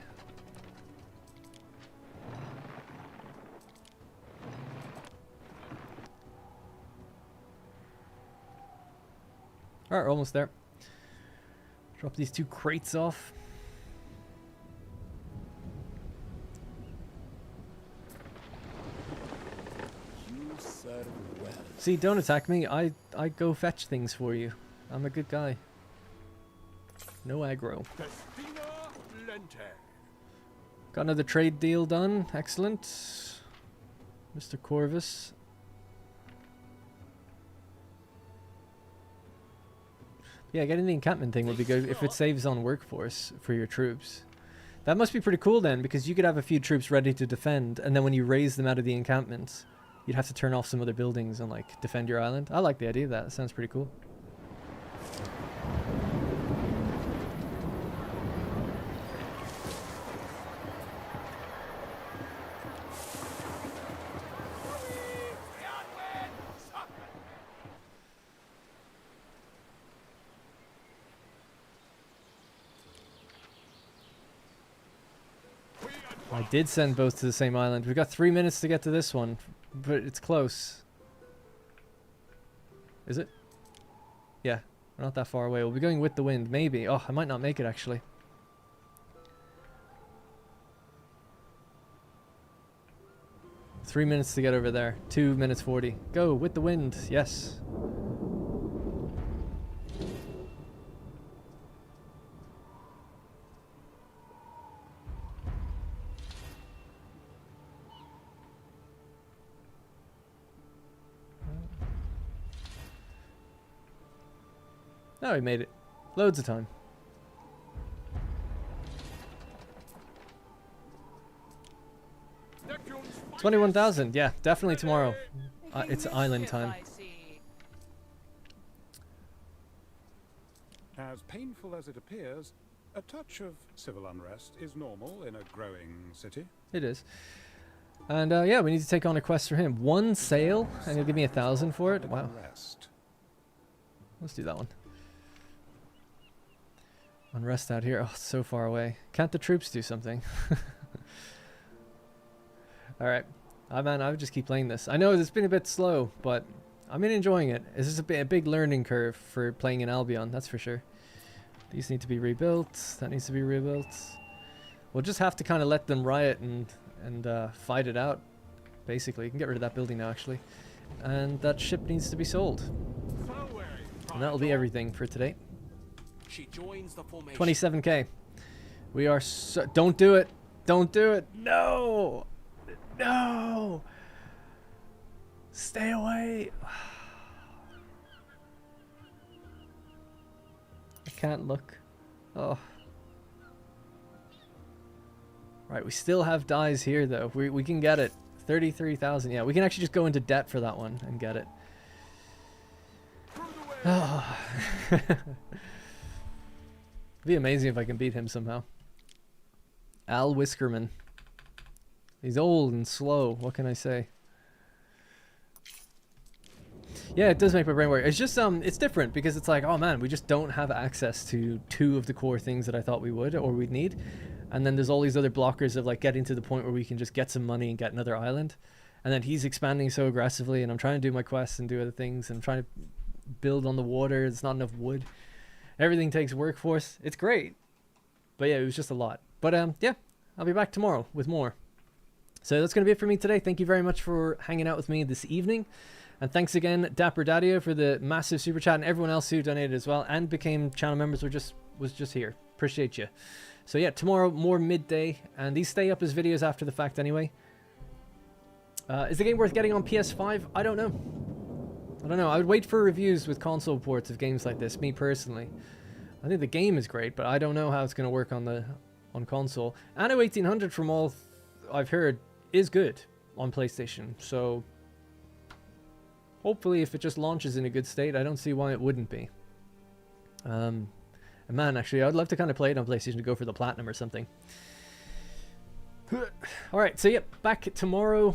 Alright, we're almost there. Drop these 2 crates off. See, don't attack me. I go fetch things for you. I'm a good guy. No aggro. Got another trade deal done. Excellent. Mr. Corvus. Yeah, getting the encampment thing would be good if it saves on workforce for your troops. That must be pretty cool then, because you could have a few troops ready to defend, and then when you raise them out of the encampments, you'd have to turn off some other buildings and like defend your island. I like the idea of that. That sounds pretty cool. I did send both to the same island. We've got 3 minutes to get to this one, but it's close. Is it? Yeah, we're not that far away. We'll be going with the wind, maybe. Oh, I might not make it, actually. Three minutes to get over there. 2 minutes 40. Go, with the wind. Yes. No, we made it. Loads of time. 21,000. Yeah, definitely tomorrow. It's island time. As painful as it appears, a touch of civil unrest is normal in a growing city. It is. And yeah, we need to take on a quest for him. 1 sail, and he'll give me 1,000 for it. Wow. Let's do that one. Unrest out here. Oh, it's so far away. Can't the troops do something? Alright. Man, I would just keep playing this. I know it's been a bit slow, but I've been enjoying it. This is a big learning curve for playing in Albion, that's for sure. These need to be rebuilt. That needs to be rebuilt. We'll just have to kind of let them riot and fight it out, basically. You can get rid of that building now, actually. And that ship needs to be sold. And that'll be everything for today. She joins the formation. 27k. We are so... Don't do it. Don't do it. No. No. Stay away. I can't look. Oh. Right, we still have dies here, though. We can get it. 33,000. Yeah, we can actually just go into debt for that one and get it. Oh. It'd be amazing if I can beat him somehow. Al Whiskerman. He's old and slow. What can I say? Yeah, it does make my brain work. It's just it's different because it's like, oh man, we just don't have access to 2 of the core things that I thought we would or we'd need. And then there's all these other blockers of like getting to the point where we can just get some money and get another island. And then he's expanding so aggressively, and I'm trying to do my quests and do other things, and I'm trying to build on the water. There's not enough wood. Everything takes workforce. It's great. But yeah, it was just a lot. But yeah, I'll be back tomorrow with more. So that's going to be it for me today. Thank you very much for hanging out with me this evening. And thanks again, Dapper Daddio, for the massive super chat, and everyone else who donated as well and became channel members or was just here. Appreciate you. So yeah, tomorrow, more midday. And these stay up as videos after the fact anyway. Is the game worth getting on PS5? I don't know. I don't know. I would wait for reviews with console ports of games like this, me personally. I think the game is great, but I don't know how it's going to work on console. Anno 1800, from all I've heard, is good on PlayStation. So hopefully if it just launches in a good state, I don't see why it wouldn't be. And man, actually, I'd love to kind of play it on PlayStation to go for the platinum or something. Alright, so yep, back tomorrow.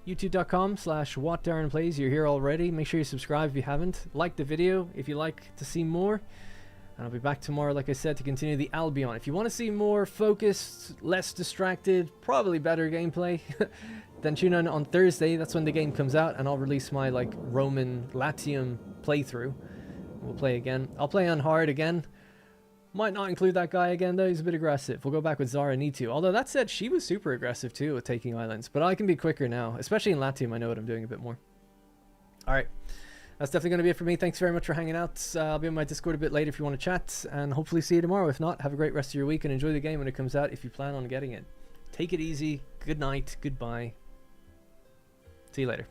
YouTube.com/WhatDarrenPlays. You're here already. Make sure you subscribe if you haven't. Like the video if you like to see more. And I'll be back tomorrow, like I said, to continue the Albion. If you want to see more focused, less distracted, probably better gameplay, then tune in on Thursday. That's when the game comes out, and I'll release my like Roman Latium playthrough. We'll play again. I'll play on hard again. Might not include that guy again, though. He's a bit aggressive. We'll go back with Zara need to. Although, that said, she was super aggressive, too, with taking islands. But I can be quicker now. Especially in Latium, I know what I'm doing a bit more. Alright. That's definitely going to be it for me. Thanks very much for hanging out. I'll be on my Discord a bit later if you want to chat. And hopefully see you tomorrow. If not, have a great rest of your week and enjoy the game when it comes out if you plan on getting it. Take it easy. Good night. Goodbye. See you later.